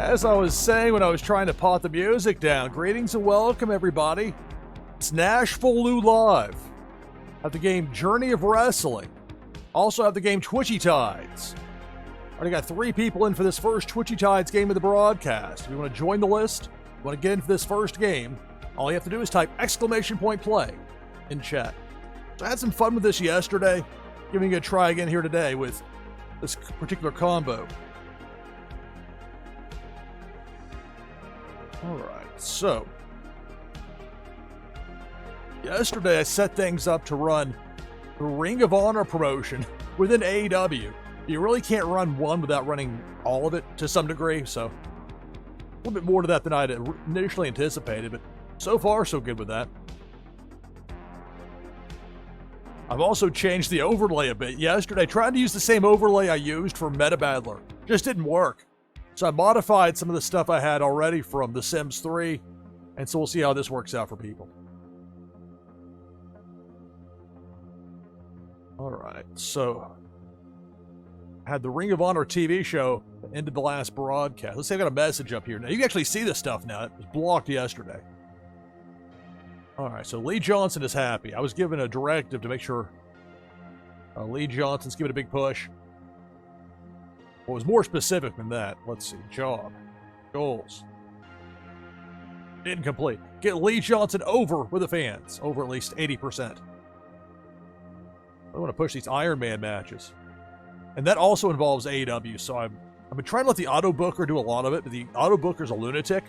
As I was saying when I was trying to pot the music down, greetings and welcome everybody. It's NashvilleLou Live. Have the game Journey of Wrestling. Also have the game Twitchy Tides. Already got 3 people in for this first Twitchy Tides game of the broadcast. If you want to join the list, you want to get in for this first game, all you have to do is type !play in chat. So I had some fun with this yesterday, giving it a try again here today with this particular combo. Alright, so yesterday I set things up to run the Ring of Honor promotion within AEW. You really can't run one without running all of it to some degree, so a little bit more to that than I had initially anticipated, but so far so good with that. I've also changed the overlay a bit. Yesterday I tried to use the same overlay I used for Meta Battler. Just didn't work. So I modified some of the stuff I had already from The Sims 3, and so we'll see how this works out for people. Alright, so I had the Ring of Honor TV show that ended the last broadcast. Let's see, I got a message up here. Now, you can actually see this stuff now. It was blocked yesterday. Alright, so Lee Johnson is happy. I was given a directive to make sure Lee Johnson's giving a big push. What was more specific than that? Let's see. Job. Goals. Incomplete. Get Lee Johnson over with the fans. Over at least 80%. I want to push these Iron Man matches. And that also involves AEW, so I've been trying to let the auto booker do a lot of it, but the auto booker's a lunatic.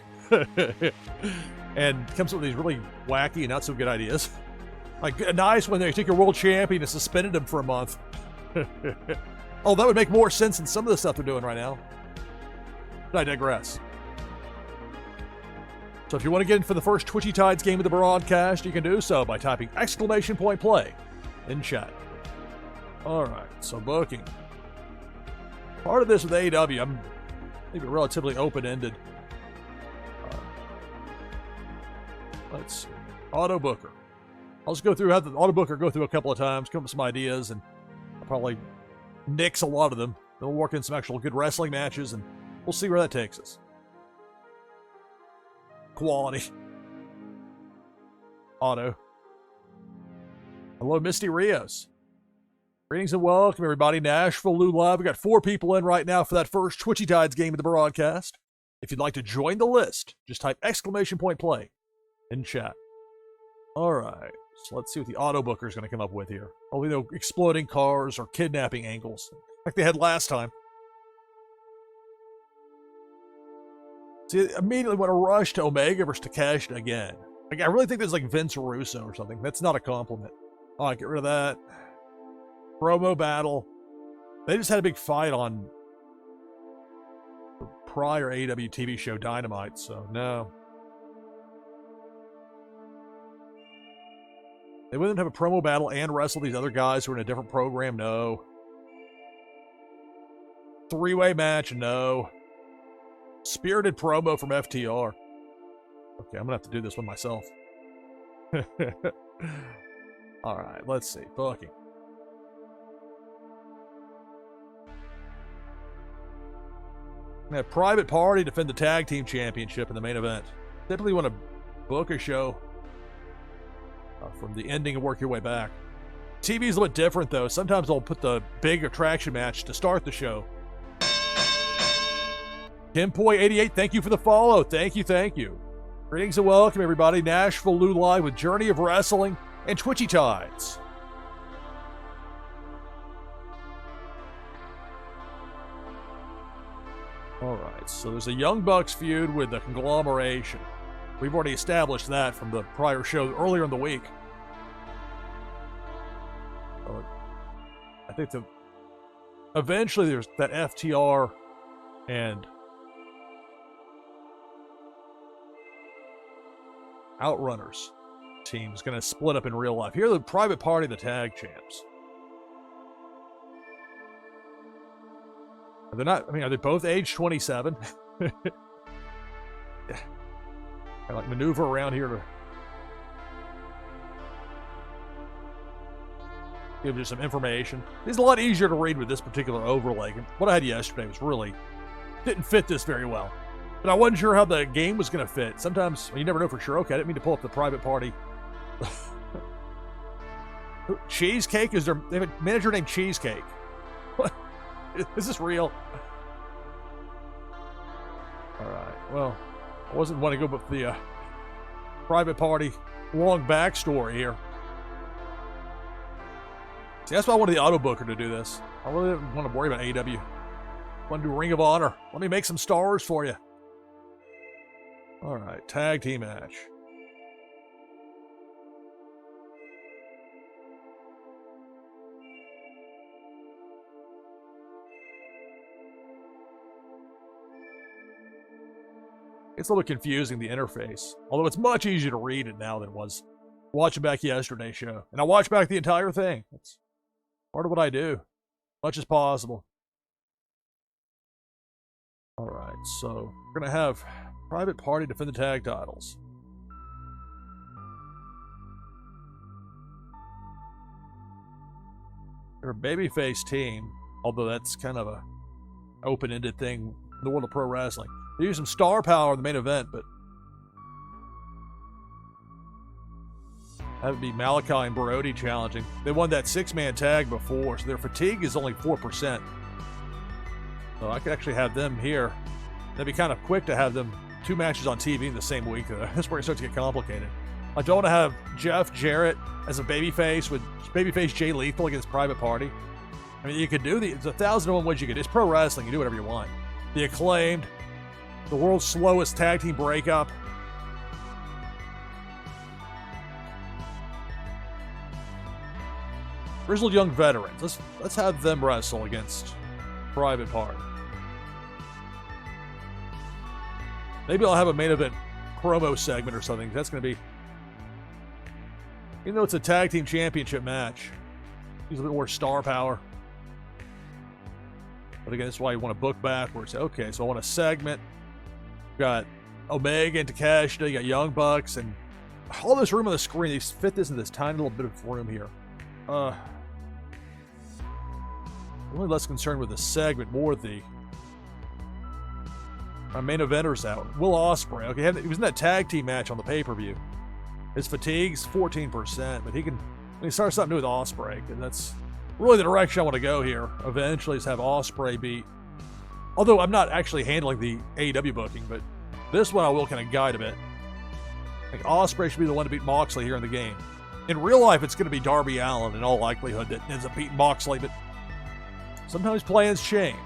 And comes up with these really wacky and not so good ideas. Like, nice when they take your world champion and suspended him for a month. Oh, that would make more sense than some of the stuff they're doing right now. But I digress. So if you want to get in for the first Twitchy Tides game of the broadcast, you can do so by typing !play in chat. Alright, so booking. Part of this with AEW, I'm leaving it relatively open-ended. Let's see. Auto Booker. I'll just have the Auto Booker go through a couple of times, come up with some ideas, and I'll probably nix a lot of them. They'll work in some actual good wrestling matches, and we'll see where that takes us. Quality. Auto. Hello, Misty Rios. Greetings and welcome, everybody. NashvilleLou Live. We got 4 people in right now for that first Twitchy Tides game of the broadcast. If you'd like to join the list, just type !play in chat. Alright, so let's see what the auto booker is going to come up with here. Probably no exploding cars or kidnapping angles, like they had last time. See, immediately want to rush to Omega versus Takeshita again. Like, I really think this is like Vince Russo or something. That's not a compliment. Alright, get rid of that. Promo battle. They just had a big fight on the prior AEW TV show Dynamite, so no. They wouldn't have a promo battle and wrestle these other guys who are in a different program, no. 3-way match, no. Spirited promo from FTR. Okay, I'm gonna have to do this one myself. Alright, let's see. Booking. We have Private Party defend the Tag Team Championship in the main event. Typically want to book a show from the ending and work your way back. TV's a little bit different, though. Sometimes they'll put the big attraction match to start the show. Kimpoy88, thank you for the follow. Thank you, thank you. Greetings and welcome, everybody. NashvilleLou Live with Journey of Wrestling and Twitchy Tides. Alright, so there's a Young Bucks feud with the Conglomeration. We've already established that from the prior show earlier in the week. I think eventually there's that FTR and Outrunners team is going to split up in real life. Here are the Private Party, the tag champs. They're not, I mean, are they both age 27? I like maneuver around here to give you some information. It's a lot easier to read with this particular overlay. What I had yesterday was really didn't fit this very well. But I wasn't sure how the game was going to fit. Sometimes, well, you never know for sure. Okay, I didn't mean to pull up the private party. Cheesecake? They have a manager named Cheesecake. What? Is this real? Alright, well, I wasn't wanting to go with the private party long backstory here. See, that's why I wanted the auto booker to do this. I really didn't want to worry about AEW. I want to do Ring of Honor. Let me make some stars for you. Alright, tag team match. It's a little confusing, the interface. Although it's much easier to read it now than it was watching back yesterday's show. And I watched back the entire thing. That's part of what I do. Much as possible. Alright, so we're going to have Private Party defend the tag titles. They're a babyface team, although that's kind of a open-ended thing in the world of pro wrestling. They use some star power in the main event, but that would be Malachi and Brody challenging. They won that 6-man tag before, so their fatigue is only 4%. So I could actually have them here. That'd be kind of quick to have them 2 matches on TV in the same week. That's where it starts to get complicated. I don't want to have Jeff Jarrett as a babyface with babyface Jay Lethal against Private Party. I mean, you could do it's 1,001 ways you could. It's pro wrestling. You do whatever you want. The Acclaimed, the world's slowest tag team breakup. Grizzled Young Veterans. Let's have them wrestle against Private Party. Maybe I'll have a main event promo segment or something. That's going to be, even though it's a tag team championship match, use a bit more star power. But again, that's why you want to book backwards. Okay, so I want a segment. We've got Omega and Takeshita, you got Young Bucks, and all this room on the screen. They fit this in this tiny little bit of room here. I'm really less concerned with the segment, more the our main eventers out. Will Ospreay. Okay, he was in that tag team match on the pay-per-view. His fatigue's 14%, but he start something new with Ospreay, and that's really the direction I want to go here. Eventually, is have Ospreay beat. Although I'm not actually handling the AEW booking, but this one I will kind of guide a bit. I think Ospreay should be the one to beat Moxley here in the game. In real life, it's going to be Darby Allin in all likelihood that ends up beating Moxley, but sometimes plans change.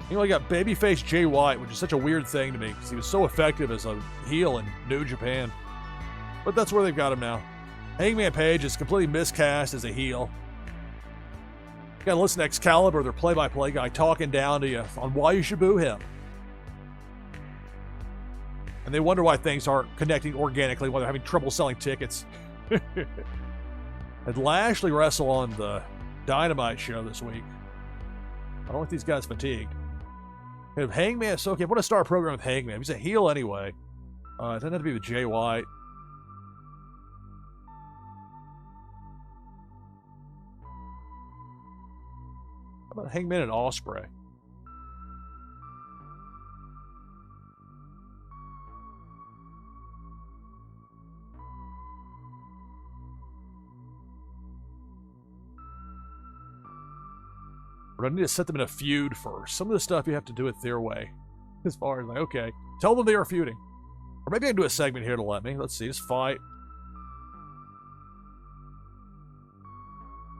You know, I got babyface Jay White, which is such a weird thing to me because he was so effective as a heel in New Japan. But that's where they've got him now. Hangman Page is completely miscast as a heel. You gotta listen to Excalibur, their play-by-play guy, talking down to you on why you should boo him. And they wonder why things aren't connecting organically, why they're having trouble selling tickets. Had Lashley wrestle on the Dynamite show this week. I don't think these guys fatigued. We have Hangman. So, okay, what a start program with Hangman. He's a heel anyway. It doesn't have to be with Jay White. How about Hangman and Ospreay? But I need to set them in a feud first. Some of the stuff you have to do it their way. As far as like, okay, tell them they are feuding. Or maybe I can do a segment here to let me. Let's see, this fight.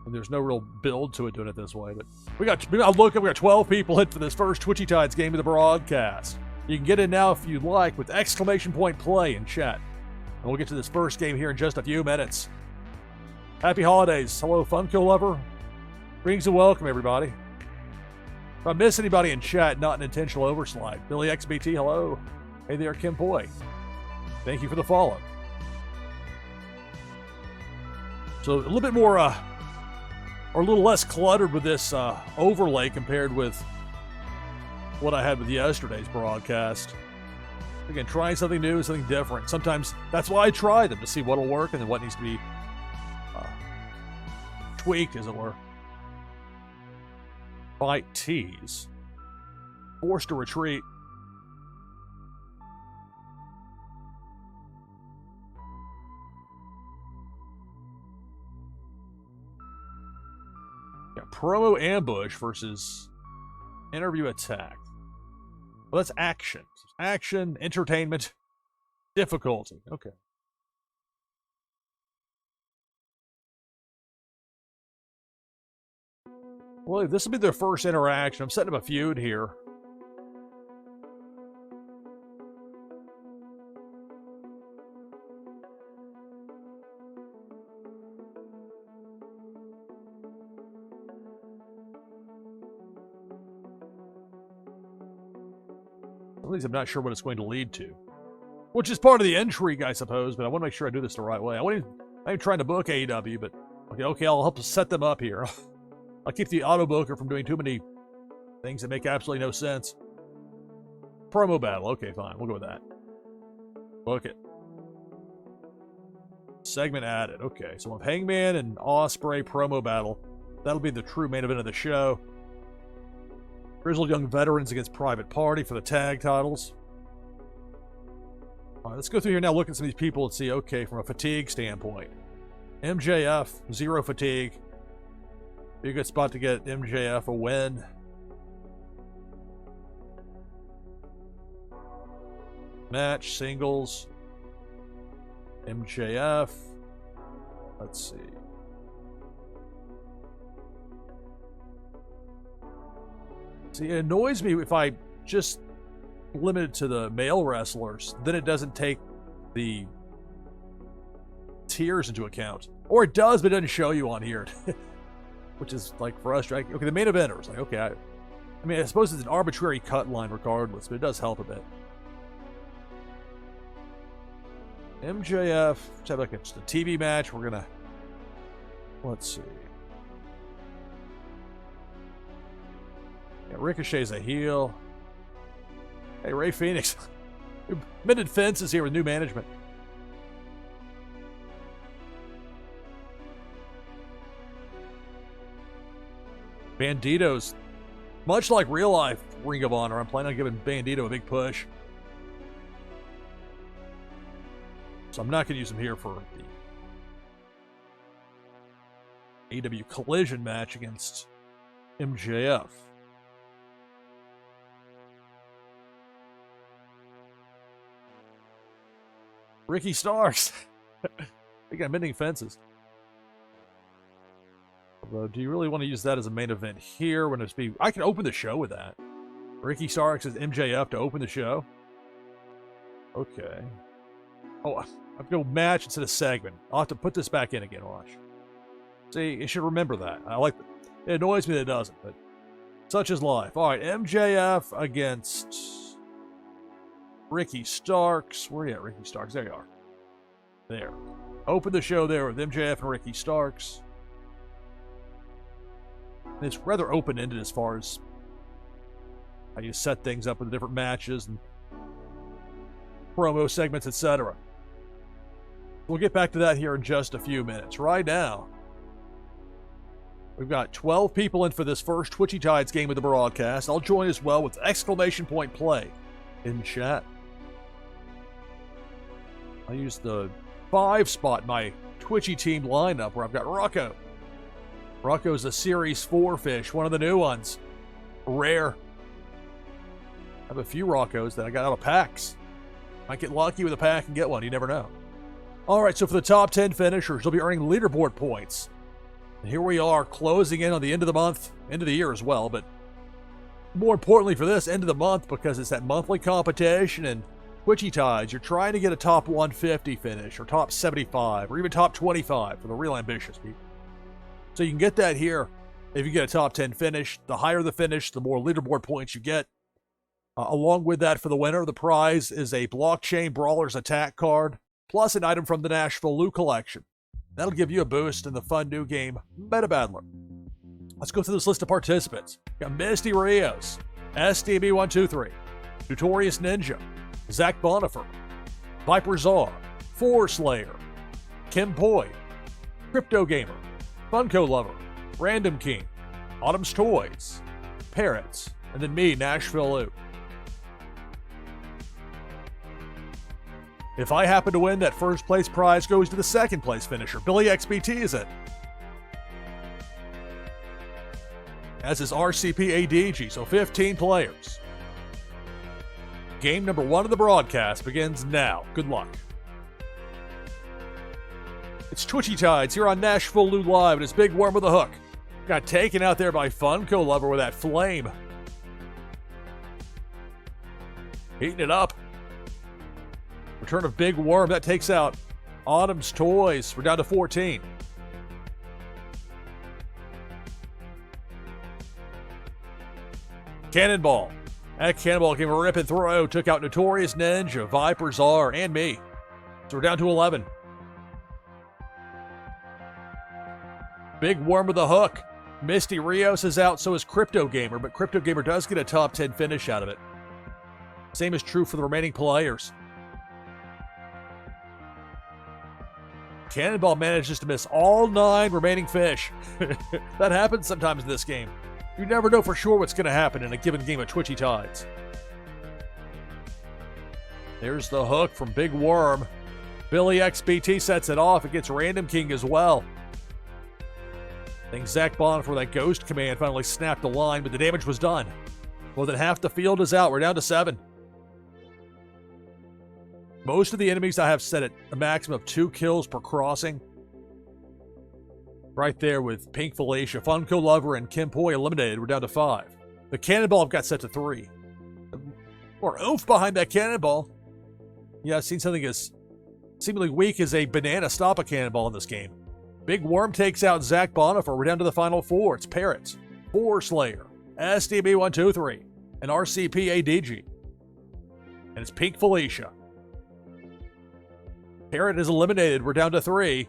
And there's no real build to it doing it this way, but we got 12 people in for this first Twitchy Tides game of the broadcast. You can get in now if you'd like with exclamation point play in chat. And we'll get to this first game here in just a few minutes. Happy holidays. Hello, Funko Lover. Greetings and welcome, everybody. If I miss anybody in chat, not an intentional overslide. Billy XBT, hello. Hey there, Kim Poi. Thank you for the follow. So a little bit more, or a little less cluttered with this overlay compared with what I had with yesterday's broadcast. Again, trying something new, something different. Sometimes that's why I try them to see what'll work and then what needs to be tweaked, as it were. Fight tease. Forced to retreat. Yeah, promo ambush versus interview attack. Well, that's action. Action, entertainment, difficulty. Okay. Well, this will be their first interaction. I'm setting up a feud here. At least I'm not sure what it's going to lead to. Which is part of the intrigue, I suppose, but I want to make sure I do this the right way. I'm trying to book AEW, but okay, I'll help set them up here. I'll keep the auto booker from doing too many things that make absolutely no sense. Promo battle. Okay, fine. We'll go with that. Book it. Segment added. Okay, so with Hangman and Ospreay promo battle, that'll be the true main event of the show. Grizzled Young Veterans against Private Party for the tag titles. All right, let's go through here now, look at some of these people and see, okay, from a fatigue standpoint. MJF, 0 fatigue. Be a good spot to get MJF a win. Match, singles. MJF. Let's see. See, it annoys me if I just limit it to the male wrestlers, then it doesn't take the tiers into account. Or it does, but it doesn't show you on here. Which is, like, frustrating. Okay, the main eventers. Like, okay, I mean, I suppose it's an arbitrary cut line regardless, but it does help a bit. MJF, let's have like just a TV match. We're gonna, let's see. Yeah, Ricochet's a heel. Hey, Ray Phoenix. Mended fences here with new management. Bandito's, much like real life Ring of Honor, I'm planning on giving Bandito a big push. So I'm not going to use him here for the AEW Collision match against MJF. Ricky Starks. They got mending fences. Although, do you really want to use that as a main event here? When it's I can open the show with that. Ricky Starks as MJF to open the show. Okay. Oh, I've go match instead of segment. I'll have to put this back in again, watch. See, you should remember that. I like that. It annoys me that it doesn't, but such is life. All right, MJF against Ricky Starks. Where are you at, Ricky Starks? There you are. There. Open the show there with MJF and Ricky Starks. And it's rather open-ended as far as how you set things up with the different matches and promo segments, etc. We'll get back to that here in just a few minutes. Right now, we've got 12 people in for this first Twitchy Tides game of the broadcast. I'll join as well with exclamation point play in chat. I use the 5 spot in my Twitchy team lineup where I've got Rocco. Rocco's a Series 4 fish, one of the new ones. Rare. I have a few Roccos that I got out of packs. Might get lucky with a pack and get one. You never know. All right, so for the top 10 finishers, they'll be earning leaderboard points. And here we are, closing in on the end of the month, end of the year as well, but more importantly for this, end of the month, because it's that monthly competition and Twitchy Tides, you're trying to get a top 150 finish, or top 75, or even top 25 for the real ambitious people. So you can get that here if you get a top 10 finish. The higher the finish, the more leaderboard points you get. Along with that, for the winner, the prize is a Blockchain Brawlers attack card, plus an item from the NashvilleLou collection. That'll give you a boost in the fun new game, Meta Battler. Let's go through this list of participants. We've got Misty Rios, STB123, Notorious Ninja, Zach Bonifer, Viper Czar, Four Slayer, Kim Boyd, Crypto Gamer, Funko Lover, Random King, Autumn's Toys, Parrots, and then me, NashvilleLou. If I happen to win, that first place prize goes to the second place finisher. Billy XBT is it. as is RCP ADG, so 15 players. Game number 1 of the broadcast begins now. Good luck. It's Twitchy Tides here on NashvilleLou Live, and it's Big Worm with a hook. Got taken out there by Funko Lover with that flame. Heating it up. Return of Big Worm. That takes out Autumn's Toys. We're down to 14. Cannonball. That Cannonball came a ripping throw. Took out Notorious Ninja, Viper Czar, and me. So we're down to 11. Big Worm with a hook. Misty Rios is out, so is Crypto Gamer, but Crypto Gamer does get a top 10 finish out of it. Same is true for the remaining players. Cannonball manages to miss all 9 remaining fish. That happens sometimes in this game. You never know for sure what's going to happen in a given game of Twitchy Tides. There's the hook from Big Worm. Billy XBT sets it off. It gets Random King as well. I think Zach Bond for that ghost command finally snapped the line, but the damage was done. More than half the field is out. We're down to 7. Most of the enemies I have set at a maximum of 2 kills per crossing. Right there with Pink Felicia, Funko Lover, and Kim Poi eliminated. We're down to 5. The Cannonball I've got set to 3. More oomph behind that Cannonball. Yeah, I've seen something as seemingly weak as a banana stop a Cannonball in this game. Big Worm takes out Zach Bonifer. We're down to the final 4. It's Parrot, 4 Slayer, SDB123, and RCP ADG. And it's Pink Felicia. Parrot is eliminated. We're down to 3.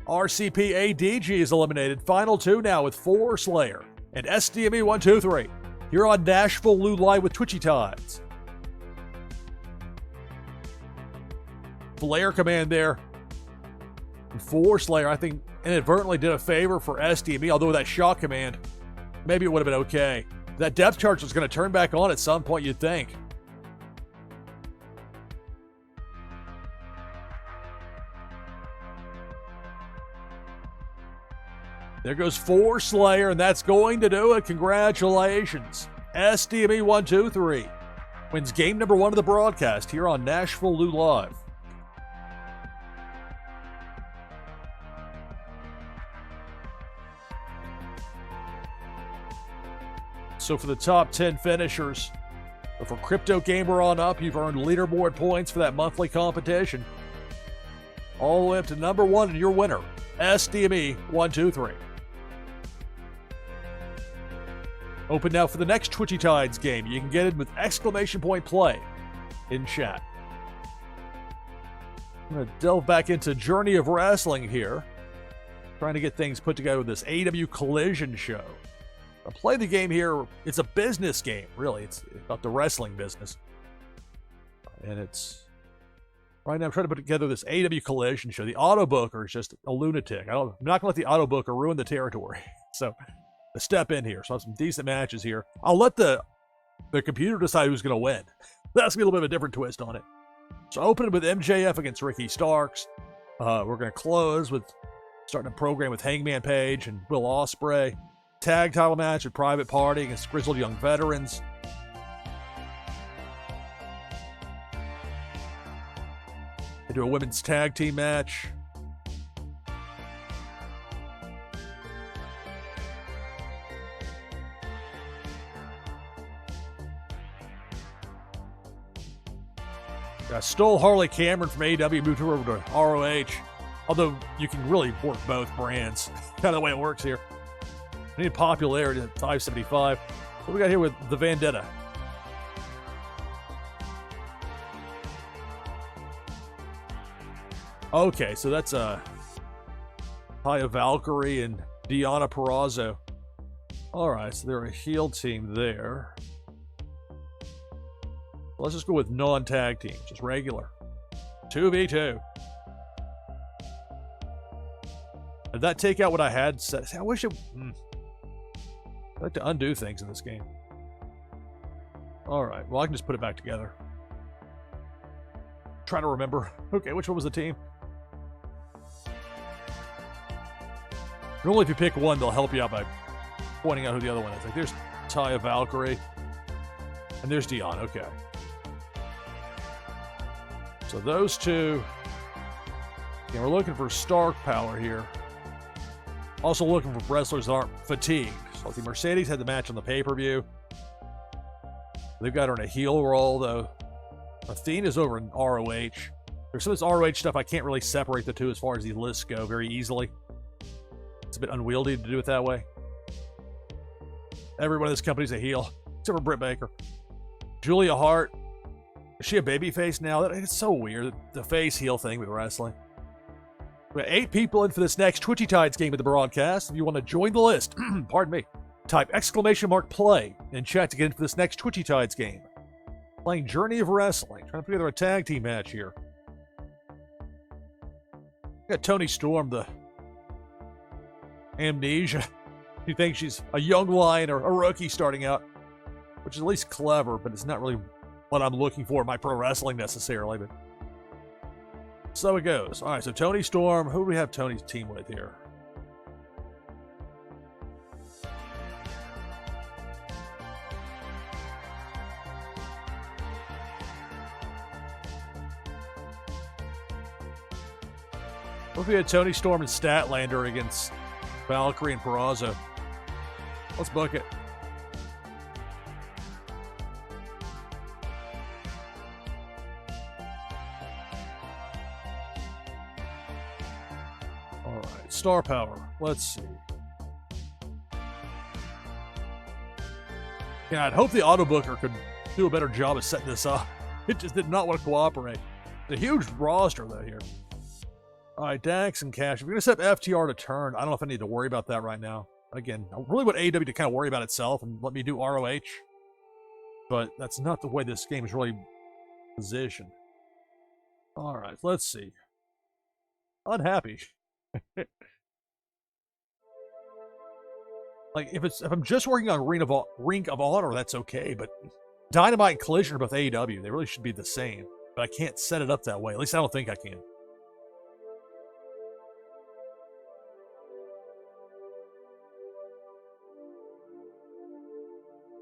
RCP ADG is eliminated. Final 2 now with 4 Slayer and SDME123. Here on NashvilleLou Live with Twitchy Tides. Flare command there. 4 Slayer, I think, inadvertently did a favor for SDME, although that shock command, maybe it would have been okay. That depth charge was going to turn back on at some point, you'd think. There goes 4 Slayer, and that's going to do it. Congratulations. SDME123 wins game number 1 of the broadcast here on NashvilleLou Live. So for the top 10 finishers, for Crypto Gamer on up, you've earned leaderboard points for that monthly competition. All the way up to number 1 and your winner, SDME123. Open now for the next Twitchy Tides game. You can get it with exclamation point play in chat. I'm going to delve back into Journey of Wrestling here. Trying to get things put together with this AEW Collision show. I play the game here. It's a business game, really. It's about the wrestling business. And it's... Right now I'm trying to put together this AEW Collision show. The autobooker is just a lunatic. I'm not going to let the autobooker ruin the territory. So... step in here. So I have some decent matches here. I'll let the computer decide who's going to win. That's going to be a little bit of a different twist on it. So opening with MJF against Ricky Starks. We're going to close with starting a program with Hangman Page and Will Ospreay. Tag title match with Private Party against Grizzled Young Veterans. They do a women's tag team match. Stole Harley Cameron from AEW, moved her over to ROH. Although you can really work both brands. Kind of the way it works here. I need popularity at 575. What we got here with the Vendetta? Okay, so that's Taya Valkyrie and Deonna Purrazzo. Alright, so they're a heel team there. Let's just go with non-tag team, just regular. 2v2. Did that take out what I had set? I wish it... I like to undo things in this game. Alright, well I can just put it back together. Try to remember. Okay, which one was the team? Normally if you pick one, they'll help you out by pointing out who the other one is. Like, there's Taya Valkyrie. And there's Dion. Okay. So those two. And we're looking for star power here. Also looking for wrestlers that aren't fatigued. So the Mercedes had the match on the pay-per-view. They've got her in a heel role, though. Athena's over in ROH. There's some of this ROH stuff I can't really separate the two as far as these lists go very easily. It's a bit unwieldy to do it that way. Every one of this company's a heel, except for Britt Baker. Julia Hart. Is she a babyface now? It's so weird, the face-heel thing with wrestling. We got 8 people in for this next Twitchy Tides game of the broadcast. If you want to join the list, pardon me, type !play in chat to get into this next Twitchy Tides game. Playing Journey of Wrestling. Trying to put together a tag team match here. Got Toni Storm, the amnesia. He thinks she's a young lion or a rookie starting out, which is at least clever, but it's not really what I'm looking for in my pro wrestling necessarily. But so it goes. All right, so Toni Storm. Who do we have Tony's team with here? What if we had Toni Storm and Statlander against Valkyrie and Peraza? Let's book it. All right, star power. Let's see. Yeah, I'd hope the auto booker could do a better job of setting this up. It just did not want to cooperate. It's a huge roster, though, here. All right, Dax and Cash. If we're going to set FTR to turn, I don't know if I need to worry about that right now. Again, I really want AEW to kind of worry about itself and let me do ROH. But that's not the way this game is really positioned. All right, let's see. Unhappy. Like, if I'm just working on Ring of Honor, that's okay. But Dynamite and Collision are both AEW. They really should be the same. But I can't set it up that way. At least I don't think I can.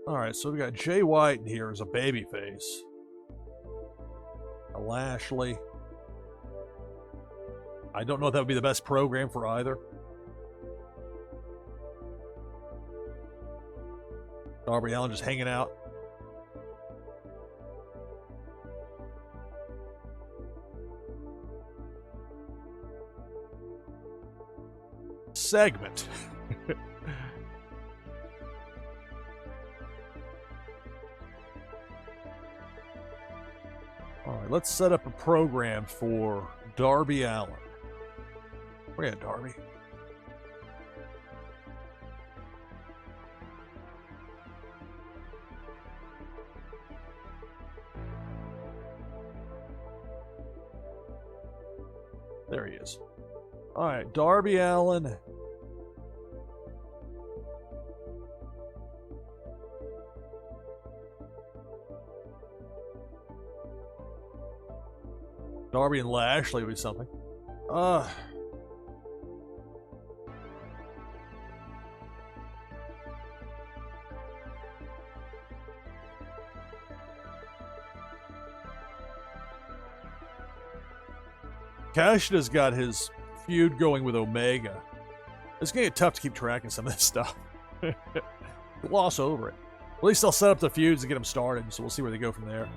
All right, so we got Jay White in here as a babyface. Lashley. I don't know if that would be the best program for either. Darby Allin just hanging out. Segment. All right, let's set up a program for Darby Allin. Where at, Darby? There he is. All right, Darby Allin. Darby and Lashley would be something. Kashta's got his feud going with Omega. It's going to get tough to keep track of some of this stuff. Gloss over it. At least I'll set up the feuds and get them started, so we'll see where they go from there.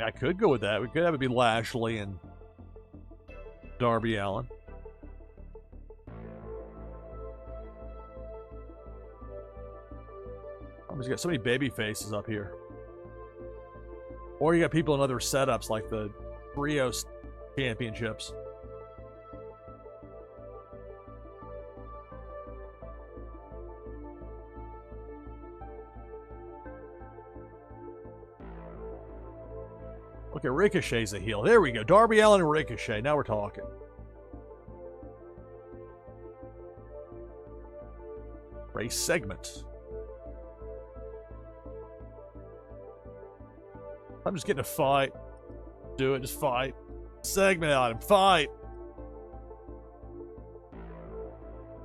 I could go with that. We could have it be Lashley and Darby Allin. Oh, he's got so many baby faces up here. Or you got people in other setups like the Trios Championships. Okay, Ricochet's a heel. There we go. Darby Allin and Ricochet. Now we're talking. Race segment. I'm just getting a fight. Do it, just fight. Segment out and fight.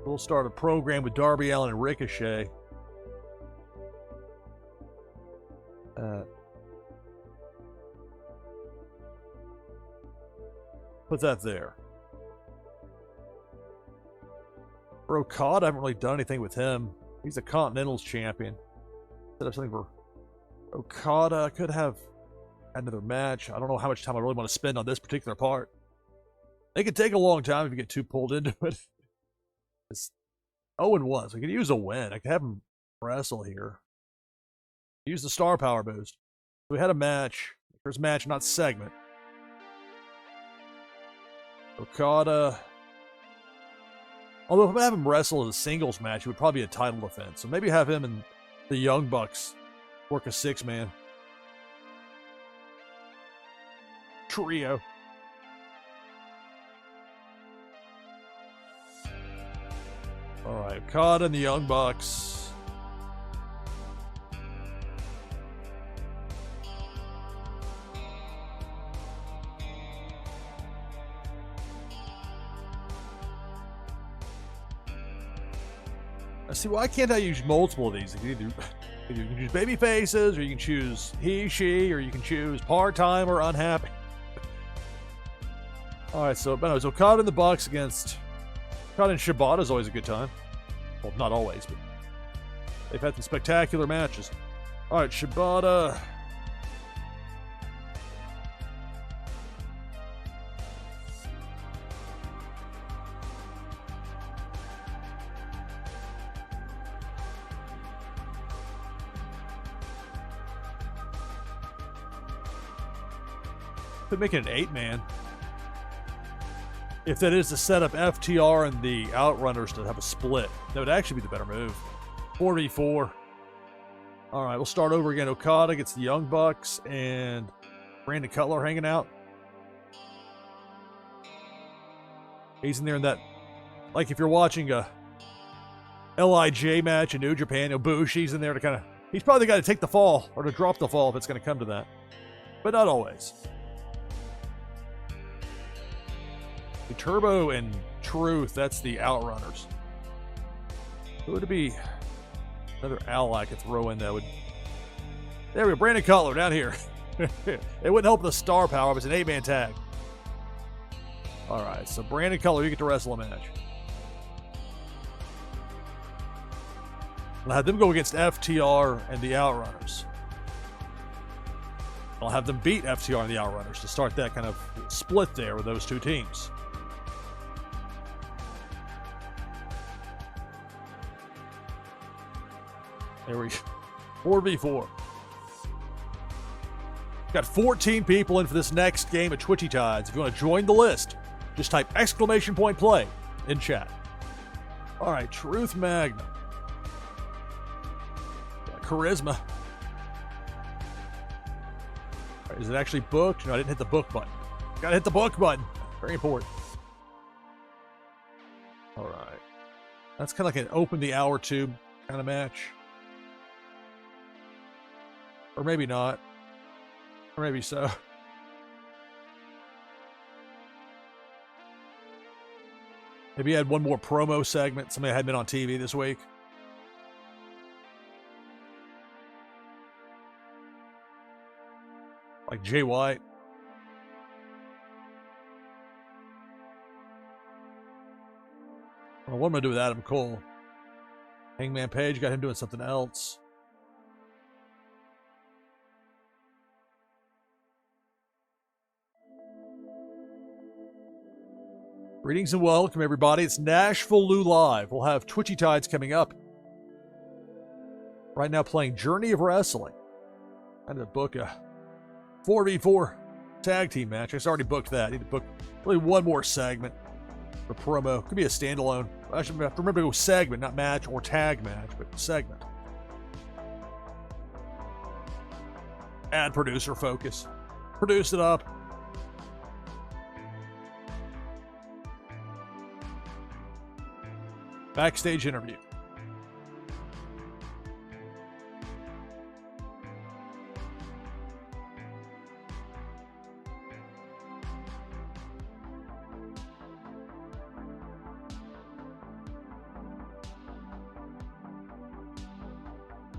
We'll start a program with Darby Allin and Ricochet. Put that there. For Okada, I haven't really done anything with him. He's a Continental's champion. Set up something for Okada. I could have another match. I don't know how much time I really want to spend on this particular part. It could take a long time if you get too pulled into it. It's 0-1, so I could use a win. I could have him wrestle here. Use the star power boost. We had a match. First match, not segment. Okada. Although if I'm going to have him wrestle as a singles match, it would probably be a title defense. So maybe have him and the Young Bucks work a six-man trio. All right, Okada and the Young Bucks. See, why can't I use multiple of these? You can choose baby faces, or you can choose he, she, or you can choose part-time or unhappy. All right, so Okada and the Bucks against Okada and Shibata is always a good time. Well, not always, but they've had some spectacular matches. All right, Shibata. Could make it an 8-man. If that is to set up FTR and the Outrunners to have a split, that would actually be the better move. 4v4. All right, we'll start over again. Okada gets the Young Bucks and Brandon Cutler hanging out. He's in there in that, like if you're watching a LIJ match in New Japan, Ibushi's in there to kind of, he's probably the guy to take the fall or to drop the fall if it's going to come to that. But not always. The Turbo and Truth, that's the Outrunners. Who would it be? Another ally I could throw in that would... There we go, Brandon Cutler down here. It wouldn't help the star power, but it's an 8-man tag. All right, so Brandon Cutler, you get to wrestle a match. I'll have them go against FTR and the Outrunners. I'll have them beat FTR and the Outrunners to start that kind of split there with those two teams. There we go. 4v4. Got 14 people in for this next game at Twitchy Tides. If you want to join the list, just type !play in chat. All right, Truth Magnum. Got Charisma. All right, is it actually booked? No, I didn't hit the book button. Gotta hit the book button. Very important. All right. That's kind of like an open the hour tube kind of match. Or maybe not. Or maybe so. Maybe I had one more promo segment. Somebody had been on TV this week. Like Jay White. Well, what am I going to do with Adam Cole? Hangman Page, got him doing something else. Greetings and welcome, everybody. It's NashvilleLou Live. We'll have Twitchy Tides coming up. Right now playing Journey of Wrestling. I had to book a 4v4 tag team match. I already booked that. I need to book really one more segment for promo. Could be a standalone. I should have to remember to go segment, not match or tag match, but segment. Add producer focus. Produce it up. Backstage interview.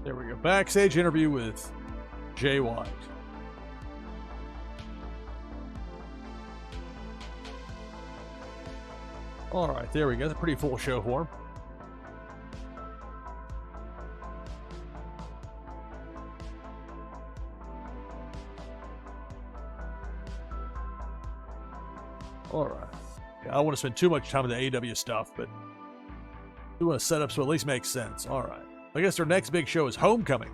There we go. Backstage interview with Jay White. All right, there we go. That's a pretty full show for him. All right. Yeah, I don't want to spend too much time on the AEW stuff, but I do want to set up so it at least makes sense. All right. I guess their next big show is Homecoming.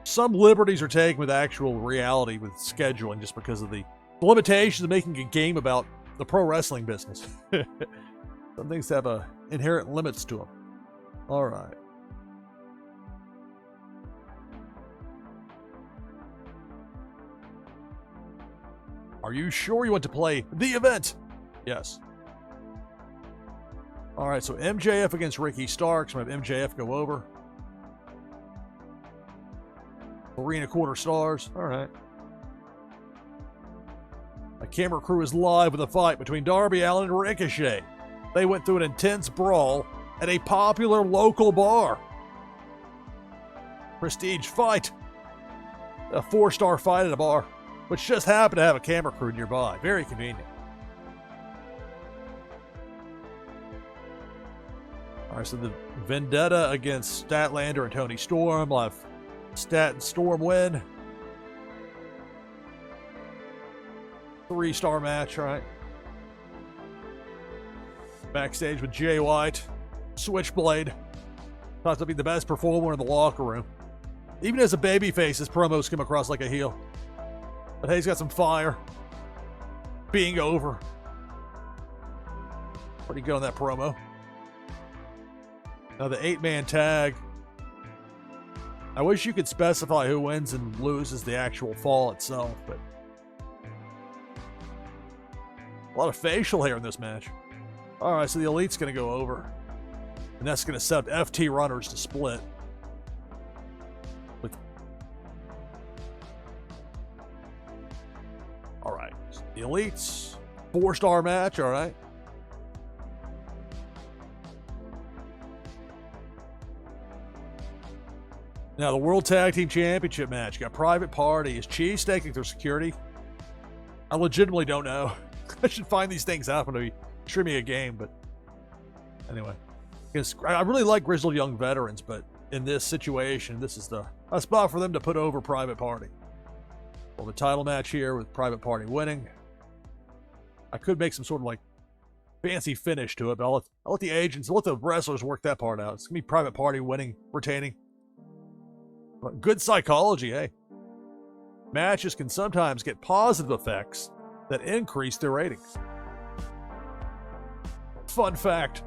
Some liberties are taken with actual reality with scheduling just because of the limitations of making a game about the pro wrestling business. Some things have inherent limits to them. All right. Are you sure you want to play the event? Yes. All right, so MJF against Ricky Starks. I'm going to have MJF go over. 3.25 stars. All right. A camera crew is live with a fight between Darby Allin and Ricochet. They went through an intense brawl at a popular local bar. Prestige fight. A 4-star fight at a bar, which just happened to have a camera crew nearby. Very convenient. All right, so the Vendetta against Statlander and Tony Storm. I'll have Stat and Storm win. 3-star match, all right. Backstage with Jay White. Switchblade. Thought to be the best performer in the locker room. Even as a babyface, his promos come across like a heel. But hey, he's got some fire. Being over. Pretty good on that promo. Now the 8-man tag. I wish you could specify who wins and loses the actual fall itself, but a lot of facial hair in this match. All right, so the Elite's going to go over, and that's going to set up FT runners to split. All right, so the Elite's 4-star match. All right. Now, the World Tag Team Championship match. You got Private Party. Is Cheese taking their security? I legitimately don't know. I should find these things out when we streaming a game, but anyway. Because I really like Grizzled Young Veterans, but in this situation, this is a spot for them to put over Private Party. Well, the title match here with Private Party winning. I could make some sort of like fancy finish to it, but I'll let the agents, I'll let the wrestlers work that part out. It's going to be Private Party winning, retaining. Good psychology, eh? Matches can sometimes get positive effects that increase their ratings. Fun fact.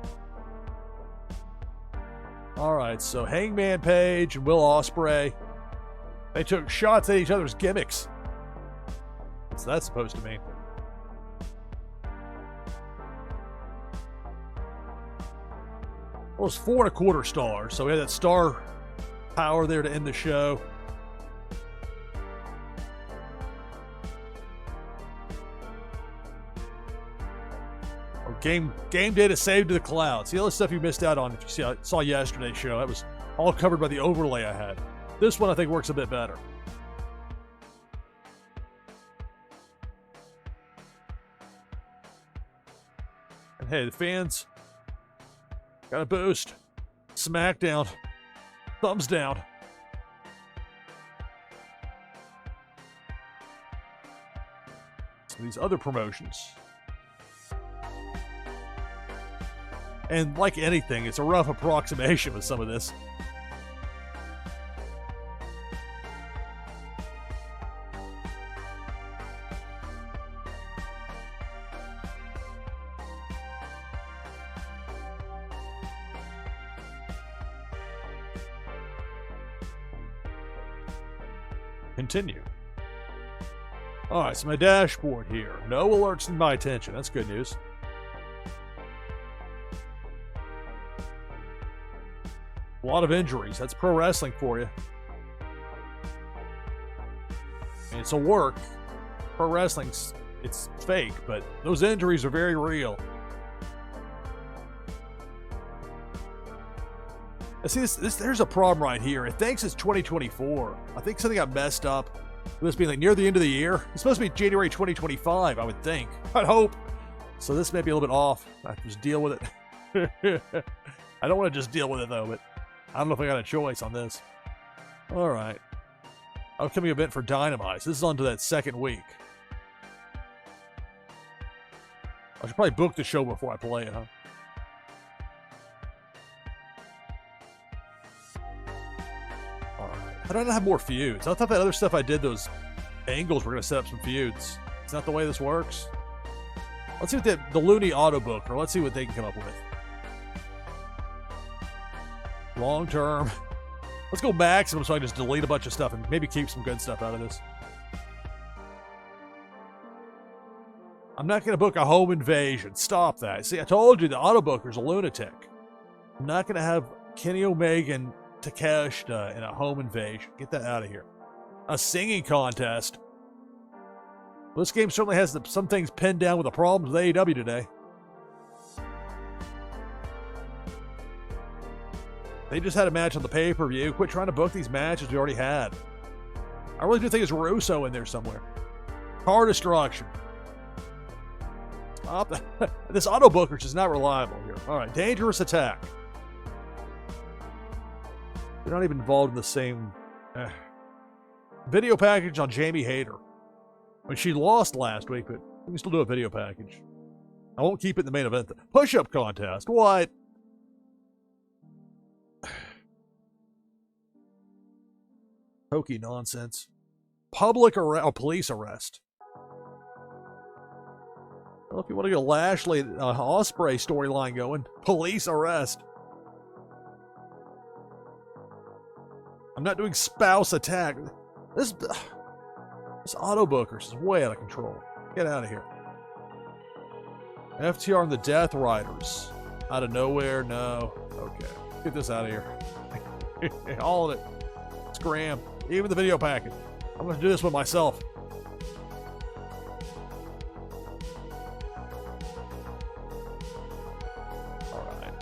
All right, so Hangman Page and Will Ospreay, they took shots at each other's gimmicks. What's that supposed to mean? Well, it's 4.25 stars, so we had that star power there to end the show. Or game data saved to the clouds. The other stuff you missed out on, if you saw yesterday's show, that was all covered by the overlay I had. This one I think works a bit better. And hey, the fans got a boost. SmackDown. Thumbs down. So these other promotions. And like anything, it's a rough approximation with some of this. Continue. All right, so my dashboard here. No alerts in my attention. That's good news. A lot of injuries. That's pro wrestling for you. I mean, it's a work. Pro wrestling's, it's fake, but those injuries are very real. See, there's a problem right here. It thinks it's 2024. I think something got messed up. This being like near the end of the year. It's supposed to be January 2025, I would think. I'd hope. So this may be a little bit off. I have to just deal with it. I don't want to just deal with it, though, but I don't know if I got a choice on this. All right. Upcoming event for Dynamite. This is on to that second week. I should probably book the show before I play it, huh? All right. How do I not have more feuds? I thought that other stuff I did, those angles, were going to set up some feuds. It's not the way this works. Let's see what the Looney auto booker. Let's see what they can come up with. Long term. Let's go maximum so I can just delete a bunch of stuff and maybe keep some good stuff out of this. I'm not going to book a home invasion. Stop that. See, I told you the auto booker's a lunatic. I'm not going to have Kenny Omega and Takeshita in a home invasion. Get that out of here. A singing contest. This game certainly has some things pinned down with the problems with AEW today. They just had a match on the pay-per-view. Quit trying to book these matches we already had. I really do think it's Russo in there somewhere. Car destruction. Stop that. This auto booker is not reliable here. All right, dangerous attack. They're not even involved in the same video package on Jamie Hayter. I mean, she lost last week, but we can still do a video package. I won't keep it in the main event. Push-up contest. What? Hokey nonsense. Public arrest or police arrest. Well, if you want to get a Lashley Ospreay storyline going, police arrest. I'm not doing spouse attack. This auto booker is way out of control. Get out of here. FTR and the Death Riders. Out of nowhere, no. Okay. Get this out of here. All of it. Scram. Even the video package. I'm going to do this with myself. All right.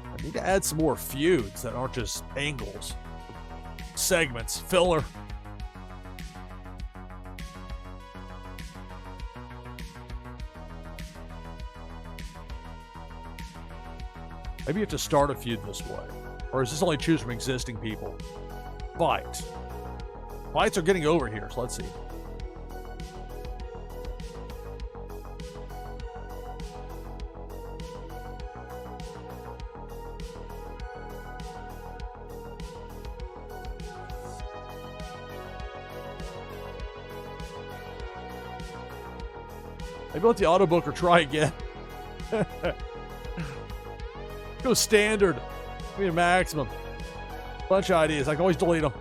I need to add some more feuds that aren't just angles. Segments. Filler. Maybe you have to start a feud this way. Or is this only choose from existing people? Fight. Fights are getting over here, so let's see. Maybe let the auto booker try again. Go standard. Give me a maximum. Bunch of ideas. I can always delete them.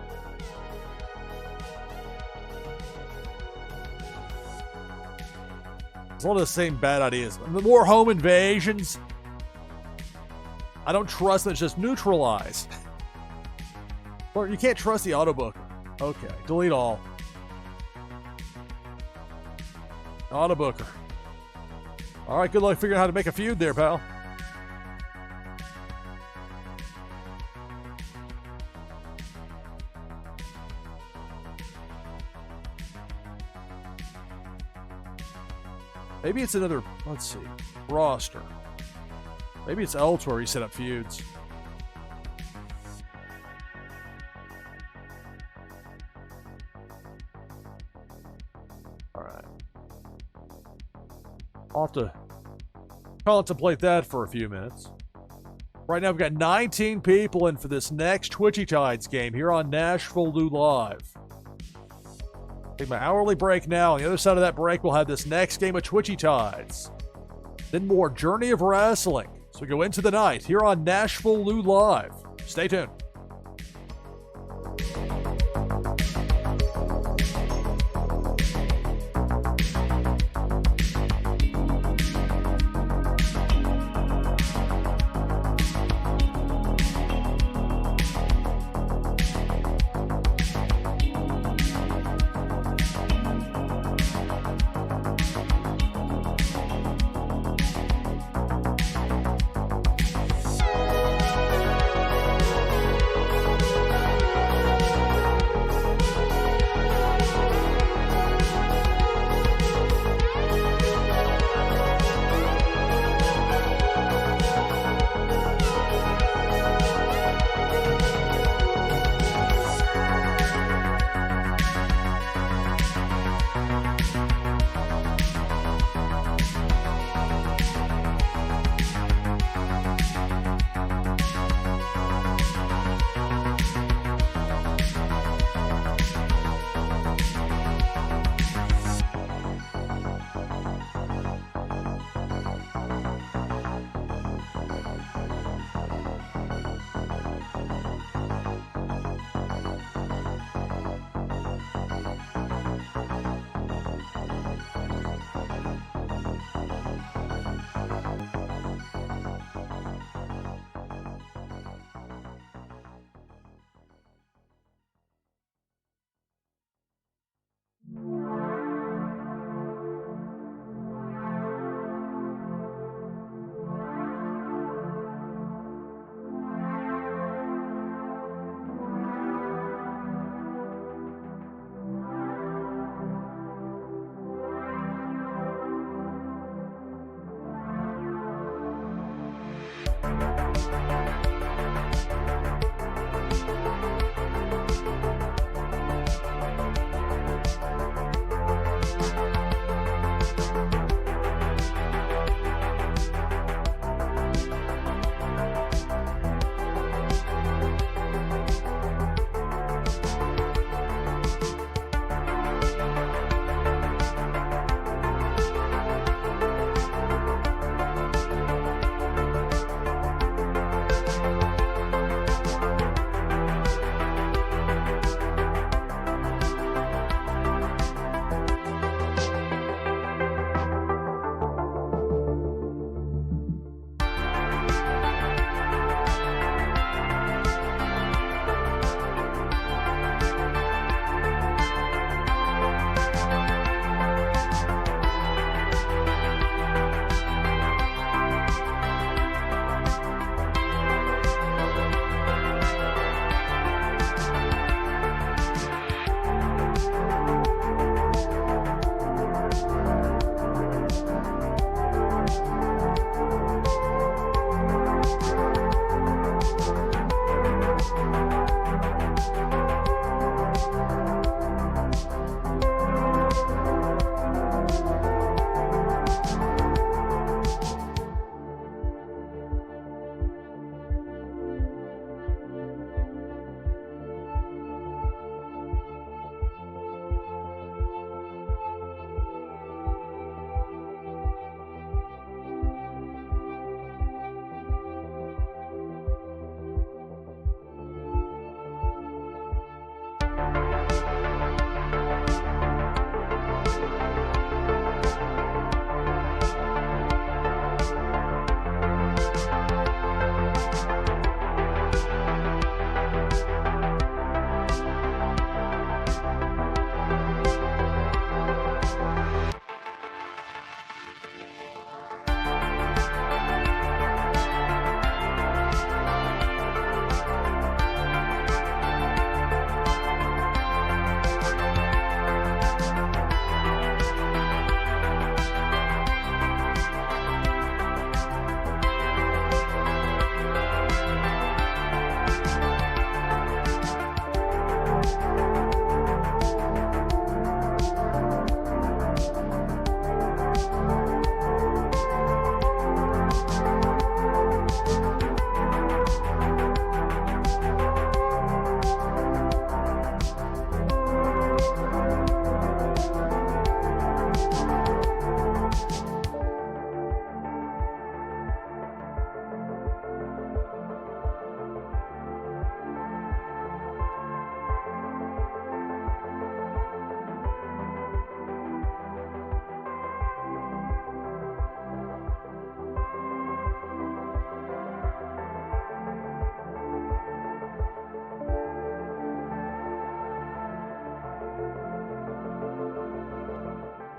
It's all the same bad ideas. The more home invasions. I don't trust that it's just neutralized. Or you can't trust the auto booker. Okay, delete all. Auto booker. All right, good luck figuring out how to make a feud there, pal. Maybe it's another, let's see, roster. Maybe it's elsewhere you set up feuds. All right. I'll have to contemplate that for a few minutes. Right now, we've got 19 people in for this next Twitchy Tides game here on NashvilleLou Live. Take my hourly break now. On the other side of that break, we'll have this next game of Twitchy Tides. Then more Journey of Wrestling. So we go into the night here on NashvilleLou Live. Stay tuned.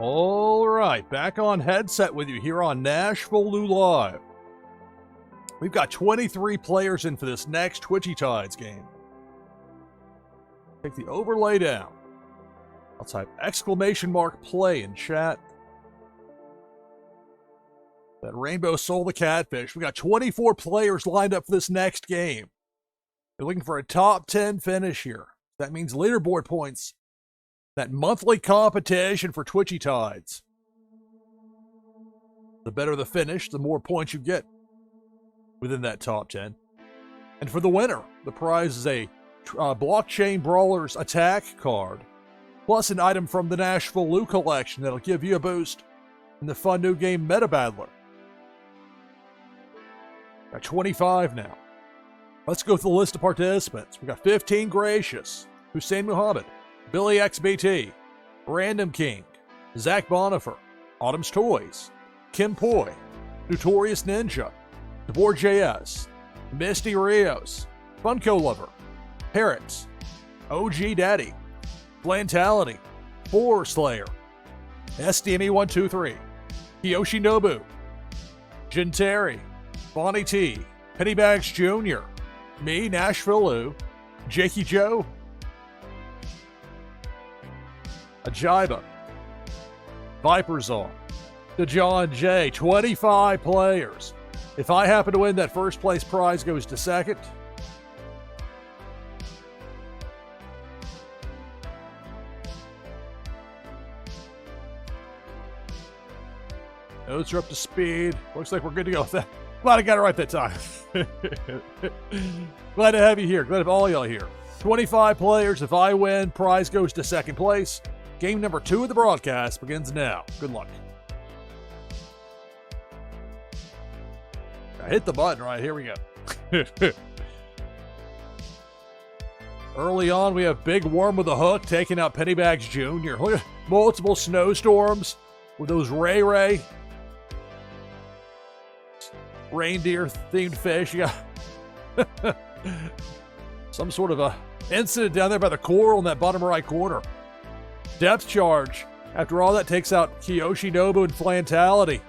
All right, back on headset with you here on NashvilleLou Live. We've got 23 players in for this next Twitchy Tides game. Take the overlay down. I'll type !play in chat. That Rainbow Soul the Catfish. We got 24 players lined up for this next game. You're looking for a top 10 finish here. That means leaderboard points. That monthly competition for Twitchy Tides. The better the finish, the more points you get within that top 10. And for the winner, the prize is a Blockchain Brawlers attack card, plus an item from the NashvilleLou collection that'll give you a boost in the fun new game Meta Battler. Got 25 now. Let's go through the list of participants. We got 15 Gracious, Hussein Muhammad, Billy XBT, Random King, Zach Bonifer, Autumn's Toys, Kim Poi, Notorious Ninja, DeBoer JS, Misty Rios, Funko Lover, Parrots, OG Daddy, Flantality, Horror Slayer, SDME123, Kiyoshi Nobu, Jin Terry, Bonnie T, Pennybags Jr., me, NashvilleLou, Jakey Joe, Ajiba, Viperzon, to John J. 25 players. If I happen to win, that first place prize goes to second. Notes are up to speed. Looks like we're good to go with that. Glad I got it right that time. Glad to have you here. Glad to have all y'all here. 25 players. If I win, prize goes to second place. Game number 2 of the broadcast begins now. Good luck. I hit the button right. Here we go. Early on, we have Big Worm with a hook taking out Pennybags Jr. Look at multiple snowstorms with those Ray reindeer-themed fish. You got some sort of a incident down there by the coral in that bottom right corner. Depth charge. After all that, takes out Kiyoshi Nobu and Flantality.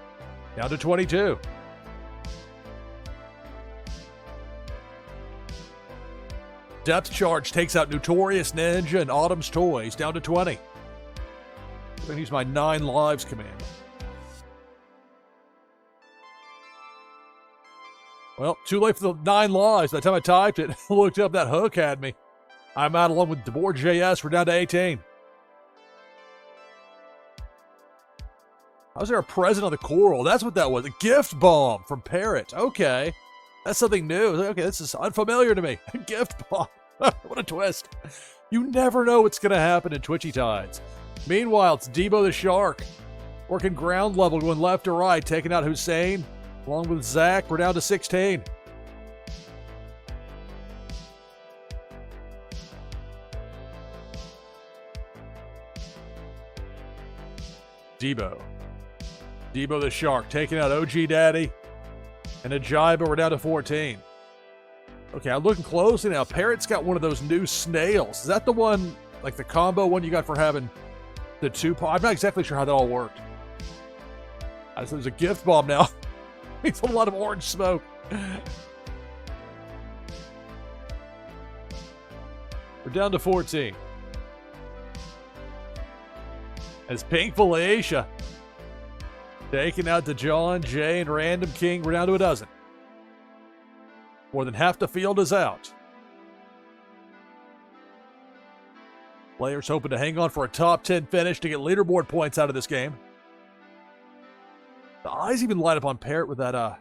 Down to 22. Depth charge takes out Notorious Ninja and Autumn's Toys. Down to 20. I'm going to use my 9 lives command. Well, too late for the 9 lives. By the time I typed it, looked up, that hook had me. I'm out along with DeBoer JS. We're down to 18. How's there a present on the coral? That's what that was. A gift bomb from Parrot. Okay. That's something new. Okay, this is unfamiliar to me. A gift bomb. What a twist. You never know what's going to happen in Twitchy Tides. Meanwhile, it's Debo the Shark. Working ground level, going left to right, taking out Hussein. Along with Zach, we're down to 16. Debo the Shark, taking out OG Daddy. And Ajiba, we're down to 14. Okay, I'm looking closely now. Parrot's got one of those new snails. Is that the one, like the combo one you got for having the 2 I'm not exactly sure how that all worked. I just there's a gift bomb now. It's a lot of orange smoke. We're down to 14. As Pink Felicia taking out to John J and Random King. We're down to 12. More than half the field is out. Players hoping to hang on for a top 10 finish to get leaderboard points out of this game. The eyes even light up on Parrot with that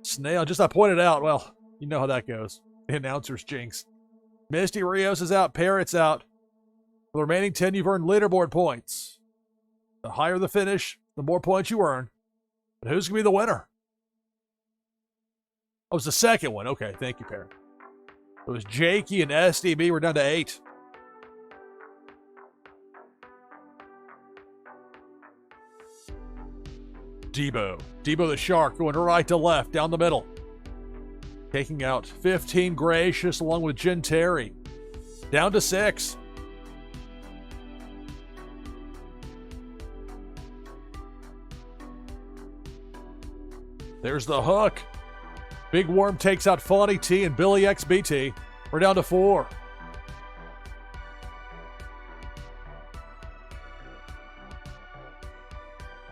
snail. Just I pointed out, well, you know how that goes. The announcer's jinx. Misty Rios is out. Parrot's out. For the remaining 10, you've earned leaderboard points. The higher the finish, the more points you earn. But who's going to be the winner? Oh, it was the second one. Okay, thank you, Parrot. It was Jakey and SDB. We're down to 8. Debo the Shark going right to left, down the middle. Taking out 15 Gracious along with Jin Terry. Down to 6. There's the hook. Big Worm takes out Fonny T and Billy XBT. We're down to 4.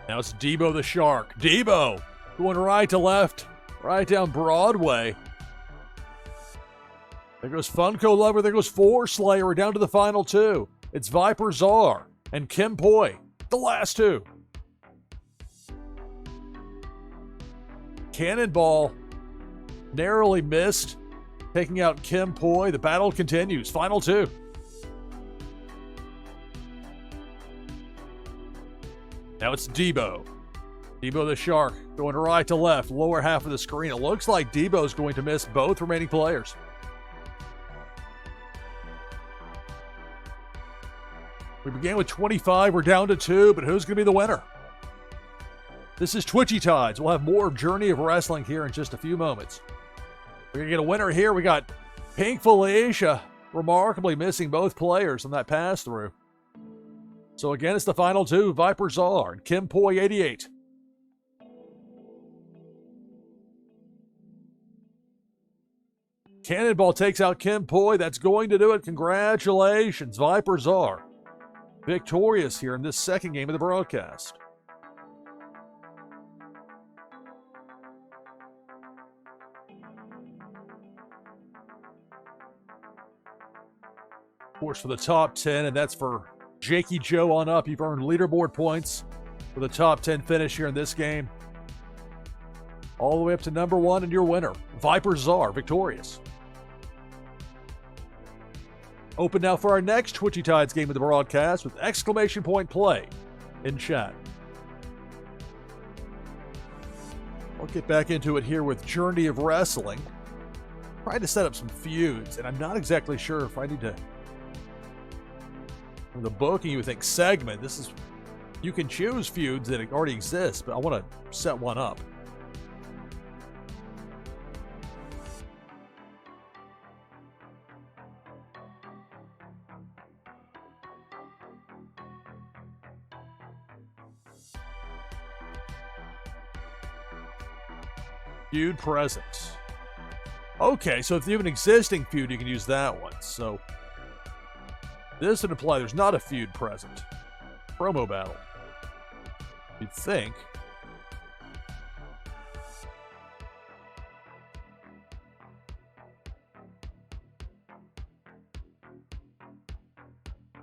Now it's Debo the Shark. Debo going right to left, right down Broadway. There goes Funko Lover. There goes Four Slayer. We're down to the final 2. It's Viper Czar and Kim Poi, the last 2. Cannonball narrowly missed, taking out Kim Poi. The battle continues. Final 2. Now it's Debo. Debo the Shark going right to left, lower half of the screen. It looks like Debo's going to miss both remaining players. We began with 25. We're down to 2, but who's going to be the winner? This is Twitchy Tides. We'll have more of Journey of Wrestling here in just a few moments. We're going to get a winner here. We got Pink Felicia remarkably missing both players on that pass-through. So again, it's the final 2, Viper Czar and Kim Poi 88. Cannonball takes out Kim Poi. That's going to do it. Congratulations, Viper Czar. Victorious here in this second game of the broadcast. Of course, for the top 10, and that's for Jakey Joe on up. You've earned leaderboard points for the top 10 finish here in this game. All the way up to number 1 and your winner, Viper Czar, victorious. Open now for our next Twitchy Tides game of the broadcast with exclamation point play in chat. We'll get back into it here with Journey of Wrestling. Trying to set up some feuds, and I'm not exactly sure if I need to... From the booking, you would think segment. This is... You can choose feuds that already exist, but I want to set one up. Feud present. Okay, so if you have an existing feud, you can use that one. So this would imply there's not a feud present. Promo battle. You'd think.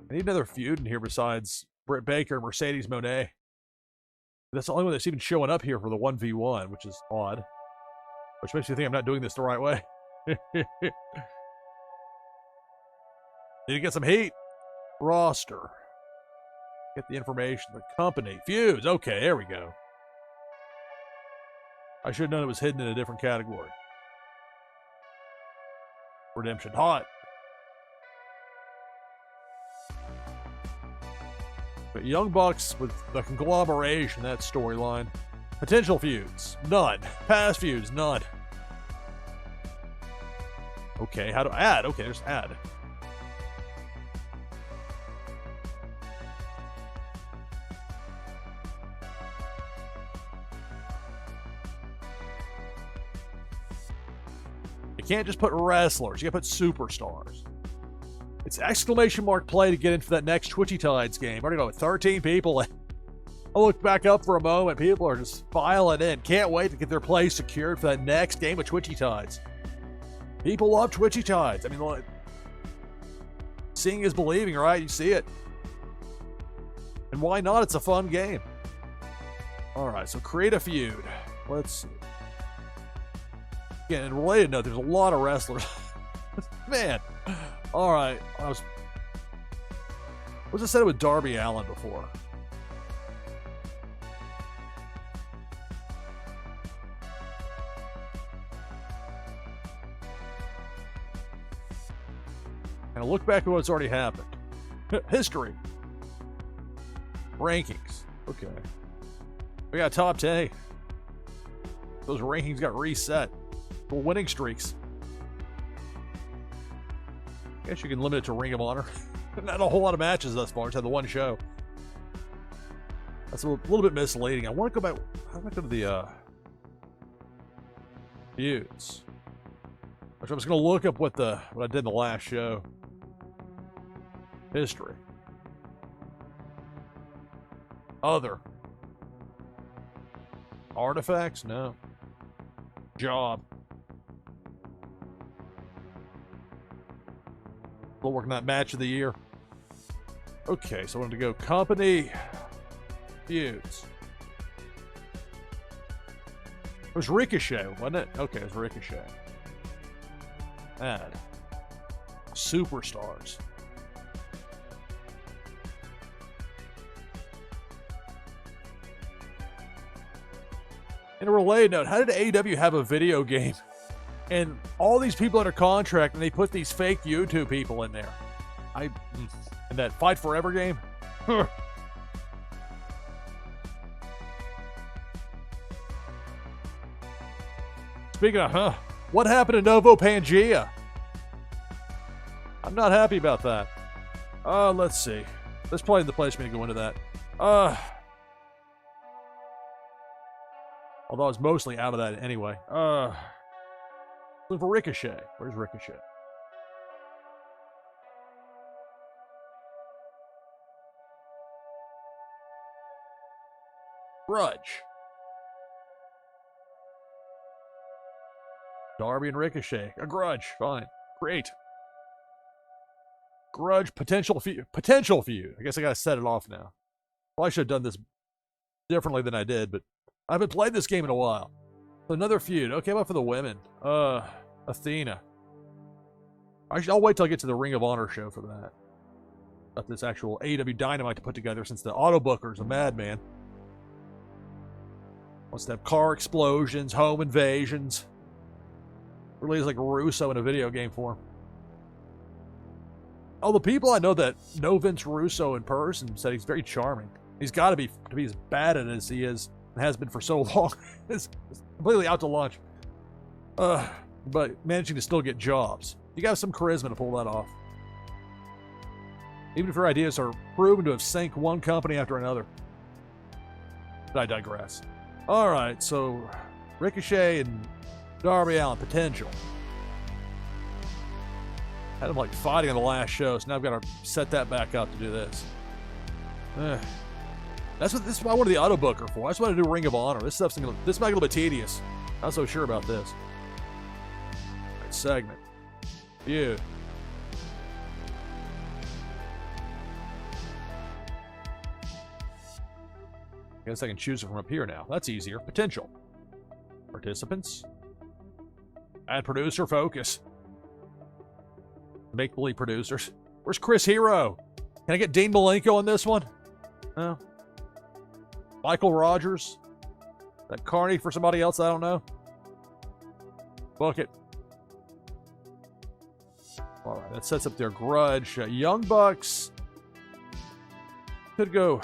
I need another feud in here besides Britt Baker and Mercedes Moné. That's the only one that's even showing up here for the 1v1, which is odd. Which makes me think I'm not doing this the right way. Need to get some heat. Roster. Get the information. The company. Feuds. Okay, there we go. I should have known it was hidden in a different category. Redemption. Hot. But Young Bucks with the conglomeration, that storyline. Potential feuds. None. Past feuds. None. Okay, how do I add? Okay, there's add. You can't just put wrestlers. You gotta put superstars. It's exclamation mark play to get into that next Twitchy Tides game. We're gonna go with 13 people. I'll look back up for a moment. People are just filing in. Can't wait to get their play secured for that next game of Twitchy Tides. People love Twitchy Tides. I mean, seeing is believing, right? You see it. And why not? It's a fun game. All right, so create a feud. Let's see. Again, in a related note, there's a lot of wrestlers. Man. All right. Was I said it with Darby Allin before? And I look back at what's already happened. History. Rankings. Okay. We got top 10. Those rankings got reset. For winning streaks. I guess you can limit it to Ring of Honor. Not a whole lot of matches thus far. Just had the one show. That's a little bit misleading. I want to go back. How do I go to the feuds. Which I was going to look up what I did in the last show. History. Other. Artifacts? No. Job. Still working that match of the year. Okay, so I wanted to go company feuds. It was Ricochet, wasn't it? Okay, it was Ricochet. Add. Superstars. In a related note, how did AEW have a video game and all these people under contract and they put these fake YouTube people in there? And that Fight Forever game? Speaking of, what happened to Novo Pangea? I'm not happy about that. Let's see. That's probably the place for me to go into that. Although I was mostly out of that anyway. Looking for Ricochet. Where's Ricochet? Grudge. Darby and Ricochet. A grudge. Fine. Great. Grudge. Potential feud. Potential feud. I guess I gotta set it off now. Well, I should have done this differently than I did, but I haven't played this game in a while. So another feud. Okay, how about for the women? Athena. Actually, I'll wait till I get to the Ring of Honor show for that. Got this actual AEW Dynamite to put together since the auto booker's a madman. Wants to have car explosions, home invasions. Really is like Russo in a video game form. Oh, the people I know that know Vince Russo in person said he's very charming. He's got to be as bad at it as he is and has been for so long. It's completely out to lunch. But managing to still get jobs. You got some charisma to pull that off. Even if your ideas are proven to have sank one company after another. But I digress. All right, so Ricochet and Darby Allin, potential. Had them like fighting on the last show, so now I've got to set that back up to do this. This is why I wanted the auto booker for. I just want to do Ring of Honor. This might get a little bit tedious. Not so sure about this. All right, segment. Feud. I guess I can choose it from up here now. That's easier. Potential. Participants. Add producer focus. Make-believe producers. Where's Chris Hero? Can I get Dean Malenko on this one? No. Michael Rogers? That Carney for somebody else I don't know? Book it. All right, that sets up their grudge. Young Bucks could go.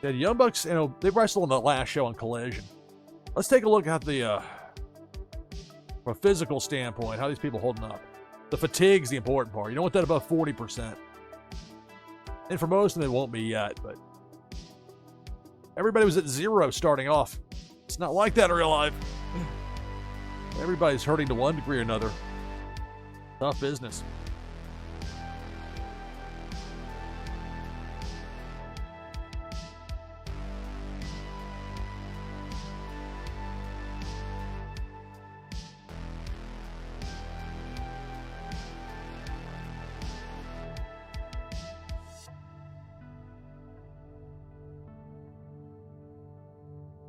Yeah, Young Bucks, they wrestled on the last show on Collision. Let's take a look at the from a physical standpoint, how these people holding up. The fatigue's the important part. You don't want that above 40%. And for most of them, it won't be yet, but everybody was at 0 starting off. It's not like that in real life. Everybody's hurting to one degree or another. Tough business.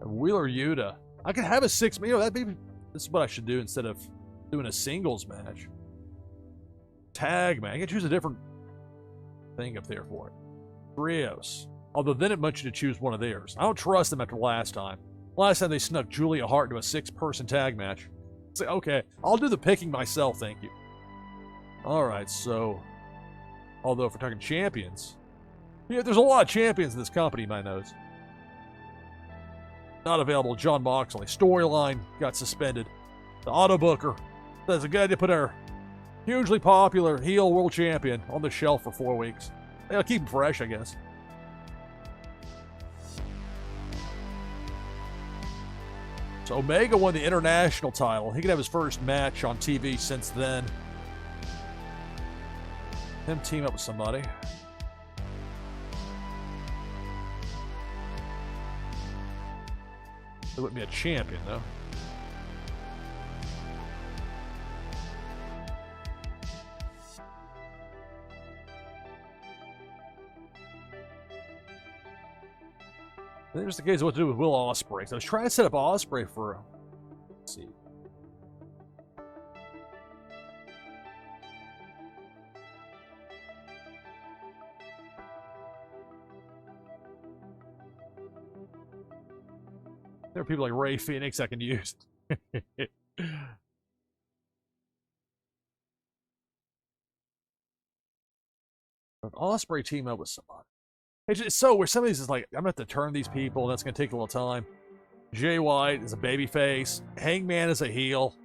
Wheeler Yuta. I could have a 6-man. This is what I should do instead of doing a singles match. Tag man. I can choose a different thing up there for it. Trios. Although then it wants you to choose one of theirs. I don't trust them after last time. Last time they snuck Julia Hart into a 6-person tag match. Say, okay, I'll do the picking myself, thank you. Alright, so although if we're talking champions, there's a lot of champions in this company, my nose. Not available. John Moxley. Storyline got suspended. The auto booker. There's a guy to put our hugely popular heel world champion on the shelf for 4 weeks. They'll keep him fresh, I guess. So Omega won the international title. He could have his first match on TV since then. Him team up with somebody. He wouldn't be a champion, though. There's the case of what to do with Will Ospreay. So I was trying to set up Ospreay for. Let's see. There are people like Ray Phoenix I can use. An Ospreay team up with somebody. It's just so where some of these is like, I'm going to have to turn these people, and that's going to take a little time. Jay White is a babyface. Hangman is a heel.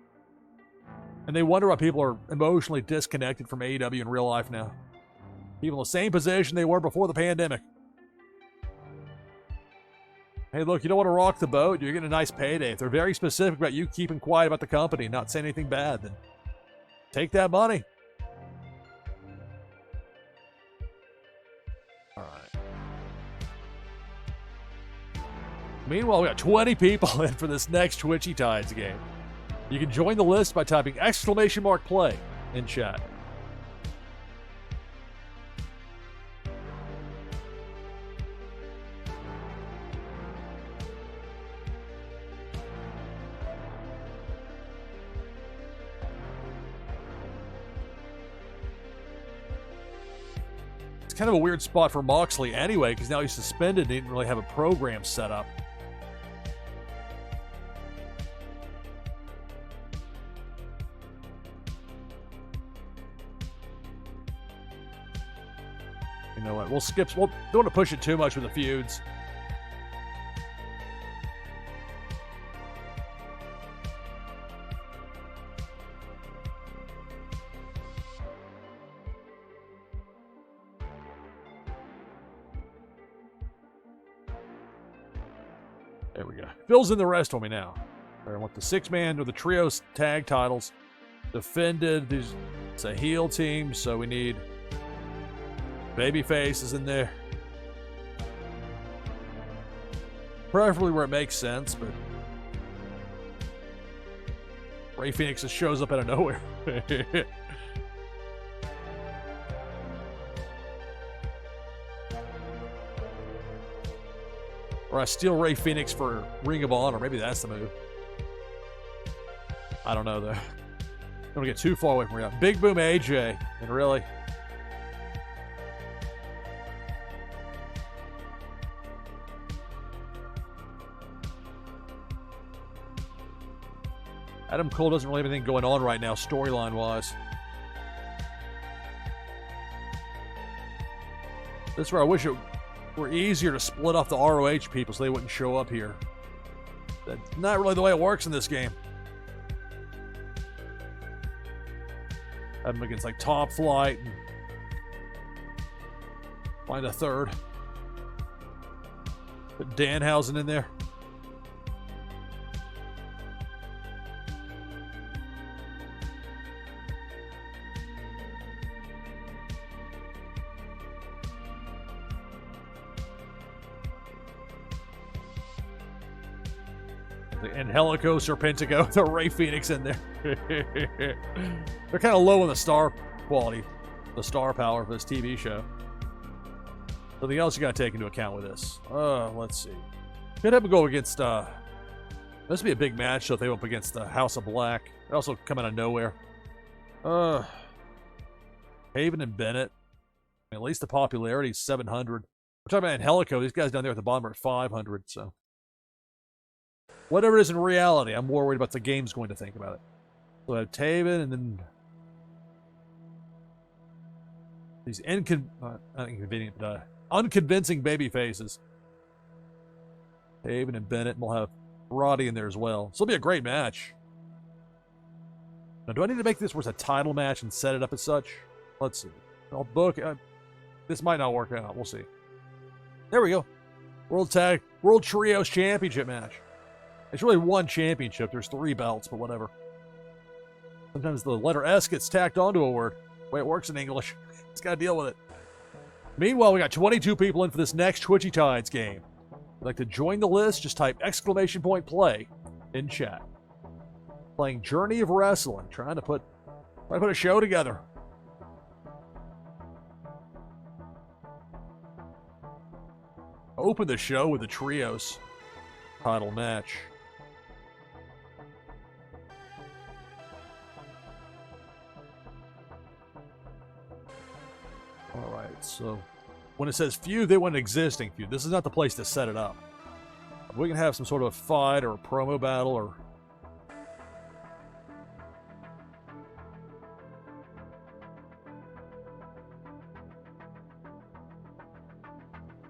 And they wonder why people are emotionally disconnected from AEW in real life now. People in the same position they were before the pandemic. Hey, look, you don't want to rock the boat, you're getting a nice payday. If they're very specific about you keeping quiet about the company, not saying anything bad, then take that money. All right. Meanwhile, we got 20 people in for this next Twitchy Tides game. You can join the list by typing !play in chat. It's kind of a weird spot for Moxley anyway, because now he's suspended and he didn't really have a program set up. You know what? We'll skip. We'll don't want to push it too much with the feuds. There we go. Fills in the rest for me now. I want the 6-man or the trios tag titles defended. It's a heel team, so we need babyface is in there. Preferably where it makes sense, but Ray Phoenix just shows up out of nowhere. Or I steal Ray Phoenix for Ring of Honor. Maybe that's the move. I don't know, though. Don't want to get too far away from real. Big Boom AJ. And really? Adam Cole doesn't really have anything going on right now, storyline-wise. This is where I wish it were easier to split off the ROH people so they wouldn't show up here. That's not really the way it works in this game. Have them against like Top Flight and find a third. Put Danhausen in there. Angelico, Serpentico, the Ray Phoenix in there. They're kind of low on the star quality, the star power for this TV show. Something else you got to take into account with this. Let's see. Could have to go against, this would be a big match, so if they went up against the House of Black. They also come out of nowhere. Haven and Bennett. I mean, at least the popularity is 700. We're talking about Angelico. These guys down there at the bottom are at 500, so. Whatever it is in reality, I'm more worried about the game's going to think about it. So I have Taven and then these unconvincing baby faces. Taven and Bennett, and we'll have Roddy in there as well. So it'll be a great match. Now, do I need to make this where it's a title match and set it up as such? Let's see. I'll book. This might not work out. We'll see. There we go. World Trios Championship match. It's really one championship. There's 3 belts, but whatever. Sometimes the letter S gets tacked onto a word. The way it works in English. Just got to deal with it. Meanwhile, we got 22 people in for this next Twitchy Tides game. If you'd like to join the list, just type !play in chat. Playing Journey of Wrestling. Trying to put a show together. Open the show with the Trios title match. All right, so when it says feud, they want an existing feud. This is not the place to set it up. We can have some sort of a fight or a promo battle or...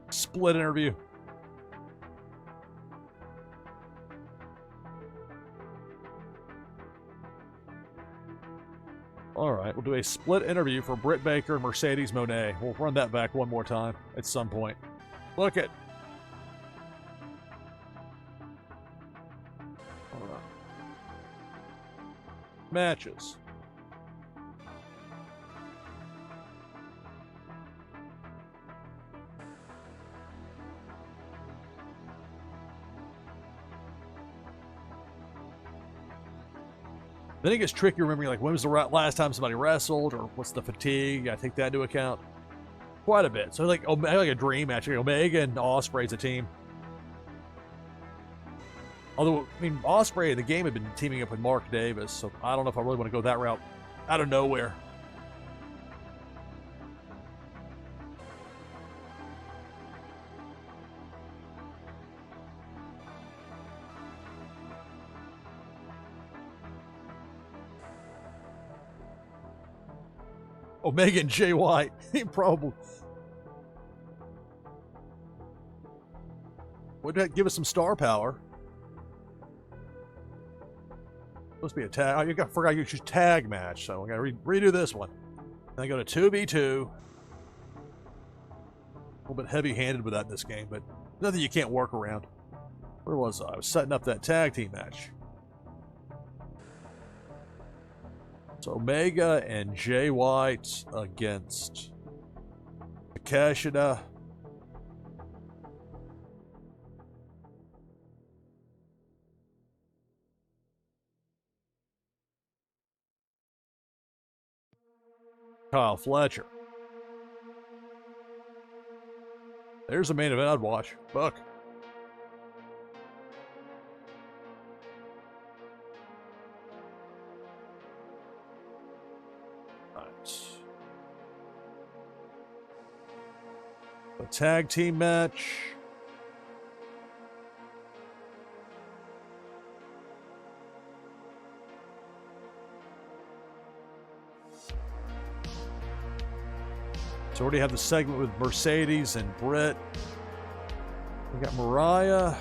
split interview. All right, we'll do a split interview for Britt Baker and Mercedes Moné. We'll run that back one more time at some point. Look it. All right. Matches. Then it gets tricky remembering, like, when was the last time somebody wrestled, or what's the fatigue? I take that into account. Quite a bit. So, like a dream match. Like Omega and Ospreay's a team. Although, I mean, Ospreay in the game had been teaming up with Mark Davis, so I don't know if I really want to go that route out of nowhere. Omega and Jay White. Probably. Would that give us some star power? Supposed to be a tag. I forgot you choose tag match, so I gotta redo this one. Then I go to 2v2. A little bit heavy-handed with that in this game, but nothing you can't work around. Where was I? I was setting up that tag team match. So Omega and Jay White against Takeshita. Kyle Fletcher. There's a main event I'd watch. Buck. A tag team match. So already have the segment with Mercedes and Britt. We got Mariah.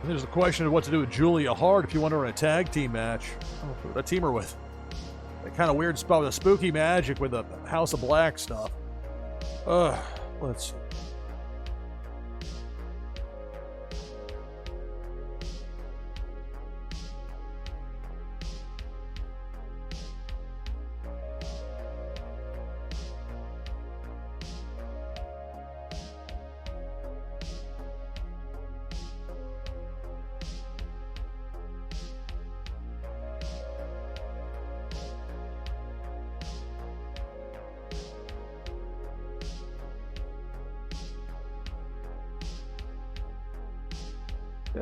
There's the question of what to do with Julia Hart if you want her in a tag team match. A teamer with that kind of weird spot with a spooky magic with the House of Black stuff. Let's see.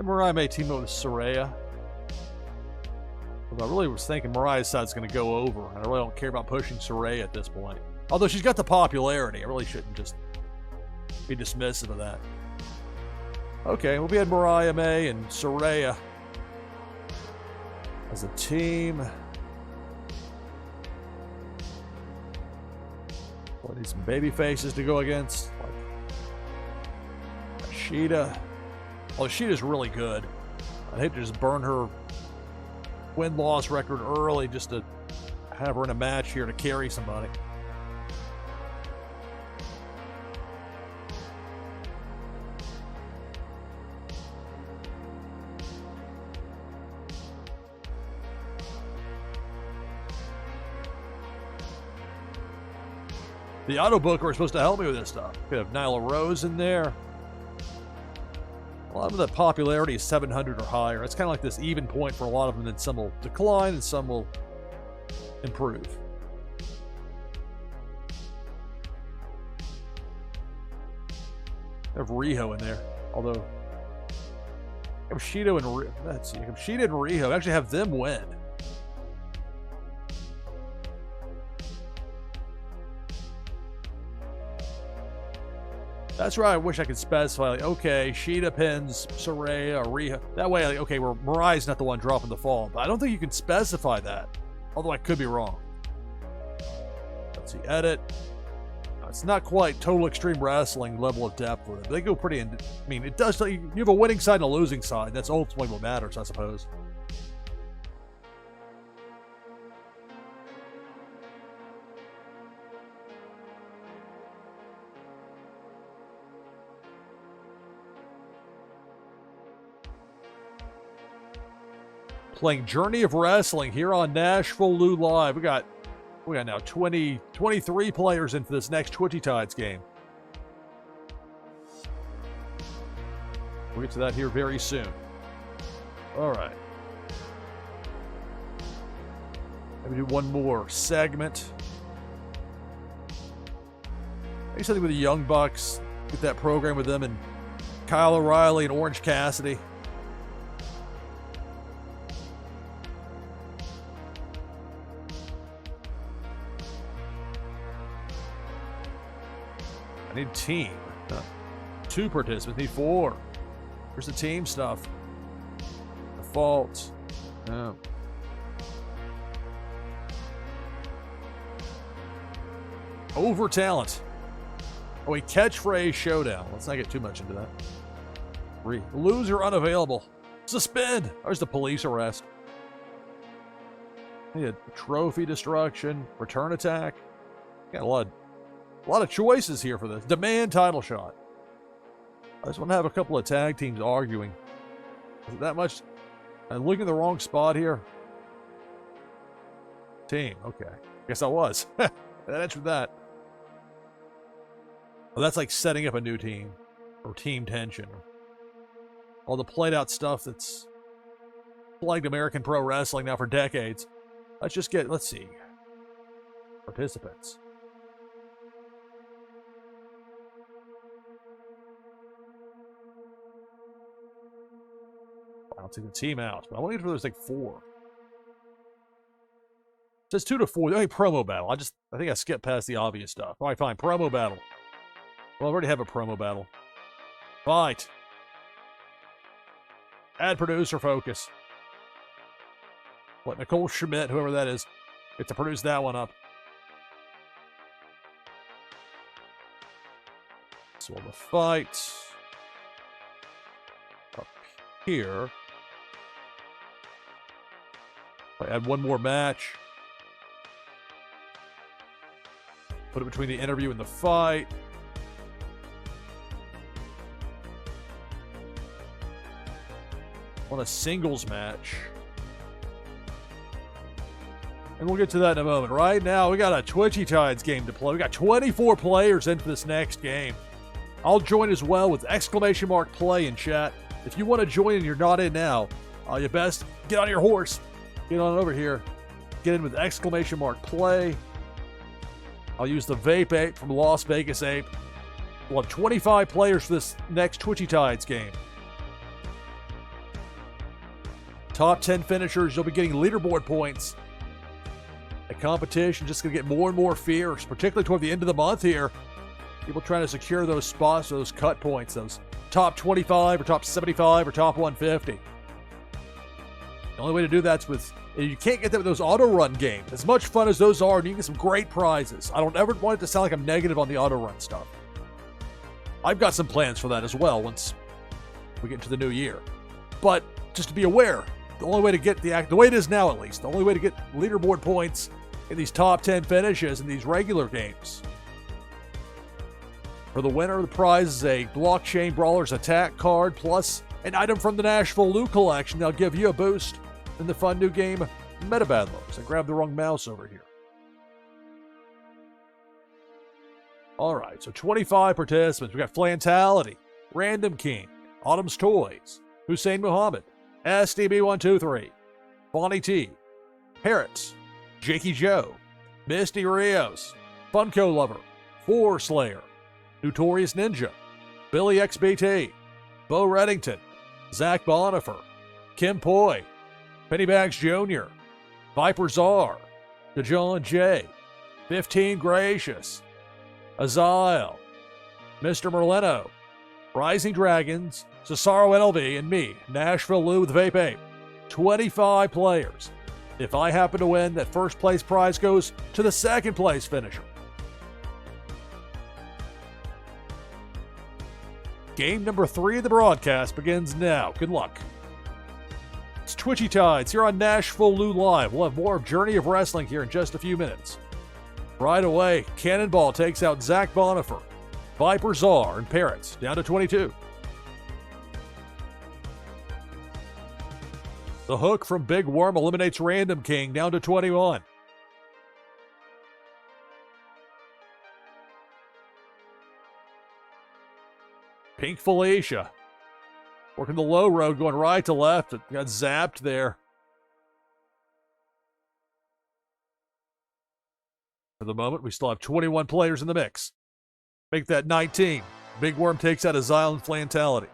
Mariah may team up with Saraya. But I really was thinking Mariah's side's going to go over. I really don't care about pushing Saraya at this point. Although she's got the popularity. I really shouldn't just be dismissive of that. Okay, well, we had Mariah May and Saraya as a team. We'll need some baby faces to go against. Like Sheeta. Oh, Sheeta's really good. I'd hate to just burn her win-loss record early just to have her in a match here to carry somebody. The auto booker is supposed to help me with this stuff. We have Nyla Rose in there. A lot of the popularity is 700 or higher. It's kind of like this even point for a lot of them, and some will decline and some will improve. I have Riho in there, although I have Shido and let's see, I have Shida and Riho. I actually have them win. That's right. I wish I could specify, like, okay, Sheeta pins Saraya or Riho. That way, like, okay, Mariah's not the one dropping the fall. But I don't think you can specify that. Although I could be wrong. Let's see, edit. No, it's not quite Total Extreme Wrestling level of depth with it. They go pretty in. I mean, it does. You have a winning side and a losing side. That's ultimately what matters, I suppose. Playing Journey of Wrestling here on NashvilleLou Live. We got now 23 players in for this next Twitchy Tides game. We'll get to that here very soon. All right. Let me do one more segment. Maybe something with the Young Bucks. Get that program with them and Kyle O'Reilly and Orange Cassidy. I need team. 2 participants. Need 4. Here's the team stuff. Default. Over talent. Oh, a catchphrase showdown. Let's not get too much into that. Loser unavailable. Suspend. There's the police arrest. Need trophy destruction. Return attack. Got a lot of choices here for this. Demand title shot. I just want to have a couple of tag teams arguing. Is it that much? I'm looking at the wrong spot here. Team. Okay. Guess I was. That answered that. Well, that's like setting up a new team. Or team tension. All the played out stuff that's plagued American pro wrestling now for decades. Let's see. Participants. I'll take the team out, but I want to get to there's like 4. It says 2 to 4. The only promo battle. I think I skipped past the obvious stuff. All right, fine. Promo battle. Well, I already have a promo battle. Fight. Add producer focus. Let Nicole Schmidt, whoever that is, get to produce that one up. So we'll fight up here. I add one more match. Put it between the interview and the fight. On a singles match. And we'll get to that in a moment. Right now, we got a Twitchy Tides game to play. We got 24 players in for this next game. I'll join as well with !play in chat. If you want to join and you're not in now, you best get on your horse. Get on over here. Get in with !play. I'll use the Vape Ape from Las Vegas Ape. We'll have 25 players for this next Twitchy Tides game. Top 10 finishers, you'll be getting leaderboard points. The competition just going to get more and more fierce, particularly toward the end of the month here. People trying to secure those spots, those cut points, those top 25 or top 75 or top 150. The only way to do that's with, you can't get that with those auto run games. As much fun as those are, and you can get some great prizes. I don't ever want it to sound like I'm negative on the auto run stuff. I've got some plans for that as well once we get into the new year. But just to be aware, the only way to get the way it is now at least, the only way to get leaderboard points in these top 10 finishes in these regular games. For the winner, the prize is a Blockchain Brawlers Attack card plus an item from the NashvilleLou collection that'll give you a boost in the fun new game Meta Battlers. I grabbed the wrong mouse over here. All right, so 25 participants. We got Flantality, Random King, Autumn's Toys, Hussein Muhammad, SDB123, Bonnie T, Parrots, Jakey Joe, Misty Rios, Funko Lover, Four Slayer, Notorious Ninja, Billy XBT, Bo Reddington, Zach Bonifer, Kim Poi, Pennybags Jr., Viper Czar, DeJohn J, 15 Gracious, Azael, Mr. Merlino, Rising Dragons, Cesaro NLV, and me, NashvilleLou with Vape Ape. 25 players. If I happen to win, that first place prize goes to the second place finisher. Game number 3 of the broadcast begins now. Good luck. It's Twitchy Tides here on NashvilleLou Live. We'll have more of Journey of Wrestling here in just a few minutes. Right away, Cannonball takes out Zach Bonifer, Viper Czar, and Parrots down to 22. The Hook from Big Worm eliminates Random King down to 21. Pink Felicia working the low road, going right to left. It got zapped there. For the moment, we still have 21 players in the mix. Make that 19. Big Worm takes out his Island Flantality.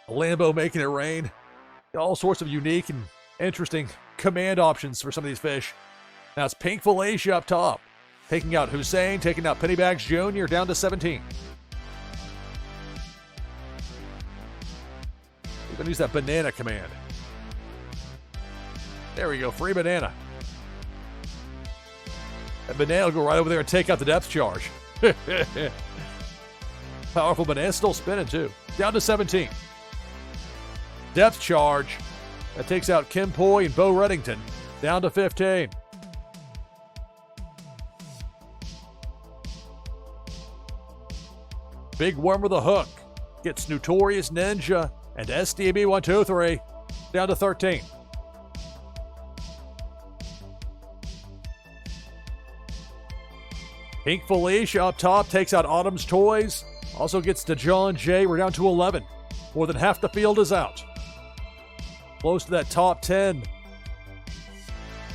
Lambo making it rain. All sorts of unique and interesting command options for some of these fish. Now it's Pink Felicia up top. Taking out Hussein, taking out Pennybags Jr. down to 17. We're going to use that banana command. There we go, free banana. That banana will go right over there and take out the depth charge. Powerful banana, still spinning too. Down to 17. Depth charge. That takes out Kim Poi and Bo Reddington. Down to 15. Big Worm with a hook. Gets Notorious Ninja and SDB123. Down to 13. Pink Felicia up top takes out Autumn's Toys. Also gets DeJohn J. We're down to 11. More than half the field is out. Close to that top 10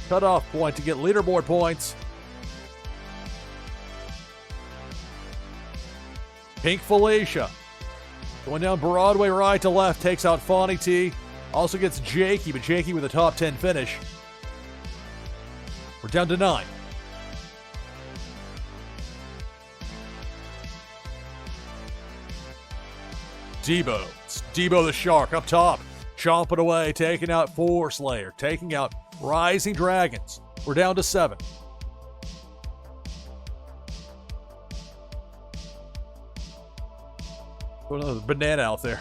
cutoff point to get leaderboard points. Pink Felicia going down Broadway right to left, takes out Fawny T. Also gets Jakey, but Jakey with a top 10 finish. We're down to 9. Debo. It's Debo the Shark up top. Chomping away, taking out Four Slayer, taking out Rising Dragons. We're down to 7. Put another banana out there.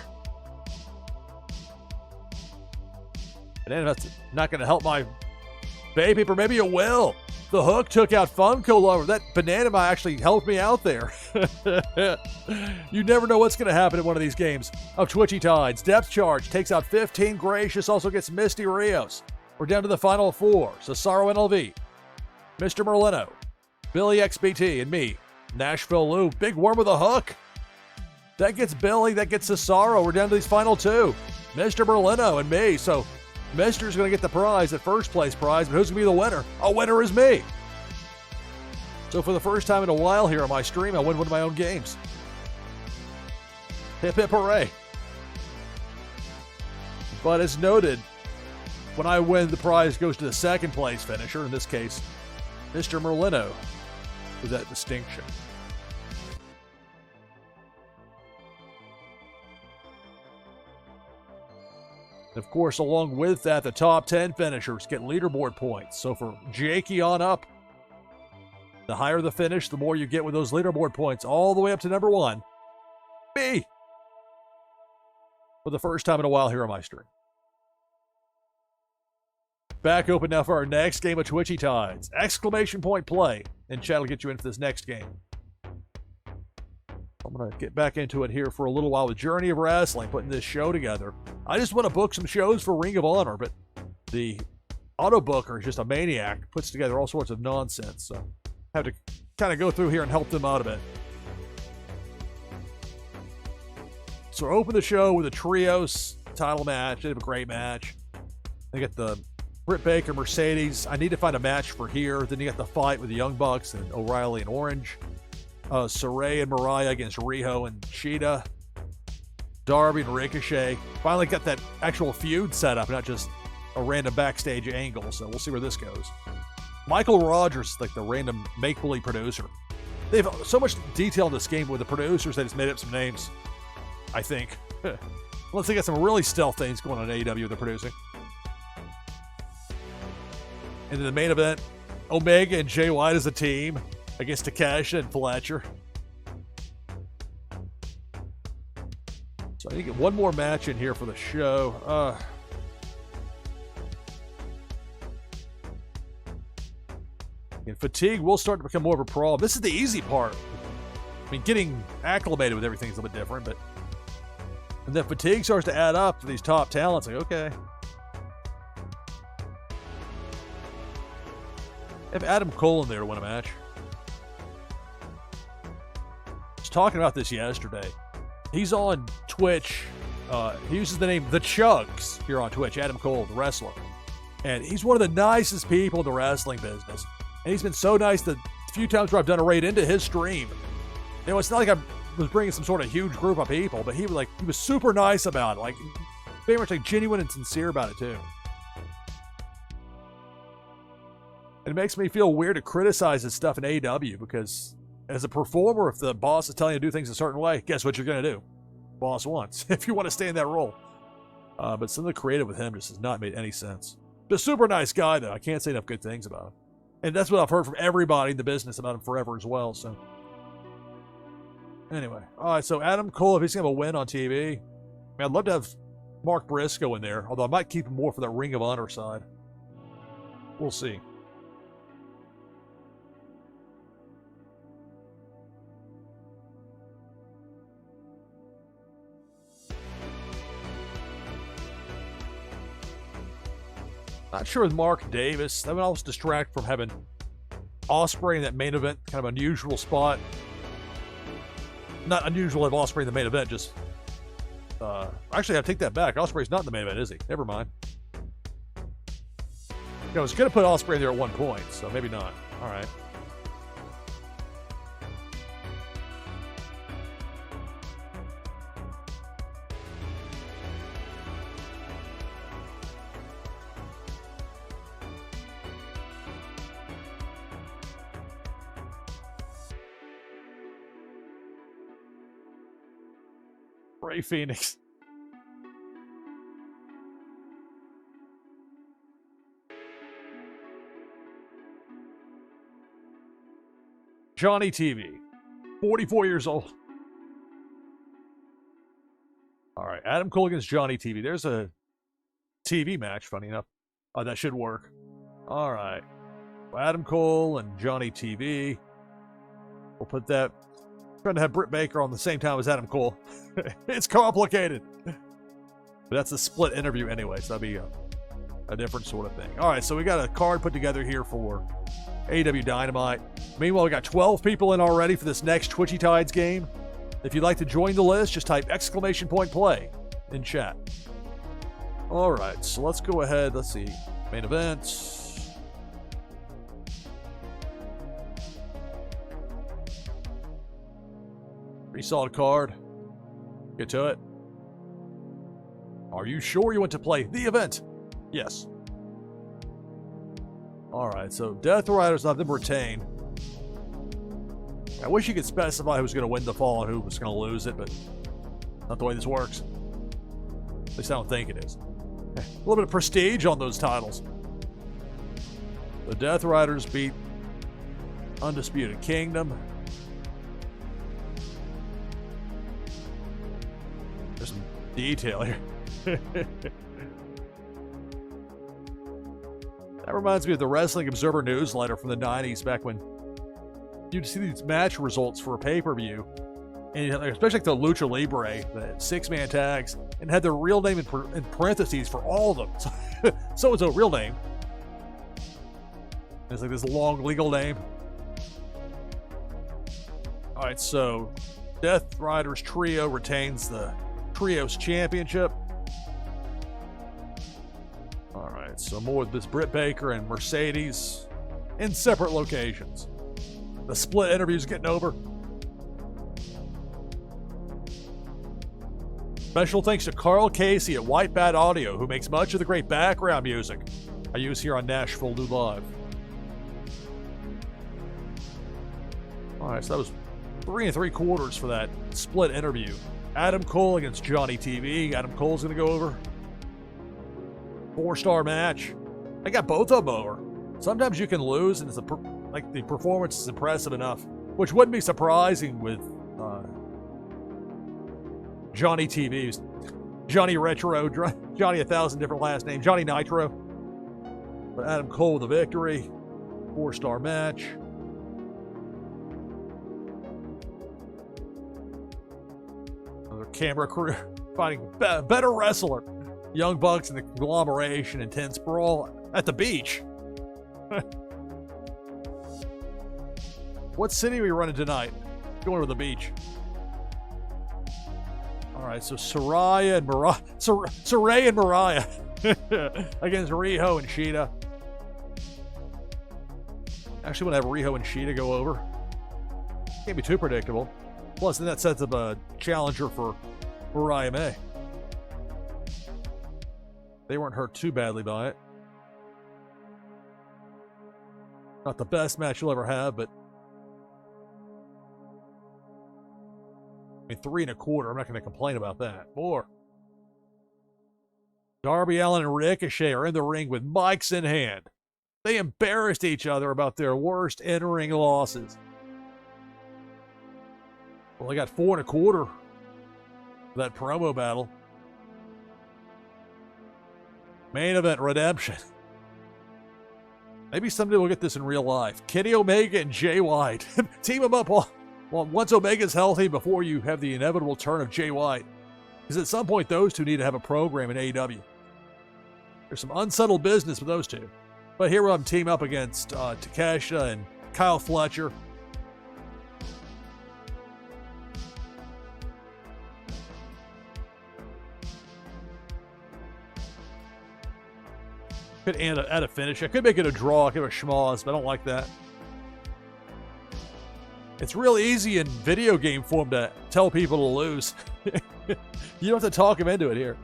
Banana, that's not going to help my baby, or maybe it will. The Hook took out Funko Lover. That banana might actually help me out there. You never know what's going to happen in one of these games of Twitchy Tides. Depth charge takes out 15 Gracious, also gets Misty Rios. We're down to the final 4. Cesaro NLV, Mr. Merlino, Billy XBT, and me, NashvilleLou. Big Worm with a hook. That gets Billy, that gets Cesaro. We're down to these final 2. Mr. Merlino and me. So Mister's going to get the prize, the first place prize, but who's going to be the winner? A winner is me. So for the first time in a while here on my stream, I win one of my own games. Hip hip hooray. But as noted, when I win, the prize goes to the second place finisher, in this case, Mr. Merlino, with that distinction. And of course, along with that, the top 10 finishers get leaderboard points. So for Jakey on up, the higher the finish, the more you get with those leaderboard points, all the way up to number 1. Me! For the first time in a while here on my stream. Back open now for our next game of Twitchy Tides. Exclamation point play. And chat will get you into this next game. I'm going to get back into it here for a little while with Journey of Wrestling, putting this show together. I just want to book some shows for Ring of Honor, but the auto booker is just a maniac, puts together all sorts of nonsense. So I have to kind of go through here and help them out a bit. So open the show with a trios title match. They have a great match. They get the Britt Baker, Mercedes. I need to find a match for here. Then you got the fight with the Young Bucks and O'Reilly and Orange. Saray and Mariah against Riho and Cheetah. Darby and Ricochet. Finally got that actual feud set up, not just a random backstage angle. So we'll see where this goes. Michael Rogers, like the random make-believe producer. They have so much detail in this game with the producers, they just made up some names, I think. Unless they got some really stealth things going on in AEW they're producing. And in the main event, Omega and Jay White as a team against Takesha and Fletcher. So I need to get one more match in here for the show. And fatigue will start to become more of a problem. This is the easy part. I mean, getting acclimated with everything is a little bit different, but and then fatigue starts to add up for these top talents. Like, okay. Have Adam Cole in there to win a match. I was talking about this yesterday. He's on Twitch. He uses the name The Chugs here on Twitch, Adam Cole, the wrestler. And he's one of the nicest people in the wrestling business. And he's been so nice that a few times where I've done a raid into his stream, you know, it's not like I was bringing some sort of huge group of people, but he was super nice about it. Like, very much like genuine and sincere about it too. It makes me feel weird to criticize this stuff in AEW because as a performer, if the boss is telling you to do things a certain way, guess what you're going to do? Boss wants, if you want to stay in that role. But some of the creative with him just has not made any sense. Just super nice guy, though. I can't say enough good things about him. And that's what I've heard from everybody in the business about him forever as well. So anyway, all right, so Adam Cole, if he's going to have a win on TV, man, I'd love to have Mark Briscoe in there, although I might keep him more for that Ring of Honor side. We'll see. Not sure with Mark Davis. That would also distract from having Ospreay in that main event, kind of unusual spot. Not unusual to have Ospreay in the main event, just... actually, I take that back. Ospreay's not in the main event, is he? Never mind. I was going to put Ospreay in there at one point, so maybe not. All right. Ray Phoenix. Johnny TV, 44 years old. All right, Adam Cole against Johnny TV. There's a TV match, funny enough. Oh, that should work. All right. Adam Cole and Johnny TV. We'll put that... Trying to have Britt Baker on the same time as Adam Cole. It's complicated. But that's a split interview anyway, so that'd be a different sort of thing. All right, so we got a card put together here for AEW Dynamite. Meanwhile, we got 12 people in already for this next Twitchy Tides game. If you'd like to join the list, just type !play in chat. All right, so let's go ahead. Let's see. Main events. Pretty solid card. Get to it. Are you sure you want to play the event? Yes. All right, so Death Riders, not them retain. I wish you could specify who's going to win the fall and who was going to lose it, but not the way this works. At least I don't think it is. A little bit of prestige on those titles. The Death Riders beat Undisputed Kingdom. There's some detail here. That reminds me of the Wrestling Observer newsletter from the 90s, back when you'd see these match results for a pay-per-view, and especially like the Lucha Libre, the six-man tags, and had their real name in parentheses for all of them. So it's a real name. It's like this long legal name. All right, so Death Riders Trio retains the Trios Championship. All right, so more with this Britt Baker and Mercedes in separate locations. The split interview's getting over. Special thanks to Carl Casey at White Bat Audio, who makes much of the great background music I use here on NashvilleLou Live. All right, so that was 3 3/4 for that split interview. Adam Cole against Johnny TV. Adam Cole's going to go over. 4-star match. I got both of them over. Sometimes you can lose, and it's the performance is impressive enough, which wouldn't be surprising with Johnny TV, Johnny Retro, Johnny 1,000 different last names, Johnny Nitro. But Adam Cole with the victory. 4-star match. Another camera crew fighting better wrestler. Young Bucks and the conglomeration, intense brawl at the beach. What city are we running tonight? Going to the beach. All right, so Saraya and Mariah, Saray and Mariah against Riho and Shida. Actually, want to have Riho and Shida go over. Can't be too predictable. Plus, then that sets up a challenger for Mariah May. They weren't hurt too badly by it. Not the best match you'll ever have, but I mean, 3 1/4. I'm not going to complain about that. More. Darby Allin and Ricochet are in the ring with mics in hand. They embarrassed each other about their worst in-ring losses. Well, they got 4 1/4 for that promo battle. Main event redemption. Maybe someday we'll get this in real life. Kenny Omega and Jay White. Team them up once Omega's healthy before you have the inevitable turn of Jay White. Because at some point, those two need to have a program in AEW. There's some unsettled business with those two. But here we'll have them team up against Takeshita and Kyle Fletcher. Could end at a finish. I could make it a draw. I could have a schmoz, but I don't like that. It's real easy in video game form to tell people to lose. You don't have to talk them into it here.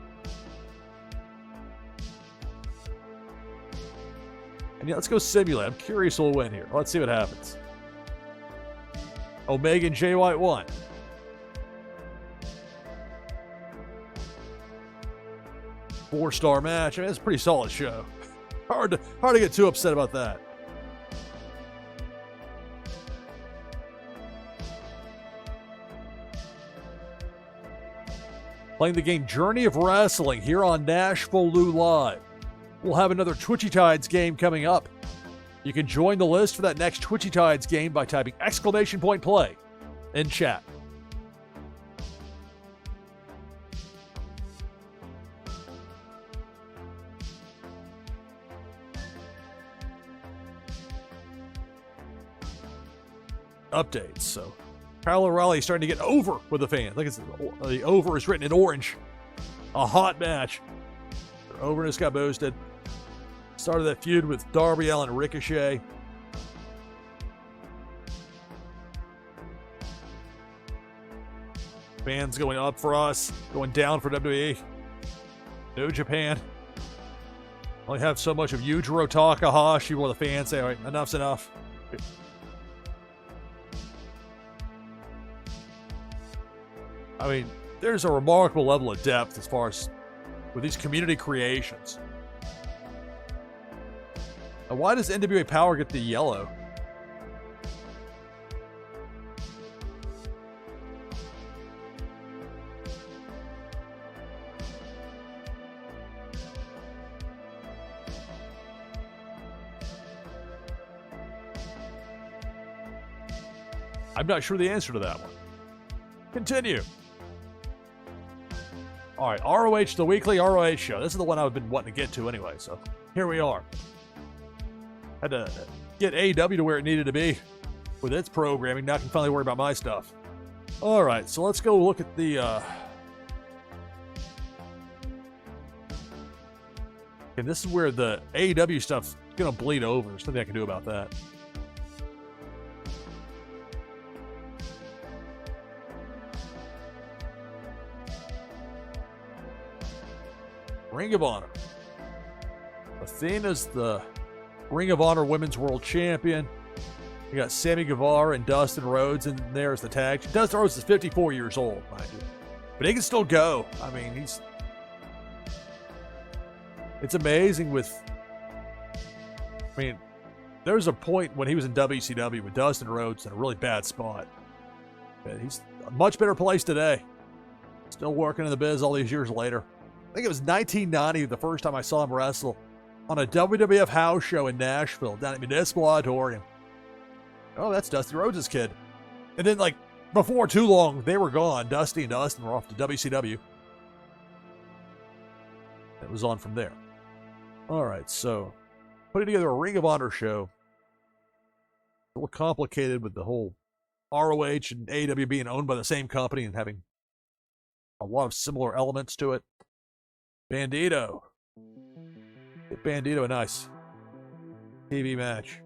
And yeah, let's go simulate. I'm curious who'll win here. Let's see what happens. Omega and Jay White won. Four-star match. I mean, it's a pretty solid show. Hard to get too upset about that. Playing the game Journey of Wrestling here on NashvilleLou Live. We'll have another Twitchy Tides game coming up. You can join the list for that next Twitchy Tides game by typing !play in chat. Updates. So, Kyle O'Reilly starting to get over with the fans. Like the over is written in orange. A hot match. Their overness got boosted. Started that feud with Darby Allin and Ricochet. Fans going up for us, going down for WWE. New Japan. Only have so much of Yujiro Takahashi where the fans say, all right, enough's enough. I mean, there's a remarkable level of depth as far as with these community creations. Now, why does NWA Power get the yellow? I'm not sure the answer to that one. Continue. All right, ROH, the weekly ROH show. This is the one I've been wanting to get to anyway, so here we are. Had to get AEW to where it needed to be with its programming. Now I can finally worry about my stuff. All right, so let's go look at the... And this is where the AEW stuff's going to bleed over. There's nothing I can do about that. Ring of Honor. Athena's the Ring of Honor Women's World Champion. You got Sammy Guevara and Dustin Rhodes in there as the tag. Dustin Rhodes is 54 years old, mind you. But he can still go. I mean, it's amazing with... I mean, there was a point when he was in WCW with Dustin Rhodes in a really bad spot. But he's a much better place today. Still working in the biz all these years later. I think it was 1990 the first time I saw him wrestle on a WWF house show in Nashville down at Municipal Auditorium. Oh, that's Dusty Rhodes' kid. And then, like, before too long, they were gone. Dusty and Dustin were off to WCW. It was on from there. All right, so putting together a Ring of Honor show. A little complicated with the whole ROH and AEW being owned by the same company and having a lot of similar elements to it. Bandito. Get Bandito a nice TV match.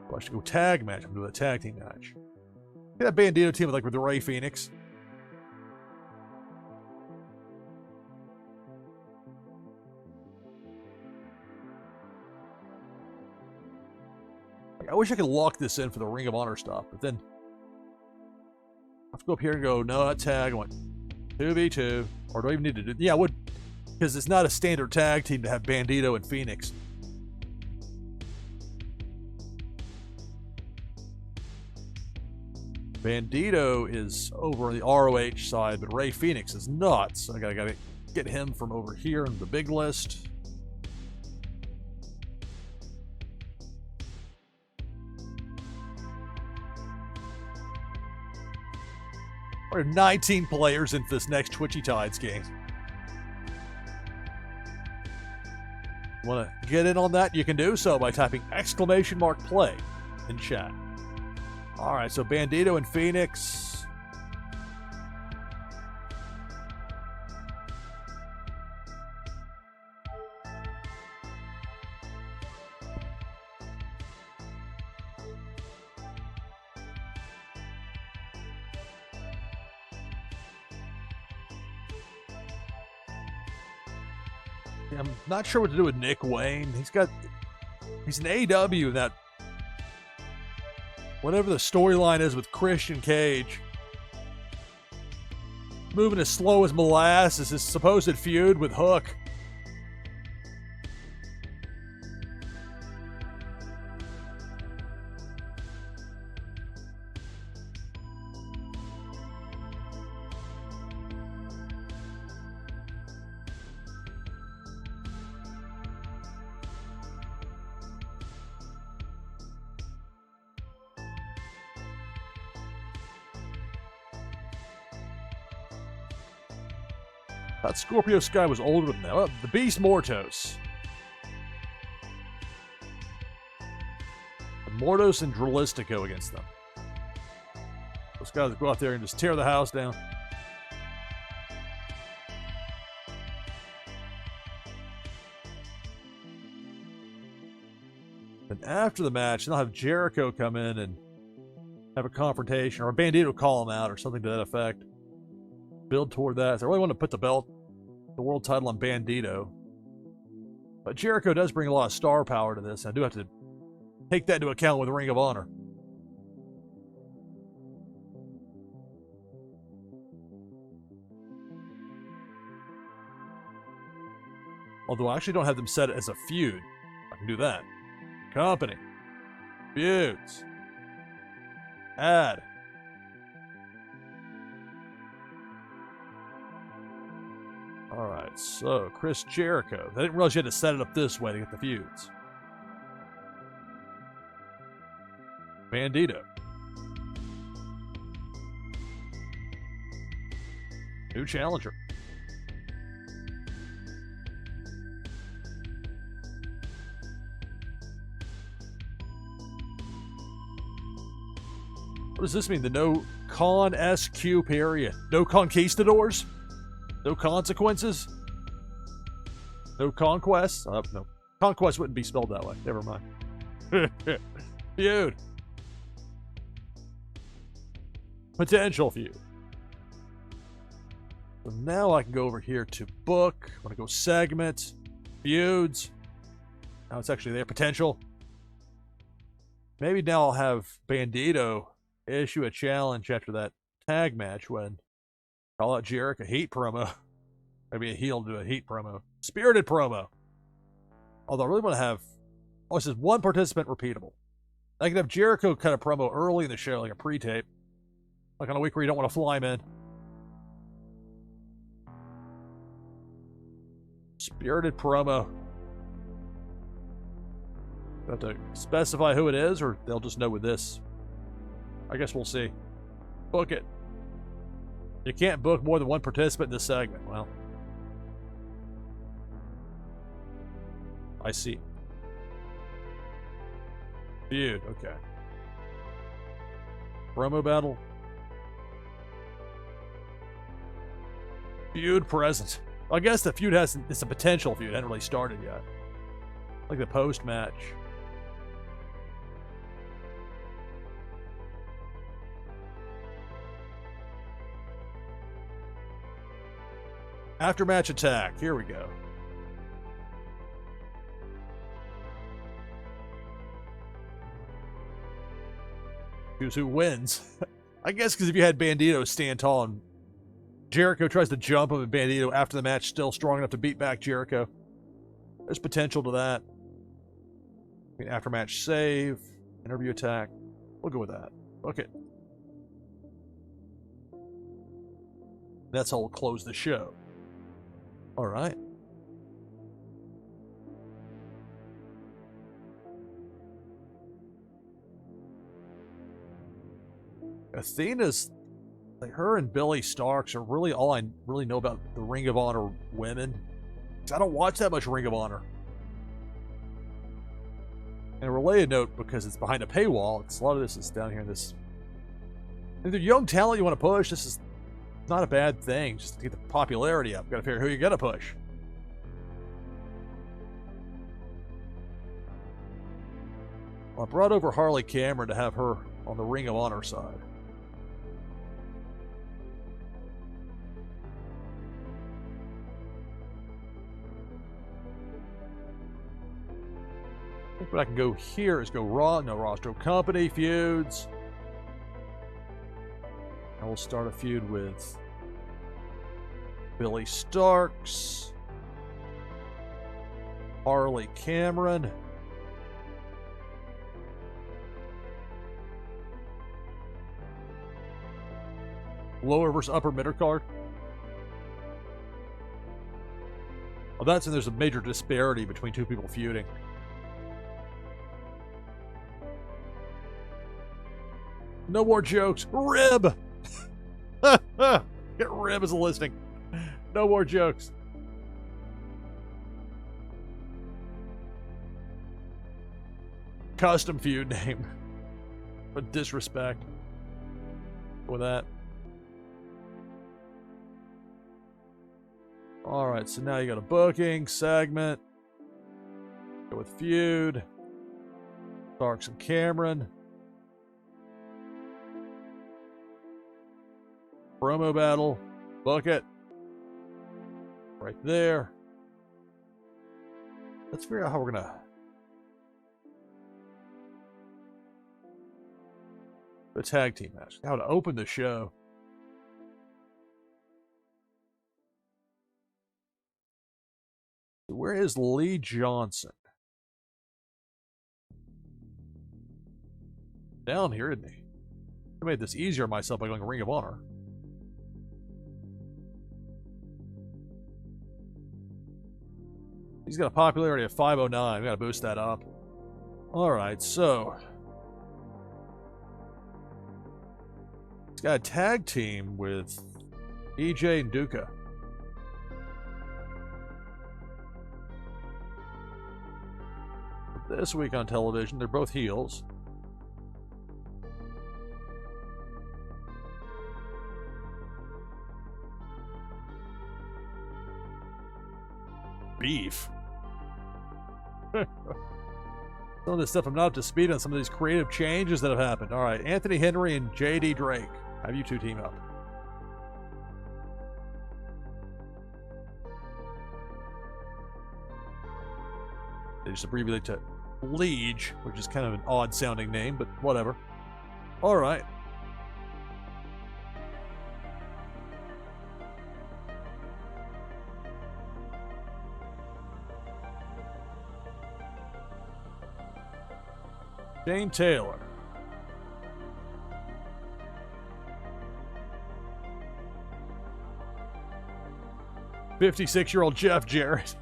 Well, I should go tag match. I'm doing a tag team match. Get that Bandito team with the Ray Phoenix. I wish I could lock this in for the Ring of Honor stuff, but then I have to go up here and go, no, that tag. I went 2v2. Or do I even need to do... Yeah, I would. Because it's not a standard tag team to have Bandito and Phoenix. Bandito is over on the ROH side, but Ray Phoenix is not. So I gotta get him from over here in the big list. There are 19 players into this next Twitchy Tides game. Want to get in on that? You can do so by typing !play in chat. All right, so Bandito and Phoenix. I'm not sure what to do with Nick Wayne. He's an AEW in that whatever the storyline is with Christian Cage. Moving as slow as molasses, his supposed feud with Hook. Thought Scorpio Sky was older than that. Oh, the Beast Mortos. Mortos and Dralistico against them. Those guys go out there and just tear the house down. And after the match, they'll have Jericho come in and have a confrontation, or a Bandito call him out, or something to that effect. Build toward that. So I really want to put the world title on Bandito. But Jericho does bring a lot of star power to this. I do have to take that into account with Ring of Honor. Although I actually don't have them set as a feud. I can do that. Company. Feuds. Add. Alright, so Chris Jericho. I didn't realize you had to set it up this way to get the feuds. Bandito. New challenger. What does this mean? The no con SQ period. No conquistadors? No consequences? No conquests? No. Conquest wouldn't be spelled that way. Never mind. Feud. Potential feud. So now I can go over here to book. I want to go segment. Feuds. Now it's actually there. Potential. Maybe now I'll have Bandito issue a challenge after that tag match when call out Jericho heat promo. Maybe a heel do a heat promo. Spirited promo. Although I really want to have this is one participant repeatable. I can have Jericho cut a promo early in the show, like a pre-tape. Like on a week where you don't want to fly him in. Spirited promo. Have to specify who it is, or they'll just know with this. I guess we'll see. Book it. You can't book more than one participant in this segment. Well, I see. Feud, okay. Promo battle. Feud present. I guess the feud hasn't, it's a potential feud. It hasn't really started yet. Like the post match. After match attack. Here we go. Choose who wins. I guess because if you had Bandito stand tall and Jericho tries to jump him and Bandito after the match still strong enough to beat back Jericho. There's potential to that. After match save. Interview attack. We'll go with that. Okay. That's how we'll close the show. All right. Athena's, like her and Billy Starks are really all I really know about the Ring of Honor women. I don't watch that much Ring of Honor. And a related note, because it's behind a paywall, a lot of this is down here in this. If they're young talent you want to push, this is not a bad thing, just to get the popularity up. Got to figure out who you're going to push. Well, I brought over Harley Cameron to have her on the Ring of Honor side. I think what I can go here is go Raw, no roster company, feuds. And we'll start a feud with Billy Starks, Harley Cameron, lower versus upper mid-card. Well, that's and there's a major disparity between two people feuding. No more jokes. Rib! Get Rib as a listing. No more jokes. Custom feud name. But disrespect. With that. Alright, so now you got a booking, segment. Go with feud. Starks and Cameron. Promo battle. Book it. Right there. Let's figure out how we're gonna the tag team match. How to open the show. where is Lee Johnson? Down here, isn't he? I made this easier on myself by going Ring of Honor. He's got a popularity of 509. We gotta boost that up. Alright, so he's got a tag team with EJ and Duca. This week on television, they're both heels. Beef. Some of this stuff I'm not up to speed on, some of these creative changes that have happened. All right, Anthony Henry and JD Drake. Have you two team up? They just abbreviate to Liege, which is kind of an odd sounding name, but whatever. All right. Shane Taylor. "56-year-old Jeff Jarrett."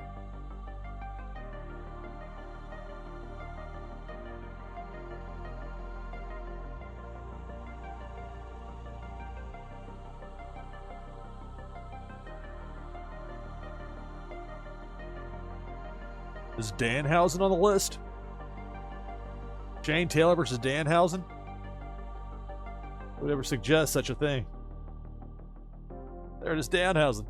Is Danhausen on the list? Shane Taylor versus Danhausen? Who would ever suggest such a thing? There it is, Danhausen.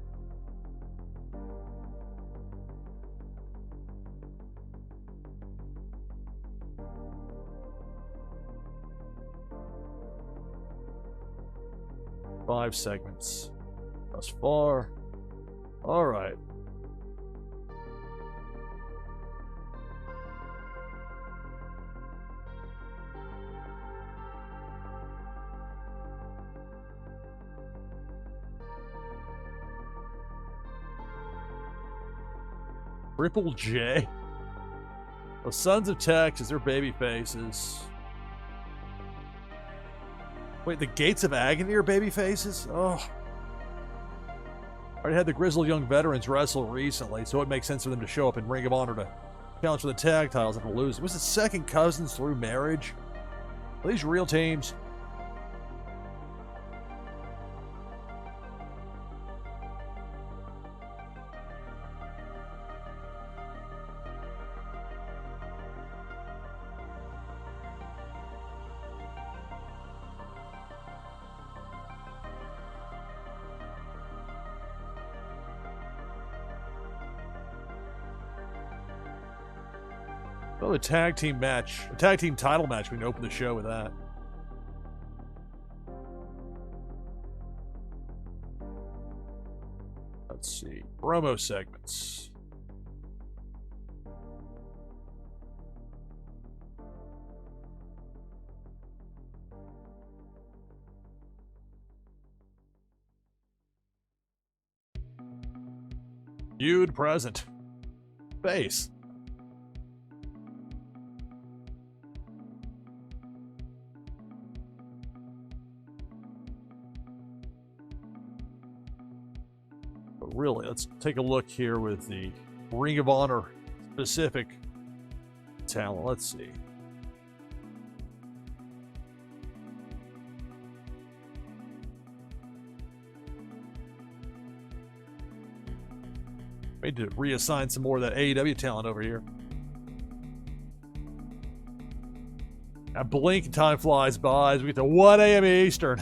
Five segments thus far. All right. Triple J. The Sons of Texas, they're baby faces. Wait, the Gates of Agony are baby faces? Oh. Already had the Grizzled Young Veterans wrestle recently, so it makes sense for them to show up in Ring of Honor to challenge for the tag titles and to lose. Was it second cousins through marriage? Are these real teams? Oh, a tag team match. A tag team title match. We can open the show with that. Let's see. Promo segments. Feud present. Face. Really, let's take a look here with the Ring of Honor specific talent. Let's see. We need to reassign some more of that AEW talent over here. I blink and time flies by as we get to 1 a.m. Eastern.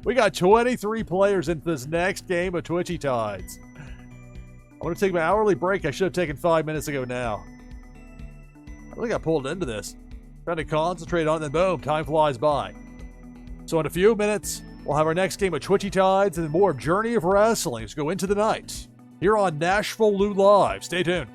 We got 23 players into this next game of Twitchy Tides. I'm going to take my hourly break. I should have taken 5 minutes ago now. I really got pulled into this. Trying to concentrate on it, then boom, time flies by. So in a few minutes, we'll have our next game of Twitchy Tides and more Journey of Wrestling. Let's go into the night here on NashvilleLou Live. Stay tuned.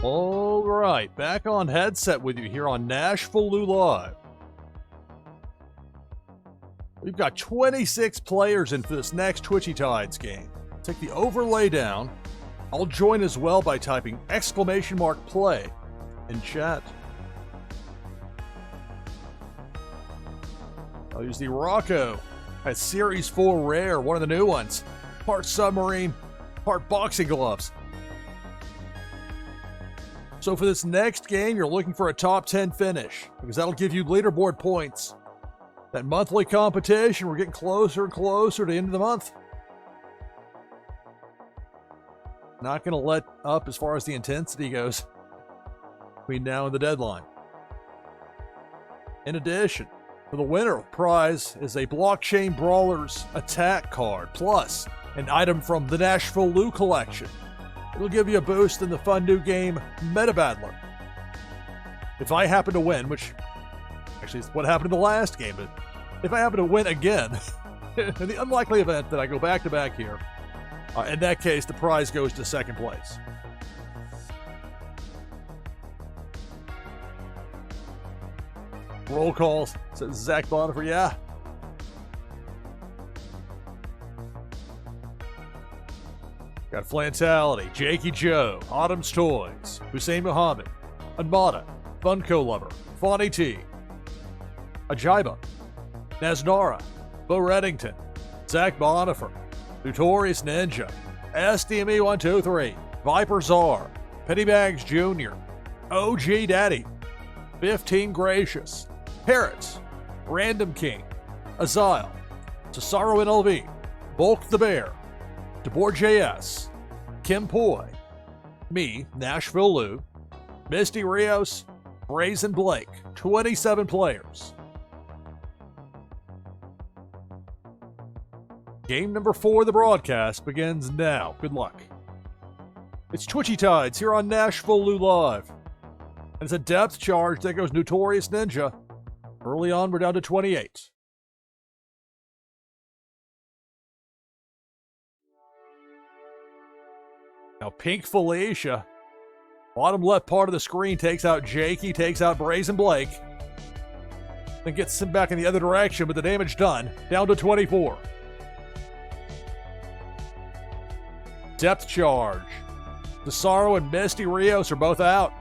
All right, back on headset with you here on NashvilleLou Live. We've got 26 players in for this next Twitchy Tides game. Take the overlay down. I'll join as well by typing !play in chat. I'll use the Rocco at Series 4 Rare, one of the new ones. Part submarine, part boxing gloves. So for this next game, you're looking for a top 10 finish, because that'll give you leaderboard points. That monthly competition, we're getting closer and closer to the end of the month. Not going to let up as far as the intensity goes between now and the deadline. In addition, for the winner prize is a Blockchain Brawlers attack card, plus an item from the NashvilleLou collection. It'll give you a boost in the fun new game, Meta Battler. If I happen to win, which actually is what happened in the last game, but if I happen to win again, in the unlikely event that I go back-to-back here, in that case, the prize goes to second place. Roll calls, says Zach Bonifer, yeah. Got Flantality, Jakey Joe, Autumn's Toys, Hussein Muhammad, Anmada, Funko Lover, Fonny T, Ajiba, Naznara, Bo Reddington, Zach Bonifer, Notorious Ninja, SDME123, Viper Czar, Pennybags Jr., OG Daddy, 15 Gracious, Parrots, Random King, Azile, Cesaro NLV, Bulk the Bear, DeBoer JS, Kim Poi, me, NashvilleLou, Misty Rios, Brazen Blake, 27 players. Game number 4 of the broadcast begins now. Good luck. It's Twitchy Tides here on NashvilleLou Live. And it's a depth charge that goes Notorious Ninja. Early on, we're down to 28. Now, Pink Felicia, bottom left part of the screen, takes out Jakey, takes out Brazen Blake, then gets him back in the other direction, but the damage done. Down to 24. Depth charge. Cesaro and Misty Rios are both out.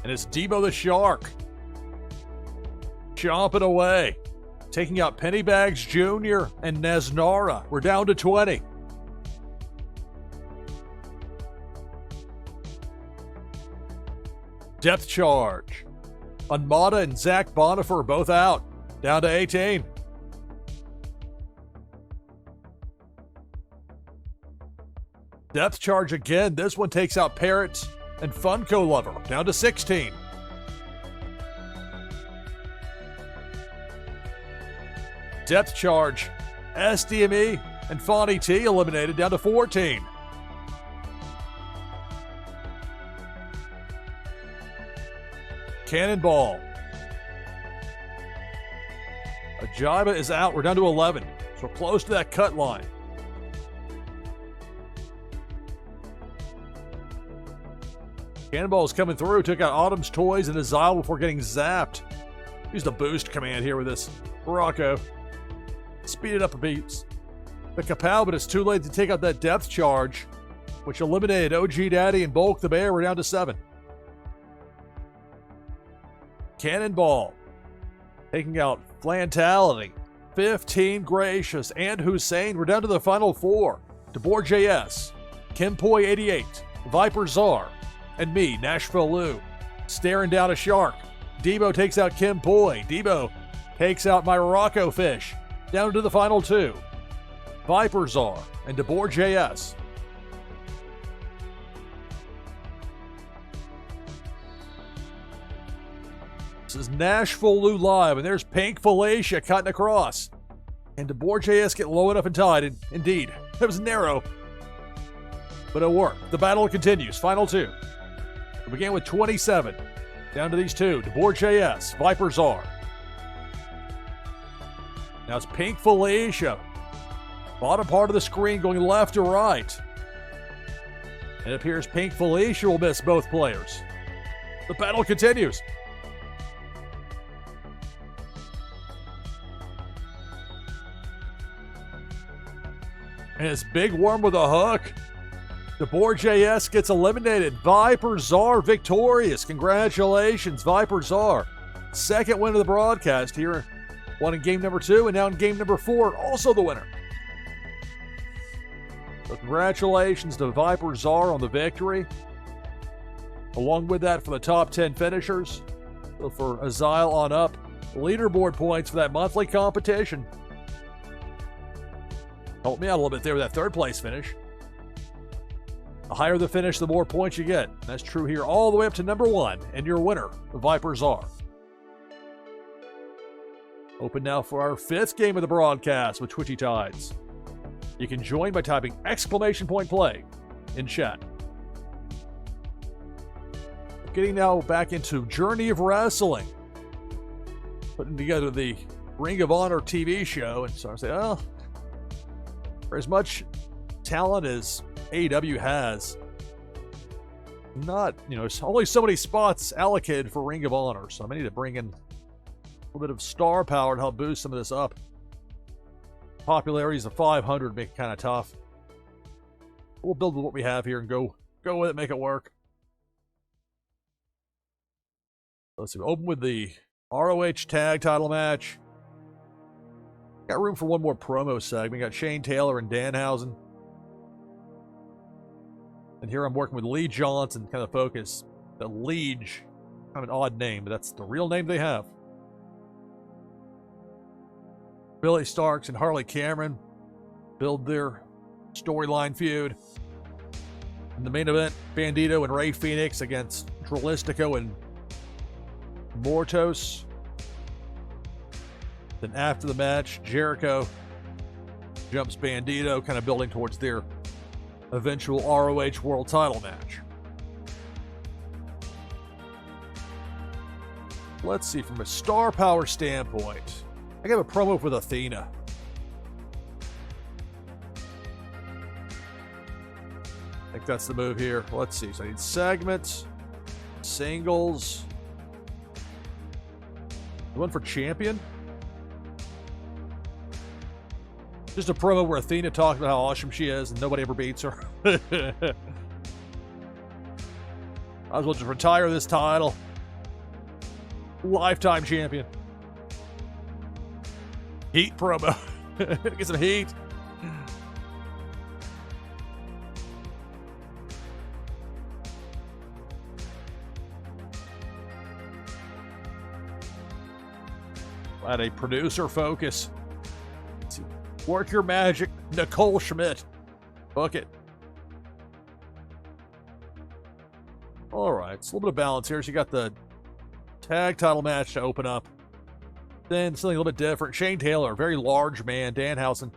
And it's Debo the Shark chomping away, taking out Pennybags Jr. and Naznara. We're down to 20. Depth charge. Anmada and Zach Bonifer are both out. Down to 18. Depth charge again. This one takes out Parrots and Funko Lover. Down to 16. Depth charge. SDME and Fonny T eliminated, down to 14. Cannonball. Ajiba is out. We're down to 11. So we're close to that cut line. Cannonball's coming through. Took out Autumn's Toys and Azile before getting zapped. Used a boost command here with this Rocco. Speed it up a bit. The Kapow, but it's too late to take out that depth charge, which eliminated OG Daddy and Bulk the Bear. We're down to 7. Cannonball taking out Flantality, 15 Gracious, and Hussein. We're down to the final 4. DeBoer JS, Kim Poi 88, Viper Czar, and me, NashvilleLou, staring down a shark. Debo takes out Kim Poi. Debo takes out my Rocco Fish. Down to the final 2. Viper Czar and DeBoer JS. This is NashvilleLou Live, and there's Pink Felicia cutting across. And DeBoer JS get low enough and tied, and indeed, it was narrow, but it worked. The battle continues. Final 2. We began with 27. Down to these 2. DeBoer JS, Viper Czar. Now it's Pink Felicia. Bottom part of the screen going left to right. It appears Pink Felicia will miss both players. The battle continues. And it's Big Worm with a hook. DeBoer JS gets eliminated. Viper Czar victorious. Congratulations, Viper Czar. Second win of the broadcast here. Won in game number 2 and now in game number 4, also the winner. So congratulations to Viper Czar on the victory. Along with that for the top 10 finishers. So for Azile on up, leaderboard points for that monthly competition. Helped me out a little bit there with that third place finish. The higher the finish, the more points you get. That's true here all the way up to number 1 and your winner, the Viper Czar. Open now for our 5th game of the broadcast with Twitchy Tides. You can join by typing !play in chat. Getting now back into Journey of Wrestling. Putting together the Ring of Honor TV show. And so I say, oh, for as much talent as AEW has, not, there's only so many spots allocated for Ring of Honor. So I need to bring in a bit of star power to help boost some of this up. Popularities of 500 make it kind of tough. We'll build with what we have here and go with it, make it work. Let's see. Open with the ROH tag title match. Got room for one more promo segment. Got Shane Taylor and Danhausen. And here I'm working with Lee Johnson, kind of focus. The Liege, kind of an odd name, but that's the real name they have. Billy Starks and Harley Cameron build their storyline feud. In the main event, Bandito and Ray Phoenix against Dralistico and Mortos. Then after the match, Jericho jumps Bandito, kind of building towards their eventual ROH World title match. Let's see, from a star power standpoint, I got a promo with Athena. I think that's the move here. Let's see. So I need segments, singles. The one for champion. Just a promo where Athena talks about how awesome she is and nobody ever beats her. Might as well just retire this title. Lifetime champion. Heat promo. Get some heat. At a producer focus. Work your magic, Nicole Schmidt. Book it. All right, it's a little bit of balance here. So you got the tag title match to open up. Then something a little bit different. Shane Taylor, very large man. Danhausen,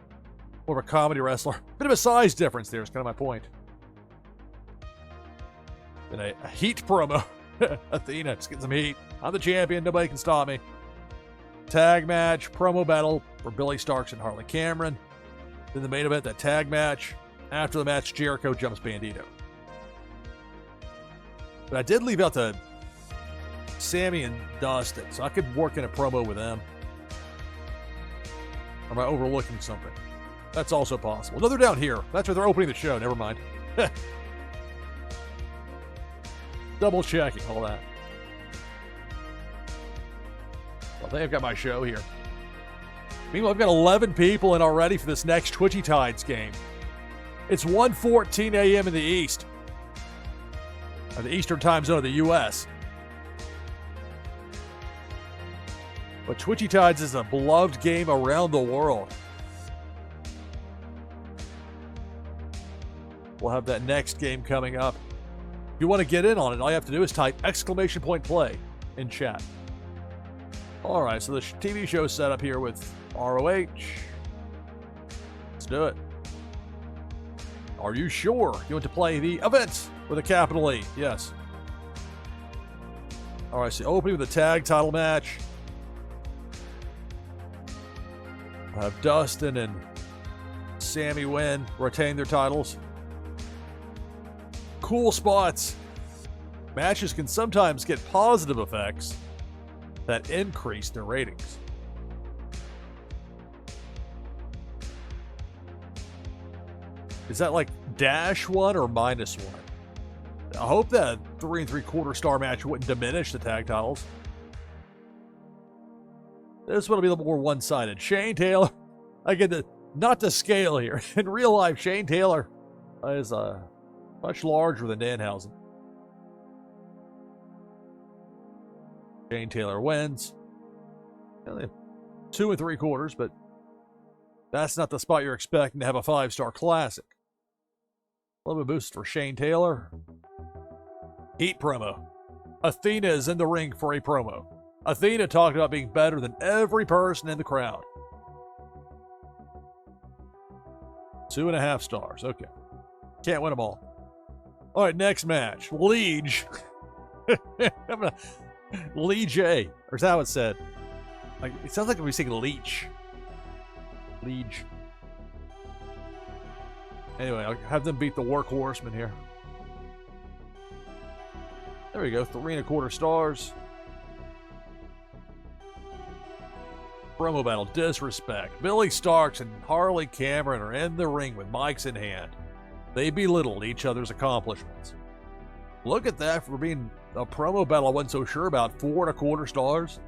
more of a comedy wrestler. Bit of a size difference there is kind of my point. Then a heat promo. Athena, just get some heat. I'm the champion. Nobody can stop me. Tag match, promo battle for Billy Starks and Harley Cameron. Then the main event, that tag match. After the match, Jericho jumps Bandito. But I did leave out the Sammy and Dustin, so I could work in a promo with them. Or am I overlooking something? That's also possible. No, they're down here. That's where they're opening the show. Never mind. Double checking all that. Well, I think I've got my show here. Meanwhile, I've got 11 people in already for this next Twitchy Tides game. It's 1:14 a.m. in the East. The Eastern time zone of the U.S. But Twitchy Tides is a beloved game around the world. We'll have that next game coming up. If you want to get in on it, all you have to do is type !play in chat. All right, so the TV show set up here with ROH. Let's do it. Are you sure you want to play the event with a capital E? Yes. All right, so opening with the tag title match. have Dustin and Sammy win, retain their titles. Cool spots. Matches can sometimes get positive effects that increase their ratings. Is that like -1 or -1? I hope that 3 3/4 star match wouldn't diminish the tag titles. This one will be a little more one-sided. Shane Taylor, again, not to scale here. In real life, Shane Taylor is much larger than Danhausen. Shane Taylor wins. 2 3/4, but that's not the spot you're expecting to have a 5-star classic. A little bit of boost for Shane Taylor. Heat promo. Athena is in the ring for a promo. Athena talked about being better than every person in the crowd. 2.5 stars. Okay. Can't win them all. All right, next match. Liege. Liege. Or is that how it's said? Like, it sounds like we're saying Leech. Liege. Anyway, I'll have them beat the Workhorsemen here. There we go. 3 1/4 stars. Promo battle. Disrespect. Billy Starks and Harley Cameron are in the ring with mics in hand. They belittled each other's accomplishments. Look at that for being a promo battle I wasn't so sure about. 4 1/4 stars.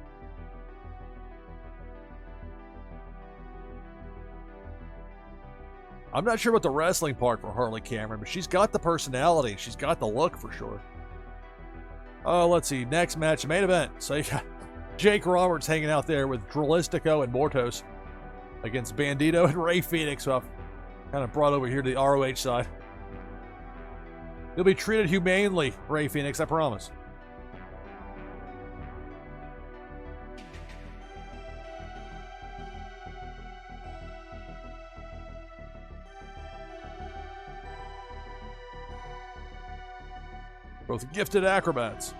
I'm not sure about the wrestling part for Harley Cameron, but she's got the personality. She's got the look for sure. Oh, let's see. Next match, main event. So you got Jake Roberts hanging out there with Dralistico and Mortos against Bandito and Ray Phoenix, who I've kind of brought over here to the ROH side. You'll be treated humanely, Ray Phoenix, I promise. Both gifted acrobats.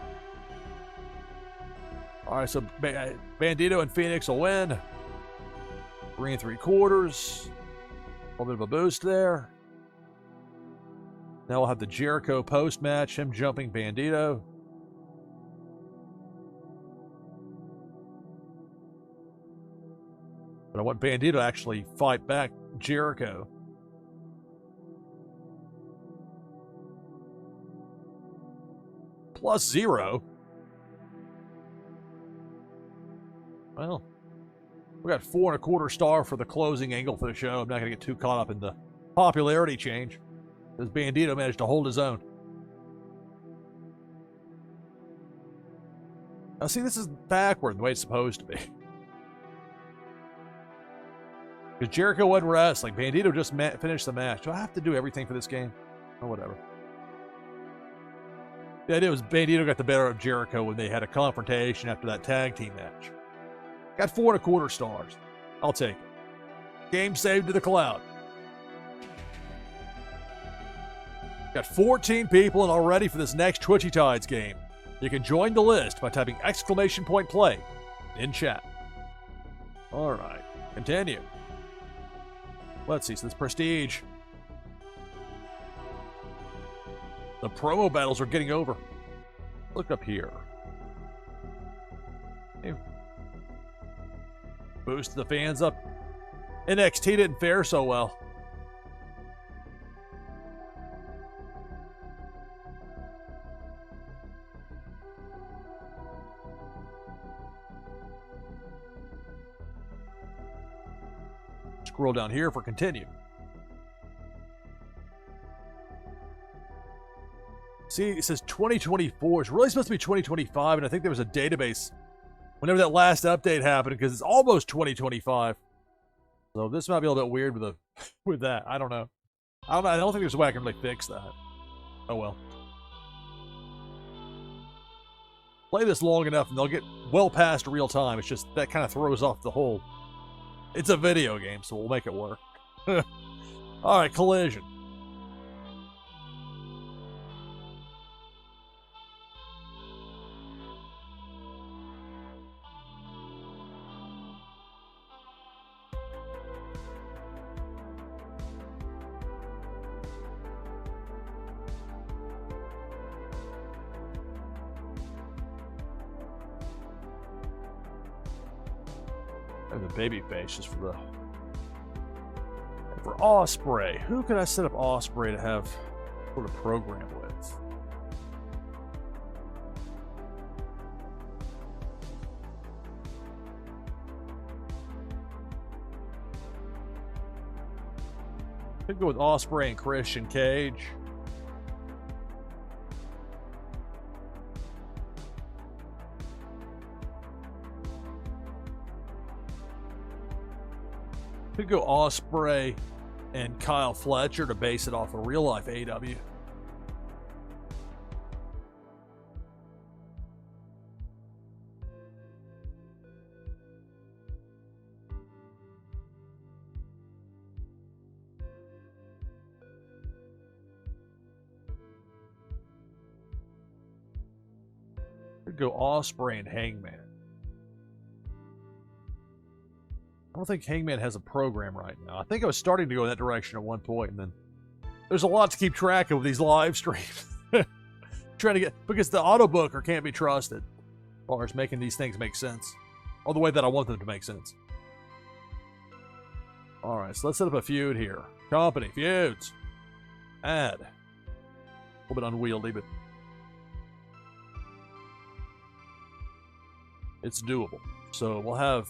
All right, so Bandito and Phoenix will win. 3 3/4. A little bit of a boost there. Now we'll have the Jericho post-match, him jumping Bandito. But I want Bandito to actually fight back Jericho. +0. Well, we got 4 1/4 star for the closing angle for the show. I'm not going to get too caught up in the popularity change, as Bandito managed to hold his own. Now, see, this is backward the way it's supposed to be. Because Jericho wasn't wrestling. Bandito just finished the match. Do I have to do everything for this game? Or whatever. The idea was Bandito got the better of Jericho when they had a confrontation after that tag team match. Got 4 1/4 stars. I'll take it. Game saved to the cloud. Got 14 people and all ready for this next Twitchy Tides game. You can join the list by typing !play in chat. All right, continue. Let's see, so this Prestige. The promo battles are getting over. Look up here. Hey. Boost the fans up. NXT didn't fare so well. Scroll down here for continue. See, it says 2024. It's really supposed to be 2025, and I think there was a database whenever that last update happened, because it's almost 2025. So this might be a little bit weird with that. I don't know. I don't think there's a way I can really fix that. Oh well. Play this long enough, and they'll get well past real time. It's just that kind of throws off the whole. It's a video game, so we'll make it work. All right, Collision. And the baby face just for Ospreay. Who could I set up Ospreay to have sort of program with? Could go with Ospreay and Christian Cage. Could go Ospreay and Kyle Fletcher to base it off of real life AEW. Could go Ospreay and Hangman. I don't think Hangman has a program right now. I think I was starting to go in that direction at one point, and then there's a lot to keep track of with these live streams. Trying to get, because the auto booker can't be trusted as far as making these things make sense. All the way that I want them to make sense. All right, so let's set up a feud here. Company, feuds. Add. A little bit unwieldy, but it's doable. So we'll have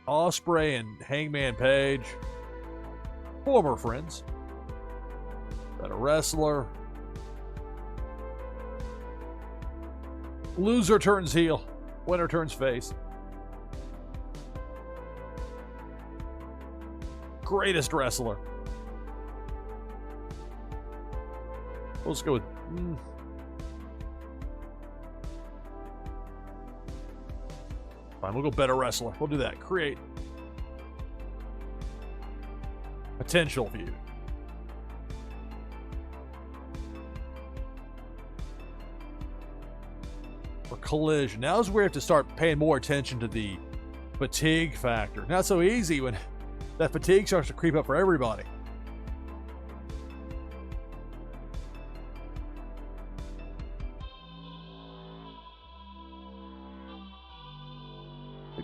Ospreay and Hangman Page, former friends. Got a wrestler. Loser turns heel. Winner turns face. Greatest wrestler. Let's go with... Fine, we'll go better wrestler. We'll do that. Create. Potential feud. For Collision. Now is where we have to start paying more attention to the fatigue factor. Not so easy when that fatigue starts to creep up for everybody.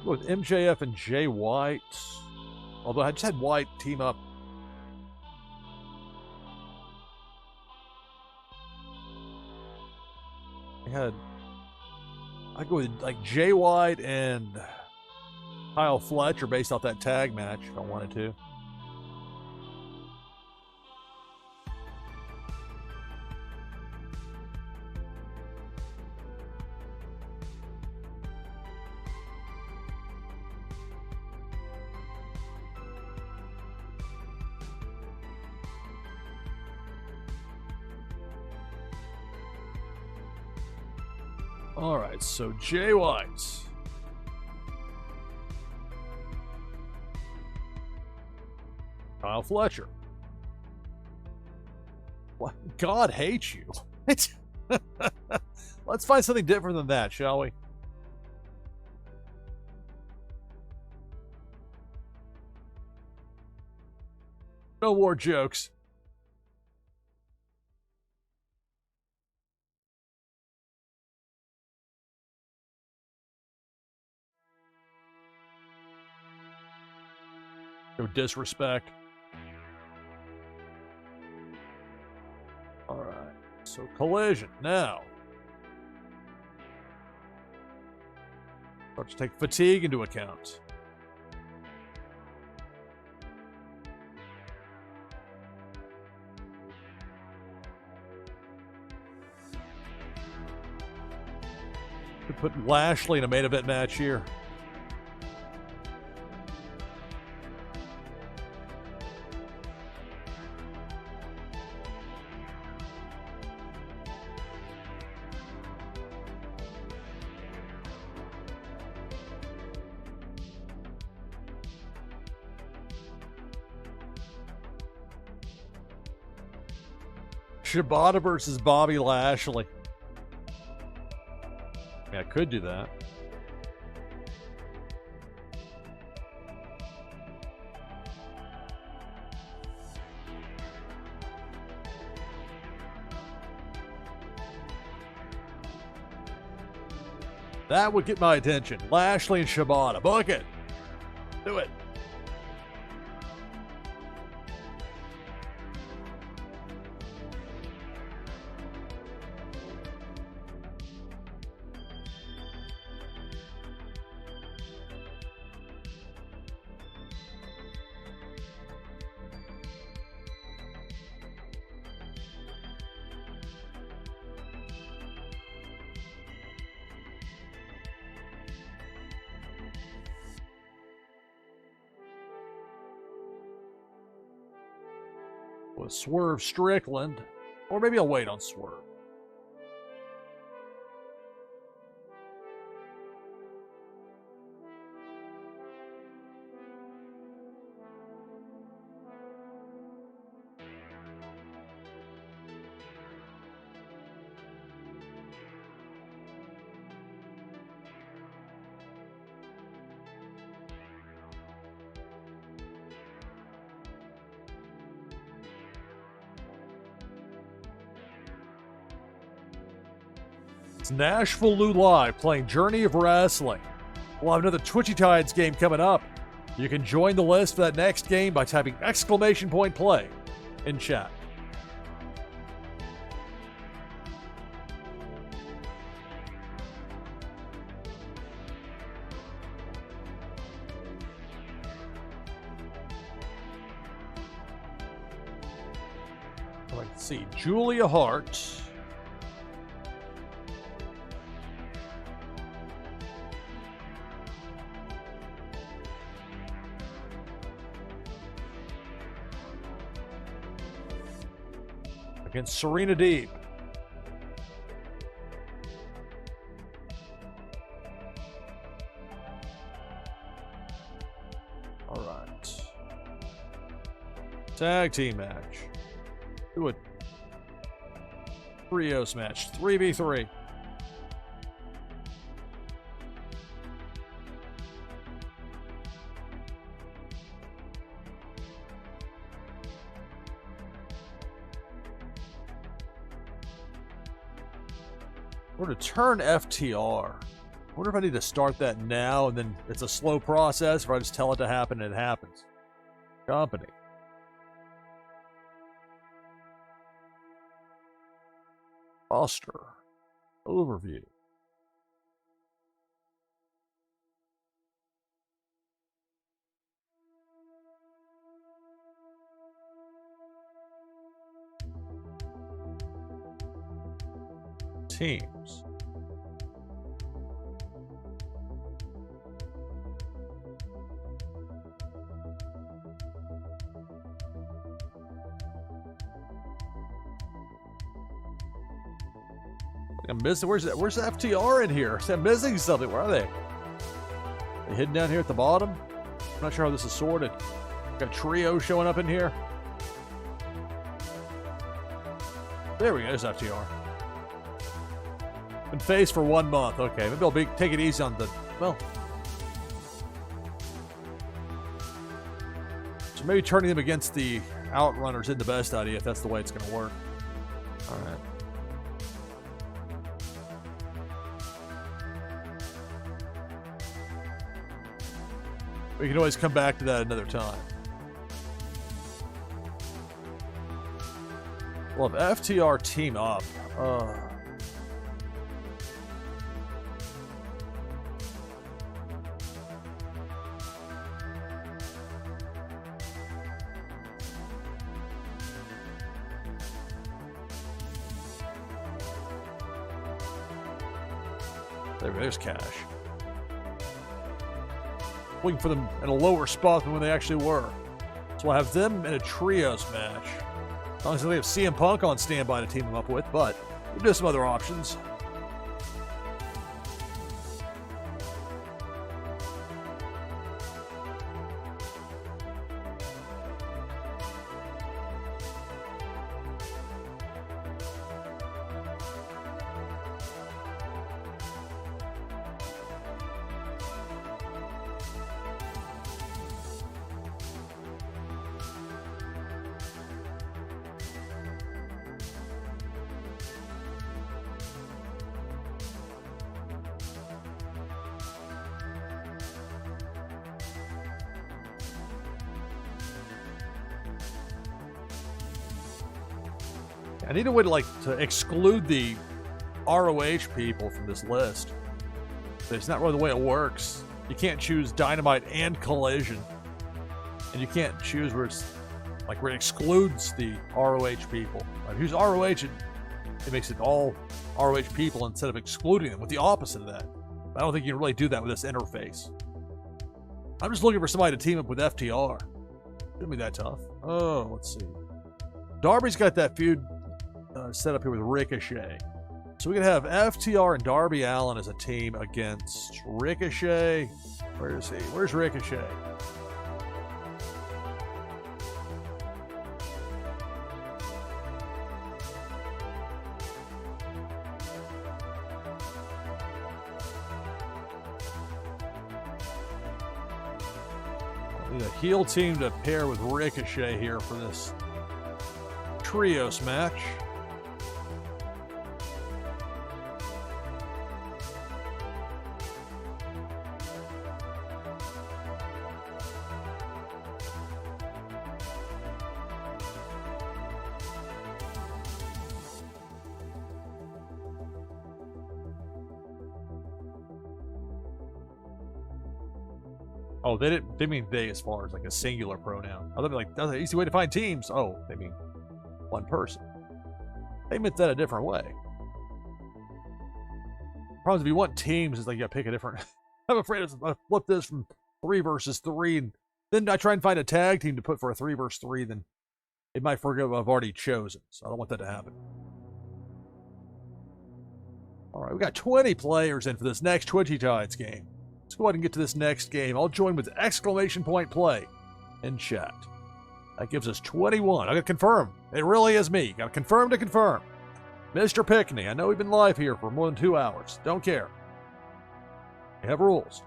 With MJF and Jay White. Although I just had White team up. I'd go with like Jay White and Kyle Fletcher based off that tag match if I wanted to. All right, so Jay White. Kyle Fletcher. What? God hates you. Let's find something different than that, shall we? No more jokes. No disrespect. All right. So Collision now. Let's take fatigue into account. Could put Lashley in a main event match here. Shibata versus Bobby Lashley. Yeah, I could do that. That would get my attention. Lashley and Shibata. Book it. Do it. With Swerve Strickland. Or maybe I'll wait on Swerve. It's NashvilleLou Live playing Journey of Wrestling. We'll have another Twitchy Tides game coming up. You can join the list for that next game by typing !play in chat. Let's see, Julia Hart. Against Serena Deeb. All right. Tag team match. Do a trios match. 3v3. Or to turn FTR. I wonder if I need to start that now and then it's a slow process, or I just tell it to happen and it happens. Company. Roster. Overview. Teams. I'm missing. Where's FTR in here? I'm missing something. Where are they? They hidden down here at the bottom? I'm not sure how this is sorted. Got a trio showing up in here. There we go. There's FTR. Been faced for 1 month. Okay, maybe I'll take it easy on the... Well... So maybe turning them against the Outrunners isn't the best idea if that's the way it's going to work. Alright. We can always come back to that another time. Well, if FTR team up... There's Cash. Looking for them in a lower spot than when they actually were. So we'll have them in a trios match. As long as they have CM Punk on standby to team them up with, but we'll do some other options. I need a way to exclude the ROH people from this list. But it's not really the way it works. You can't choose Dynamite and Collision. And you can't choose where it excludes the ROH people. Like, who's ROH? It makes it all ROH people instead of excluding them, with the opposite of that. I don't think you can really do that with this interface. I'm just looking for somebody to team up with FTR. Shouldn't be that tough. Oh, let's see. Darby's got that feud set up here with Ricochet. So we can have FTR and Darby Allin as a team against Ricochet. Where is he? Where's Ricochet? A heel team to pair with Ricochet here for this trios match. Oh, they didn't. They mean they as far as like a singular pronoun. I thought like that's an easy way to find teams. Oh, they mean one person. They meant that a different way. Problem is, if you want teams, it's like you gotta pick a different. I'm afraid if I flip this from 3 versus 3, and then I try and find a tag team to put for a 3 versus 3, then it might forget what I've already chosen. So I don't want that to happen. All right, we got 20 players in for this next Twitchy Tides game. Let's go ahead and get to this next game. I'll join with exclamation point play in chat. That gives us 21. I gotta confirm. It really is me. Gotta confirm to confirm. Mr. Pickney, I know we've been live here for more than 2 hours. Don't care. We have rules.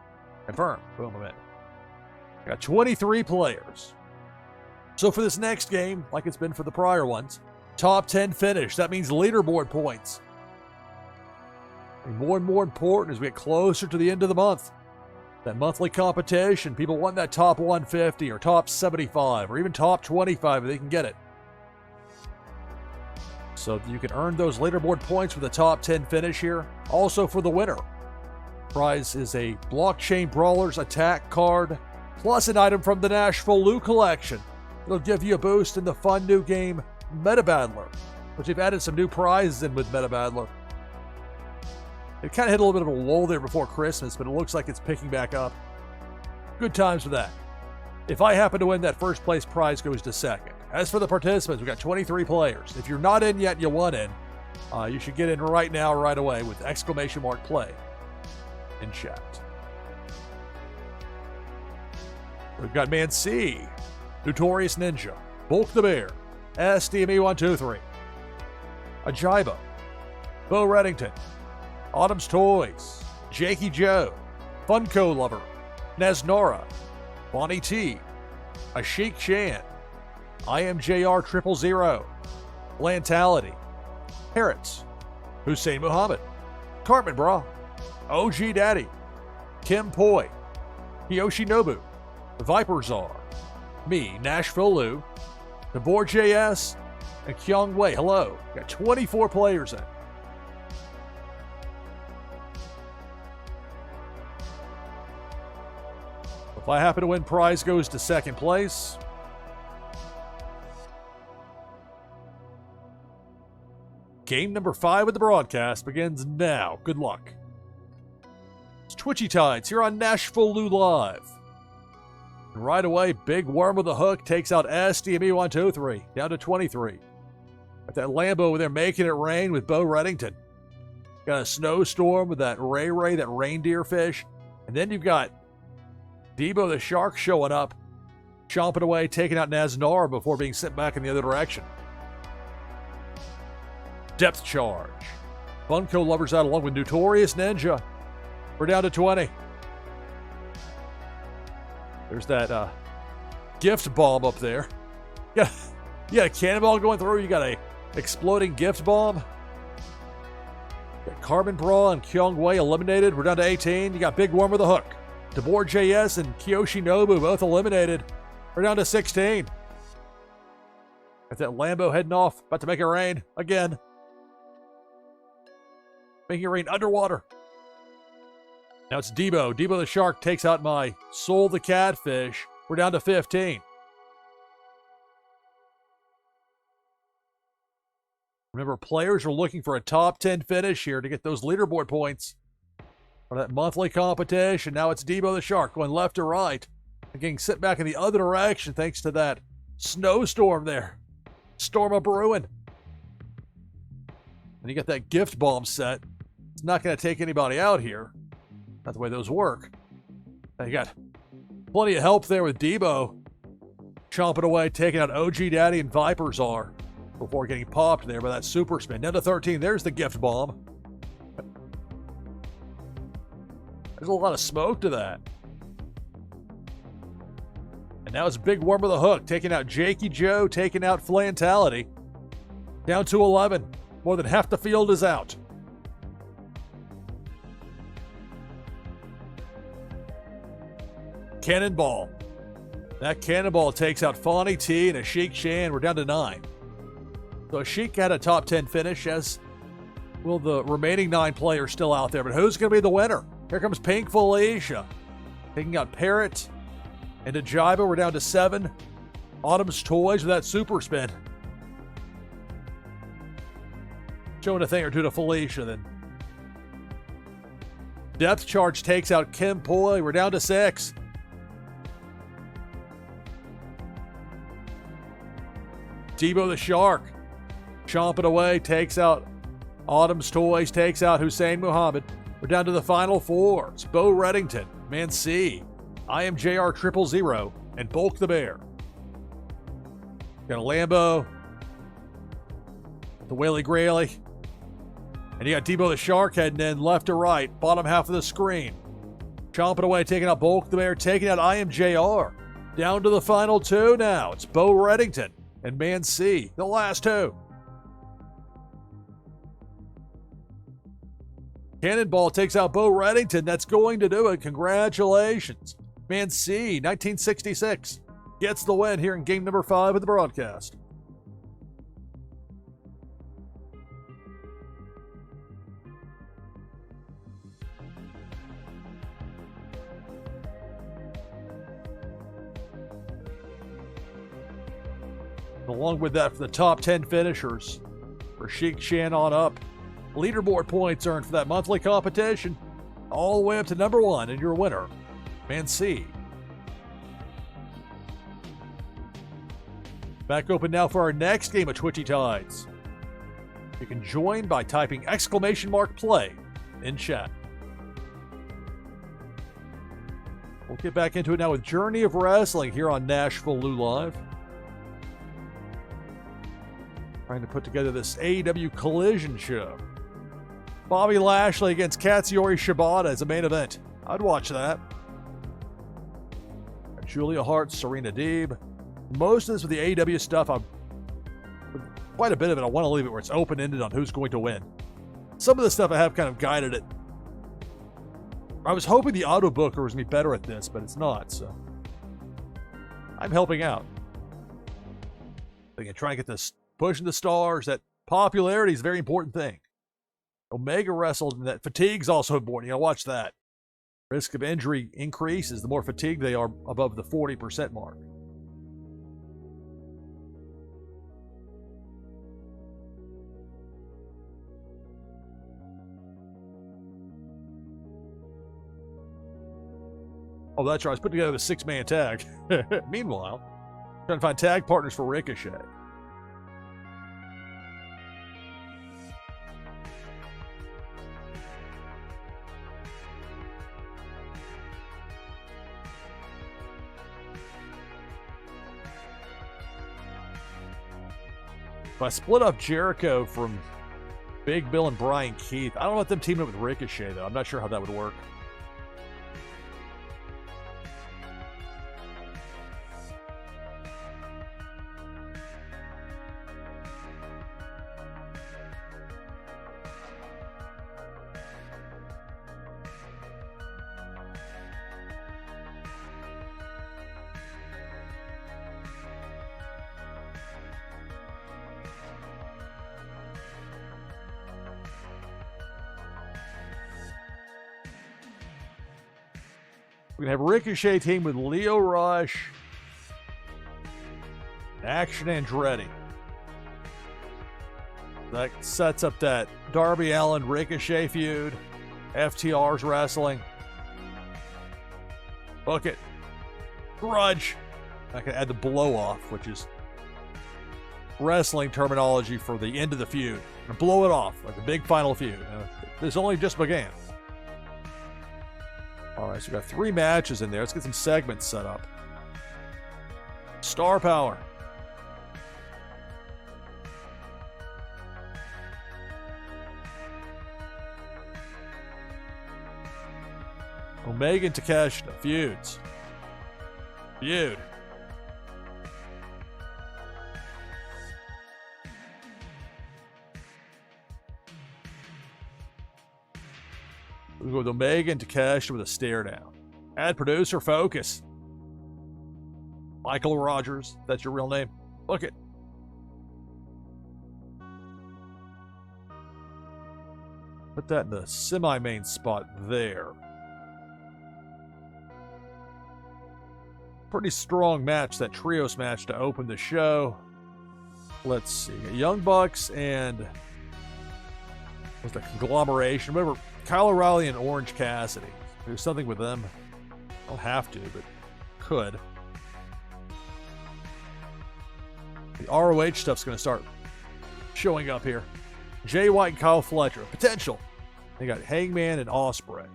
Confirm. Boom, I'm in. I got 23 players. So for this next game, like it's been for the prior ones, top 10 finish. That means leaderboard points. And more and more important as we get closer to the end of the month. That monthly competition, people want that top 150 or top 75 or even top 25 if they can get it. So you can earn those leaderboard points with the top 10 finish here. Also for the winner, prize is a Blockchain Brawlers attack card plus an item from the NashvilleLou collection. It'll give you a boost in the fun new game Meta Battler, which they've added some new prizes in with Meta Battler. It kind of hit a little bit of a lull there before Christmas, but it looks like it's picking back up. Good times for that. If I happen to win, that first place prize goes to second. As for the participants, we've got 23 players. If you're not in yet, you want in. You should get in right now, right away with exclamation mark play in chat. We've got Man C, Notorious Ninja, Bulk the Bear, SDME123, Ajiba, Bo Reddington, Autumn's Toys, Jakey Joe, Funko Lover, Nesnora, Bonnie T, Ashik Shan, IMJR 000, Lantality, Parrots, Hussein Muhammad, Cartman Bra, OG Daddy, Kim Poi, Yoshinobu, Viper Czar, me, NashvilleLou, Tabor JS, and Kyung Wei. Hello. Got 24 players in. If I happen to win, prize goes to second place. Game number 5 of the broadcast begins now. Good luck. It's Twitchy Tides here on NashvilleLou Live. And right away, Big Worm with a hook takes out SDME123 down to 23. Got that Lambo over there making it rain with Bo Reddington. Got a snowstorm with that Ray, that reindeer fish. And then you've got Debo the Shark showing up, chomping away, taking out Naznara before being sent back in the other direction. Depth charge. Funko Lovers out along with Notorious Ninja. We're down to 20. There's that gift bomb up there. You got a cannonball going through. You got a exploding gift bomb. Got Carbon Bra and Kyung Wei eliminated. We're down to 18. You got Big Worm with a hook. Tabor JS and Kiyoshinobu both eliminated. We're down to 16. Got that Lambo heading off, about to make it rain again. Making it rain underwater. Now it's Debo. Debo the Shark takes out my Soul the Catfish. We're down to 15. Remember, players are looking for a top 10 finish here to get those leaderboard points for that monthly competition. Now it's Debo the Shark going left to right and getting sent back in the other direction thanks to that snowstorm there. Storm of Bruin. And you got that gift bomb set. It's not going to take anybody out here. Not the way those work. Now you got plenty of help there with Debo. Chomping away, taking out OG Daddy and Viper's R before getting popped there by that super spin. Down to 13. There's the gift bomb. There's a lot of smoke to that. And now it's Big Worm with a hook, taking out Jakey Joe, taking out Flantality. Down to 11. More than half the field is out. Cannonball. That Cannonball takes out Fawny T and Ashik Shan. We're down to 9. So Ashik had a top 10 finish, as will the remaining 9 players still out there. But who's going to be the winner? Here comes Pink Felicia. Taking out Parrot and Ajiba. We're down to 7. Autumn's Toys with that super spin. Showing a thing or two to Felicia then. Depth Charge takes out Kim Poi. We're down to 6. Debo the Shark. Chomping away, takes out Autumn's Toys, takes out Hussein Muhammad. We're down to the final 4. It's Bo Reddington, Man C, I Am JR 000, and Bulk the Bear. Got a Lambo, the Whaley Grayley, and you got Debo the Shark heading in left to right, bottom half of the screen. Chomping away, taking out Bulk the Bear, taking out I Am JR. Down to the final 2 now. It's Bo Reddington and Man C, the last 2. Cannonball takes out Bo Reddington. That's going to do it. Congratulations. Man C, 1966, gets the win here in game number 5 of the broadcast. Along with that, for the top 10 finishers, for Sheik Shan on up, leaderboard points earned for that monthly competition, all the way up to number 1, and your winner, Man C. Back open now for our next game of Twitchy Tides. You can join by typing !play in chat. We'll get back into it now with Journey of Wrestling here on NashvilleLou Live. Trying to put together this AEW Collision show. Bobby Lashley against Katsuyori Shibata as a main event. I'd watch that. Julia Hart, Serena Deeb. Most of this with the AEW stuff, quite a bit of it, I want to leave it where it's open-ended on who's going to win. Some of the stuff I have kind of guided it. I was hoping the auto booker was going to be better at this, but it's not, so I'm helping out. Again, trying to get this pushing the stars. That popularity is a very important thing. Omega wrestled, and that fatigue's also important. You gotta watch that. Risk of injury increases the more fatigued they are above the 40% mark. Oh, that's right. I was putting together the 6-man tag. Meanwhile, trying to find tag partners for Ricochet. If I split up Jericho from Big Bill and Brian Keith, I don't let them team up with Ricochet, though. I'm not sure how that would work. We're going to have Ricochet team with Lio Rush, Action Andretti. That sets up that Darby Allin Ricochet feud. FTR's wrestling. Book it. Grudge. I can add the blow off, which is wrestling terminology for the end of the feud. And blow it off, like the big final feud. This only just began. All right, so we got 3 matches in there. Let's get some segments set up. Star Power. Omega and Takeshita. Feuds. Feud. We go with Omega and Takeshita with a stare down. Add producer focus. Michael Rogers. That's your real name. Look it. Put that in the semi-main spot there. Pretty strong match, that trios match to open the show. Let's see. Young Bucks and what's the conglomeration? Remember, Kyle O'Reilly and Orange Cassidy. There's something with them. I don't have to, but could. The ROH stuff's going to start showing up here. Jay White and Kyle Fletcher. Potential. They got Hangman and Ospreay.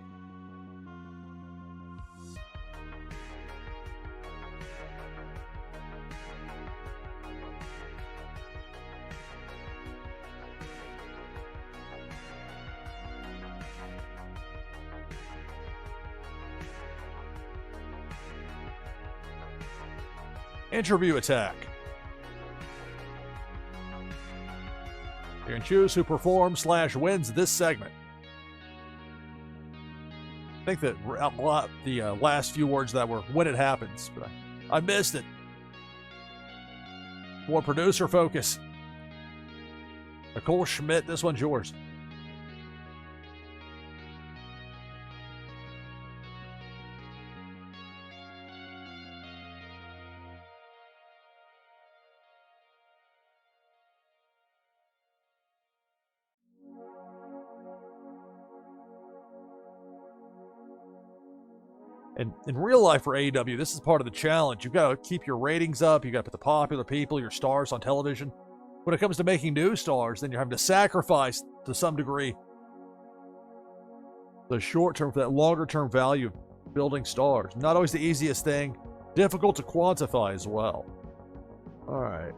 Interview attack. You can choose who performs / wins this segment. I think that the last few words that were when it happens, but I missed it. More producer focus. Nicole Schmidt, this one's yours. And in real life for AEW, this is part of the challenge. You've got to keep your ratings up. You've got to put the popular people, your stars on television. When it comes to making new stars, then you're having to sacrifice, to some degree, the short-term for that longer-term value of building stars. Not always the easiest thing. Difficult to quantify as well. All right.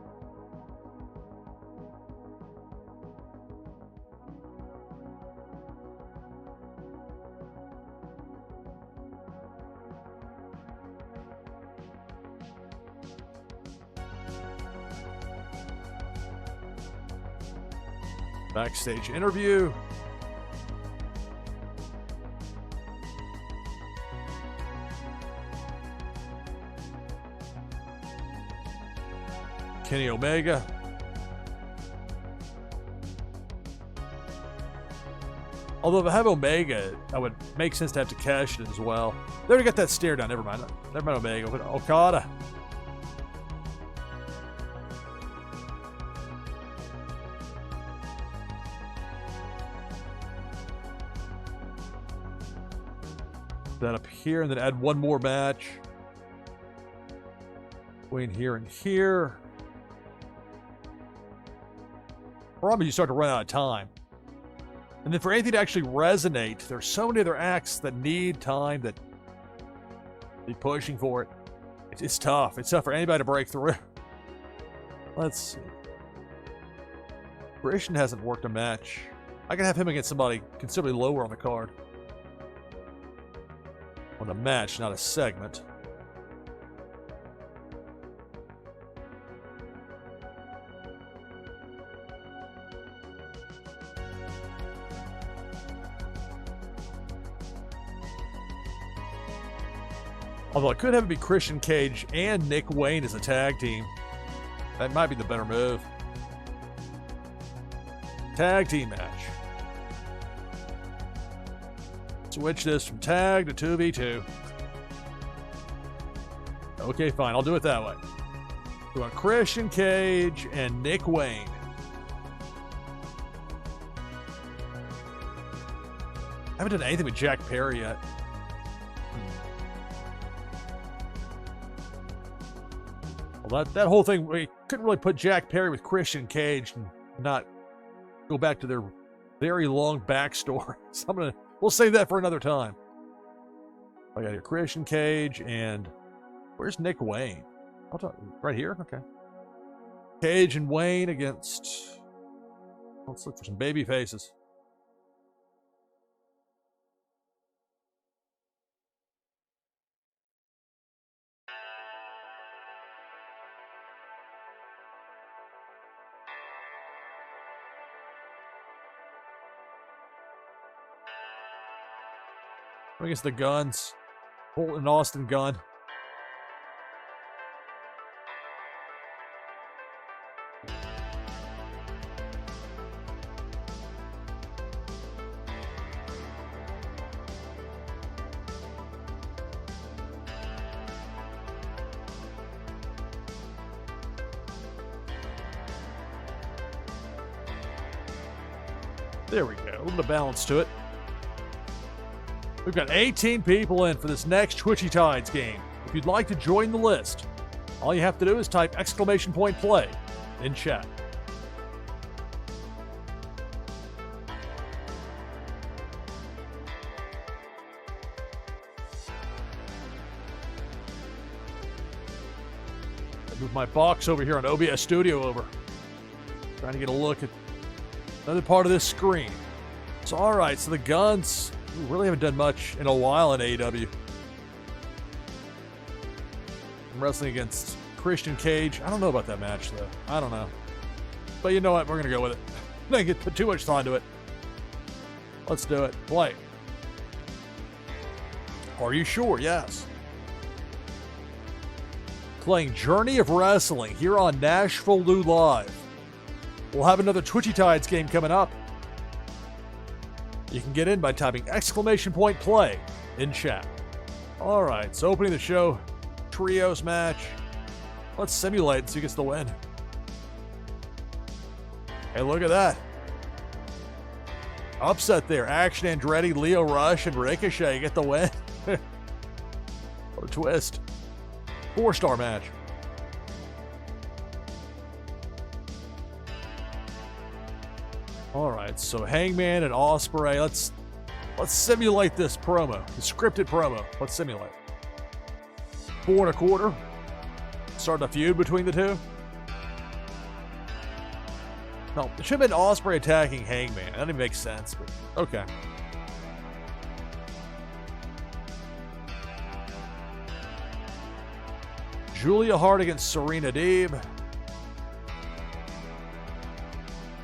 Backstage interview. Kenny Omega. Although if I have Omega, I would make sense to have Takeshita as well. They already got that stare down. Never mind. Never mind Omega. But Okada. That up here, and then add one more match between here and here. Probably you start to run out of time. And then for anything to actually resonate, there's so many other acts that need time that be pushing for it. It's tough. It's tough for anybody to break through. Let's see. Christian hasn't worked a match. I can have him against somebody considerably lower on the card. On a match, not a segment. Although I could have it be Christian Cage and Nick Wayne as a tag team. That might be the better move. Tag team match. Switch this from tag to 2v2. Okay, fine. I'll do it that way. We want Christian Cage and Nick Wayne. I haven't done anything with Jack Perry yet. Well, that whole thing, we couldn't really put Jack Perry with Christian Cage and not go back to their very long backstory. So we'll save that for another time. I got here Christian Cage and where's Nick Wayne? Right here? Okay. Cage and Wayne against... Let's look for some baby faces. I guess the Guns. Holt and Austin Gunn. There we go. A little bit of balance to it. We've got 18 people in for this next Twitchy Tides game. If you'd like to join the list, all you have to do is type !play in chat. I moved my box over here on OBS Studio over. Trying to get a look at another part of this screen. So, all right, so the Guns... We really haven't done much in a while in AEW. I'm wrestling against Christian Cage. I don't know about that match, though. I don't know. But you know what? We're going to go with it. I'm not going to put too much time to it. Let's do it. Play. Are you sure? Yes. Playing Journey of Wrestling here on NashvilleLou Live. We'll have another Twitchy Tides game coming up. You can get in by typing !play in chat. All right, so opening the show, trios match. Let's simulate and see who gets the win. Hey, look at that. Upset there. Action Andretti, Leo Rush, and Ricochet get the win. What a twist. 4-star match. All right, so Hangman and Ospreay. Let's simulate this promo, the scripted promo. Let's simulate. 4 1/4. Starting a feud between the two. No, it should have been Ospreay attacking Hangman. That didn't make sense, but okay. Julia Hart against Serena Deeb.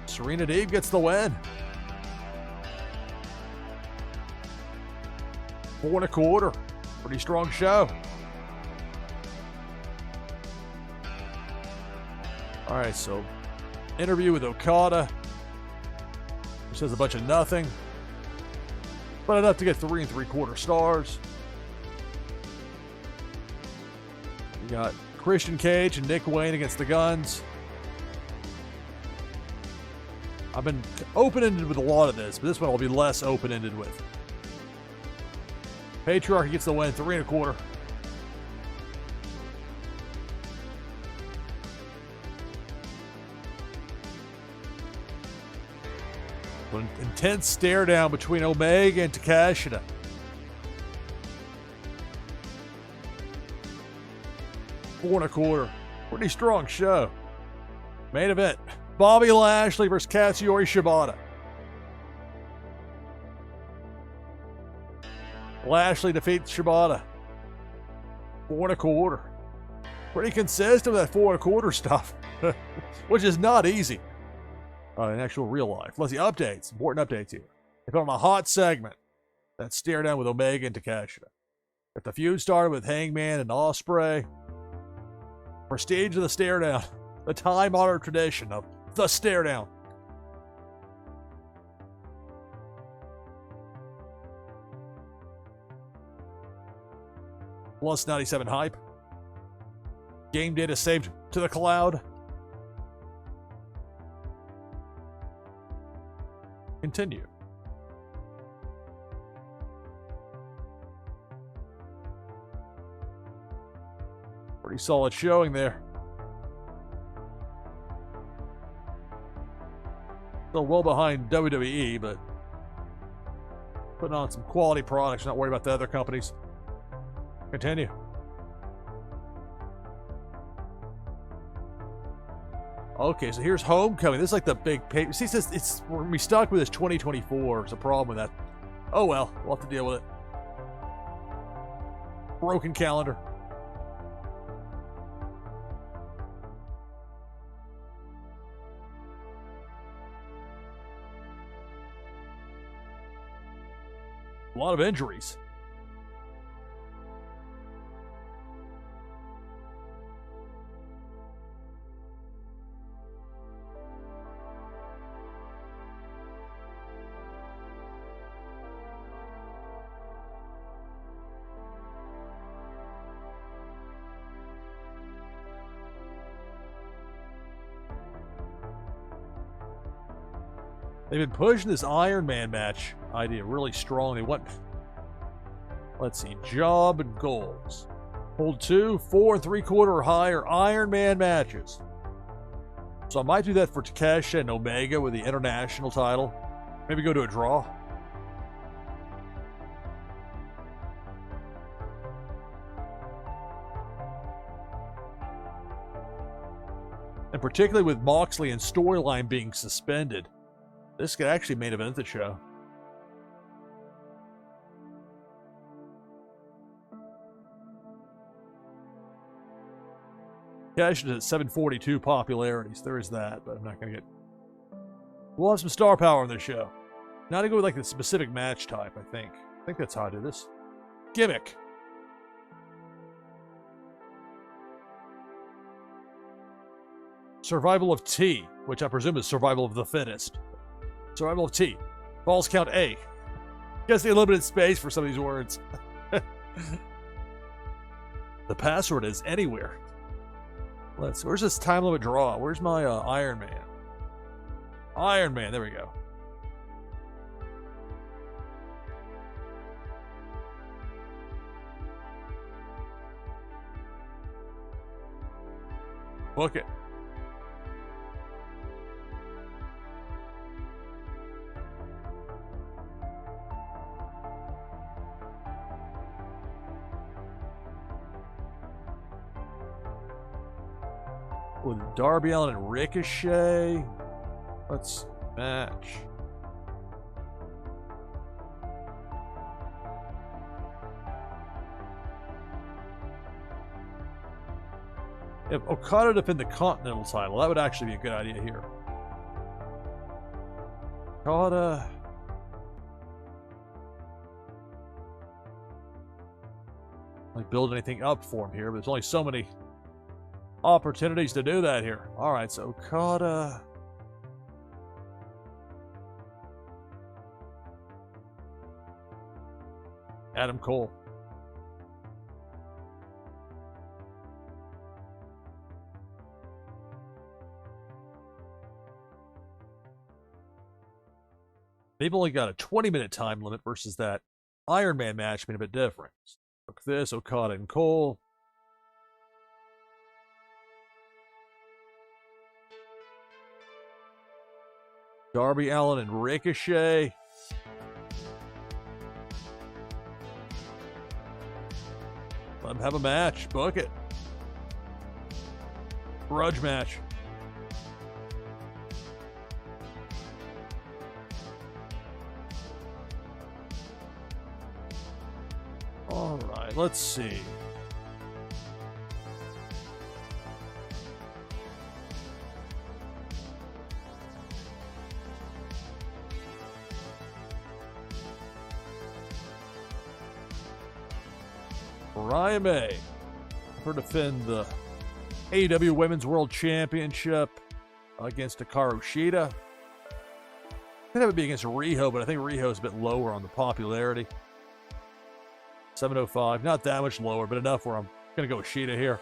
Serena Deeb gets the win. 4 1/4. Pretty strong show. All right, so interview with Okada. He says a bunch of nothing, but enough to get 3 3/4 stars. We got Christian Cage and Nick Wayne against the Guns. I've been open-ended with a lot of this, but this one I'll be less open-ended with. Patriarchy gets the win, 3 1/4. An intense stare down between Omega and Takashita. Four 1/4. Pretty strong show. Main event. Bobby Lashley versus Katsuyori Shibata. Lashley defeats Shibata. 4 1/4. Pretty consistent with that 4 1/4 stuff, which is not easy in actual real life. Let's see, updates. Important updates here. They put on a hot segment. That stare down with Omega and Takashita. If the feud started with Hangman and Ospreay, prestige of the stare down. The time-honored tradition of the stare down. Plus 97 hype. Game data saved to the cloud. Continue. Pretty solid showing there. Still well behind WWE, but putting on some quality products, not worried about the other companies. Continue. Okay, so here's Homecoming. This is like the big pay. See, we're gonna be stuck with this 2024. It's a problem with that. Oh well, we'll have to deal with it. Broken calendar. A lot of injuries. They've been pushing this Iron Man match idea really strong. They want, let's see, job and goals. Hold 2, 4 3/4 or higher Iron Man matches. So I might do that for Takeshi and Omega with the international title. Maybe go to a draw. And particularly with Moxley and storyline being suspended, this could actually main event the show. Cash is at 742 popularities. There is that, but I'm not going to get... We'll have some star power on this show. Now to go with like the specific match type, I think. I think that's how I do this. Gimmick. Survival of T, which I presume is survival of the fittest. Survival of T. Falls count A. Guess they limited space for some of these words. The password is anywhere. Where's this time limit draw? Where's my Iron Man? Iron Man, there we go. Book it. With Darby Allin and Ricochet. Let's match. If Okada defend the Continental title, that would actually be a good idea here. Okada. Like build anything up for him here, but there's only so many opportunities to do that here. All right, so Okada. Adam Cole. They've only got a 20-minute time limit versus that Iron Man match being a bit different. Look at this, Okada and Cole. Darby Allin and Ricochet. Let them have a match. Book it. Grudge match. All right, let's see. Ryan May, her defend the AEW Women's World Championship against Hikaru Shida. Could have it be against Riho, but I think Riho is a bit lower on the popularity. 705, not that much lower, but enough where I'm going to go with Shida here.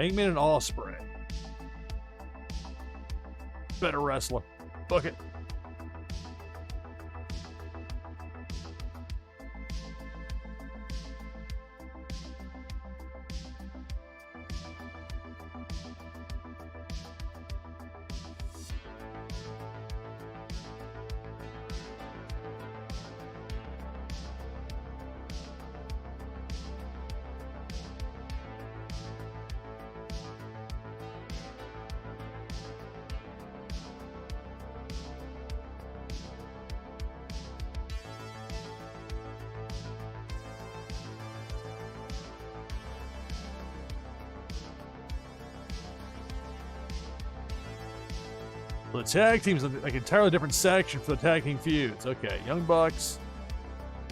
Hangman and Ospreay. Better wrestler. Book it. The tag team's like an entirely different section for the tag team feuds. Okay, Young Bucks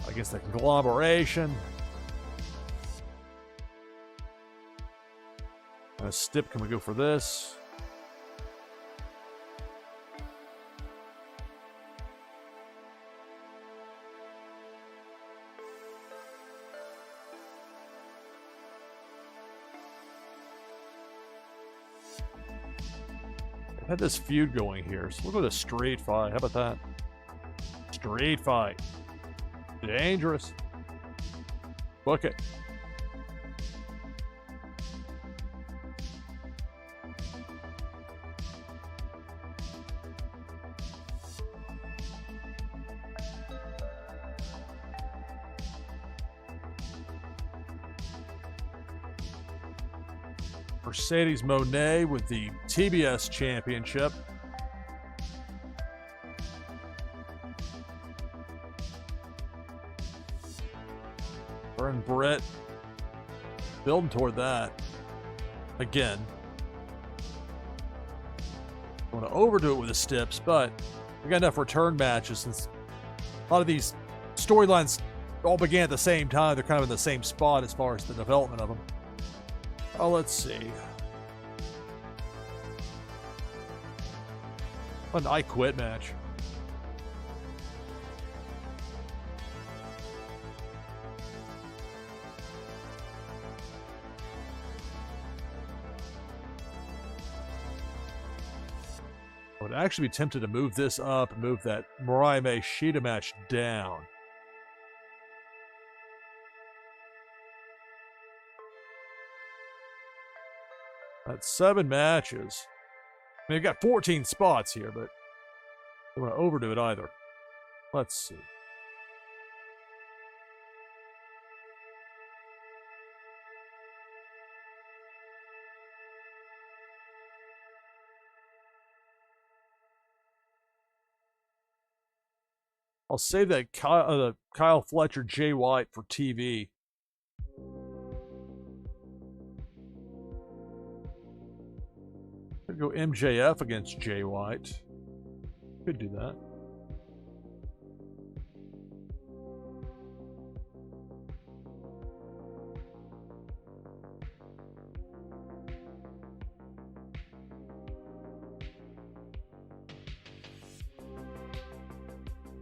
against the conglomeration. Stip, can we go for this? Had this feud going here, so we'll go to street fight. How about that? Street fight. Dangerous. Book it. Mercedes Moné with the TBS Championship. Her and Britt building toward that. Again. I want to overdo it with the Stips, but we got enough return matches since a lot of these storylines all began at the same time. They're kind of in the same spot as far as the development of them. Oh, let's see. An I Quit match. I would actually be tempted to move this up and move that Mariah May Shida match down. That's 7 matches. I mean, we've got 14 spots here, but I don't want to overdo it either. Let's see. I'll save that Kyle Fletcher Jay White for TV. Could go MJF against Jay White. Could do that.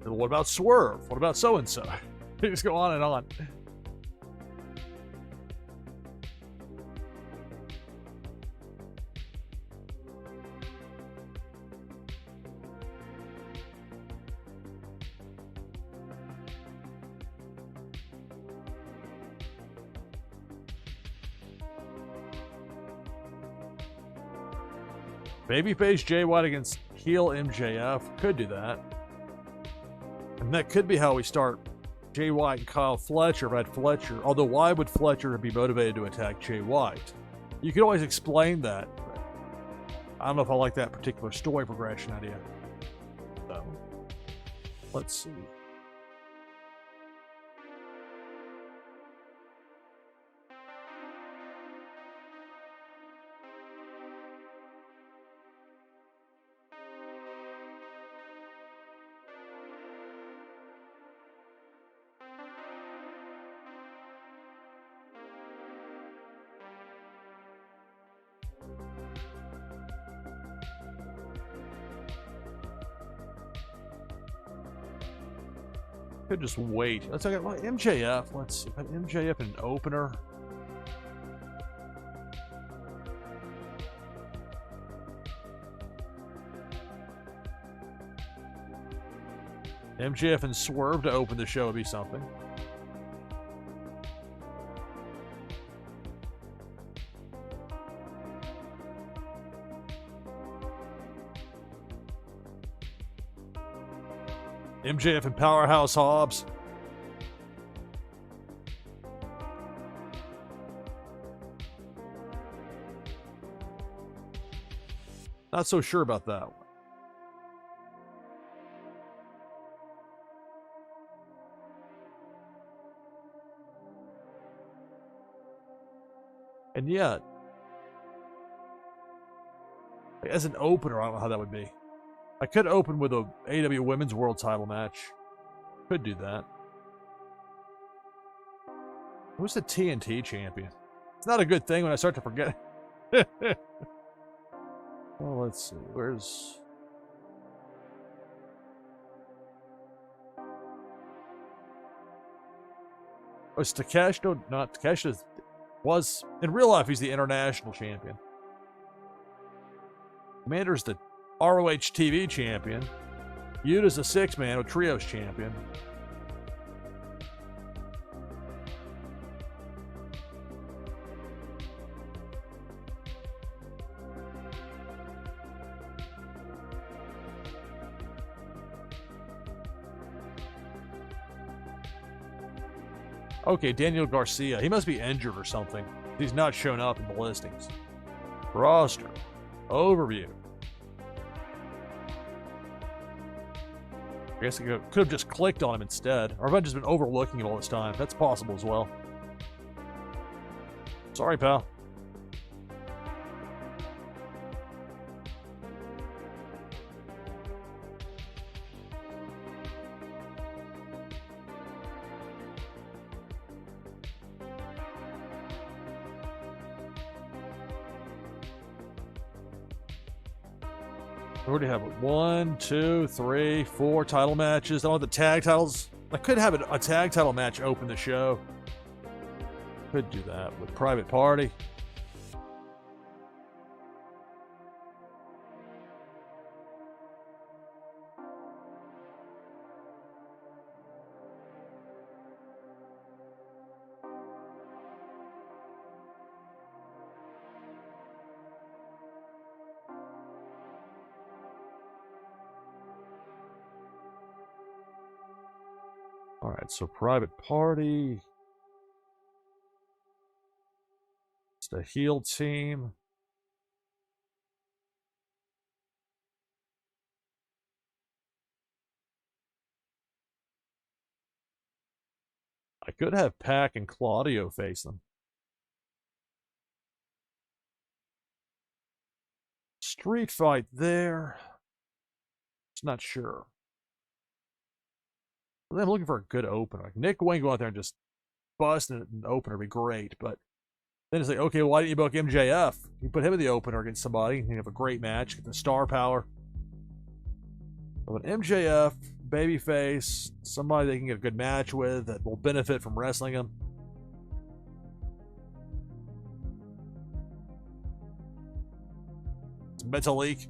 What about Swerve? What about so-and-so? They just go on and on. Babyface Jay White against heel MJF. Could do that. And that could be how we start Jay White and Kyle Fletcher, but Fletcher. Although, why would Fletcher be motivated to attack Jay White? You could always explain that. But I don't know if I like that particular story progression idea. So, let's see. Could just wait. Let's look at MJF. Let's see. MJF in an opener. MJF and Swerve to open the show would be something. MJF and Powerhouse Hobbs. Not so sure about that one. And yet, as an opener, I don't know how that would be. I could open with a AEW Women's World Title match. Could do that. Who's the TNT champion? It's not a good thing when I start to forget. Well, let's see. Where's... Oh, it's Takeshi. No, not Takeshi. Was, in real life, he's the international champion. Commander's the ROH TV champion. Yuta's a six-man with Trios champion. Okay, Daniel Garcia. He must be injured or something. He's not shown up in the listings. Roster. Overview. I guess I could have just clicked on him instead. Or I've just been overlooking him all this time. That's possible as well. Sorry, pal. We already have 1, 2, 3, 4 title matches. I don't have the tag titles. I could have a tag title match open the show. Could do that with Private Party. All right, so Private Party. It's the heel team. I could have Pac and Claudio face them. Street fight there. Just not sure. I'm looking for a good opener. Like Nick Wayne go out there and just bust an opener would be great, but then it's like, okay, why didn't you book MJF? You put him in the opener against somebody, you have a great match, get the star power. But an MJF, babyface, somebody they can get a good match with that will benefit from wrestling him. It's Mental Leak.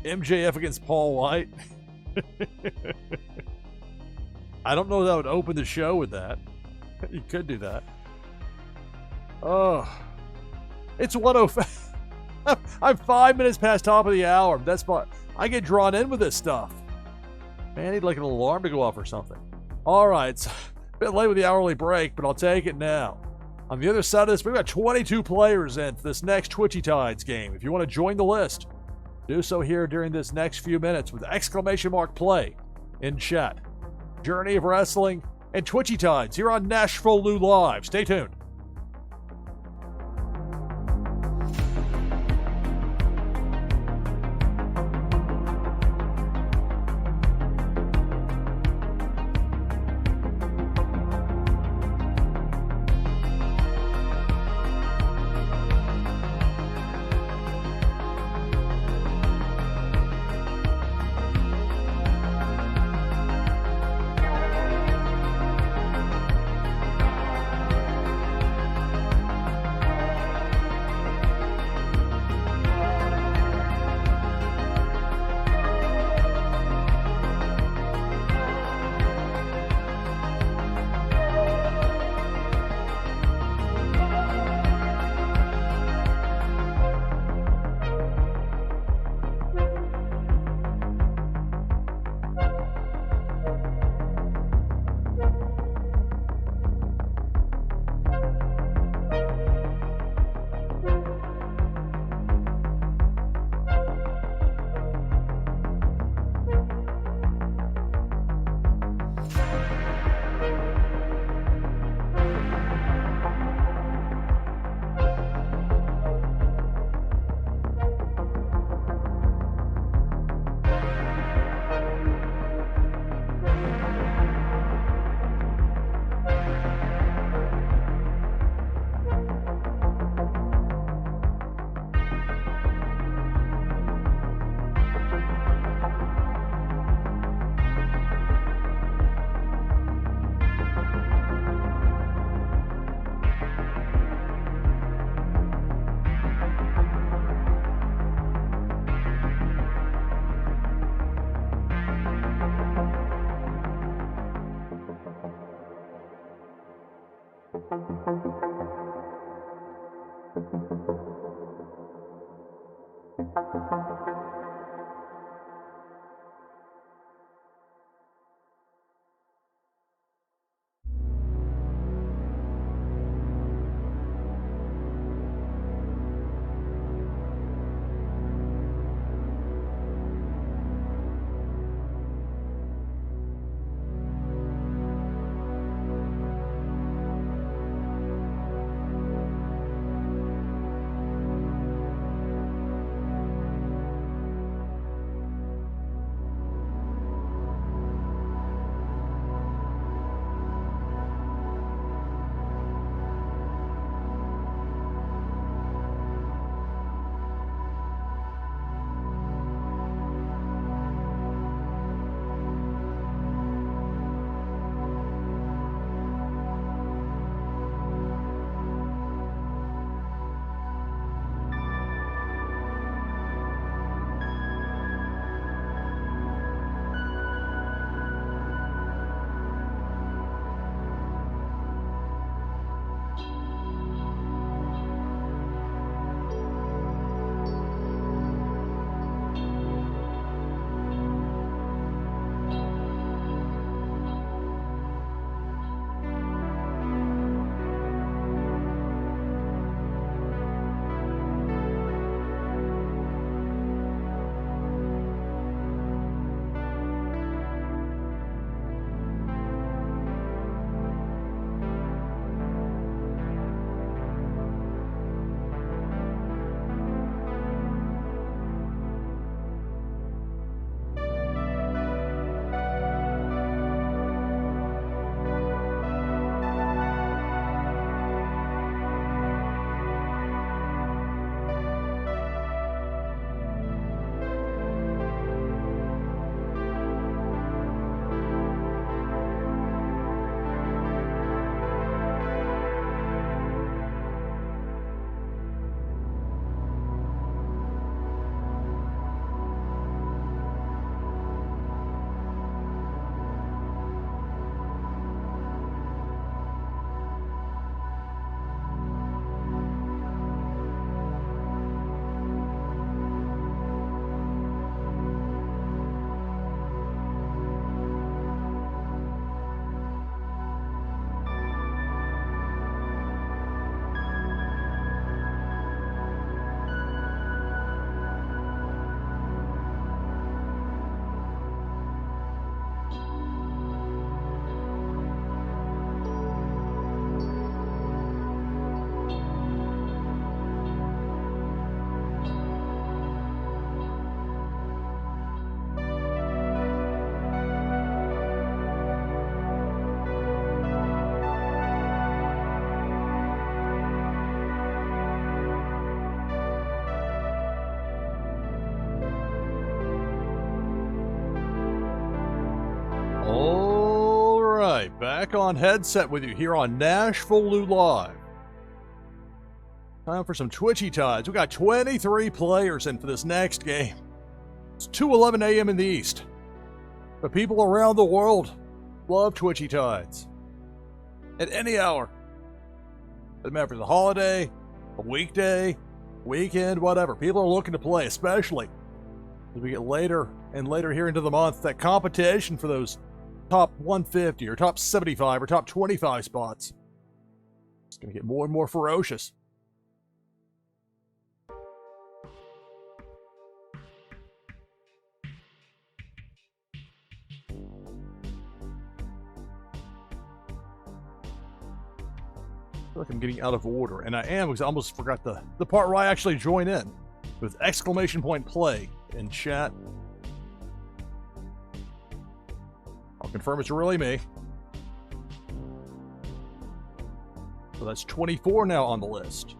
MJF against Paul White. I don't know if that would open the show with that. You could do that. Oh. It's 1:05. I'm 5 minutes past top of the hour. That's fine. I get drawn in with this stuff. Man, I need like an alarm to go off or something. All right. It's a bit late with the hourly break, but I'll take it now. On the other side of this, we've got 22 players in for this next Twitchy Tides game. If you want to join the list, do so here during this next few minutes with !play in chat. Journey of Wrestling and Twitchy Tides here on NashvilleLou Live. Stay tuned. Back on headset with you here on NashvilleLou Live. Time for some Twitchy Tides. We got 23 players in for this next game. It's 2:11 a.m. in the East. But people around the world love Twitchy Tides. At any hour. Doesn't matter if it's a holiday, a weekday, weekend, whatever. People are looking to play, especially as we get later and later here into the month. That competition for those top 150 or top 75 or top 25 spots. It's going to get more and more ferocious. I feel like I'm getting out of order, and I am because I almost forgot the part where I actually join in with exclamation point play in chat. I'll confirm it's really me. So that's 24 now on the list.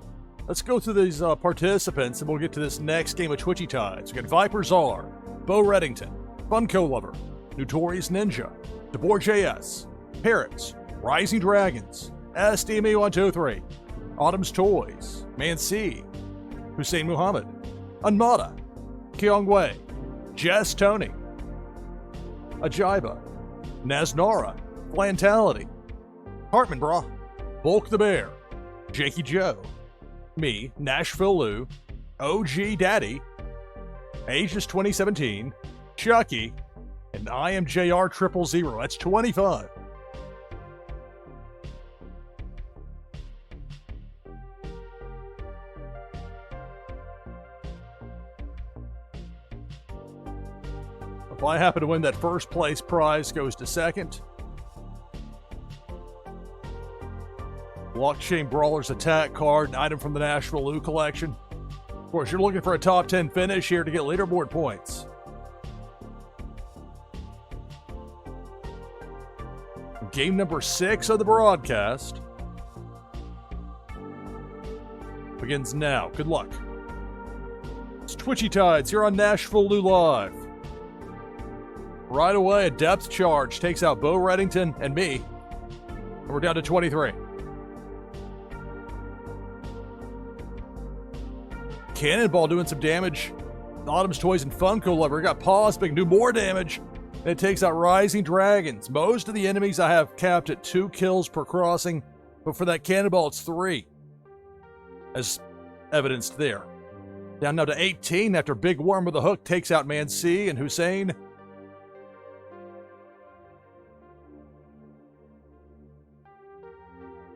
Let's go through these participants, and we'll get to this next game of Twitchy Tides. We got Viper Czar, Bo Reddington, Funko Lover, Notorious Ninja, DeBoer JS, Parrots, Rising Dragons, SDME123, Autumn's Toys, Mansi, Hussein Muhammad, Unmada, Kyong Wei, Jess Tony, Ajiba, Naznara, Flantality, Hartman Bra, Bulk the Bear, Jakey Joe, me, NashvilleLou, OG Daddy, Aegis 2017, Chucky, and I am JR 000. That's 25. If I happen to win, that first place prize goes to second. Blockchain Brawler's attack card, an item from the NashvilleLou collection. Of course, you're looking for a top 10 finish here to get leaderboard points. Game number 6 of the broadcast begins now. Good luck. It's Twitchy Tides here on NashvilleLou Live. Right away, a depth charge takes out Bo Reddington and me. And we're down to 23. Cannonball doing some damage. Autumn's Toys and Funko Lover got paused, but can do more damage. And it takes out Rising Dragons. Most of the enemies I have capped at 2 kills per crossing, but for that Cannonball, it's 3. As evidenced there. Down now to 18 after Big Worm with a hook takes out Man C and Hussein.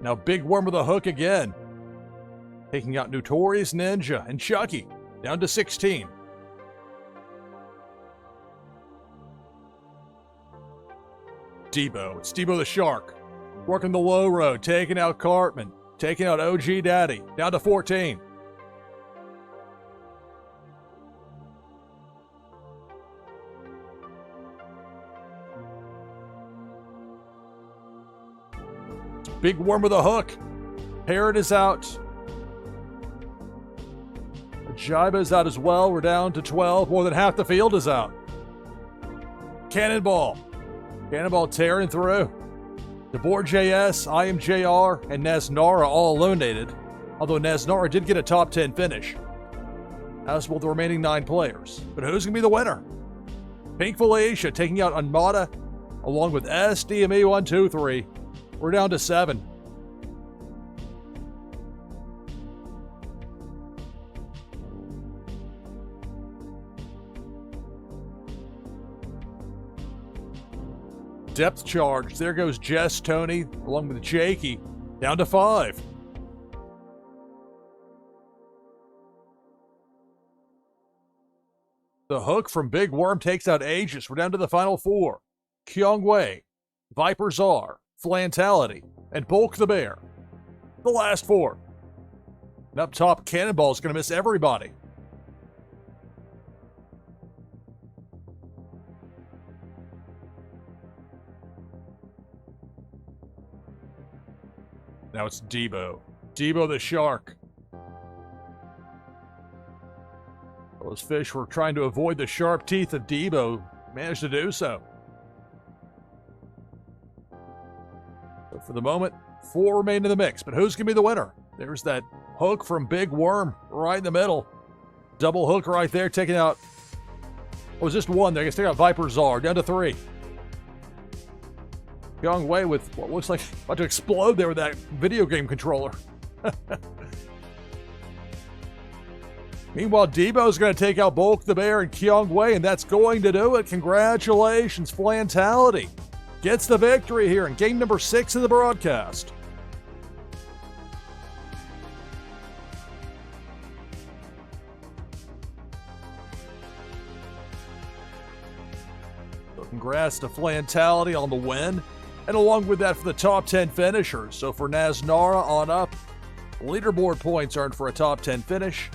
Now Big Worm with a hook again. Taking out Notorious Ninja and Chucky. Down to 16. Debo. It's Debo the Shark. Working the low road. Taking out Cartman. Taking out OG Daddy. Down to 14. Big Worm with a hook. Parrot is out. Jiba is out as well. We're down to 12. More than half the field is out. Cannonball. Cannonball tearing through. DeBoer JS, I am JR, and Naznara all eliminated. Although Naznara did get a top 10 finish. As will the remaining 9 players. But who's going to be the winner? Pink Felicia taking out Armada, along with SDME 123. We're down to 7. Depth charge. There goes Jess Tony, along with Jakey, down to 5. The hook from Big Worm takes out Aegis. We're down to the final 4. Kyung Wei, Viper Czar, Flantality, and Bulk the Bear. The last 4. And up top, Cannonball's going to miss everybody. Now it's Debo. Debo the Shark. Those fish were trying to avoid the sharp teeth of Debo. Managed to do so. But for the moment, 4 remain in the mix. But who's going to be the winner? There's that hook from Big Worm right in the middle. Double hook right there, taking out... Oh, it was just 1 there. I guess taking out Viper Czar. Down to 3. Young Wei with what looks like about to explode there with that video game controller. Meanwhile, Debo's going to take out Bulk the Bear and Kyung Wei, and that's going to do it. Congratulations, Flantality gets the victory here in game number 6 of the broadcast. So congrats to Flantality on the win. And along with that for the top 10 finishers. So for Naznara on up, leaderboard points earned for a top 10 finish.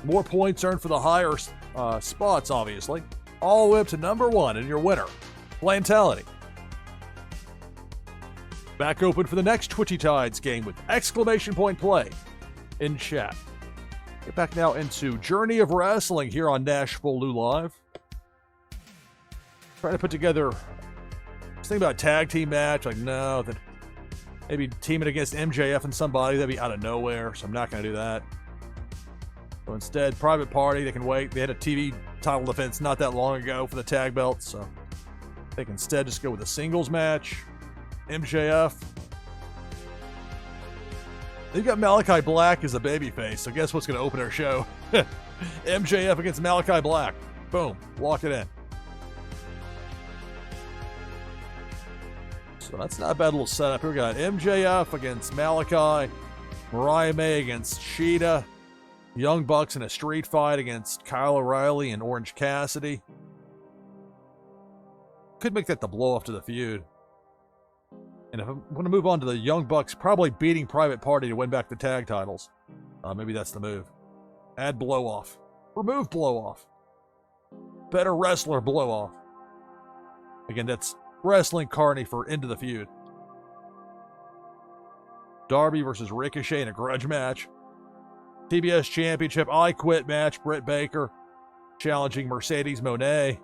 More points earned for the higher spots, obviously. All the way up to number 1 and your winner, Flantality. Back open for the next Twitchy Tides game with exclamation point play in chat. Get back now into Journey of Wrestling here on NashvilleLou Live. Trying to put together... Think about a tag team match, like no, that maybe teaming against MJF and somebody, that'd be out of nowhere, so I'm not going to do that. So instead, private party, they can wait. They had a TV title defense not that long ago for the tag belts, so they can instead just go with a singles match. MJF They've got Malachi Black as a babyface, so guess what's going to open our show? MJF against Malachi Black. Boom. Walk it in. So that's not a bad little setup. Here we got MJF against Malachi. Mariah May against Sheeta. Young Bucks in a street fight against Kyle O'Reilly and Orange Cassidy. Could make that the blow-off to the feud. And if I'm going to move on to the Young Bucks, probably beating Private Party to win back the tag titles. Maybe that's the move. Add blow-off. Remove blow-off. Better wrestler blow-off. Again, that's Wrestling Carney for Into the Feud. Darby versus Ricochet in a grudge match. TBS Championship I Quit match. Britt Baker challenging Mercedes Moné.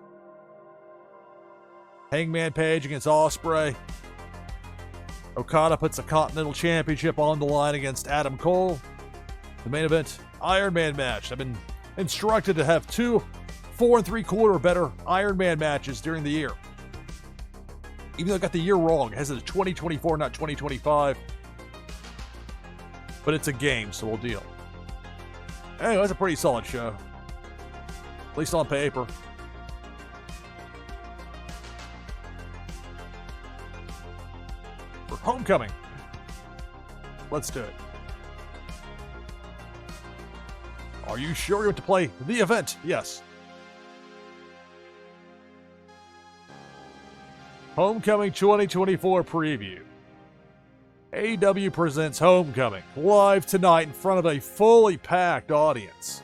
Hangman Page against Ospreay. Okada puts the Continental Championship on the line against Adam Cole. The main event, Iron Man match. I've been instructed to have 2 4 3/4 better Iron Man matches during the year. Even though I got the year wrong, it has it as 2024, not 2025. But it's a game, so we'll deal. Anyway, that's a pretty solid show. At least on paper. For Homecoming. Let's do it. Are you sure you want to play the event? Yes. Homecoming 2024 preview. AEW presents Homecoming live tonight in front of a fully packed audience.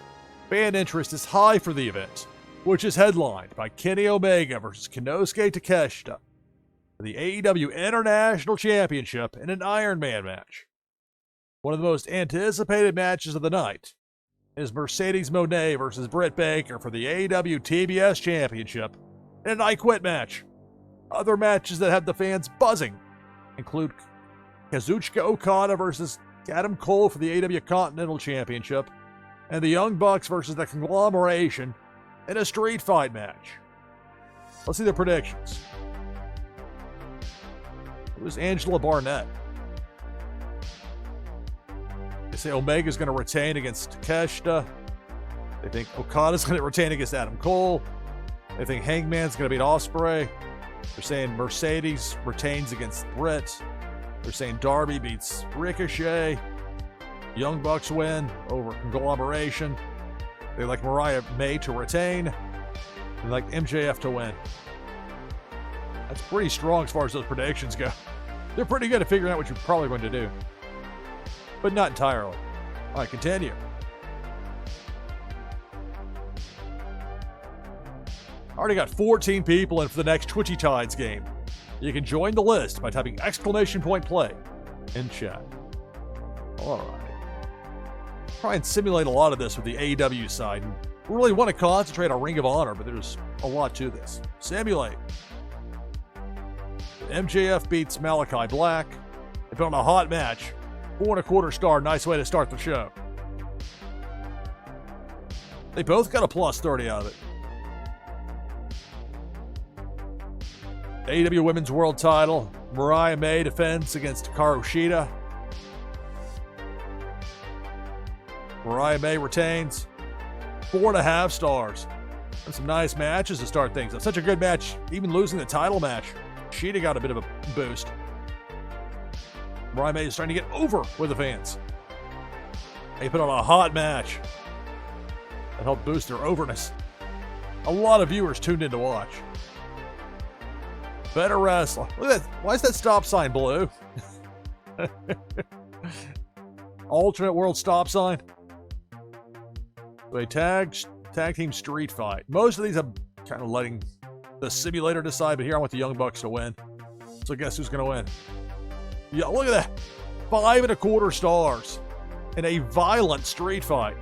Fan interest is high for the event, which is headlined by Kenny Omega versus Konosuke Takeshita for the AEW International Championship in an Iron Man match. One of the most anticipated matches of the night is Mercedes Moné versus Britt Baker for the AEW TBS Championship in an I Quit match. Other matches that have the fans buzzing include Kazuchika Okada versus Adam Cole for the AEW Continental Championship, and the Young Bucks versus the Conglomeration in a street fight match. Let's see the predictions. It was Angela Barnett. They say Omega's going to retain against Takeshita. They think Okada's going to retain against Adam Cole. They think Hangman's going to beat Ospreay. They're saying Mercedes retains against Britt. They're saying Darby beats Ricochet. Young Bucks win over Conglomeration. They like Mariah May to retain. They like MJF to win. That's pretty strong as far as those predictions go. They're pretty good at figuring out what you're probably going to do. But not entirely. All right, continue. I already got 14 people in for the next Twitchy Tides game. You can join the list by typing !play in chat. All right. Try and simulate a lot of this with the AEW side. And we really want to concentrate on Ring of Honor, but there's a lot to this. Simulate. MJF beats Malachi Black. They put on a hot match. 4 1/4 star. Nice way to start the show. They both got a plus 30 out of it. AEW Women's World Title. Mariah May defends against Hikaru Shida. Mariah May retains. 4.5 stars. And some nice matches to start things. It's such a good match, even losing the title match. Shida got a bit of a boost. Mariah May is starting to get over with the fans. They put on a hot match that helped boost their overness. A lot of viewers tuned in to watch. Better wrestler. Look at that. Why is that stop sign blue? Alternate world stop sign. So a tag team street fight. Most of these I'm kind of letting the simulator decide, but here I want the Young Bucks to win. So guess who's going to win? Yeah, look at that. 5 1/4 stars in a violent street fight.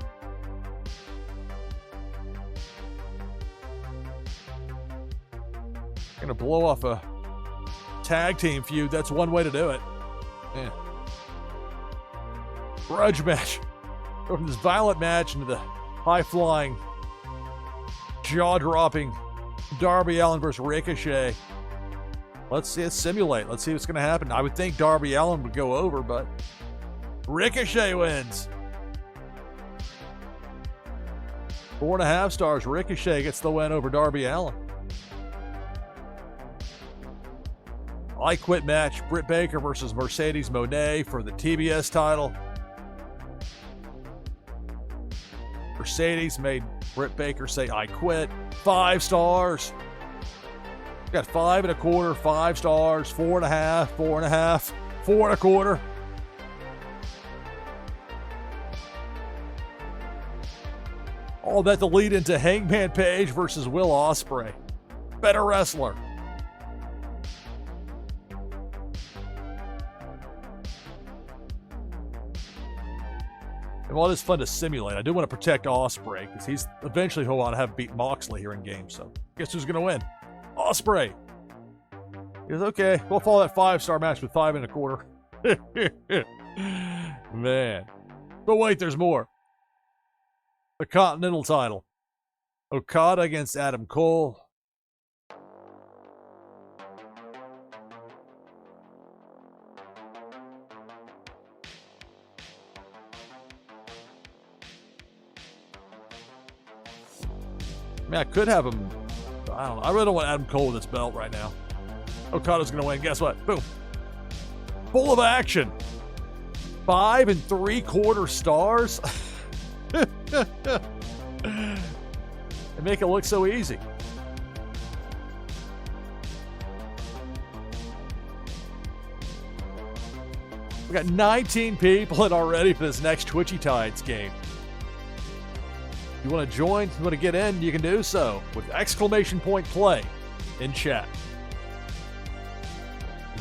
Going to blow off a tag team feud. That's one way to do it. Yeah. Grudge match. Go from this violent match into the high-flying, jaw-dropping Darby Allin versus Ricochet. Let's see it simulate. Let's see what's going to happen. I would think Darby Allin would go over, but Ricochet wins. 4.5 stars. Ricochet gets the win over Darby Allin. I Quit match. Britt Baker versus Mercedes Moné for the TBS title. Mercedes made Britt Baker say, I quit. 5 stars. Got 5 1/4, 5 stars, 4.5, 4.5, 4 1/4. All that to lead into Hangman Page versus Will Ospreay. Better wrestler. And while it is fun to simulate, I do want to protect Ospreay because he's eventually who I want to have beat Moxley here in game. So guess who's going to win? Ospreay. He goes, okay, we'll follow that 5-star match with 5 1/4. Man. But wait, there's more. The Continental title. Okada against Adam Cole. I mean, I could have him. I don't know. I really don't want Adam Cole with this belt right now. Okada's going to win. Guess what? Boom. Full of action. 5 3/4 stars. And make it look so easy. We got 19 people in already for this next Twitchy Tides game. You want to join, you want to get in, you can do so with !play in chat.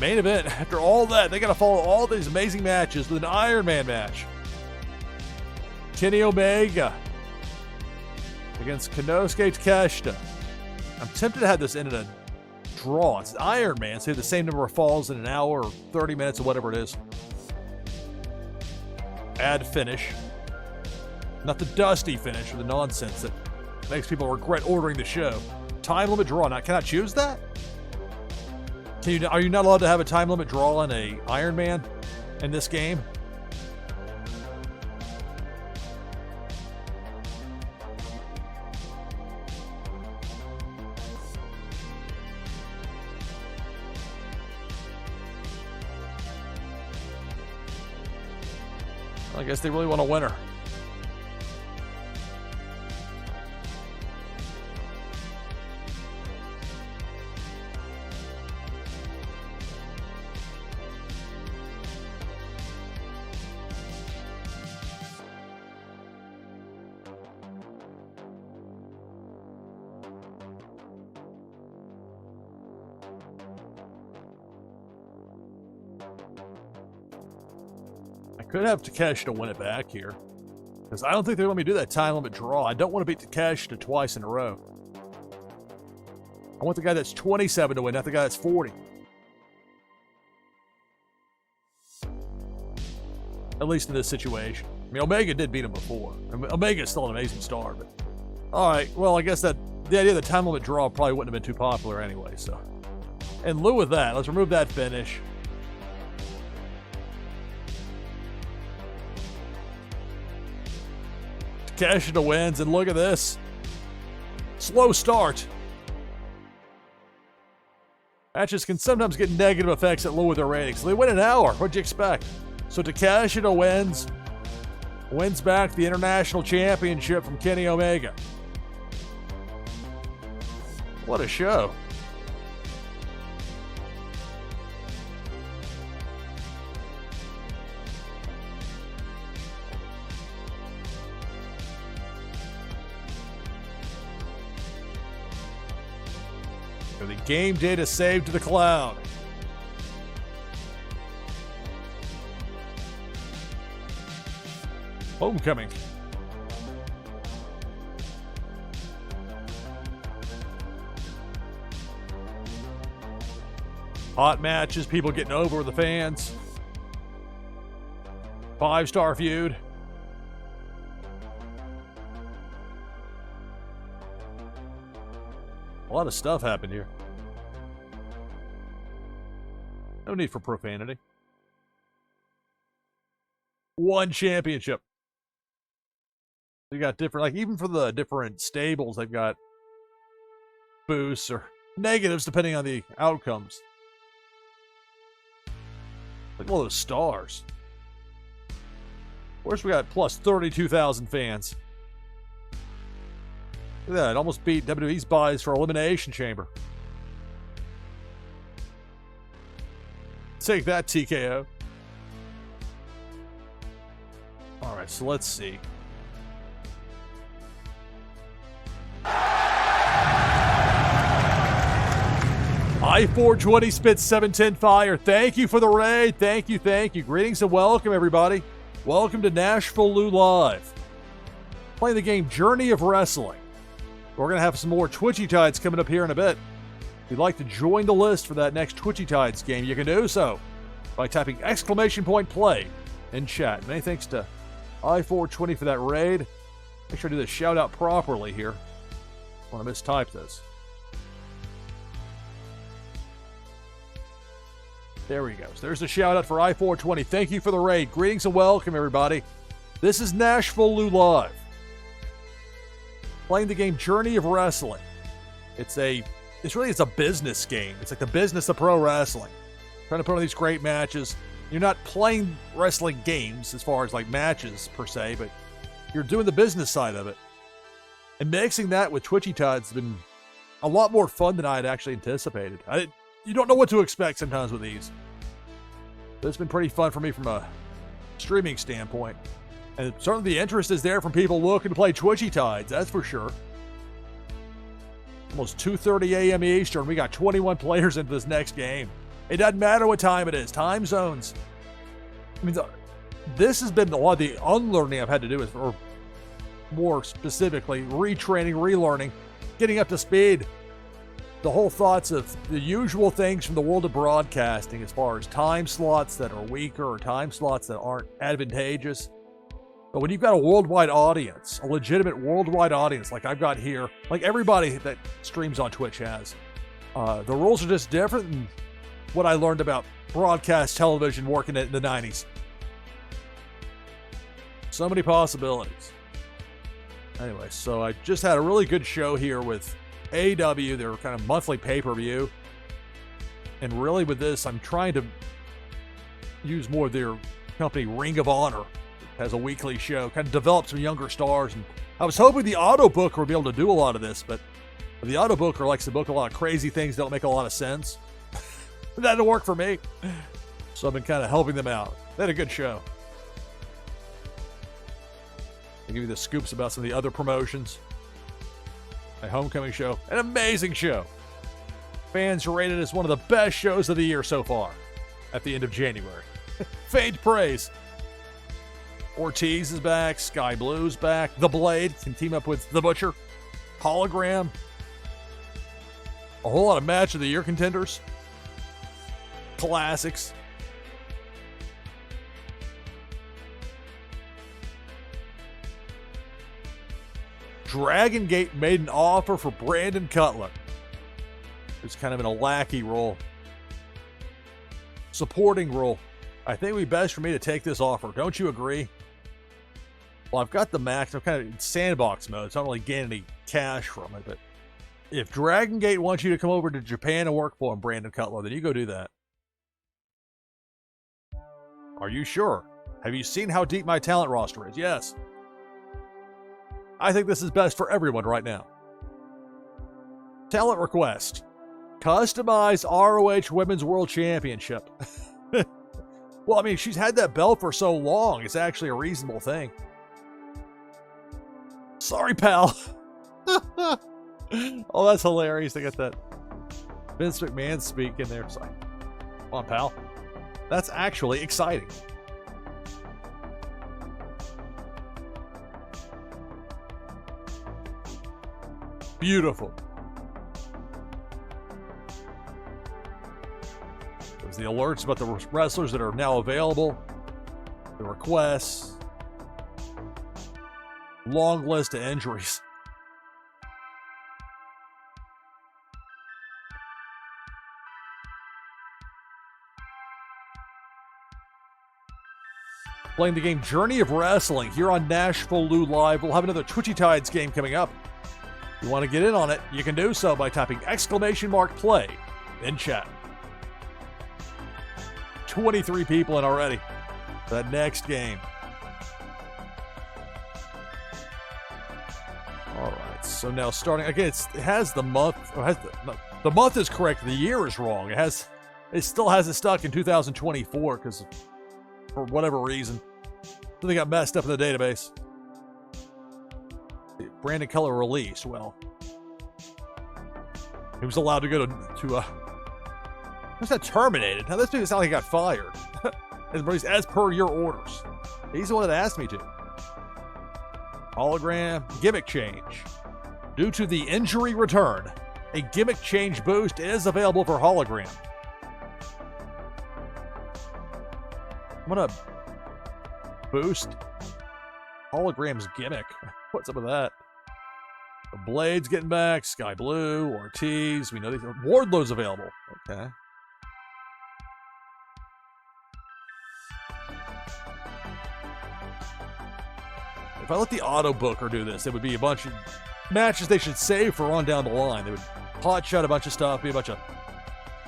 Main event, after all that, they got to follow all these amazing matches with an Iron Man match. Kenny Omega against Konosuke Takeshita. I'm tempted to have this end in a draw. It's Iron Man, so you have the same number of falls in an hour or 30 minutes or whatever it is. Add finish. Not the dusty finish or the nonsense that makes people regret ordering the show. Time limit draw. Now, can I choose that? Are you not allowed to have a time limit draw on a Iron Man in this game? I guess they really want a winner. Could have Takeshita win it back here. Because I don't think they want me to do that time limit draw. I don't want to beat Takeshita twice in a row. I want the guy that's 27 to win, not the guy that's 40. At least in this situation. I mean, Omega did beat him before. I mean, Omega is still an amazing star, but... Alright, well, I guess that the idea of the time limit draw probably wouldn't have been too popular anyway, so... In lieu of that, let's remove that finish. Takeshita wins, and look at this. Slow start. Matches can sometimes get negative effects that lower their ratings. So they win an hour. What'd you expect? So Takeshita wins back the International Championship from Kenny Omega. What a show. The game data saved to the cloud. Homecoming. Hot matches, people getting over the fans. 5-star feud. A lot of stuff happened here. No need for profanity. one championship. You got different, like even for the different stables, they've got boosts or negatives depending on the outcomes. Look at all those stars. Of course, we got plus 32,000 fans. Look at that, it almost beat WWE's buys for Elimination Chamber. Take that, TKO. All right, so let's see. I-420 spits 710 fire. Thank you for the raid. Thank you, thank you. Greetings and welcome, everybody. Welcome to NashvilleLou Live. Playing the game Journey of Wrestling. We're going to have some more Twitchy Tides coming up here in a bit. If you'd like to join the list for that next Twitchy Tides game, you can do so by typing !play in chat. Many thanks to I-420 for that raid. Make sure I do this shout out properly here. I want to mistype this. There we go. So there's a shout out for I-420. Thank you for the raid. Greetings and welcome, everybody. This is NashvilleLou Live. Playing the game Journey of Wrestling. It's a business game. It's like the business of pro wrestling. Trying to put on these great matches. You're not playing wrestling games as far as like matches per se, but you're doing the business side of it. And mixing that with Twitchy Tides has been a lot more fun than I had actually anticipated. You don't know what to expect sometimes with these. But it's been pretty fun for me from a streaming standpoint. And certainly the interest is there from people looking to play Twitchy Tides, that's for sure. Almost 2:30 a.m. Eastern. We got 21 players into this next game. It doesn't matter what time it is. Time zones. I mean, this has been a lot of the unlearning I've had to do with, or more specifically, retraining, relearning, getting up to speed. The whole thoughts of the usual things from the world of broadcasting as far as time slots that are weaker or time slots that aren't advantageous. But when you've got a worldwide audience, a legitimate worldwide audience like I've got here, like everybody that streams on Twitch has, the rules are just different than what I learned about broadcast television working in the 90s. So many possibilities. Anyway, so I just had a really good show here with AEW, their kind of monthly pay-per-view. And really with this, I'm trying to use more of their company, Ring of Honor. It has a weekly show, kind of develop some younger stars. And I was hoping the auto booker would be able to do a lot of this, but the auto booker likes to book a lot of crazy things that don't make a lot of sense. That didn't work for me. So I've been kind of helping them out. They had a good show. I'll give you the scoops about some of the other promotions. My homecoming show, an amazing show. Fans rated as one of the best shows of the year so far at the end of January. Faint praise. Ortiz is back. Sky Blue's back. The Blade can team up with The Butcher. Hologram. A whole lot of match of the year contenders. Classics. Dragon Gate made an offer for Brandon Cutler. It's kind of in a lackey role. Supporting role. I think it would be best for me to take this offer. Don't you agree? Well, I've got the max. I'm kind of in sandbox mode, so I don't really gain any cash from it. But if Dragon Gate wants you to come over to Japan and work for him, Brandon Cutler, then you go do that. Are you sure? Have you seen how deep my talent roster is? Yes. I think this is best for everyone right now. Talent request. Customize ROH Women's World Championship. Well, I mean, she's had that belt for so long. It's actually a reasonable thing. Sorry, pal. Oh, that's hilarious. They got that Vince McMahon speak in there. Sorry. Come on, pal. That's actually exciting. Beautiful. There's the alerts about the wrestlers that are now available, the requests, long list of injuries. playing the game Journey of Wrestling here on NashvilleLou Live. We'll have another Twitchy Tides game coming up. If you want to get in on it, you can do so by typing !play in chat. 23 people in already for that next game. All right, so now starting again, it has the month. The month is correct. The year is wrong. It still has it stuck in 2024 because for whatever reason, something got messed up in the database. Brandon Color release. Well, he was allowed to go to what's that, terminated? Now this makes it sound like he got fired. As per your orders. He's the one that asked me to. Hologram gimmick change. Due to the injury return, a gimmick change boost is available for Hologram. I'm gonna boost Hologram's gimmick. What's up with that? The Blade's getting back. Sky Blue, Ortiz. We know these. Wardlow's available. Okay. If I let the auto booker do this, it would be a bunch of matches they should save for on down the line. They would hot shot a bunch of stuff, be a bunch of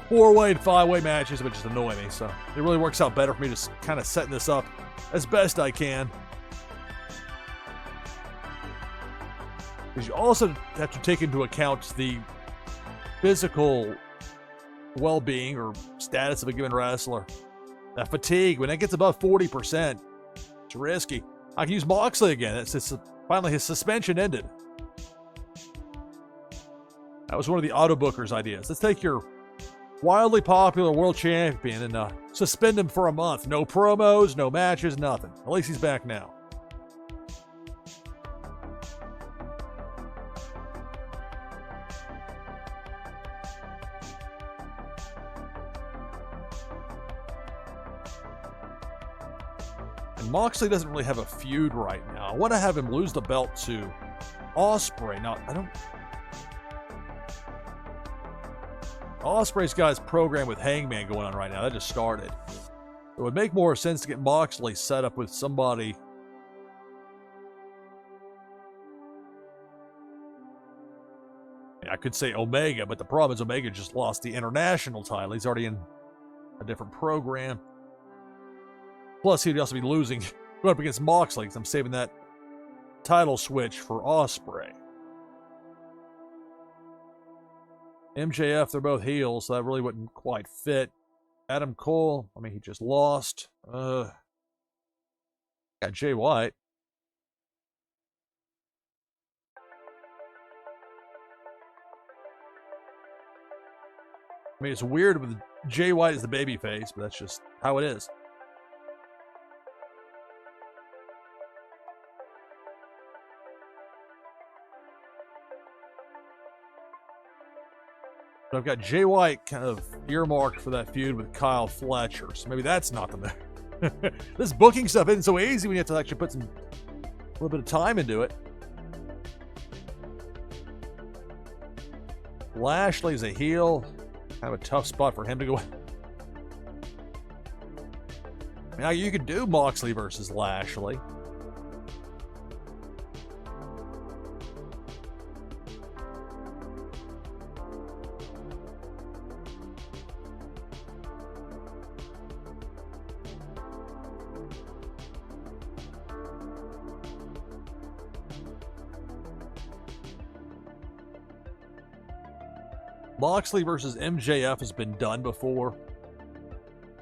4-way and 5-way matches, which just annoy me. So it really works out better for me just kind of setting this up as best I can. Because you also have to take into account the physical well-being or status of a given wrestler. That fatigue, when it gets above 40%, it's risky. I can use Moxley again. Finally, his suspension ended. That was one of the auto bookers' ideas. Let's take your wildly popular world champion and suspend him for a month. No promos, no matches, nothing. At least he's back now. And Moxley doesn't really have a feud right now. I want to have him lose the belt to Ospreay. Now, Ospreay's got his program with Hangman going on right now. That just started. It would make more sense to get Moxley set up with somebody. I could say Omega, but the problem is Omega just lost the international title. He's already in a different program. Plus, he'd also be losing, going up against Moxley, because I'm saving that title switch for Ospreay. MJF, they're both heels, so that really wouldn't quite fit. Adam Cole, I mean, he just lost. Got Jay White. I mean, it's weird with Jay White as the babyface, but that's just how it is. I've got Jay White kind of earmarked for that feud with Kyle Fletcher, so maybe that's not the move. This booking stuff isn't so easy when you have to actually put a little bit of time into it. Lashley's a heel. Kind of a tough spot for him to go. Now you could do Moxley versus Lashley. Moxley versus MJF has been done before.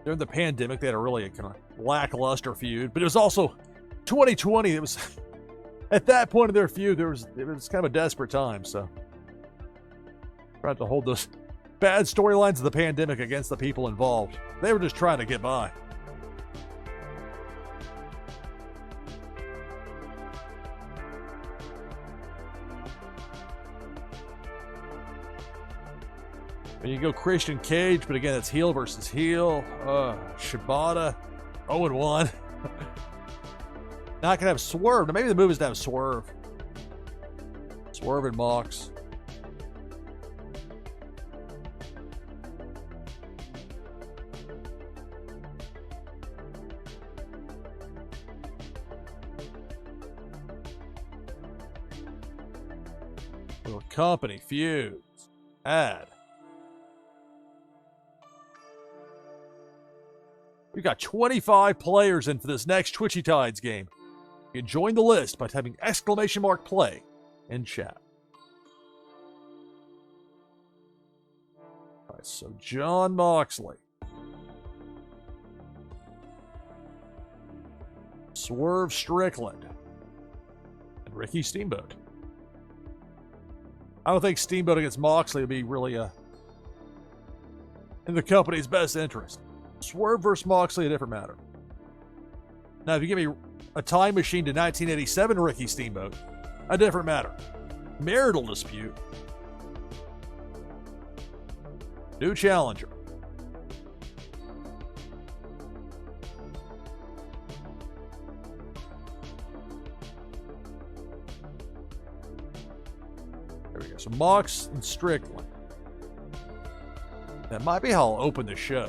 During the pandemic, they had a really kind of lackluster feud, but it was also 2020. It was at that point of their feud, it was kind of a desperate time. So, tried to hold those bad storylines of the pandemic against the people involved. They were just trying to get by. And you go Christian Cage, but again, it's heel versus heel. Shibata, 0-1. Not gonna have Swerve. Maybe the move is to have Swerve. Swerve and Mox. Little company feuds. Add. We've got 25 players in for this next Twitchy Tides game. You can join the list by typing !play in chat. All right, so John Moxley. Swerve Strickland. And Ricky Steamboat. I don't think Steamboat against Moxley would be really in the company's best interest. Swerve versus Moxley, a different matter. Now, if you give me a time machine to 1987 Ricky Steamboat, a different matter. Marital dispute. New challenger. There we go. So Mox and Strickland. That might be how I'll open the show.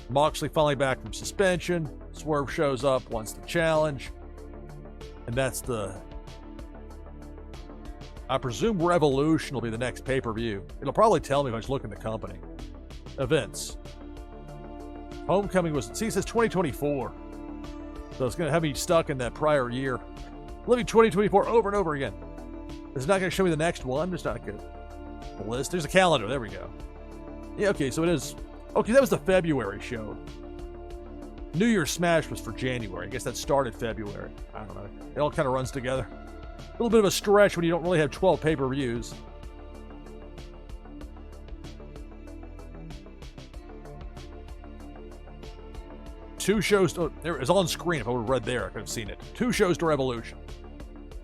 Moxley finally back from suspension. Swerve shows up, wants to challenge. And that's the... I presume Revolution will be the next pay-per-view. It'll probably tell me if I just look in the company. Events. Homecoming was... See, it says 2024. So it's going to have me stuck in that prior year. Living 2024 over and over again. It's not going to show me the next one. It's not good. The list. There's a calendar. There we go. Yeah, okay, so it is... Okay, that was the February show. New Year's Smash was for January. I guess that started February. I don't know. It all kind of runs together. A little bit of a stretch when you don't really have 12 pay-per-views. Two shows to... There, it's on screen. If I would have read there, I could have seen it. 2 shows to Revolution.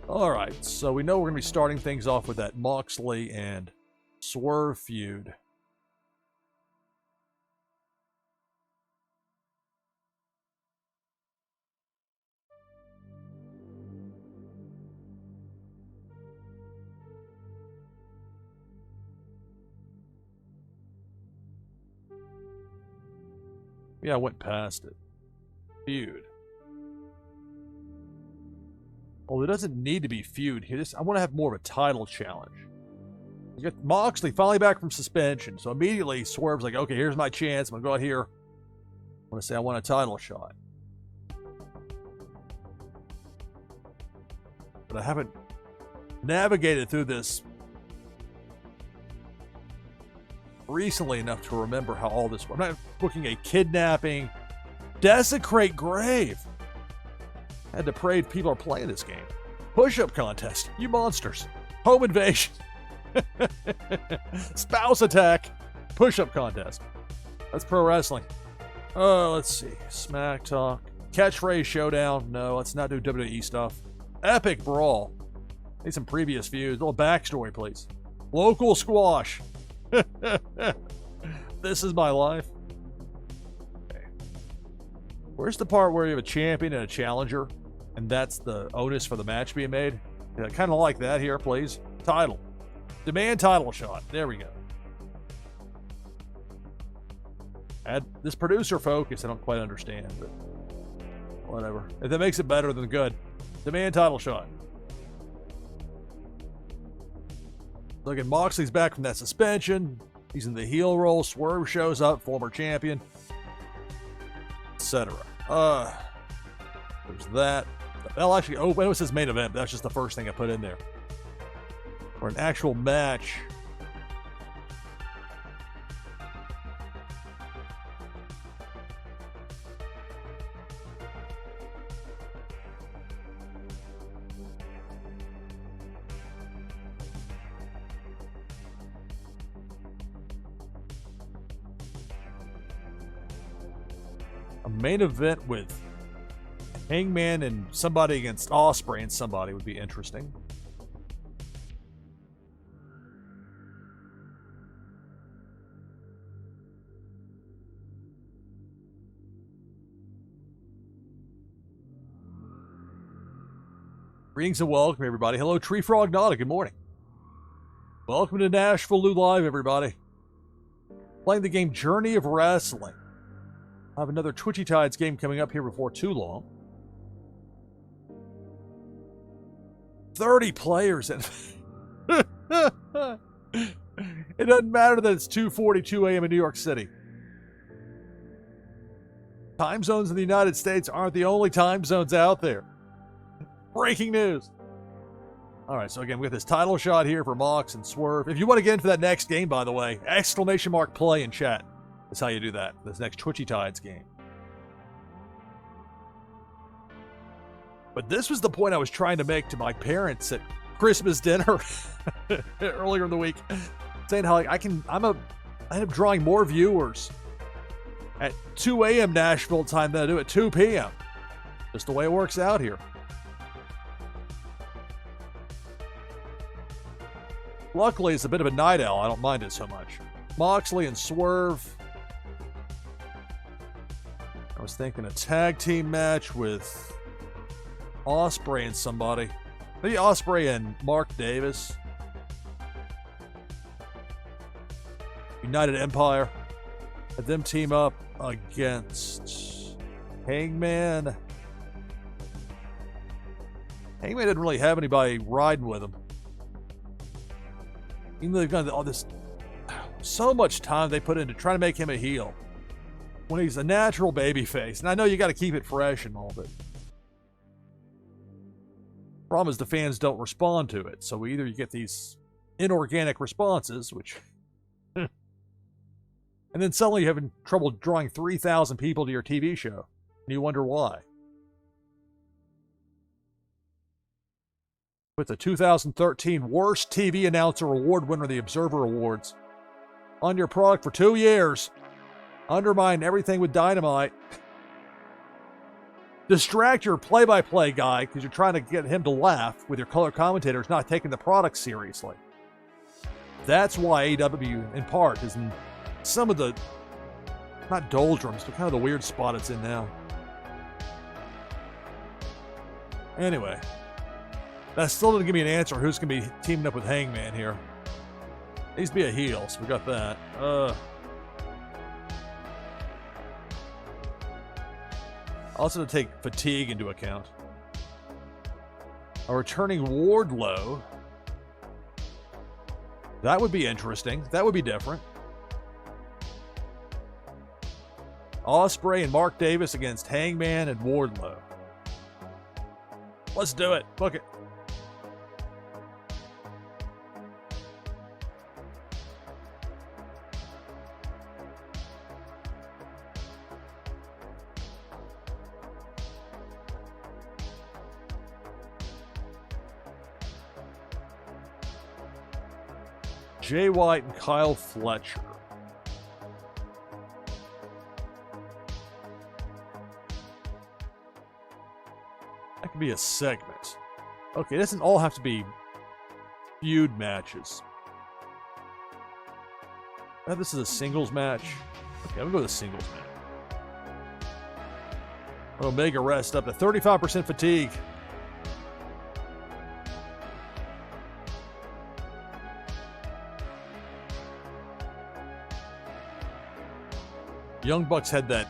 All right, so we know we're going to be starting things off with that Moxley and Swerve feud. Yeah, I went past it. Feud. Well, it doesn't need to be feud here. I want to have more of a title challenge. You got Moxley finally back from suspension, so immediately Swerve's like, okay, here's my chance. I'm going to go out here. I want to say I want a title shot. But I haven't navigated through this recently enough to remember how all this works. I'm not booking a kidnapping, desecrate grave. I had to pray people are playing this game. Push-up contest, you monsters. Home invasion. Spouse attack. Push-up contest. That's pro wrestling. Let's see. Smack talk. Catchphrase showdown. No, let's not do WWE stuff. Epic brawl. Need some previous views. A little backstory, please. Local squash. This is my life. Okay. Where's the part where you have a champion and a challenger, and that's the onus for the match being made? Yeah, kind of like that here, please. Title. Demand title shot. There we go. Add this producer focus. I don't quite understand, but whatever. If that makes it better, then good. Demand title shot. Look at Moxley's back from that suspension. He's in the heel role. Swerve shows up, former champion, etc. There's that. Well, actually, oh, when it was his main event, that's just the first thing I put in there. For an actual match. A main event with Hangman and somebody against Ospreay and somebody would be interesting. Greetings and welcome, everybody. Hello, Tree Frog Nada. Good morning. Welcome to NashvilleLou Live, everybody. Playing the game Journey of Wrestling. I have another Twitchy Tides game coming up here before too long. 30 players. And it doesn't matter that it's 2:42 a.m. in New York City. Time zones in the United States aren't the only time zones out there. Breaking news. All right, so again, we got this title shot here for Mox and Swerve. If you want to get into that next game, by the way, !play in chat. That's how you do that. This next Twitchy Tides game. But this was the point I was trying to make to my parents at Christmas dinner earlier in the week, saying how like I end up drawing more viewers at 2 a.m. Nashville time than I do at 2 p.m. Just the way it works out here. Luckily, it's a bit of a night owl. I don't mind it so much. Moxley and Swerve. I was thinking a tag team match with Ospreay and somebody. Maybe Ospreay and Mark Davis. United Empire. Had them team up against Hangman. Hangman didn't really have anybody riding with him. Even though they've got all this, so much time they put into trying to make him a heel when he's a natural babyface. And I know you got to keep it fresh and all, but problem is the fans don't respond to it. So either you get these inorganic responses, which, and then suddenly you're having trouble drawing 3,000 people to your TV show, and you wonder why. With the 2013 Worst TV Announcer Award winner of the Observer Awards. On your product for 2 years. Undermine everything with dynamite. Distract your play-by-play guy because you're trying to get him to laugh with your color commentators not taking the product seriously. That's why AEW, in part, is in some of the, not doldrums, but kind of the weird spot it's in now. Anyway. That still didn't give me an answer who's going to be teaming up with Hangman here. Needs to be a heel, so we got that. Also to take fatigue into account. A returning Wardlow. That would be interesting. That would be different. Ospreay and Mark Davis against Hangman and Wardlow. Let's do it. Book it. Jay White and Kyle Fletcher. That could be a segment. Okay, it doesn't all have to be feud matches. This is a singles match. Okay, we'll go with a singles match. Omega rest up to 35% fatigue. Young Bucks had that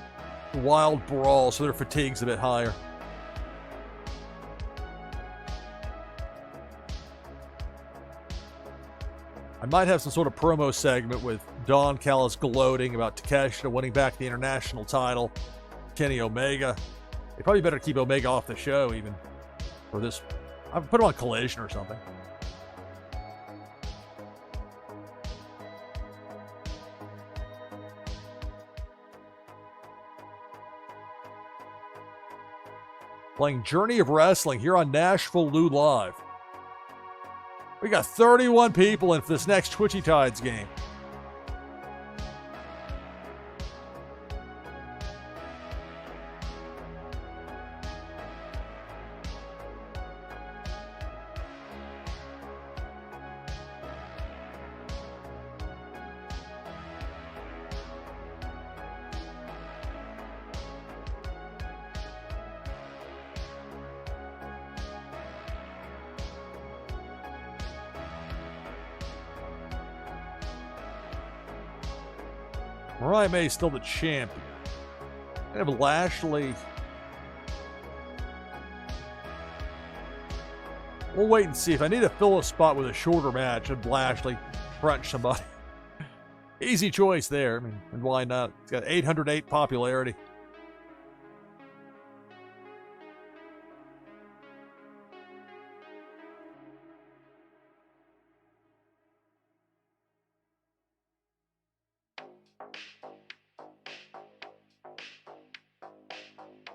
wild brawl, so their fatigue's a bit higher. I might have some sort of promo segment with Don Callis gloating about Takeshita winning back the international title. Kenny Omega. They probably better keep Omega off the show even for this. I'll put him on Collision or something. Playing Journey of Wrestling here on NashvilleLou Live. We got 31 people in for this next Twitchy Tides game. Mariah May is still the champion. We have Lashley. We'll wait and see. If I need to fill a spot with a shorter match, I'd Lashley crunch somebody. Easy choice there. I mean, and why not? It's got 808 popularity.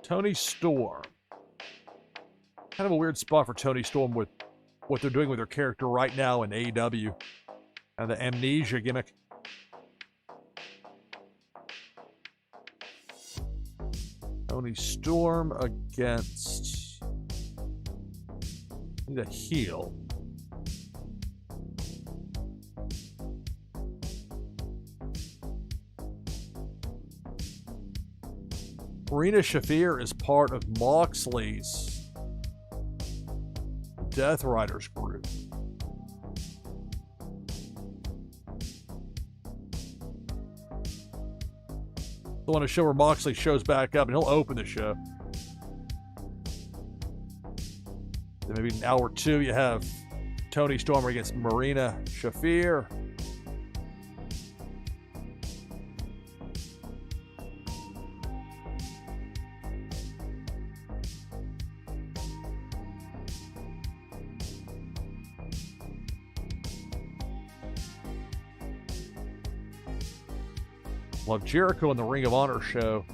Tony Storm. Kind of a weird spot for Tony Storm with what they're doing with her character right now in AEW. And the amnesia gimmick. Tony Storm against... the heel. Marina Shafir is part of Moxley's Death Riders group. I want to show where Moxley shows back up, and he'll open the show. Then maybe in hour 2, you have Tony Storm against Marina Shafir. We'll have Jericho in the Ring of Honor show.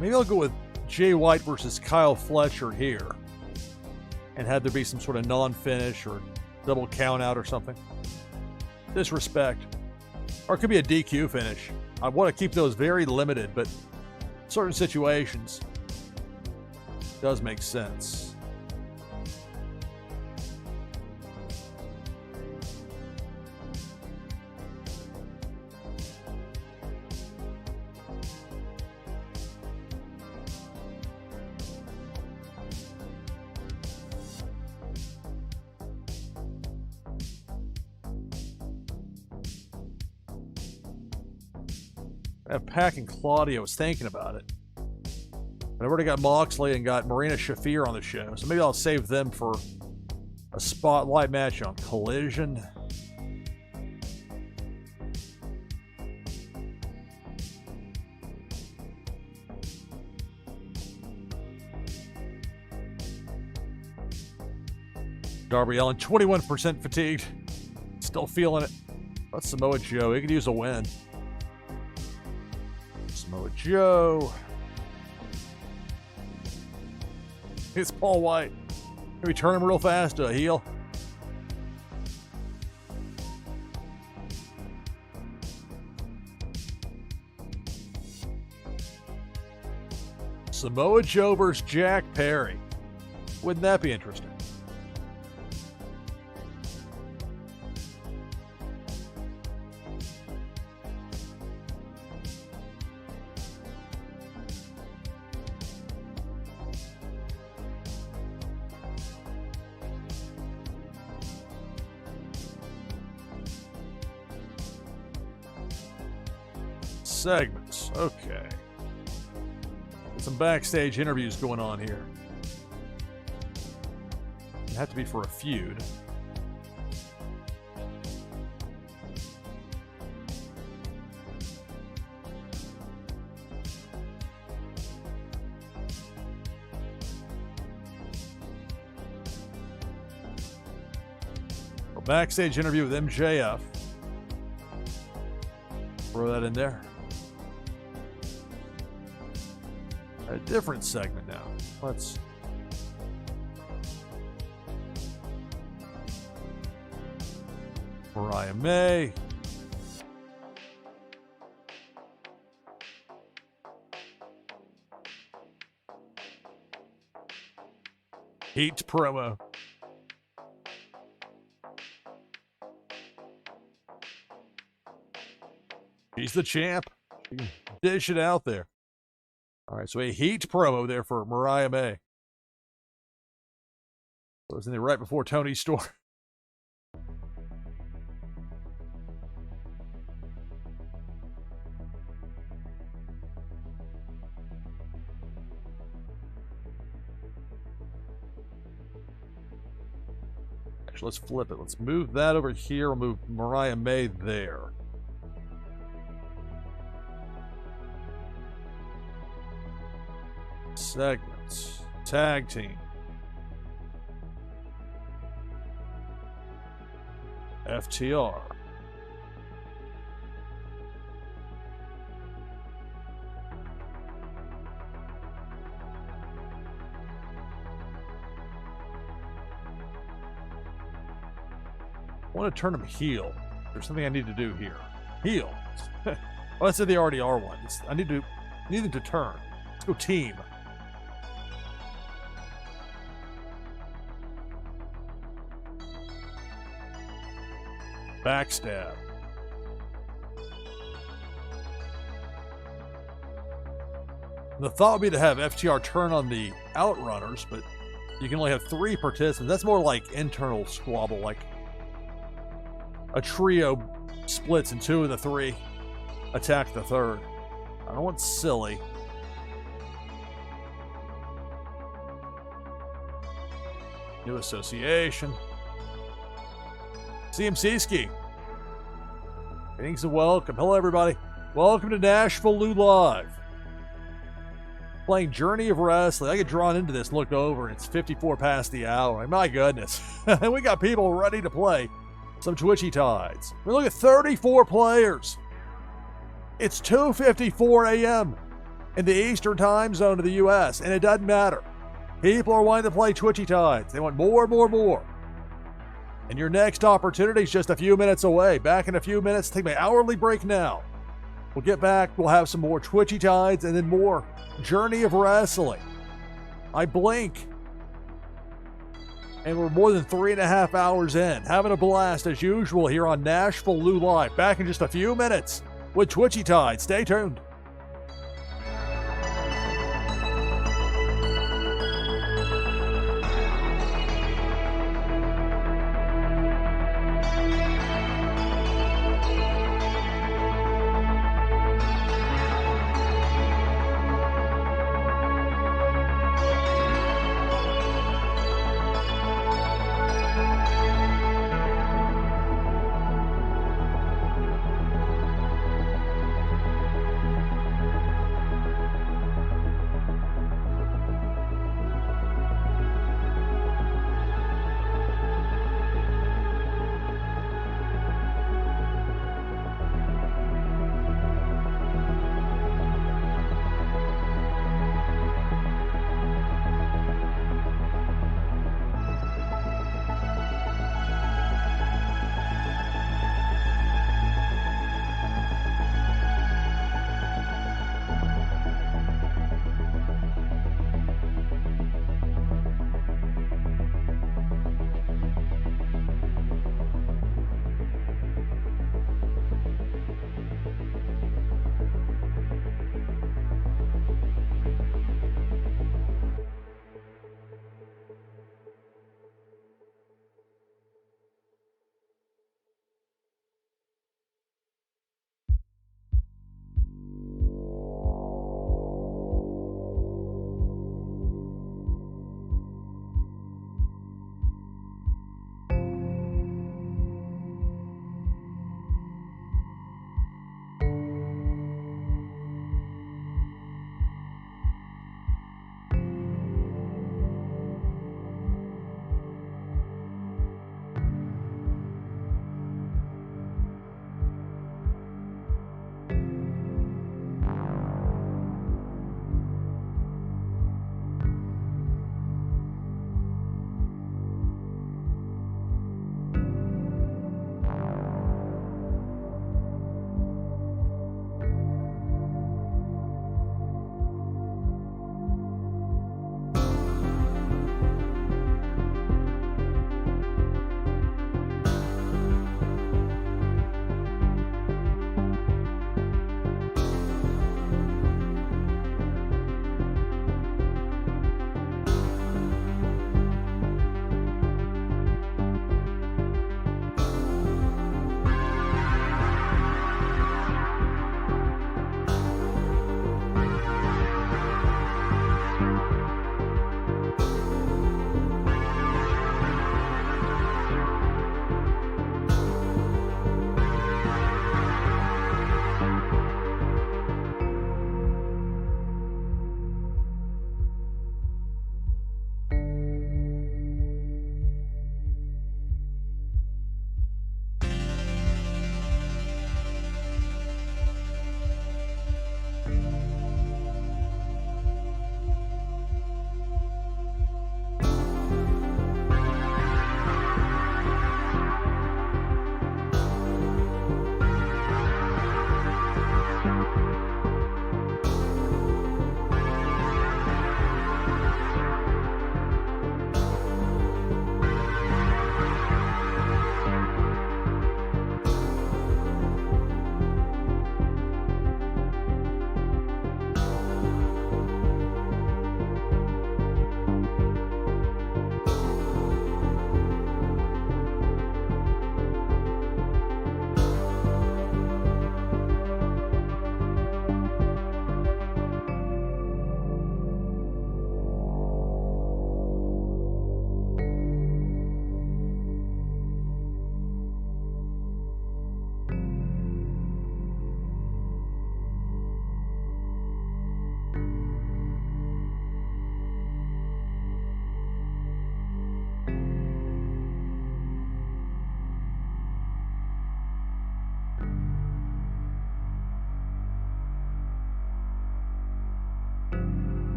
Maybe I'll go with Jay White versus Kyle Fletcher here. And have there be some sort of non-finish or double count out or something. Disrespect. Or it could be a DQ finish. I want to keep those very limited, but certain situations does make sense. I have Pac and Claudio. I was thinking about it. I've already got Moxley and got Marina Shafir on the show, so maybe I'll save them for a spotlight match on Collision. Darby Allin, 21% fatigued. Still feeling it. That's Samoa Joe. He could use a win. Samoa Joe. It's Paul White. Maybe turn him real fast to a heel. Samoa Joe versus Jack Perry. Wouldn't that be interesting? Segments. Okay. Got some backstage interviews going on here. It'd have to be for a feud. A backstage interview with MJF. Throw that in there. A different segment now. Let's... Mariah May. Heat promo. She's the champ. She can dish it out there. All right, so a Heat promo there for Mariah May. So it was in there right before Tony Storm. Actually, let's flip it. Let's move that over here. We'll move Mariah May there. Segments. Tag team. FTR. I want to turn them heel. There's something I need to do here. Heel. Well, I said they already are one. I need them to turn. Let's go team. Backstab. The thought would be to have FTR turn on the Outrunners, but you can only have 3 participants. That's more like internal squabble, like a trio splits and 2 of the 3 attack the 3rd. I don't want silly. New association. CMC Ski. Greetings and welcome. Hello, everybody. Welcome to NashvilleLou Live. Playing Journey of Wrestling. I get drawn into this and look over, and it's 54 past the hour. My goodness. We got people ready to play some Twitchy Tides. We look at 34 players. It's 2:54 a.m. in the Eastern time zone of the U.S., and it doesn't matter. People are wanting to play Twitchy Tides. They want more and more and more. And your next opportunity is just a few minutes away. Back in a few minutes. Take my hourly break now. We'll get back. We'll have some more Twitchy Tides and then more Journey of Wrestling. I blink. And we're more than 3.5 hours in. Having a blast as usual here on NashvilleLou Live. Back in just a few minutes with Twitchy Tide. Stay tuned.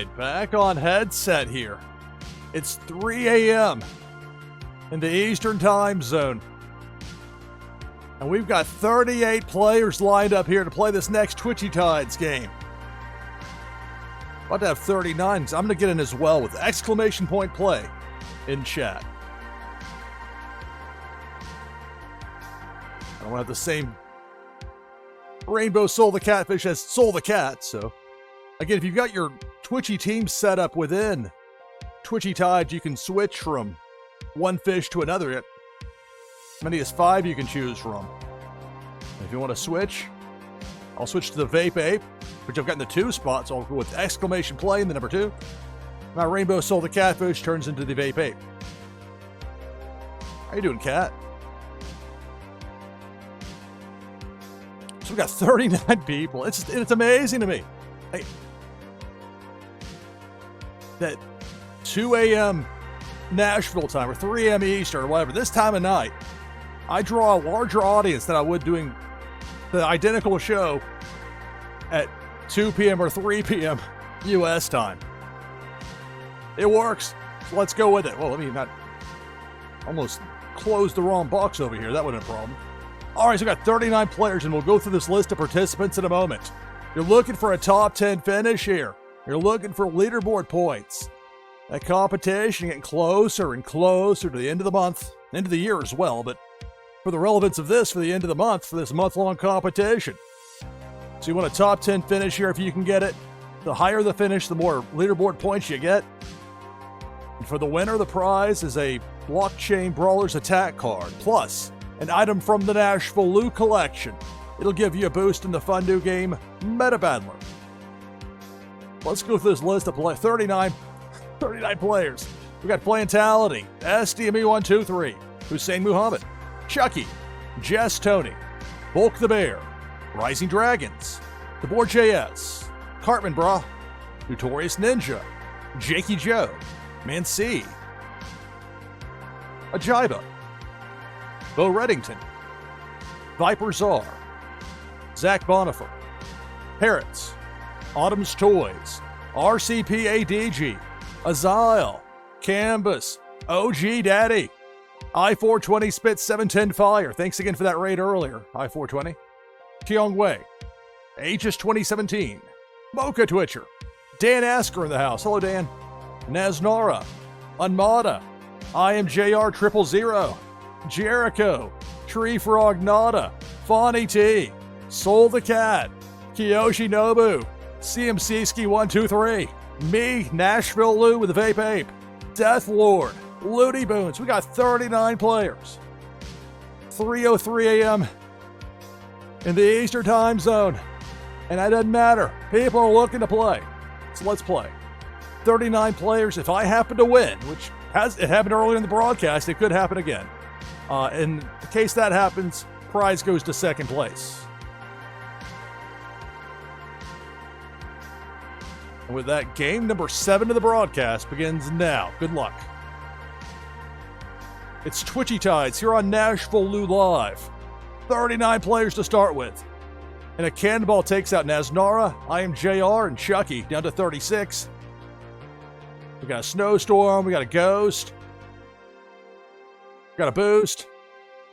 right, back on headset here. It's 3 a.m. in the Eastern Time Zone. And we've got 38 players lined up here to play this next Twitchy Tides game. About to have 39, because I'm going to get in as well with exclamation point play in chat. I don't have the same Rainbow Soul the Catfish as Soul the Cat, so again, if you've got your Twitchy team set up within Twitchy Tides, you can switch from one fish to another. As many as 5 you can choose from. If you want to switch, I'll switch to the Vape Ape, which I've gotten the 2 spots. I'll go with exclamation play in the number 2. My Rainbow Soul the Catfish turns into the Vape Ape. How you doing, Cat? So we've got 39 people. It's amazing to me. That 2 a.m. Nashville time, or 3 a.m. Eastern, or whatever, this time of night, I draw a larger audience than I would doing the identical show at 2 p.m. or 3 p.m. U.S. time. It works. So let's go with it. Well, let me not almost close the wrong box over here. That would have been a problem. All right, so we've got 39 players, and we'll go through this list of participants in a moment. You're looking for a top 10 finish here. You're looking for leaderboard points. That competition getting closer and closer to the end of the month, end of the year as well, but for the relevance of this, for the end of the month, for this month-long competition. So you want a top 10 finish here if you can get it. The higher the finish, the more leaderboard points you get. And for the winner, the prize is a Blockchain Brawlers attack card, plus an item from the NashvilleLou collection. It'll give you a boost in the fun new game, Meta Battler. Let's go through this list of 39 players. We got Plantality, SDME123, Hussein Muhammad, Chucky, Jess Tony, Bulk the Bear, Rising Dragons, The Board JS, Cartman Bra, Notorious Ninja, Jakey Joe, Mancy, Ajiba, Bo Reddington, Viper Czar, Zach Bonifer, Parrots, Autumn's Toys, RCP ADG, Azile, Canvas, OG Daddy, I-420 Spit 710 Fire. Thanks again for that raid earlier, I-420. Tiong Wei, Aegis 2017, Mocha Twitcher, Dan Asker in the house. Hello, Dan. Naznara, Unmada, IMJR 000, Jericho, Tree Frog Nada, Fawny T, Soul the Cat, Kiyoshi Nobu, CMC Ski 123, me, NashvilleLou with the Vape Ape, Death Lord, Looney Boons. We got 39 players. 3:03 a.m. in the Eastern Time Zone. And that doesn't matter. People are looking to play. So let's play. 39 players. If I happen to win, which it happened earlier in the broadcast, it could happen again. In the case that happens, prize goes to second place. And with that, game number 7 of the broadcast begins now. Good luck. It's Twitchy Tides here on NashvilleLou Live. 39 players to start with. And a cannonball takes out Naznara, IMJR, and Chucky down to 36. We got a snowstorm, we got a ghost. We got a boost.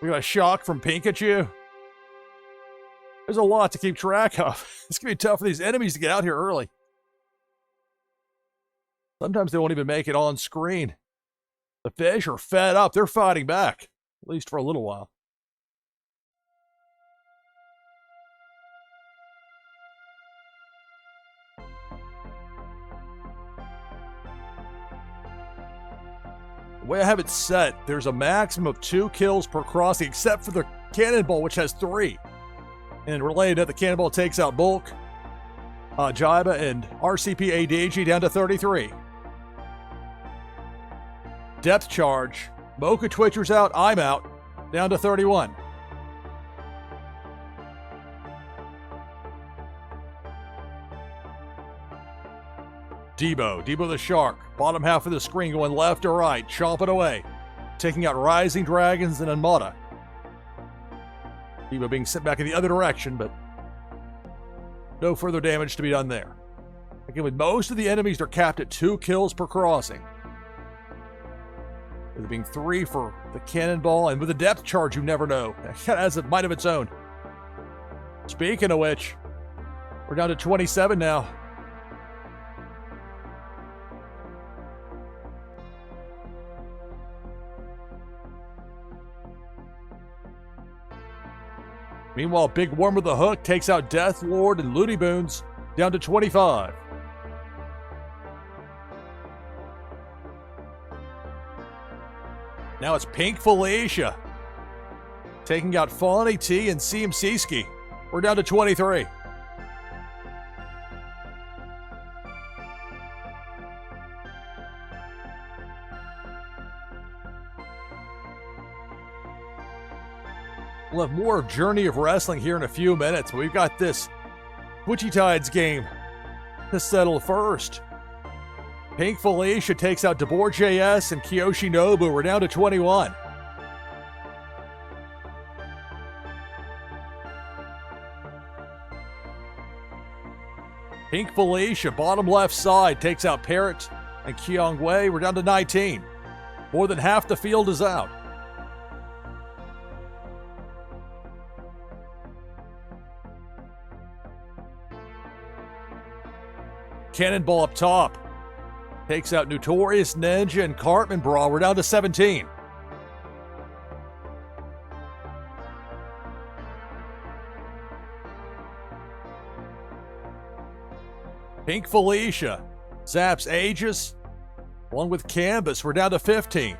We got a shock from Pikachu. There's a lot to keep track of. It's going to be tough for these enemies to get out here early. Sometimes they won't even make it on screen. The fish are fed up. They're fighting back, at least for a little while. The way I have it set, there's a maximum of 2 kills per crossing, except for the cannonball, which has 3. And related to that, the cannonball takes out Bulk, Jaiba, and RCP ADG down to 33. Depth charge. Mocha Twitcher's out. I'm out. Down to 31. Debo the Shark. Bottom half of the screen going left or right. Chomping away. Taking out Rising Dragons and Unmada. Debo being sent back in the other direction, but no further damage to be done there. Again, with most of the enemies, they're capped at 2 kills per crossing. With it being 3 for the cannonball, and with a depth charge, you never know. It has a mind of its own. Speaking of which, we're down to 27 now. Meanwhile, Big Worm with the hook takes out Death Lord and Looney Boons, down to 25. Now it's Pink Felicia taking out Fawny T and CMC Ski. We're down to 23. We'll have more of Journey of Wrestling here in a few minutes, but we've got this Twitchy Tides game to settle first. Pink Felicia takes out DeBoer JS and Kiyoshi Nobu. We're down to 21. Pink Felicia, bottom left side, takes out Parrot and Kyung Wei. We're down to 19. More than half the field is out. Cannonball up top takes out Notorious Ninja and Cartman Brawl. We're down to 17. Pink Felicia zaps Aegis along with Canvas. We're down to 15.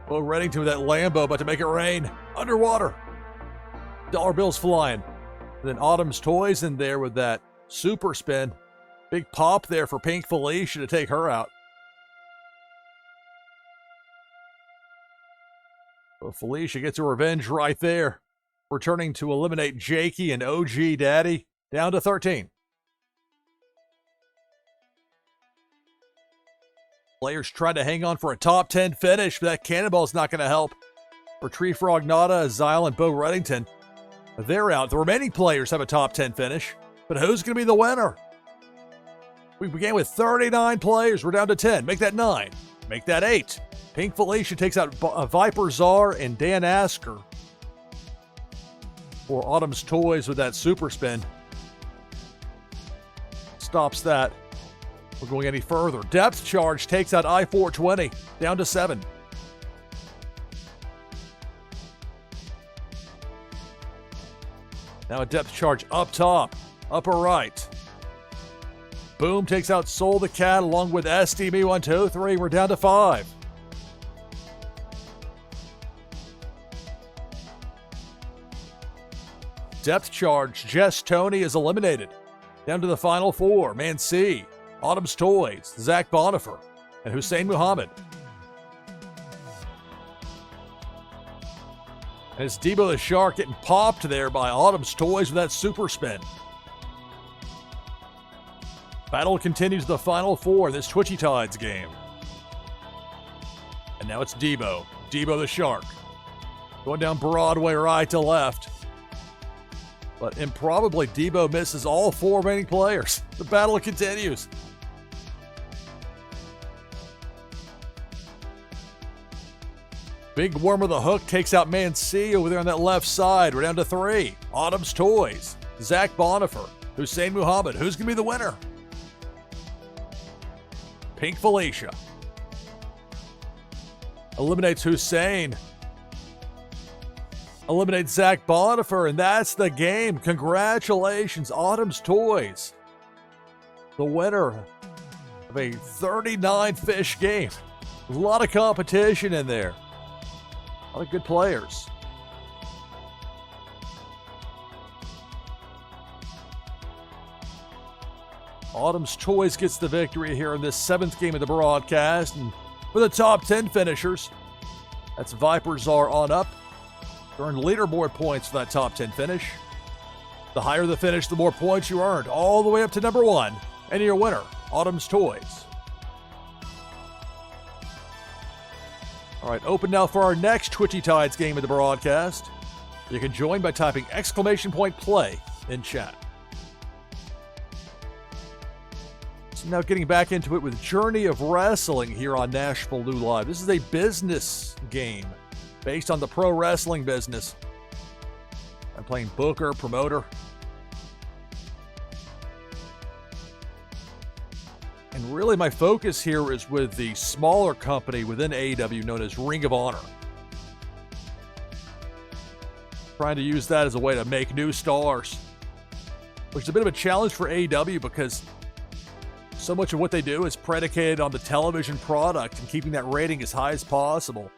Bo Reddington with that Lambo about to make it rain. Underwater. Dollar bills flying. And then Autumn's Toys in there with that super spin. Big pop there for Pink Felicia to take her out. So Felicia gets her revenge right there. Returning to eliminate Jakey and OG Daddy. Down to 13. Players trying to hang on for a top 10 finish, but that cannonball's not going to help. For Tree Frog Nada, Azile, and Bo Reddington, they're out. The remaining players have a top 10 finish, but who's going to be the winner? We began with 39 players. We're down to 10. Make that 9. Make that 8. Pink Felicia takes out Viper Czar and Dan Asker. For Autumn's Toys with that super spin. Stops that. We're going any further. Depth charge takes out I-420, down to 7. Now a depth charge up top, upper right. Boom takes out Soul the Cat along with SDB 1, 2, 3. We're down to 5. Depth charge, Jess Tony is eliminated. Down to the final 4. Man C. Autumn's Toys, Zach Bonifer, and Hussein Muhammad. And it's Debo the Shark getting popped there by Autumn's Toys with that super spin. Battle continues to the final 4 in this Twitchy Tides game. And now it's Debo the Shark. Going down Broadway right to left. But improbably, Debo misses all 4 remaining players. The battle continues. Big Worm with a hook takes out Man C over there on that left side. We're down to 3. Autumn's Toys, Zach Bonifer, Hussein Muhammad. Who's going to be the winner? Pink Felicia eliminates Hussein. Eliminates Zach Bonifer, and that's the game. Congratulations, Autumn's Toys. The winner of a 39-fish game. A lot of competition in there. A lot of good players. Autumn's Toys gets the victory here in this 7th game of the broadcast. And for the top 10 finishers, that's Viper Czar on up. Earned leaderboard points for that top 10 finish. The higher the finish, the more points you earned, all the way up to number 1. And your winner, Autumn's Toys. All right, open now for our next Twitchy Tides game of the broadcast. You can join by typing !play in chat. So now getting back into it with Journey of Wrestling here on NashvilleLou Live. This is a business game based on the pro wrestling business. I'm playing booker, promoter. And really my focus here is with the smaller company within AEW known as Ring of Honor. Trying to use that as a way to make new stars, which is a bit of a challenge for AEW because so much of what they do is predicated on the television product and keeping that rating as high as possible.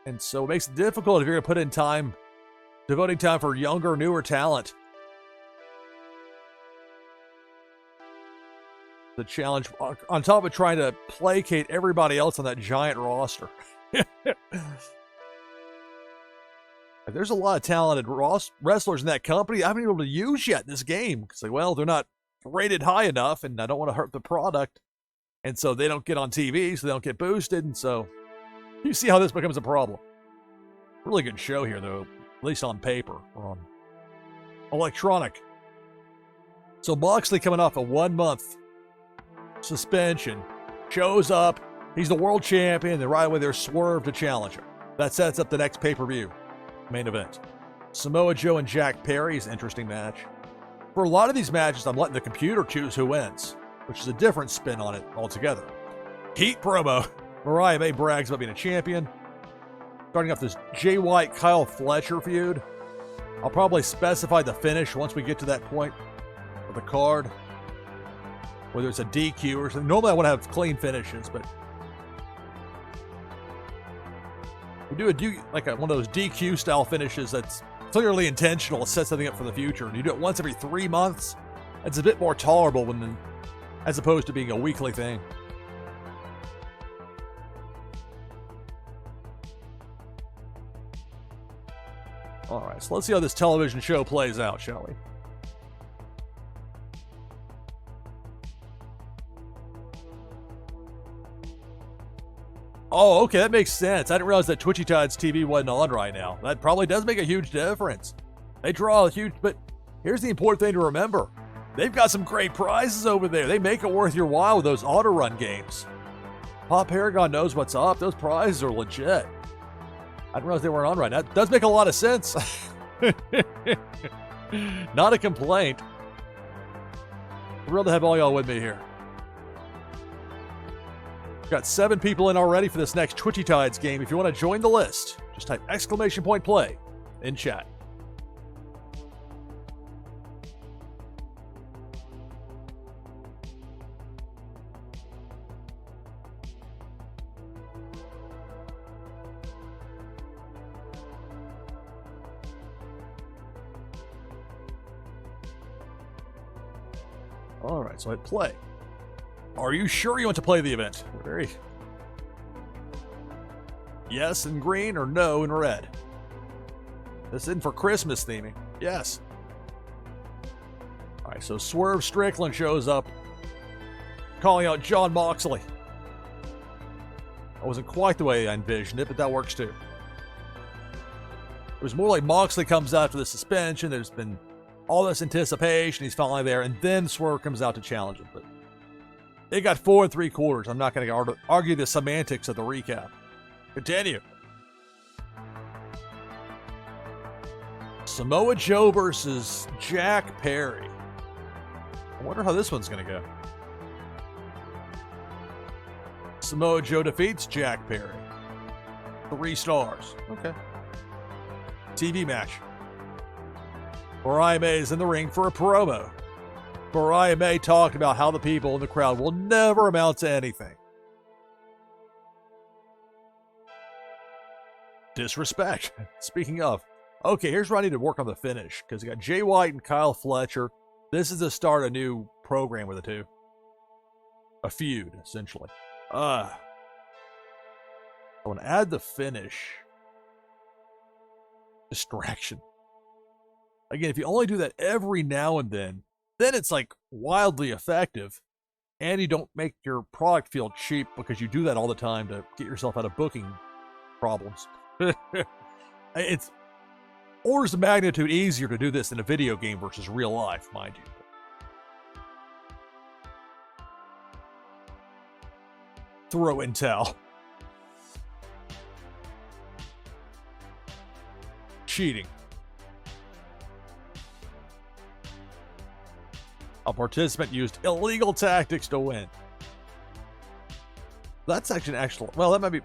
And so it makes it difficult if you're going to put in time, devoting time for younger, newer talent. The challenge, on top of trying to placate everybody else on that giant roster. There's a lot of talented wrestlers in that company I haven't been able to use yet in this game. It's like, well, they're not rated high enough, and I don't want to hurt the product. And so they don't get on TV, so they don't get boosted. And so you see how this becomes a problem. Really good show here, though, at least on paper or on electronic. So Moxley coming off a 1-month suspension, shows up, he's the world champion, then right away there's Swerve to challenge him. That sets up the next pay-per-view main event. Samoa Joe and Jack Perry is an interesting match. For a lot of these matches, I'm letting the computer choose who wins, which is a different spin on it altogether. Heat promo. Mariah May brags about being a champion. Starting off this Jay White, Kyle Fletcher feud. I'll probably specify the finish once we get to that point of the card. Whether it's a DQ or something. Normally I want to have clean finishes, but we do one of those DQ style finishes that's clearly intentional. It sets something up for the future. And you do it once every 3 months. It's a bit more tolerable as opposed to being a weekly thing. All right, so let's see how this television show plays out, shall we? Oh, okay, that makes sense. I didn't realize that Twitchy Tides TV wasn't on right now. That probably does make a huge difference. They draw a huge, but here's the important thing to remember. They've got some great prizes over there. They make it worth your while with those auto run games. Pop Paragon knows what's up. Those prizes are legit. I didn't realize they weren't on right now. That does make a lot of sense. Not a complaint. Thrilled to have all y'all with me here. Got 7 people in already for this next Twitchy Tides game. If you want to join the list, just type !play in chat. All right, so hit play. Are you sure you want to play the event? Very yes in green or no in red. This isn't for Christmas theming. Yes. All right, so Swerve Strickland shows up, calling out Jon Moxley. That wasn't quite the way I envisioned it, but that works too. It was more like Moxley comes out for the suspension. There's been all this anticipation. He's finally there, and then Swerve comes out to challenge him. But they got 4 3/4. I'm not going to argue the semantics of the recap. Continue. Samoa Joe versus Jack Perry. I wonder how this one's going to go. Samoa Joe defeats Jack Perry. 3 stars. Okay. TV match. Mariah May is in the ring for a promo. Mariah May talked about how the people in the crowd will never amount to anything. Disrespect. Speaking of, okay, here's where I need to work on the finish, because you got Jay White and Kyle Fletcher. This is the start of a new program with the two. A feud, essentially. I want to add the finish. Distraction. Again, if you only do that every now and then it's like wildly effective, and you don't make your product feel cheap because you do that all the time to get yourself out of booking problems. It's orders of magnitude easier to do this in a video game versus real life, mind you. Throw in towel. Cheating. A participant used illegal tactics to win. That's actually an actual. Well, that might be.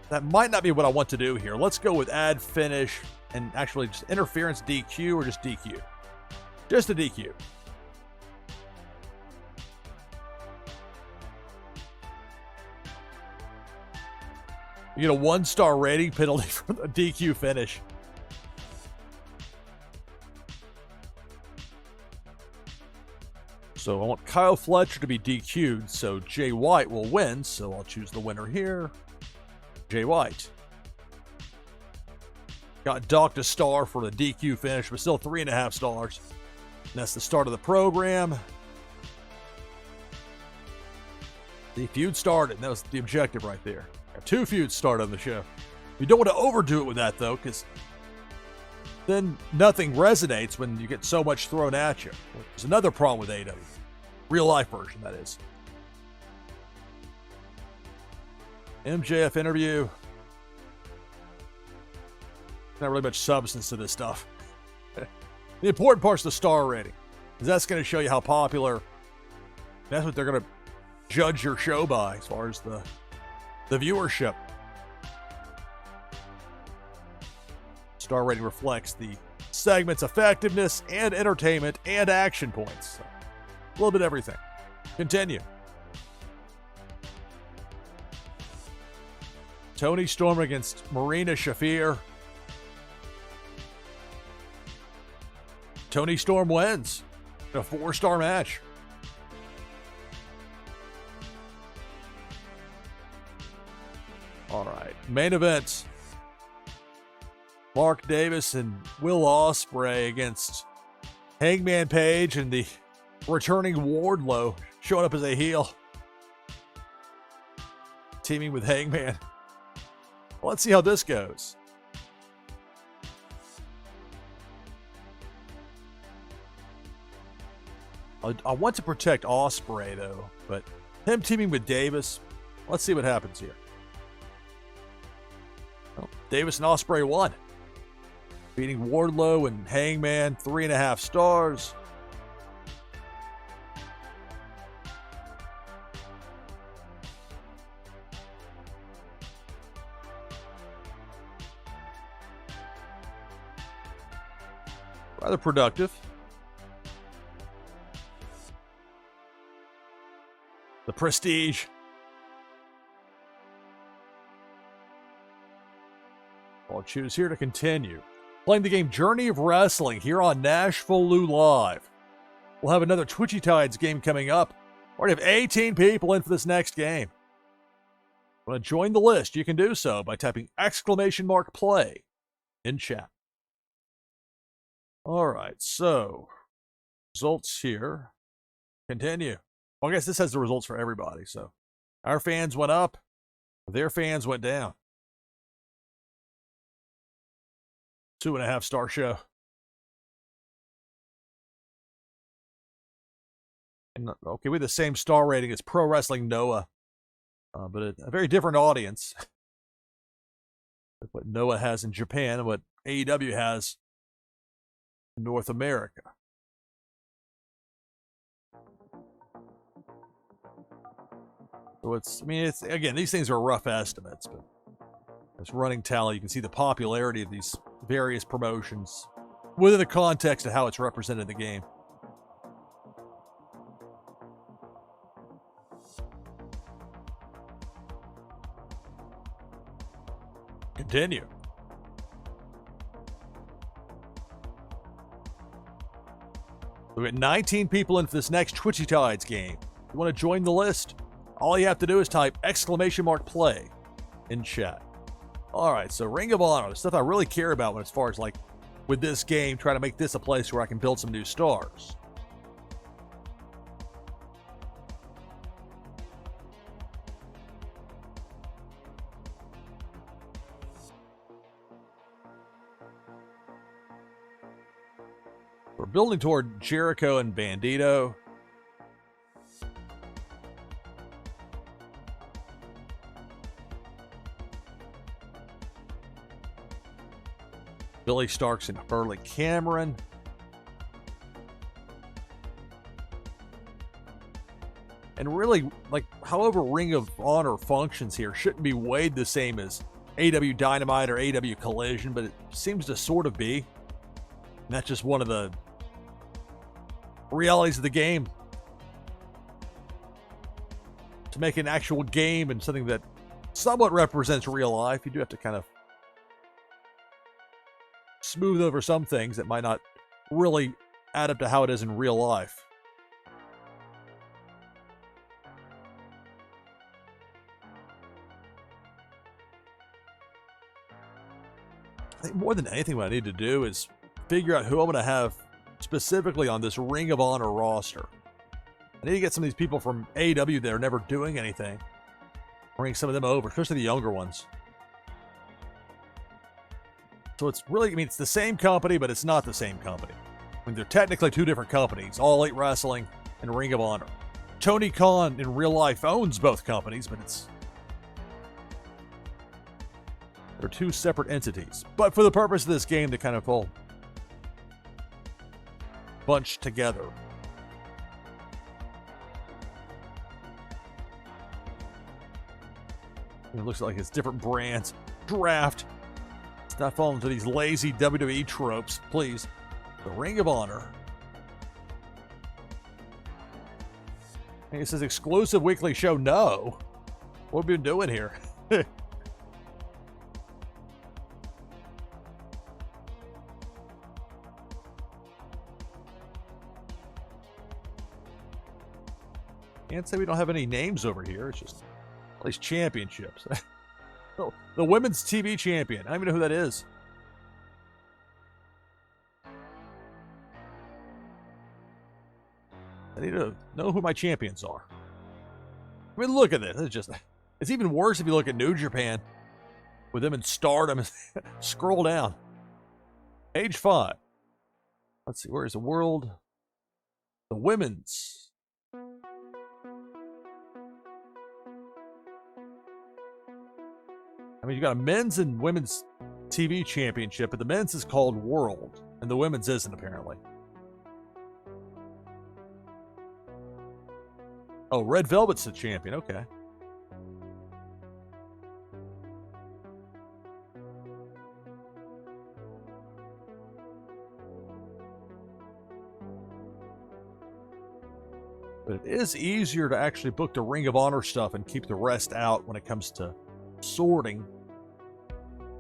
That might not be what I want to do here. Let's go with add finish and actually just interference DQ or just DQ. Just a DQ. You get a 1-star rating penalty for the DQ finish. So I want Kyle Fletcher to be DQ'd, so Jay White will win, so I'll choose the winner here. Jay White. Got docked a star for the DQ finish, but still 3.5 stars. And that's the start of the program. The feud started, and that was the objective right there. Got 2 feuds started on the show. You don't want to overdo it with that, though, because then nothing resonates when you get so much thrown at you. There's another problem with AEW. Real life version, that is. MJF interview. Not really much substance to this stuff. The important part's the star rating, because that's going to show you how popular. That's what they're going to judge your show by, as far as the viewership. Star rating reflects the segment's effectiveness and entertainment and action points. So, a little bit of everything. Continue. Tony Storm against Marina Shafir. Tony Storm wins in a 4-star match. All right, main event. Mark Davis and Will Ospreay against Hangman Page and the returning Wardlow showing up as a heel. Teaming with Hangman. Well, let's see how this goes. I want to protect Ospreay, though, but him teaming with Davis, let's see what happens here. Well, Davis and Ospreay won. Beating Wardlow and Hangman, 3.5 stars. Rather productive. The Prestige. I'll choose here to continue. Playing the game Journey of Wrestling here on NashvilleLou Live. We'll have another Twitchy Tides game coming up. Already have 18 people in for this next game. Want to join the list? You can do so by typing !play in chat. All right, so results here. Continue. Well, I guess this has the results for everybody. So our fans went up, their fans went down. 2.5 star show. And, okay, we have the same star rating as Pro Wrestling Noah, but a very different audience. What Noah has in Japan and what AEW has in North America. So it's again, these things are rough estimates, but this running tally, you can see the popularity of these various promotions within the context of how it's represented in the game. Continue. We got 19 people in for this next Twitchy Tides game. If you want to join the list, all you have to do is type !play in chat. All right, so Ring of Honor, the stuff I really care about as far as like with this game, trying to make this a place where I can build some new stars. We're building toward Jericho and Bandito. Billy Starks and Hurley Cameron. And really, like, however Ring of Honor functions here shouldn't be weighed the same as AEW Dynamite or AEW Collision, but it seems to sort of be. And that's just one of the realities of the game. To make an actual game and something that somewhat represents real life, you do have to kind of smooth over some things that might not really add up to how it is in real life. I think more than anything, what I need to do is figure out who I'm going to have specifically on this Ring of Honor roster. I need to get some of these people from AEW that are never doing anything. Bring some of them over, especially the younger ones. So it's really, I mean, it's the same company, but it's not the same company. I mean, they're technically two different companies, All Elite Wrestling and Ring of Honor. Tony Khan in real life owns both companies, but they're two separate entities. But for the purpose of this game, they kind of all bunch together. It looks like it's different brands. Draft. Let's not fall into these lazy WWE tropes, please. The Ring of Honor. I think it says exclusive weekly show. No. What have we been doing here? Can't say we don't have any names over here. It's just all these championships. The women's TV champion. I don't even know who that is. I need to know who my champions are. I mean, look at this. It's even worse if you look at New Japan with them in Stardom. Scroll down. Age 5. Let's see. Where is the world? The women's. I mean, you got a men's and women's TV championship, but the men's is called World, and the women's isn't, apparently. Oh, Red Velvet's the champion. Okay. But it is easier to actually book the Ring of Honor stuff and keep the rest out when it comes to sorting.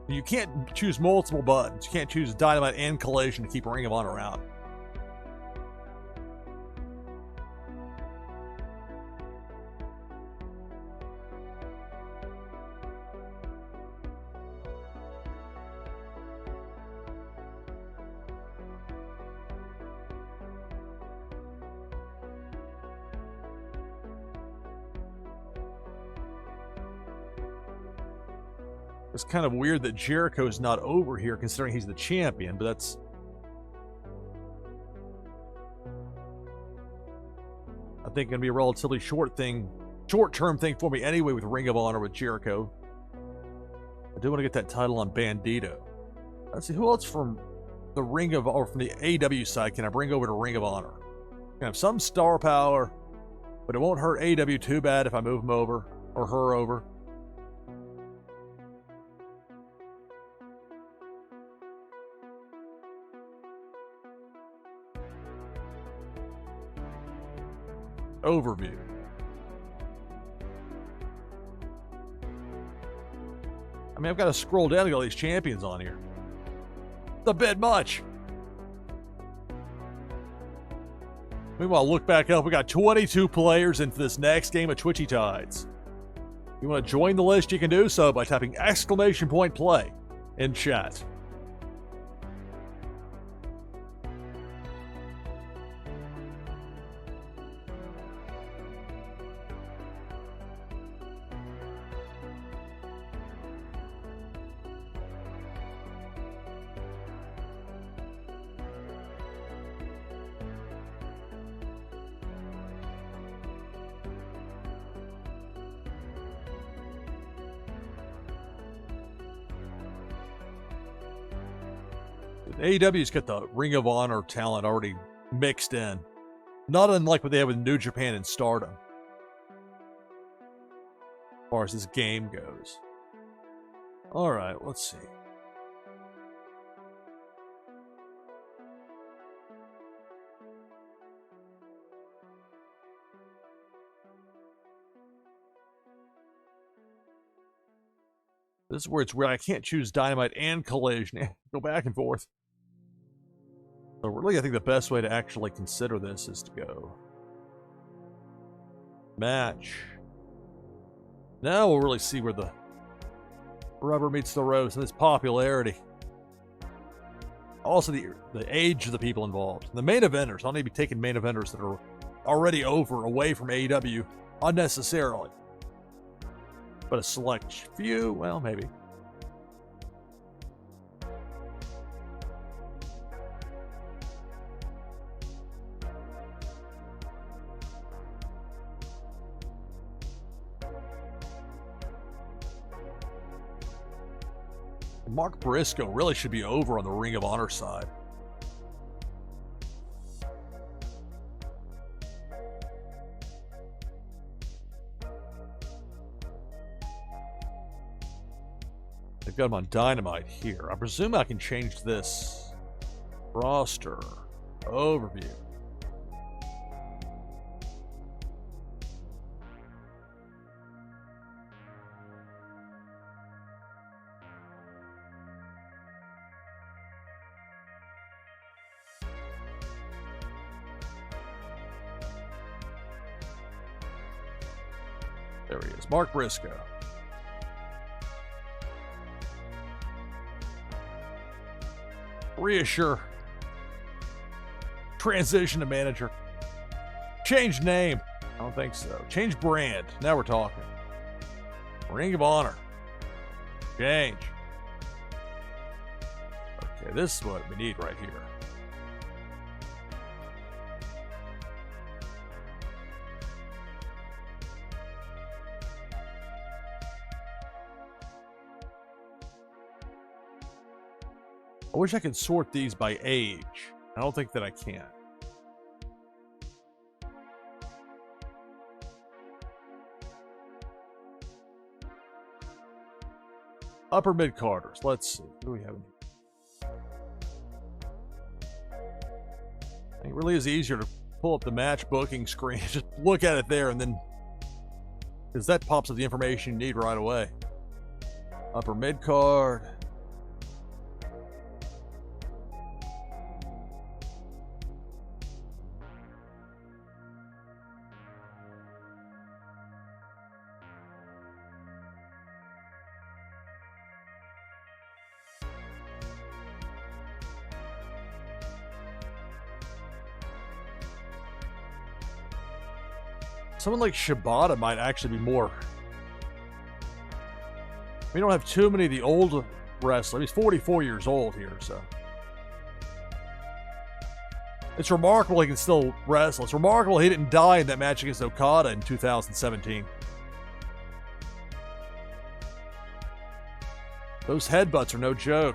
You can't choose multiple buttons. You can't choose Dynamite and Collision to keep Ring of Honor out. It's kind of weird that Jericho's not over here considering he's the champion, but that's... I think going to be a relatively short-term thing for me anyway with Ring of Honor with Jericho. I do want to get that title on Bandito. Let's see, who else from the Ring of, or from the AEW side can I bring over to Ring of Honor? Can have some star power, but it won't hurt AEW too bad if I move him over, or her over. Overview. I mean, I've got to scroll down to get all these champions on here. It's a bit much. Meanwhile, look back up. We got 22 players into this next game of Twitchy Tides. If you want to join the list, you can do so by typing !play in chat. AEW's got the Ring of Honor talent already mixed in. Not unlike what they have with New Japan and Stardom. As far as this game goes. Alright, let's see. This is where it's weird. I can't choose Dynamite and Collision. Go back and forth. So really, I think the best way to actually consider this is to go match. Now we'll really see where the rubber meets the road and its popularity. Also, the age of the people involved. The main eventers. I don't need to be taking main eventers that are already away from AEW unnecessarily. But a select few, well, maybe. Mark Briscoe really should be over on the Ring of Honor side. They've got him on Dynamite here. I presume I can change this roster overview. There he is, Mark Briscoe. Reassure. Transition to manager. Change name. I don't think so. Change brand. Now we're talking. Ring of Honor. Change. Okay, this is what we need right here. I wish I could sort these by age. I don't think that I can. Upper mid-carders. Let's see. What do we have in here? I think it really is easier to pull up the match booking screen. Just look at it there and then... because that pops up the information you need right away. Upper mid-card... Someone like Shibata might actually be more. We don't have too many of the old wrestlers. He's 44 years old here, so. It's remarkable he can still wrestle. It's remarkable he didn't die in that match against Okada in 2017. Those headbutts are no joke.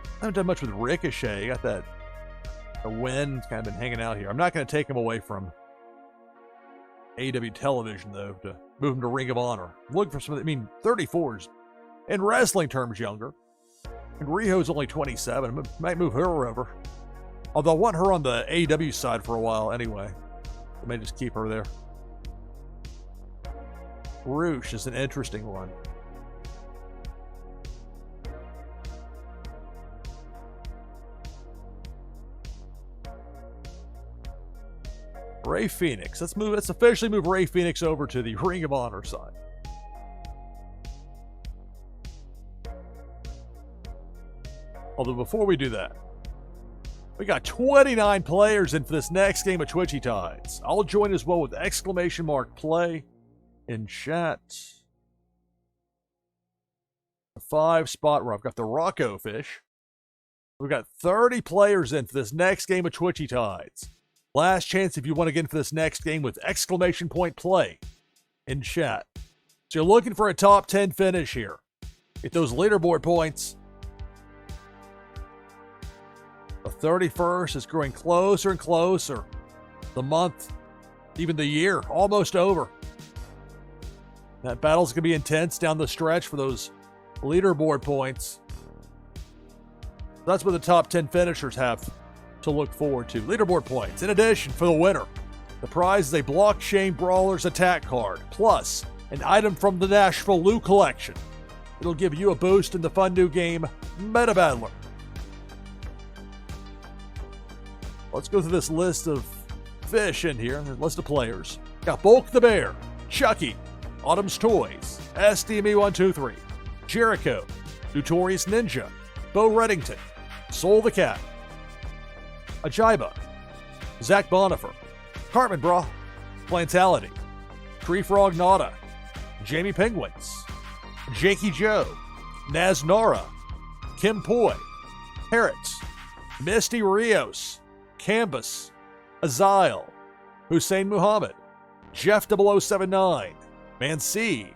I haven't done much with Ricochet. You got that. The wind's kind of been hanging out here. I'm not going to take him away from AEW television, though, to move him to Ring of Honor. Look for some, 34 is, in wrestling terms, younger. And Riho's only 27. I might move her over. Although I want her on the AEW side for a while anyway. I may just keep her there. Roosh is an interesting one. Ray Phoenix. Let's officially move Ray Phoenix over to the Ring of Honor side. Although before we do that, we got 29 players in for this next game of Twitchy Tides. I'll join as well with exclamation mark play in chat. The 5 spot where I've got the Rocco Fish. We've got 30 players in for this next game of Twitchy Tides. Last chance if you want to get in for this next game with exclamation point play in chat. So you're looking for a top 10 finish here. Get those leaderboard points. The 31st is growing closer and closer. The month, even the year, almost over. That battle's going to be intense down the stretch for those leaderboard points. That's what the top 10 finishers have to look forward to. Leaderboard points. In addition, for the winner, the prize is a Blockchain Brawlers attack card, plus an item from the NashvilleLou collection. It'll give you a boost in the fun new game, Meta Battler. Let's go through this list of fish in here, the list of players. Got Bulk the Bear, Chucky, Autumn's Toys, SDME123, Jericho, Notorious Ninja, Bo Reddington, Soul the Cat, Ajiba, Zach Bonifer, Cartman Bra, Plantality, Tree Frog Nada, Jamie Penguins, Jakey Joe, Naz Nara, Kim Poi, Parrots, Misty Rios, Canvas, Azile, Hussein Muhammad, Jeff 0079, Mansi,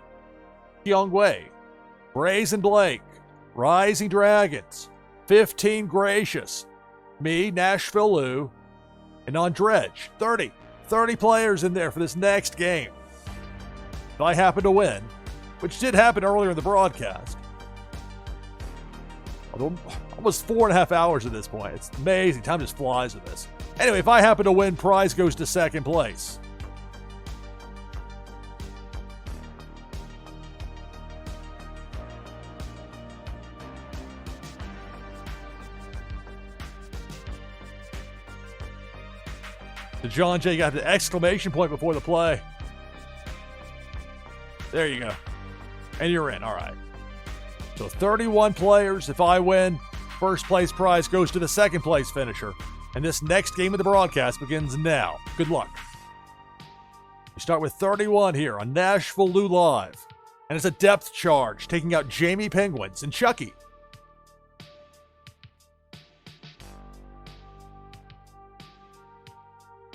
Kyung Wei, Brazen Blake, Rising Dragons, 15 Gracious, me, NashvilleLou, and on Dredge. 30 players in there for this next game. If I happen to win, which did happen earlier in the broadcast, almost 4.5 hours at this point. It's amazing. Time just flies with this. Anyway, if I happen to win, prize goes to second place. The John Jay got the exclamation point before the play. There you go. And you're in. All right. So 31 players. If I win, first place prize goes to the second place finisher. And this next game of the broadcast begins now. Good luck. We start with 31 here on NashvilleLou Live. And it's a depth charge, taking out Jamie Penguins and Chucky.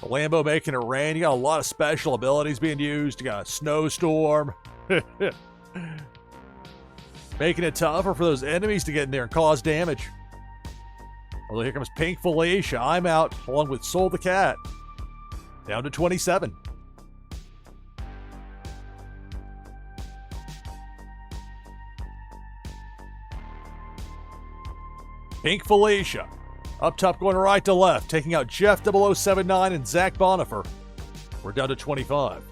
The Lambo making it rain. You got a lot of special abilities being used. You got a snowstorm. Making it tougher for those enemies to get in there and cause damage. Well, here comes Pink Felicia. I'm out, along with Soul the Cat. Down to 27. Pink Felicia. Up top going right to left, taking out Jeff 0079 and Zach Bonifer. We're down to 25.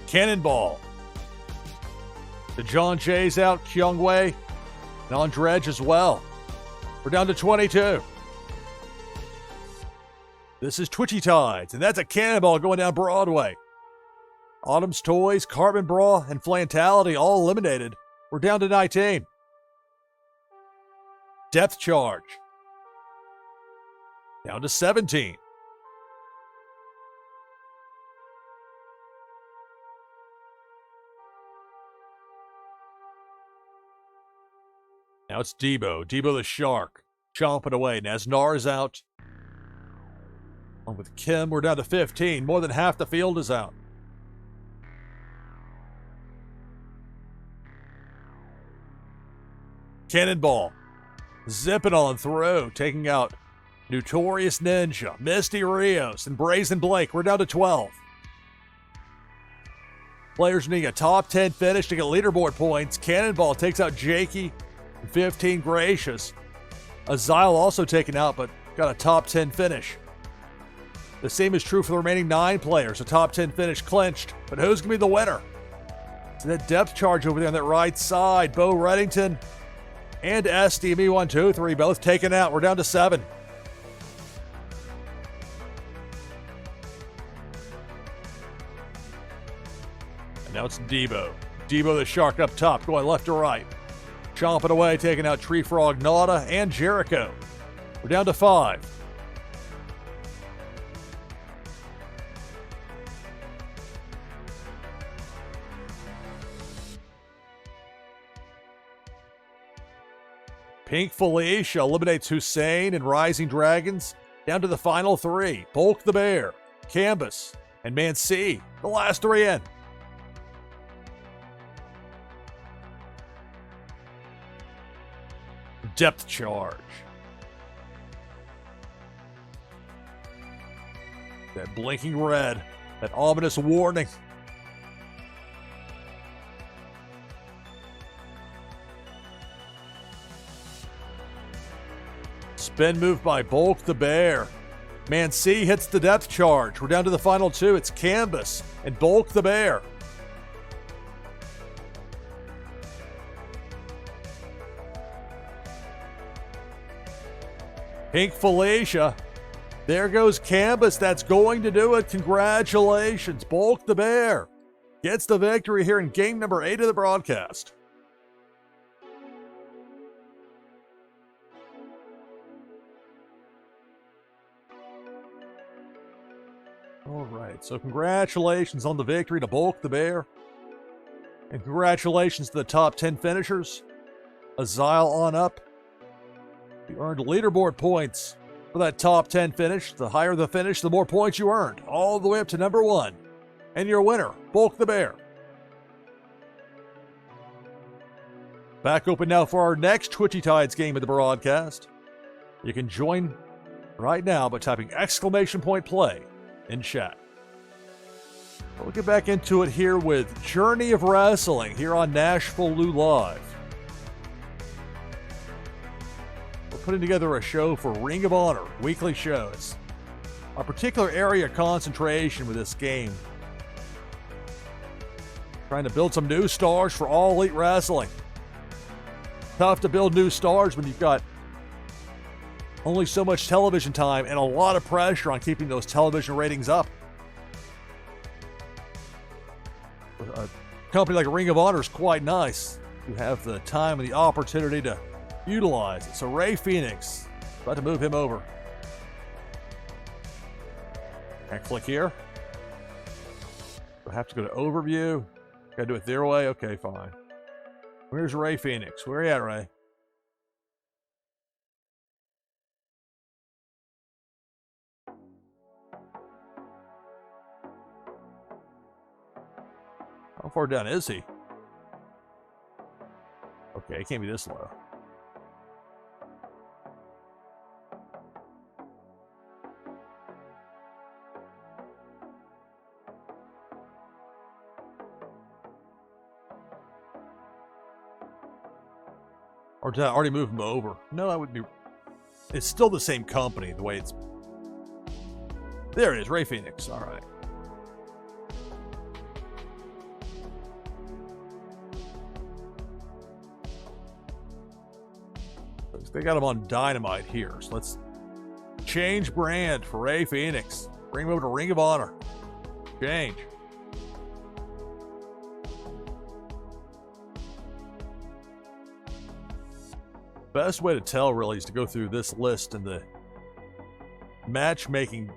Cannonball. The John Jay's out, Kyung Wei, and on Dredge as well. We're down to 22. This is Twitchy Tides, and that's a cannonball going down Broadway. Autumn's Toys, Carbon Bra, and Flantality all eliminated. We're down to 19. Depth Charge. Down to 17. Now it's Debo. Debo the Shark. Chomping away. Nasnar is out. Along with Kim, we're down to 15. More than half the field is out. Cannonball. Zipping on through. Taking out Notorious Ninja, Misty Rios, and Brazen Blake. We're down to 12. Players need a top 10 finish to get leaderboard points. Cannonball takes out Jakey. 15 Gracious. Azile also taken out, but got a top 10 finish. The same is true for the remaining 9 players. A top 10 finish clinched. But who's going to be the winner? So that depth charge over there on that right side. Bo Reddington and SDME123 both taken out. We're down to 7. And now it's Debo. Debo the Shark up top, going left to right. Chomping away, taking out Tree Frog Nada and Jericho. We're down to 5. Pink Felicia eliminates Hussein and Rising Dragons. Down to the final 3. Bulk the Bear, Canvas, and Man-C, the last three in. Depth charge. That blinking red, that ominous warning. Spin move by Bulk the Bear. Man-C hits the depth charge. We're down to the final two. It's Canvas and Bulk the Bear. Pink Felicia. There goes Canvas. That's going to do it. Congratulations. Bulk the Bear gets the victory here in game number 8 of the broadcast. All right, so congratulations on the victory to Bulk the Bear. And congratulations to the top 10 finishers. Azile on up. You earned leaderboard points for that top 10 finish. The higher the finish, the more points you earned, all the way up to number 1. And your winner, Bulk the Bear. Back open now for our next Twitchy Tides game of the broadcast. You can join right now by typing !play in chat. We'll get back into it here with Journey of Wrestling here on NashvilleLou Live. We're putting together a show for Ring of Honor, weekly shows. A particular area of concentration with this game. Trying to build some new stars for All Elite Wrestling. Tough to build new stars when you've got only so much television time and a lot of pressure on keeping those television ratings up. A company like Ring of Honor is quite nice. You have the time and the opportunity to utilize it. So Ray Phoenix, about to move him over. Can I click here? Do I have to go to overview? Gotta do it their way? Okay, fine. Where's Ray Phoenix? Where are you at, Ray? How far down is he? Okay, it can't be this low. Or did I already move him over? No, that would be... It's still the same company, the way it's... There it is, Ray Phoenix. All right. They got him on Dynamite here, so let's change brand for Ray Phoenix. Bring him over to Ring of Honor. Change. Best way to tell really is to go through this list in the matchmaking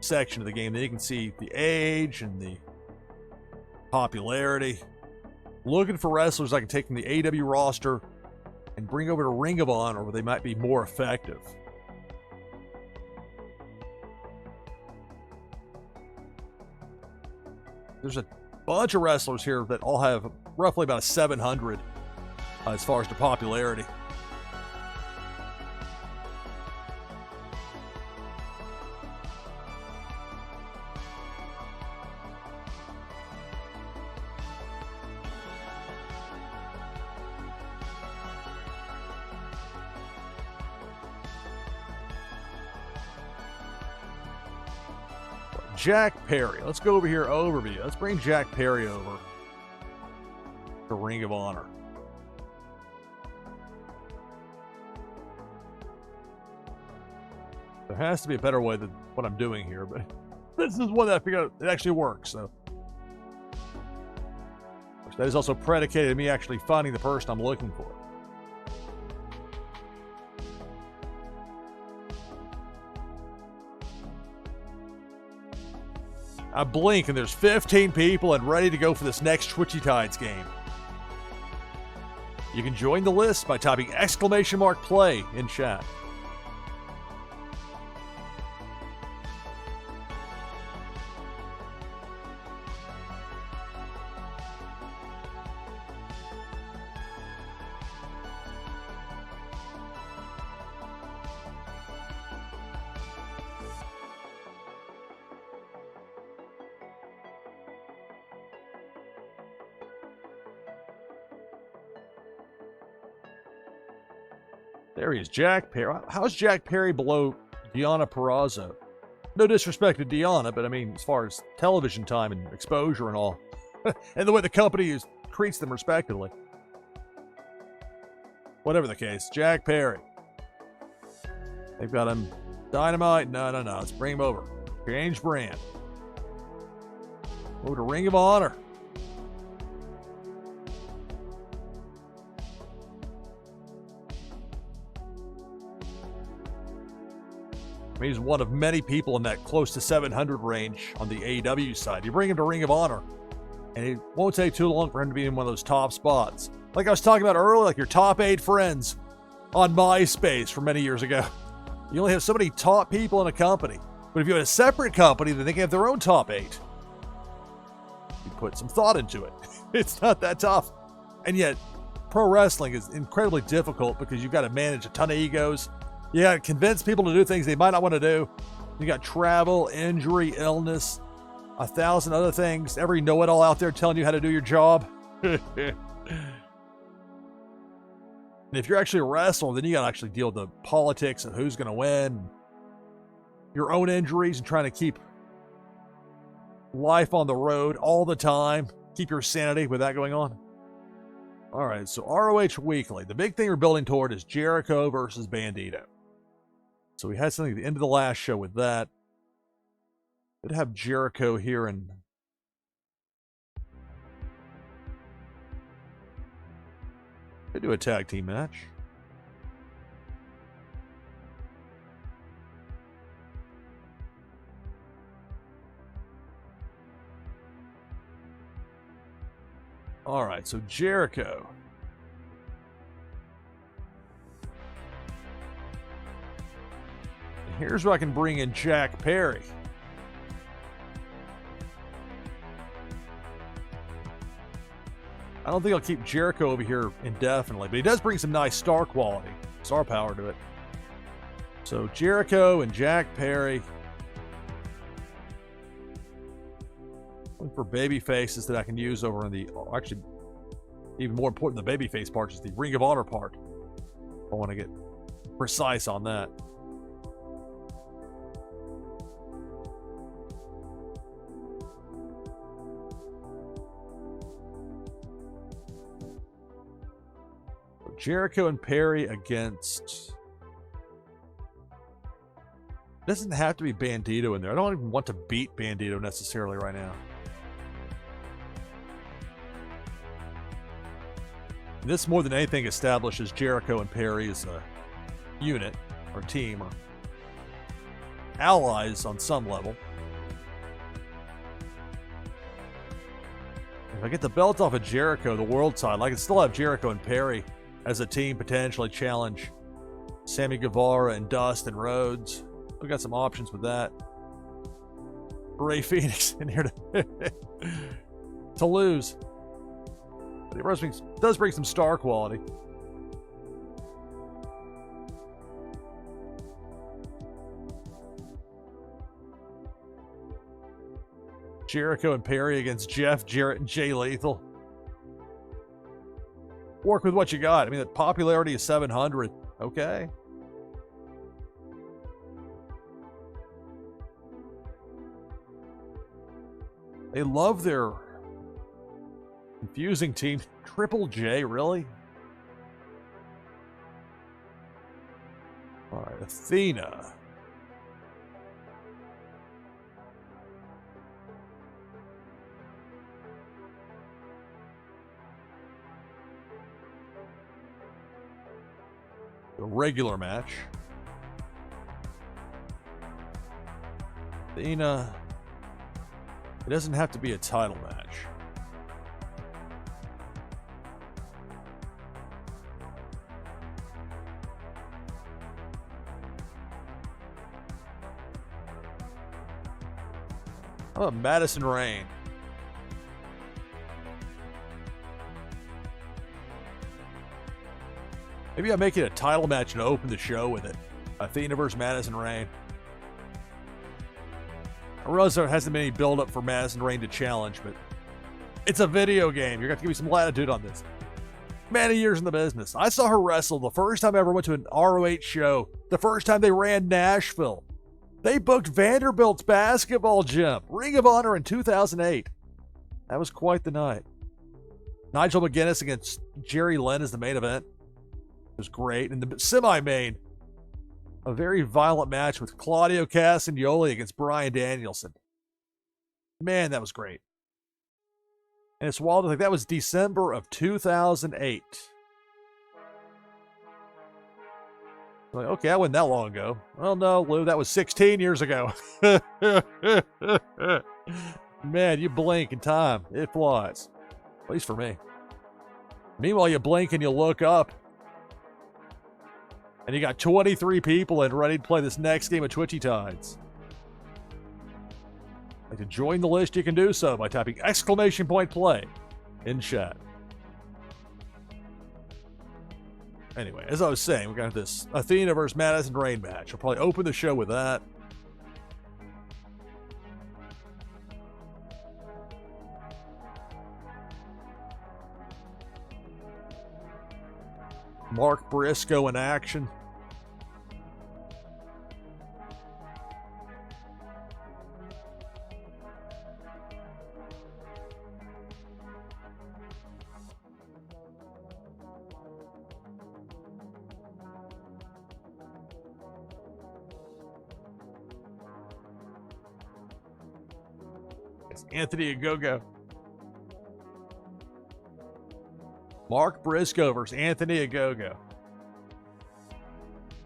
section of the game. Then you can see the age and the popularity. Looking for wrestlers I can take from the AEW roster and bring over to Ring of Honor where they might be more effective. There's a bunch of wrestlers here that all have roughly about a 700 as far as their popularity. Jack Perry. Let's go over here, overview. Let's bring Jack Perry over to Ring of Honor. There has to be a better way than what I'm doing here, but this is one that I figured out it actually works, so. That is also predicated on me actually finding the person I'm looking for. I blink and there's 15 people and ready to go for this next Twitchy Tides game. You can join the list by typing !play in chat. There he is, Jack Perry. How's Jack Perry below Deonna Purrazzo? No disrespect to Deonna, but I mean, as far as television time and exposure and all, and the way the company treats them respectively. Whatever the case, Jack Perry. They've got him Dynamite. No. Let's bring him over. Change brand. Over to Ring of Honor. I mean, he's one of many people in that close to 700 range on the AEW side. You bring him to Ring of Honor, and it won't take too long for him to be in one of those top spots. Like I was talking about earlier, like your top 8 friends on MySpace from many years ago. You only have so many top people in a company. But if you have a separate company, then they can have their own top 8. You put some thought into it. It's not that tough. And yet, pro wrestling is incredibly difficult because you've got to manage a ton of egos. You got to convince people to do things they might not want to do. You got travel, injury, illness, 1,000 other things. Every know-it-all out there telling you how to do your job. And if you're actually a wrestler, then you got to actually deal with the politics of who's going to win, your own injuries, and trying to keep life on the road all the time. Keep your sanity with that going on. All right, so ROH Weekly. The big thing we're building toward is Jericho versus Bandito. So we had something at the end of the last show with that. Did have Jericho here and they do a tag team match. All right, so Jericho. Here's where I can bring in Jack Perry. I don't think I'll keep Jericho over here indefinitely, but he does bring some nice star quality, star power to it. So Jericho and Jack Perry. Looking for baby faces that I can use over in the, actually, even more important than the baby face part is the Ring of Honor part. I want to get precise on that. Jericho and Perry against... It doesn't have to be Bandito in there. I don't even want to beat Bandito necessarily right now. This, more than anything, establishes Jericho and Perry as a unit, or team, or allies on some level. If I get the belt off of Jericho, the world title, I can still have Jericho and Perry as a team potentially challenge Sammy Guevara and Dustin Rhodes. We got some options with that. Ray Phoenix in here to lose. But it does bring some star quality. Jericho and Perry against Jeff Jarrett and Jay Lethal. Work with what you got. I mean, the popularity is 700. Okay. They love their confusing team. Triple J, really? All right, Athena. A regular match. Athena. It doesn't have to be a title match. How about Madison Rayne? Maybe I'll make it a title match and open the show with it. Athena versus Madison Rayne. I realize there hasn't been any build-up for Madison Rayne to challenge, but it's a video game. You're going to have to give me some latitude on this. Many years in the business. I saw her wrestle the first time I ever went to an ROH show. The first time they ran Nashville. They booked Vanderbilt's basketball gym, Ring of Honor in 2008. That was quite the night. Nigel McGuinness against Jerry Lynn is the main event. It was great. And the semi-main, a very violent match with Claudio Castagnoli against Bryan Danielson. Man, that was great. And it's wild to think that was December of 2008. Like, okay, that wasn't that long ago. Well, no, Lou, that was 16 years ago. Man, you blink and time, it flies. At least for me. Meanwhile, you blink and you look up. And you got 23 people in ready to play this next game of Twitchy Tides. Like to join the list, you can do so by typing !play in chat. Anyway, as I was saying, we got this Athena versus Madison Rain match. I'll probably open the show with that. Mark Briscoe in action. It's Anthony Ogogo. Mark Briscoe versus Anthony Ogogo.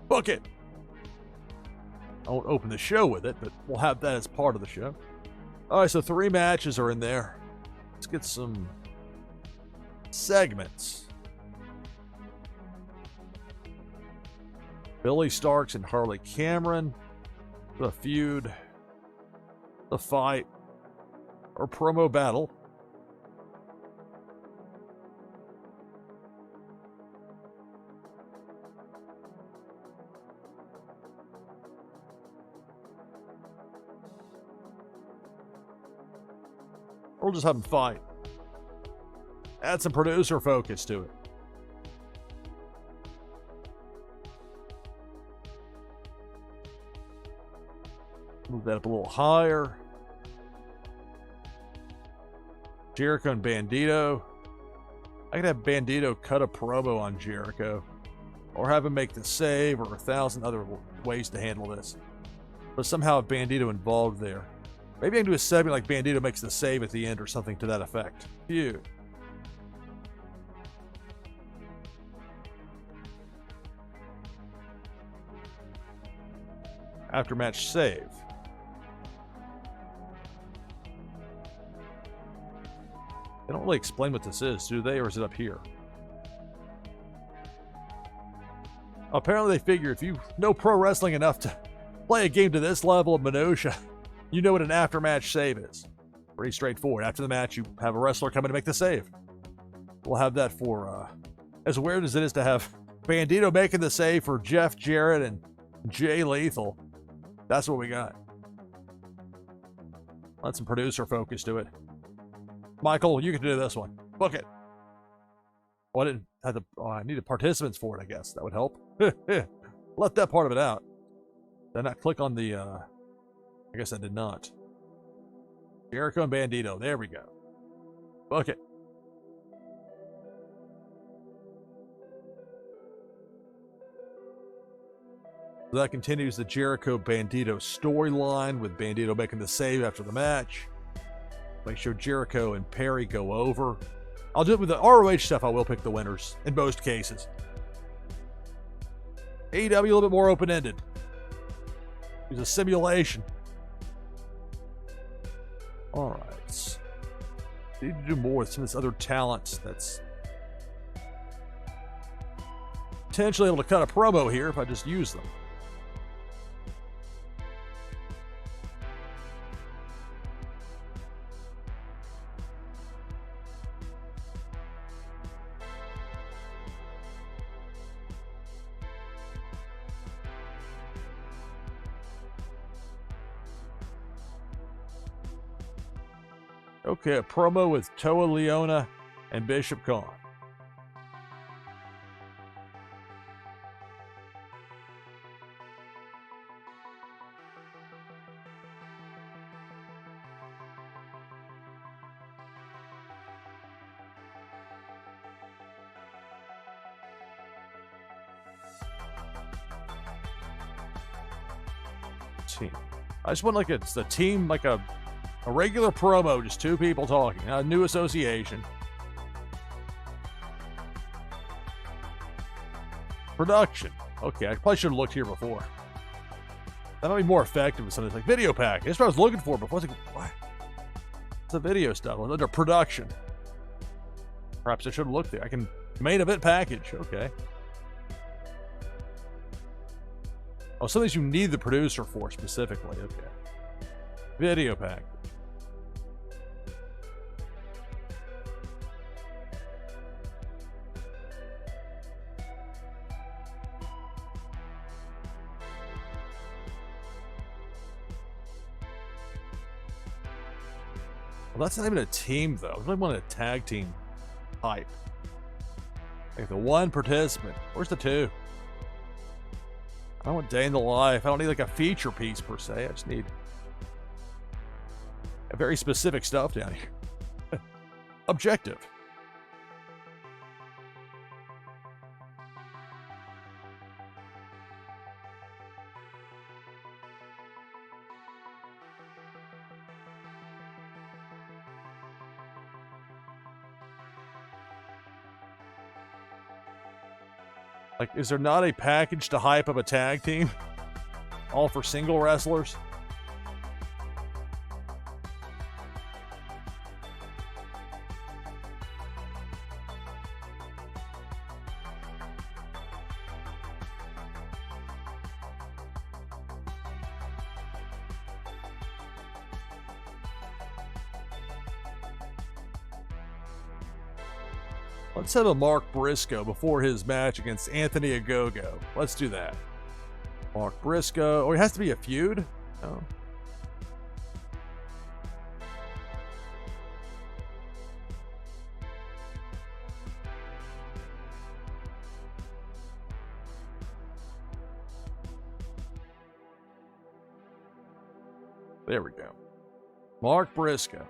Book it. I won't open the show with it, but we'll have that as part of the show. All right, so 3 matches are in there. Let's get some segments. Billy Starks and Harley Cameron. The feud. The fight. Or promo battle. We'll just have them fight. Add some producer focus to it. Move that up a little higher. Jericho and Bandito. I could have Bandito cut a promo on Jericho. Or have him make the save, or 1,000 other ways to handle this. But somehow have Bandito involved there. Maybe I can do a segment like Bandito makes the save at the end or something to that effect. Phew. After match save. They don't really explain what this is, do they? Or is it up here? Apparently they figure if you know pro wrestling enough to play a game to this level of minutia, you know what an after-match save is. Pretty straightforward. After the match, you have a wrestler come in to make the save. We'll have that for, as weird as it is to have Bandito making the save for Jeff Jarrett and Jay Lethal. That's what we got. Let some producer focus to it. Michael, you can do this one. Book it. Oh, I didn't have the... Oh, I needed participants for it, I guess. That would help. Left that part of it out. Did I not click on the... I guess I did not. Jericho and Bandito. There we go. Book it. So that continues the Jericho-Bandito storyline with Bandito making the save after the match. Make sure Jericho and Perry go over. I'll do it with the ROH stuff. I will pick the winners in most cases. AEW a little bit more open-ended. It's a simulation. All right. Need to do more with some of this other talent that's potentially able to cut a promo here if I just use them. Okay, a promo with Toa Leona and Bishop Khan. team. I just want like it's a team, like a regular promo, just two people talking. A new association. Production. Okay, I probably should have looked here before. That might be more effective with something like video pack. That's what I was looking for before. I was like, what? It's the video stuff. Under production. Perhaps I should have looked there. I can main event package. Okay. Oh, some of these you need the producer for specifically. Okay. Video package. Well, that's not even a team, though. I really want a tag team hype. Like the one participant. Where's the two? I don't want day in the life. I don't need like a feature piece per se. I just need a very specific stuff down here. Objective. Like, is there not a package to hype up a tag team? All for single wrestlers? Let's have a Mark Briscoe before his match against Anthony Ogogo. Let's do that. Mark Briscoe. Oh, it has to be a feud? Oh. There we go. Mark Briscoe.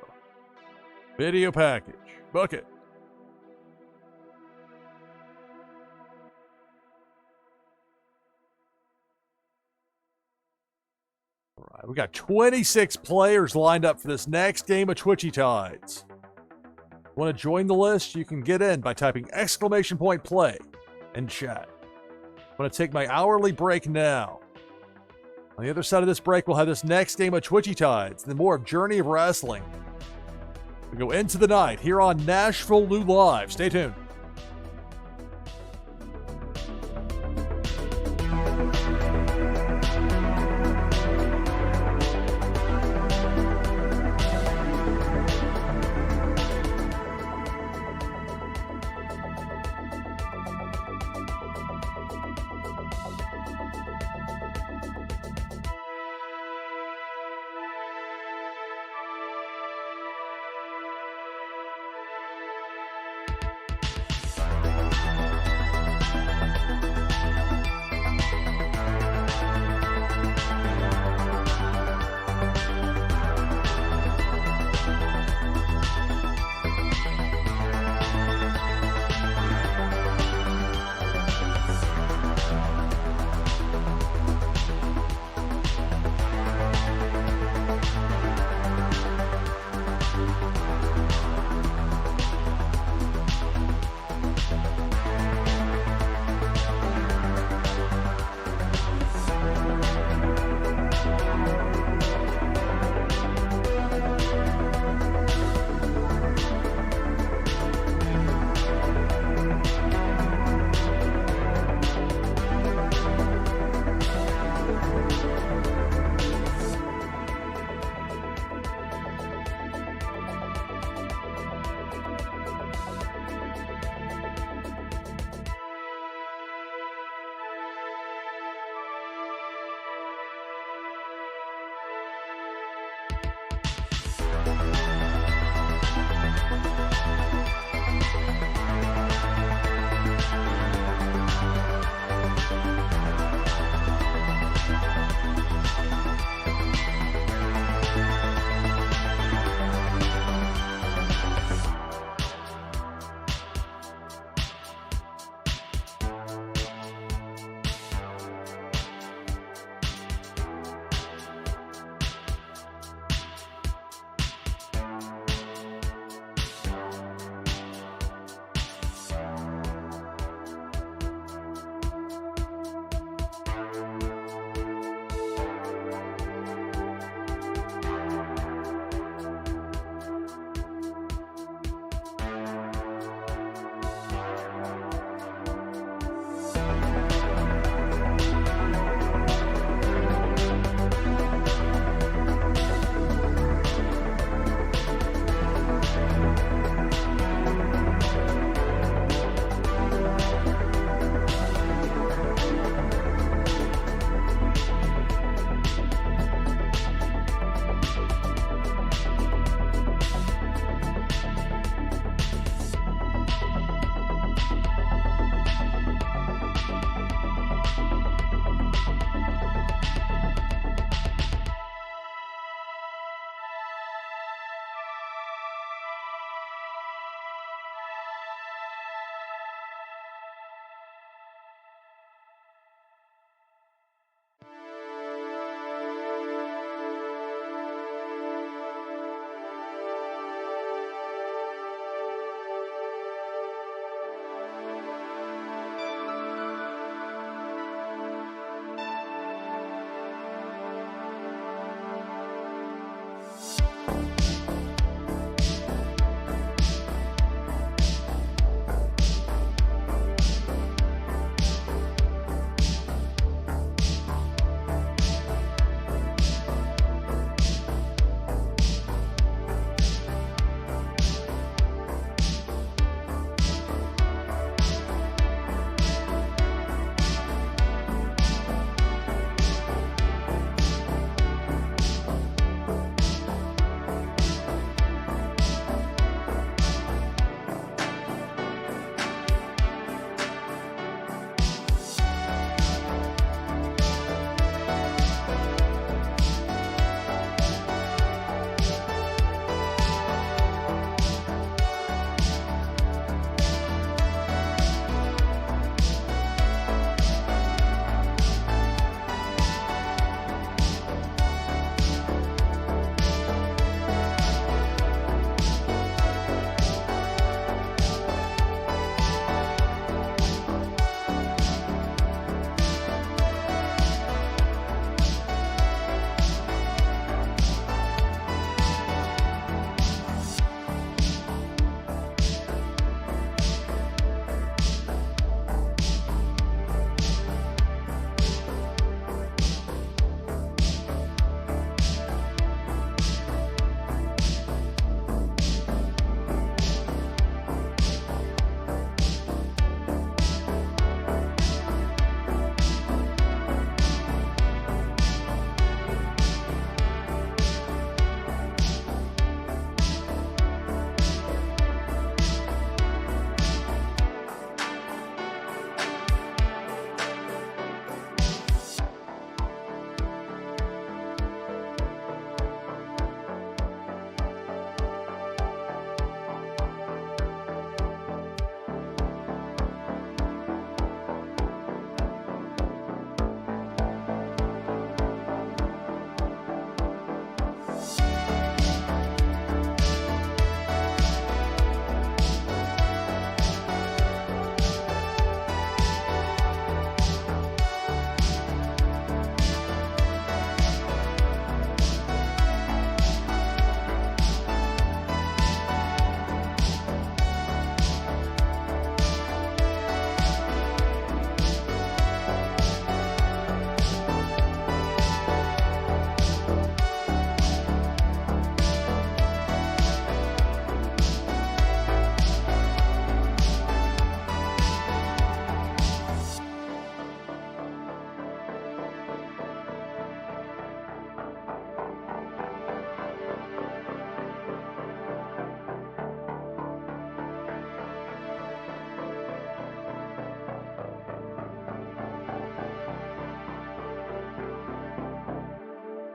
Video package. Book it. We got 26 players lined up for this next game of Twitchy Tides. Want to join the list? You can get in by typing !play in chat. I'm going to take my hourly break now. On the other side of this break, we'll have this next game of Twitchy Tides, then more of Journey of Wrestling. We go into the night here on NashvilleLou Live. Stay tuned.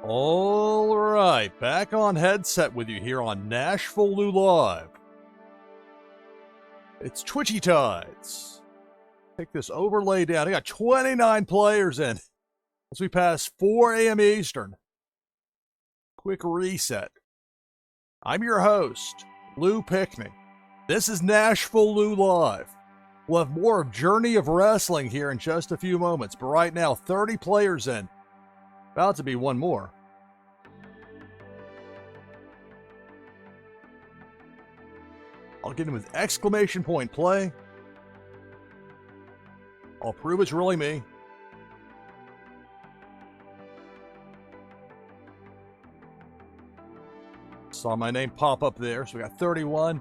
All right, back on headset with you here on NashvilleLou Live. It's Twitchy Tides. Take this overlay down. I got 29 players in as we pass 4 a.m. Eastern. Quick reset. I'm your host, Lou Pickney. This is NashvilleLou Live. We'll have more of Journey of Wrestling here in just a few moments, but right now, 30 players in. About to be one more. I'll get him with exclamation point play. I'll prove it's really me. Saw my name pop up there, so we got 31.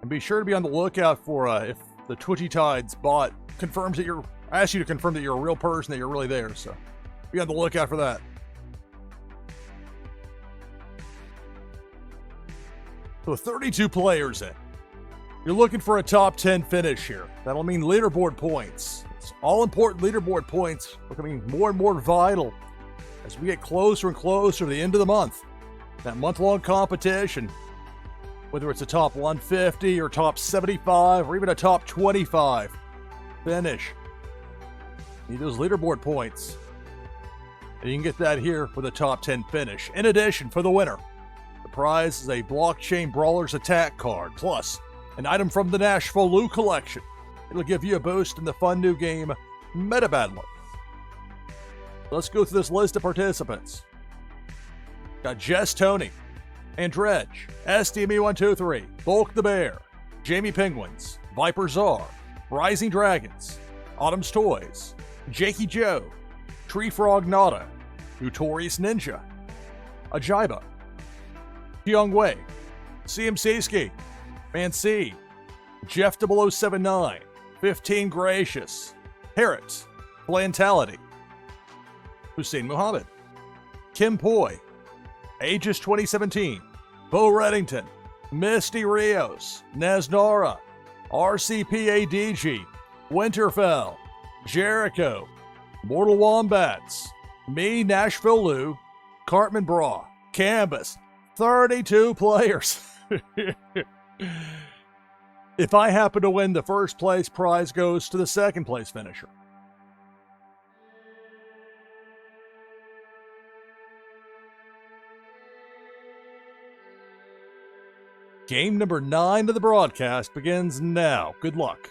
And be sure to be on the lookout for if the Twitchy Tides bot confirms that asks you to confirm that you're a real person, that you're really there. So be on the lookout for that. So 32 players in. You're looking for a top 10 finish here. That'll mean leaderboard points. It's all important leaderboard points becoming more and more vital as we get closer and closer to the end of the month. That month-long competition, whether it's a top 150 or top 75 or even a top 25 finish. You need those leaderboard points. And you can get that here with a top 10 finish. In addition, for the winner, the prize is a Blockchain Brawlers Attack card, plus an item from the NashvilleLou collection. It'll give you a boost in the fun new game, Meta Battler. Let's go through this list of participants. Got Jess Tony, Andredge, SDME123, Bulk the Bear, Jamie Penguins, Viper Czar, Rising Dragons, Autumn's Toys, Jakey Joe, Tree Frog Nada, Notorious Ninja, Ajiba, Hyung Wei, CMC Ski, Mancy, Jeff 0079, 15 Gracious, Parrot, Blantality, Hussein Muhammad, Kim Poi, Aegis 2017, Bo Reddington, Misty Rios, Naznara, RCPADG, Winterfell, Jericho, Mortal Wombats, me, NashvilleLou, Cartman Bra, Canvas, 32 players. If I happen to win, the first place prize goes to the second place finisher. Game number 9 of the broadcast begins now. Good luck.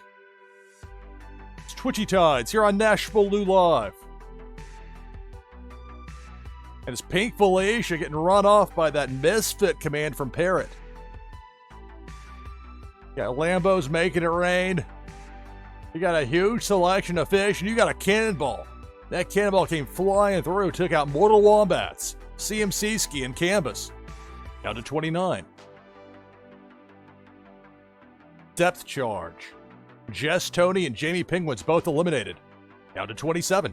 It's Twitchy Tides here on NashvilleLou Live. And it's Pink Felicia getting run off by that misfit command from Parrot. Got Lambos making it rain. You got a huge selection of fish, and you got a cannonball. That cannonball came flying through, took out Mortal Wombats, CMC Ski, and Canvas. Down to 29. Depth charge. Jess Tony and Jamie Penguins both eliminated. Down to 27.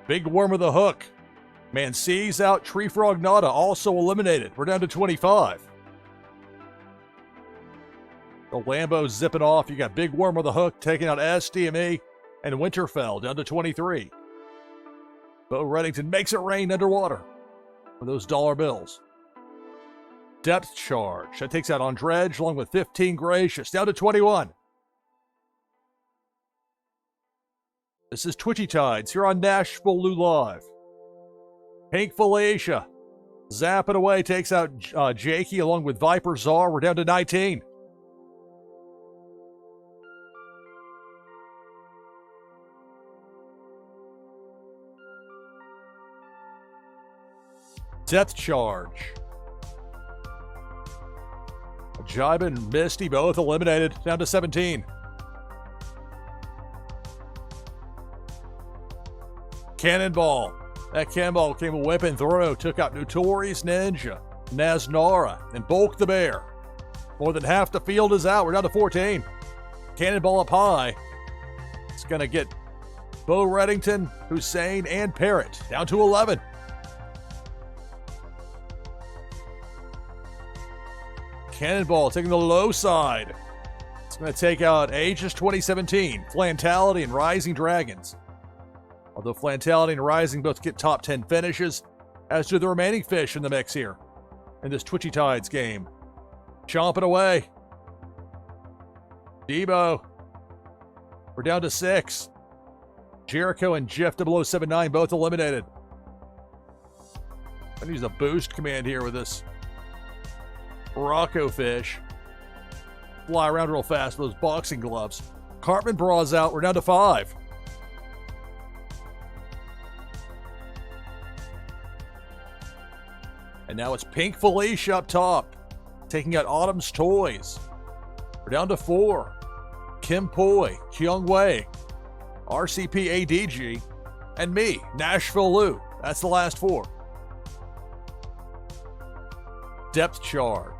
Big Worm with a hook. Mancy's out. Tree Frog Nada also eliminated. We're down to 25. The Lambo's zipping off. You got Big Worm with a hook taking out SDME and Winterfell down to 23. Bo Reddington makes it rain underwater with those dollar bills. Depth charge. That takes out Andredge along with 15 Gracious down to 21. This is Twitchy Tides here on NashvilleLou Live. Pink Felicia. Zapping away takes out Jakey along with Viper Czar. We're down to 19. Depth charge. Jibe and Misty both eliminated, down to 17. Cannonball. That cannonball came whipping through, took out Notorious Ninja, Naznara, and Bulk the Bear. More than half the field is out. We're down to 14. Cannonball up high. It's going to get Bo Reddington, Hussein, and Parrot down to 11. Cannonball taking the low side. It's going to take out Aegis 2017, Flantality, and Rising Dragons. Although Flantality and Rising both get top 10 finishes, as do the remaining fish in the mix here in this Twitchy Tides game. Chomping away. Debo. We're down to 6. Jericho and Jeff 0079 both eliminated. I'm going to use a boost command here with this Rocco fish. Fly around real fast with those boxing gloves. Cartman Braw's out. We're down to 5. And now it's Pink Felicia up top, taking out Autumn's Toys. We're down to 4. Kim Poi, Kyung Wei, RCP ADG, and me, NashvilleLou. That's the last 4. Depth charge.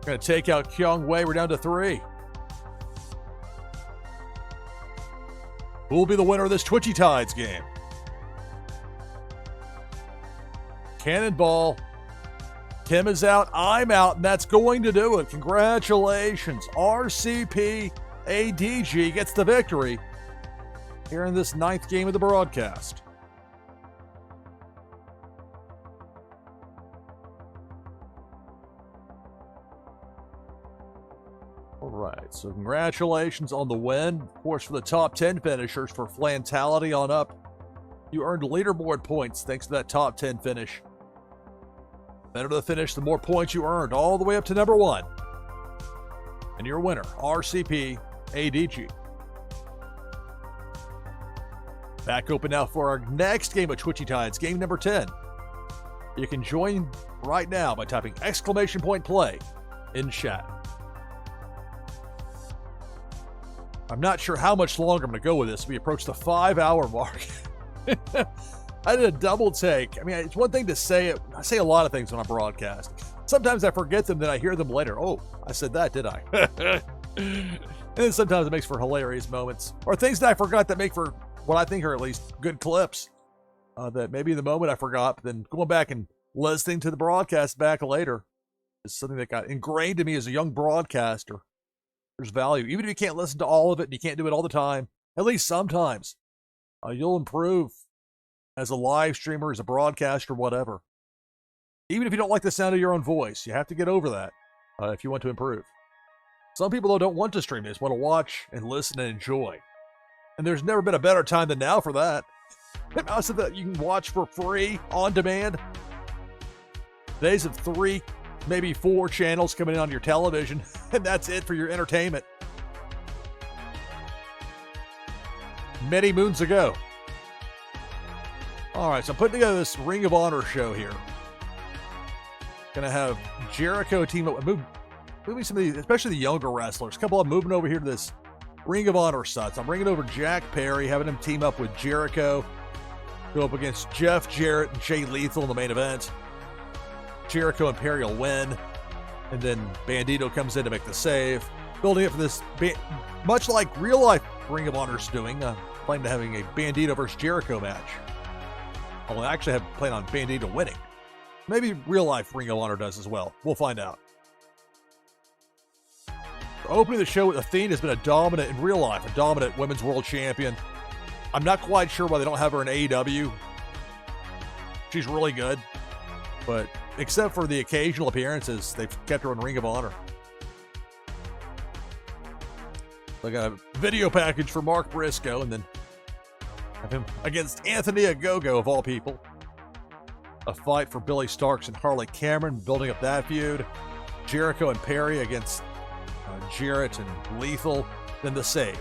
Going to take out Kyung Wei. We're down to 3. Who will be the winner of this Twitchy Tides game? Cannonball. Kim is out. I'm out, and that's going to do it. Congratulations. RCP ADG gets the victory here in this 9th game of the broadcast. All right, so congratulations on the win. Of course, for the top 10 finishers for Flantality on up, you earned leaderboard points thanks to that top 10 finish. The better the finish, the more points you earned, all the way up to number 1. And your winner, RCP ADG. Back open now for our next game of Twitchy Tides, game number 10. You can join right now by typing !play in chat. I'm not sure how much longer I'm going to go with this. We approach the 5-hour mark. I did a double take. I mean, it's one thing to say it. I say a lot of things when I broadcast. Sometimes I forget them, then I hear them later. Oh, I said that, did I? And then sometimes it makes for hilarious moments. Or things that I forgot that make for what I think are at least good clips. That maybe in the moment I forgot, but then going back and listening to the broadcast back later is something that got ingrained in me as a young broadcaster. There's value. Even if you can't listen to all of it and you can't do it all the time, at least sometimes, you'll improve as a live streamer, as a broadcaster, whatever. Even if you don't like the sound of your own voice, you have to get over that if you want to improve. Some people, though, don't want to stream. They just want to watch and listen and enjoy. And there's never been a better time than now for that. Also, that you can watch for free on demand. Days of 3, maybe 4 channels coming in on your television, and that's it for your entertainment. Many moons ago. All right, so I'm putting together this Ring of Honor show here. Gonna have Jericho team up, moving some of these, especially the younger wrestlers. A couple of them moving over here to this Ring of Honor sets. I'm bringing over Jack Perry, having him team up with Jericho, go up against Jeff Jarrett and Jay Lethal in the main event. Jericho and Perry will win, and then Bandito comes in to make the save. Building up for this, much like real life Ring of Honor's doing, planning to having a Bandito versus Jericho match. I'll actually plan on Bandito winning. Maybe real life Ring of Honor does as well. We'll find out. Opening the show with Athena has been a dominant in real life, a dominant women's world champion. I'm not quite sure why they don't have her in AEW. She's really good, but except for the occasional appearances, they've kept her in Ring of Honor. So I got a video package for Mark Briscoe, and then have him against Anthony Ogogo, of all people. A fight for Billy Starks and Harley Cameron, building up that feud. Jericho and Perry against Jarrett and Lethal, then the save.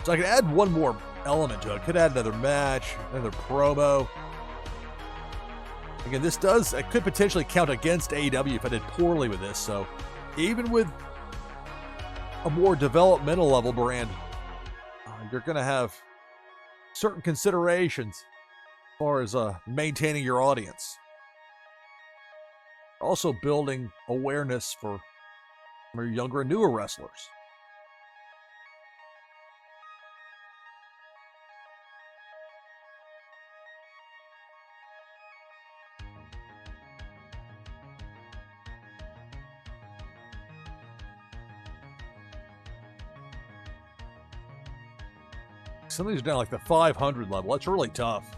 So I could add one more element to it. Could add another match, another promo. Again, it could potentially count against AEW if I did poorly with this. So even with a more developmental level brand, you're going to have certain considerations as far as maintaining your audience. Also building awareness for your younger and newer wrestlers. Some of these are down like the 500 level. That's really tough.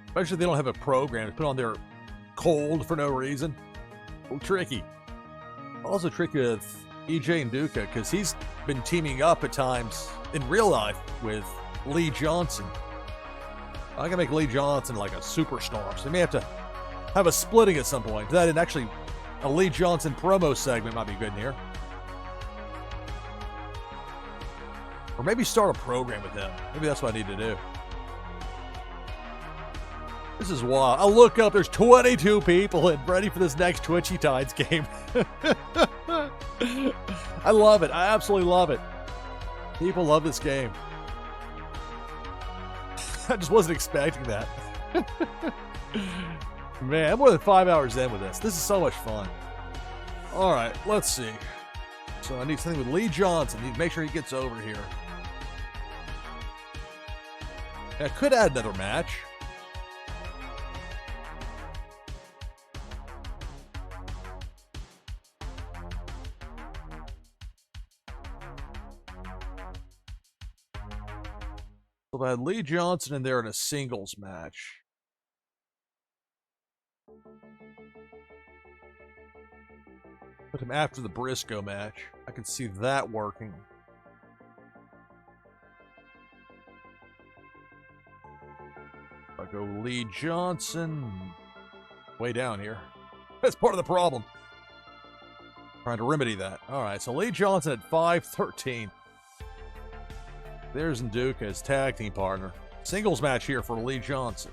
Especially if they don't have a program to put on there cold for no reason. Oh, tricky. Also tricky with EJ and Duca because he's been teaming up at times in real life with Lee Johnson. I can make Lee Johnson like a superstar, so they may have to have a splitting at some point. That and actually a Lee Johnson promo segment might be good in here. Or maybe start a program with him. Maybe that's what I need to do. This is wild. I look up, there's 22 people and ready for this next Twitchy Tides game. I love it. I absolutely love it. People love this game. I just wasn't expecting that. Man, I'm more than 5 hours in with this. This is so much fun. All right, let's see. So I need something with Lee Johnson. I need to make sure he gets over here. I could add another match. So I had Lee Johnson in there in a singles match. Put him after the Briscoe match. I can see that working. I go Lee Johnson. Way down here. That's part of the problem. Trying to remedy that. All right, so Lee Johnson at 513. There's Nduka as tag team partner. Singles match here for Lee Johnson.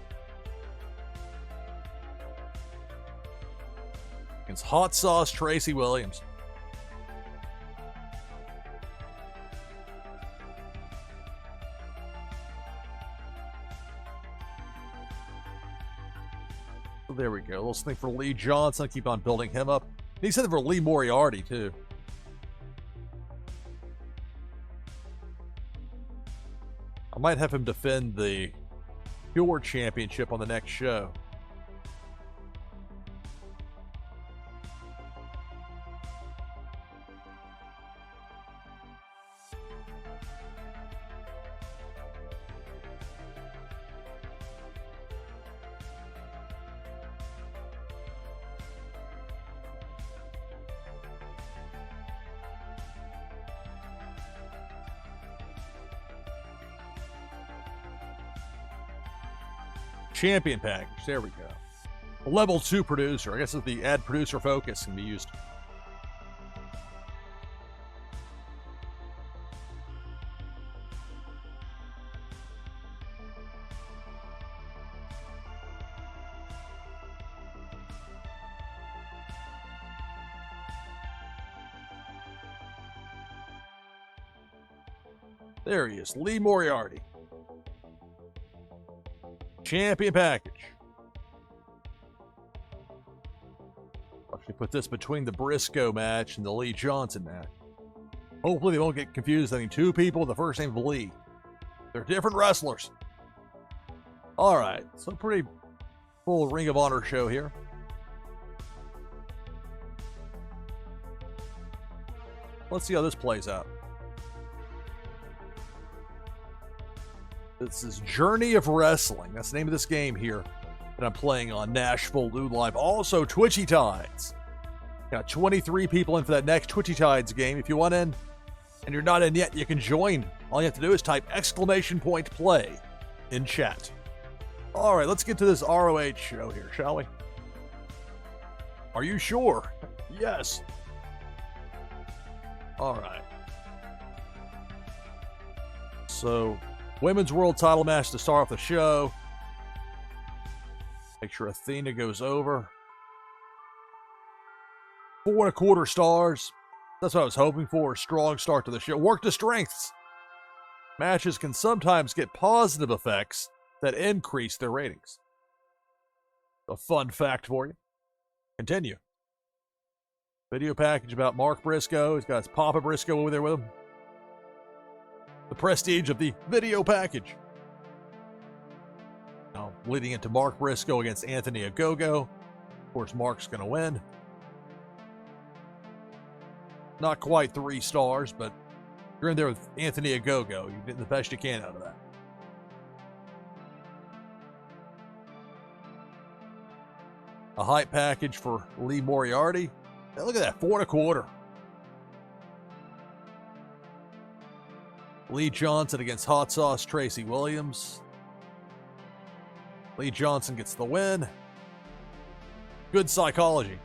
Against Hot Sauce Tracy Williams. So there we go. A little something for Lee Johnson. Keep on building him up. He said for Lee Moriarty, too. I might have him defend the Pure Championship on the next show. Champion package. There we go. A level 2 producer. I guess if the add producer focus can be used. There he is. Lee Moriarty. Champion package. Actually put this between the Briscoe match and the Lee Johnson match. Hopefully they won't get confused. I mean, two people with the first name of Lee. They're different wrestlers. All right, so pretty full Ring of Honor show here. Let's see how this plays out. This is Journey of Wrestling. That's the name of this game here that I'm playing on NashvilleLou Live. Also, Twitchy Tides. Got 23 people in for that next Twitchy Tides game. If you want in and you're not in yet, you can join. All you have to do is type !play in chat. All right, let's get to this ROH show here, shall we? Are you sure? Yes. All right. So, Women's World Title match to start off the show. Make sure Athena goes over. 4.25 stars. That's what I was hoping for. A strong start to the show. Work the strengths. Matches can sometimes get positive effects that increase their ratings. A fun fact for you. Continue. Video package about Mark Briscoe. He's got his Papa Briscoe over there with him. The prestige of the video package. Now, leading into Mark Briscoe against Anthony Ogogo. Of course, Mark's going to win. Not quite 3 stars, but You're in there with Anthony Ogogo. You get the best you can out of that. A hype package for Lee Moriarty. Hey, look at that, 4 1/4. Lee Johnson against Hot Sauce Tracy Williams. Lee Johnson gets the win. Good psychology.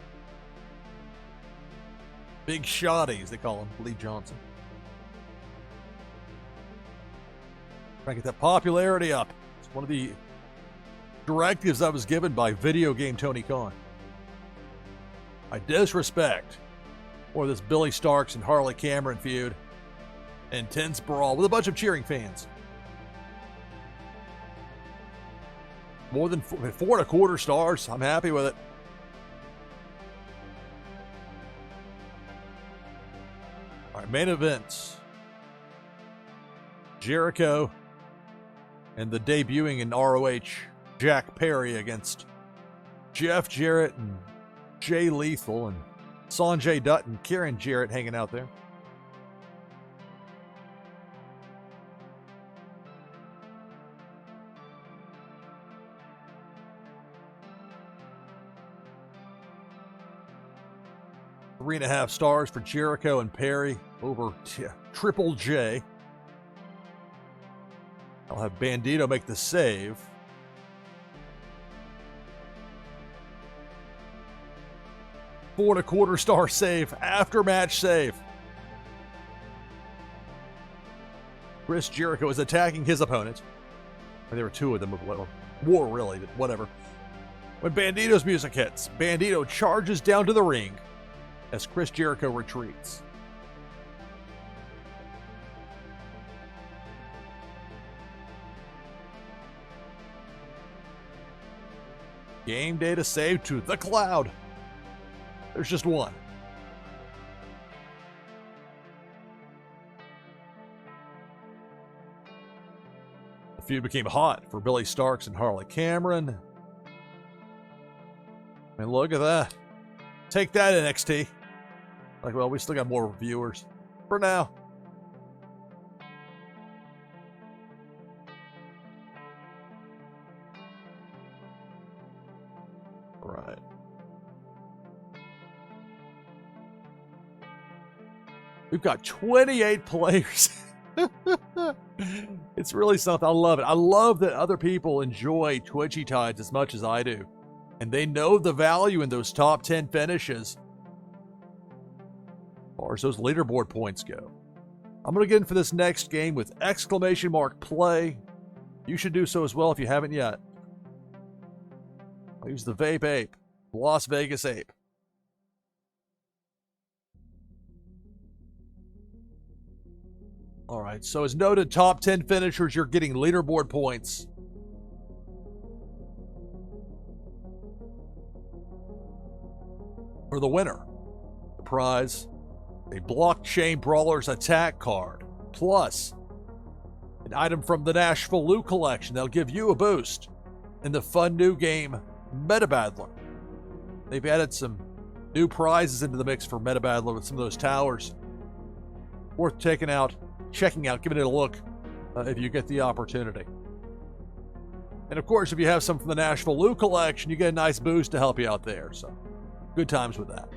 Big shotty, as they call him, Lee Johnson. Trying to get that popularity up. It's one of the directives I was given by video game Tony Khan. I disrespect for this Billy Starks and Harley Cameron feud. Intense brawl with a bunch of cheering fans. More than 4 1/4 stars. I'm happy with it. All right, main events. Jericho and the debuting in ROH Jack Perry against Jeff Jarrett and Jay Lethal and Sanjay Dutt and Kieran Jarrett hanging out there. Three and a half stars for Jericho and Perry over Triple J. I'll have Bandito make the save. Four and a quarter star save, after match save. Chris Jericho is attacking his opponent. There were two of them, war really, but whatever. When Bandito's music hits, Bandito charges down to the ring as Chris Jericho retreats. Game data saved to the cloud. There's just one. The feud became hot for Billy Starks and Harley Cameron. I mean, look at that. Take that, NXT. Like, well, we still got more viewers for now. Right. We've got 28 players. It's really something. I love it. I love that other people enjoy Twitchy Tides as much as I do. And they know the value in those top 10 finishes as far as those leaderboard points go. I'm going to get in for this next game with exclamation mark play. You should do so as well if you haven't yet. I'll use the Vape Ape, Las Vegas Ape. All right, so as noted, top 10 finishers, you're getting leaderboard points. For the winner, the prize, a Blockchain Brawlers attack card, plus an item from the NashvilleLou collection that'll give you a boost in the fun new game, Meta Battler. They've added some new prizes into the mix for Meta Battler with some of those towers. Worth checking out, giving it a look if you get the opportunity. And of course, if you have some from the NashvilleLou collection, you get a nice boost to help you out there. So good times with that.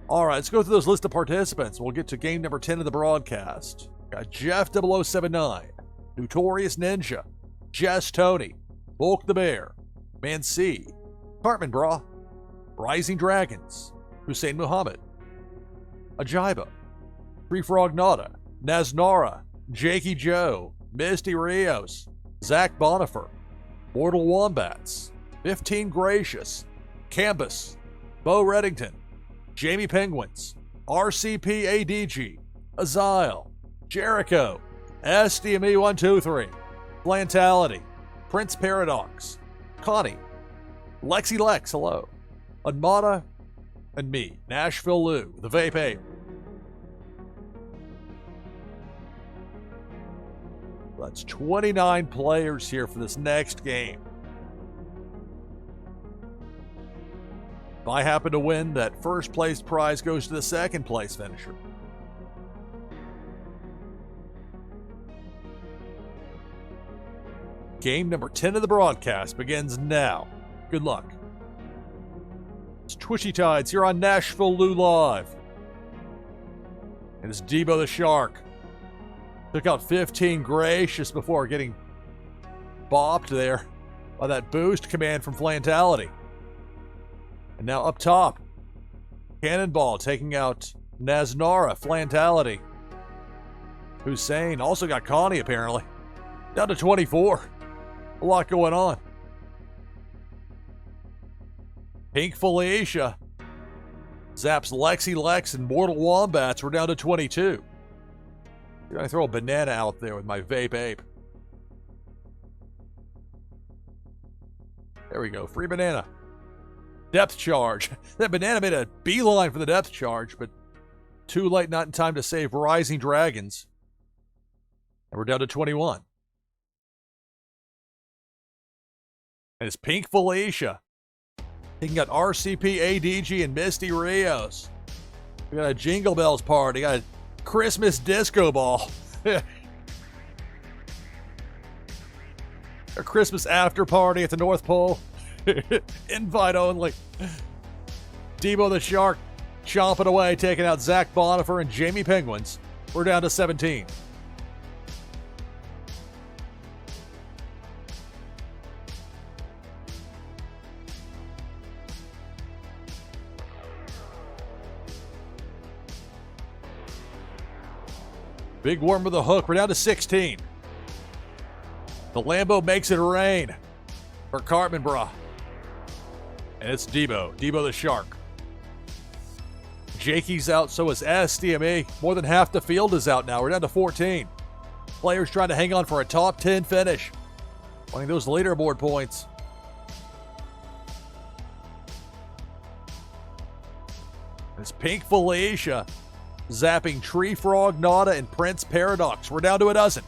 All right, let's go through those list of participants. We'll get to game number 10 of the broadcast. Got Jeff 0079, Notorious Ninja, Jess Tony, Bulk the Bear, Mansi, Cartman Bra, Rising Dragons, Hussein Muhammad, Ajiba, Free Frog Nada, Naznara, Jakey Joe, Misty Rios, Zach Bonifer, Mortal Wombats, 15 Gracious, Canvas, Bo Reddington, Jamie Penguins, RCP ADG, Azile, Jericho, SDME123, Plantality, Prince Paradox, Connie, Lexi Lex, hello, Admata, and me, NashvilleLou, the Vape Ape. That's 29 players here for this next game. If I happen to win, that first place prize goes to the second place finisher. Game number 10 of the broadcast begins now. Good luck. It's Twitchy Tides here on NashvilleLou Live. And it's Debo the Shark. Took out 15 Gracious before getting bopped there by that boost command from Flantality. And now up top, Cannonball taking out Naznara, Flantality. Hussein also got Connie apparently. Down to 24. A lot going on. Pink Felicia zaps Lexi Lex and Mortal Wombats. We're down to 22. I throw a banana out there with my vape ape. There we go. Free banana. Depth charge. That banana made a beeline for the depth charge, but too late, not in time to save Rising Dragons. And we're down to 21. And it's Pink Felicia taking out RCP, ADG, and Misty Rios. We got a Jingle Bells party. Got a Christmas disco ball. A Christmas after party at the North Pole. Invite only. Debo the Shark chomping away, taking out Zach Bonifer and Jamie Penguins. We're down to 17. Big Worm with a hook. We're down to 16. The Lambo makes it rain for Cartman Bra. And it's Debo the Shark. Jakey's out, so is SDME. More than half the field is out now. We're down to 14. Players trying to hang on for a top 10 finish. Wanting those leaderboard points. It's Pink Felicia zapping Tree Frog, Nada, and Prince Paradox. We're down to a dozen.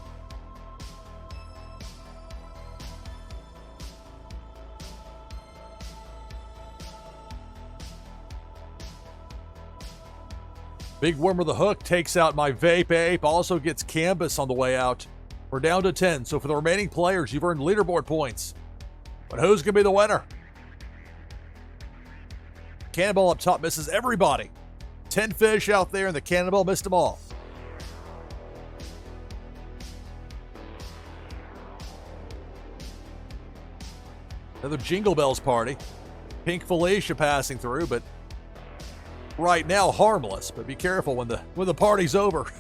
Big Worm with a hook takes out my vape ape. Also gets Canvas on the way out. We're down to 10. So for the remaining players, you've earned leaderboard points. But who's going to be the winner? Cannonball up top misses everybody. 10 fish out there, and the Cannonball missed them all. Another Jingle Bells party. Pink Felicia passing through, but right now harmless. But be careful when the party's over.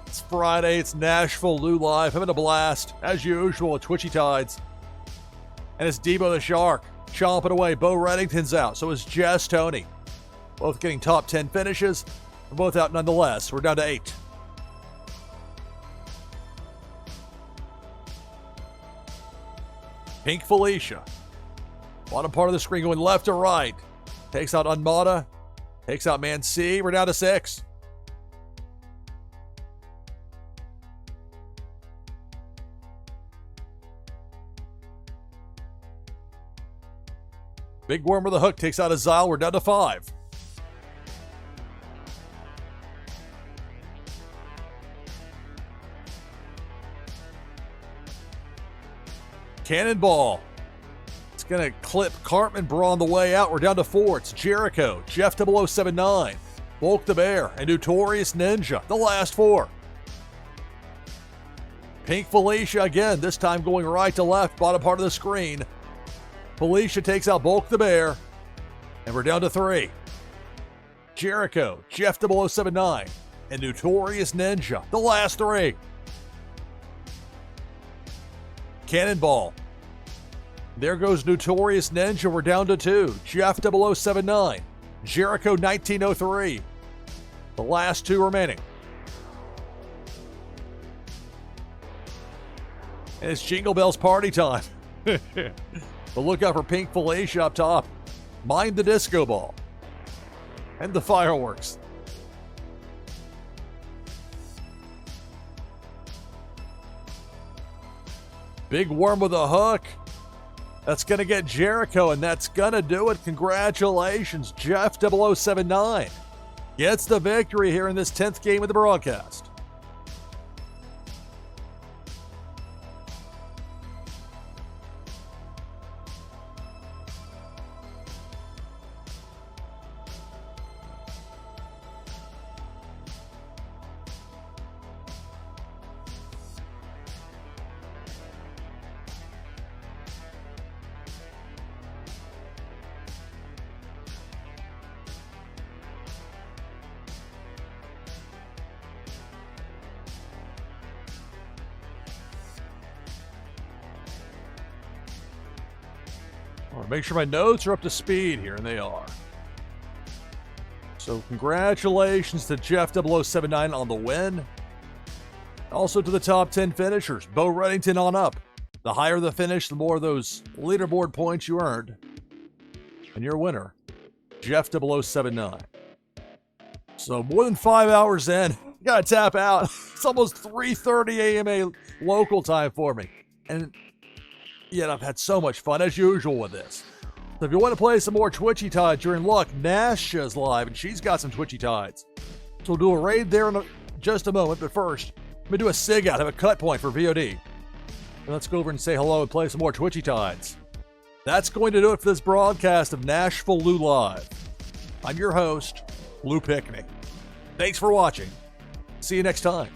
It's Friday. It's NashvilleLou Live. Having a blast as usual at Twitchy Tides. And it's Debo the Shark chomping away. Bo Reddington's out. So is Jess Tony. Both getting top 10 finishes. We're both out nonetheless. We're down to 8. Pink Felicia. Bottom part of the screen going left to right. Takes out Unmata. Takes out Man C. We're down to 6. Big Worm with a hook takes out Azile. We're down to 5. Cannonball. It's going to clip Cartman Bra on the way out. We're down to 4. It's Jericho, Jeff 0079, Bulk the Bear, and Notorious Ninja. The last 4. Pink Felicia again, this time going right to left, bottom part of the screen. Felicia takes out Bulk the Bear, and we're down to 3. Jericho, Jeff 0079, and Notorious Ninja. The last 3. Cannonball. There goes Notorious Ninja. We're down to 2. Jeff 0079. Jericho 1903. The last 2 remaining. And it's Jingle Bells party time. But look out for Pink Felicia up top. Mind the disco ball. And the fireworks. Big Worm with a hook. That's going to get Jericho, and that's going to do it. Congratulations, Jeff 0079. gets the victory here in this 10th game of the broadcast. I want to make sure my notes are up to speed here, and they are. So congratulations to Jeff 0079 on the win. Also to the top 10 finishers, Bo Reddington on up. The higher the finish, the more of those leaderboard points you earned. And your winner, Jeff 0079. So more than 5 hours in, gotta tap out. It's almost 3:30 a.m. local time for me. And yet I've had so much fun as usual with this. So if you want to play some more Twitchy Tides, you're in luck. Nash is live and she's got some Twitchy Tides. So we'll do a raid there in just a moment, but first, let me do a sig out, have a cut point for VOD. And let's go over and say hello and play some more Twitchy Tides. That's going to do it for this broadcast of NashvilleLou Live. I'm your host, Lou Pickney. Thanks for watching. See you next time.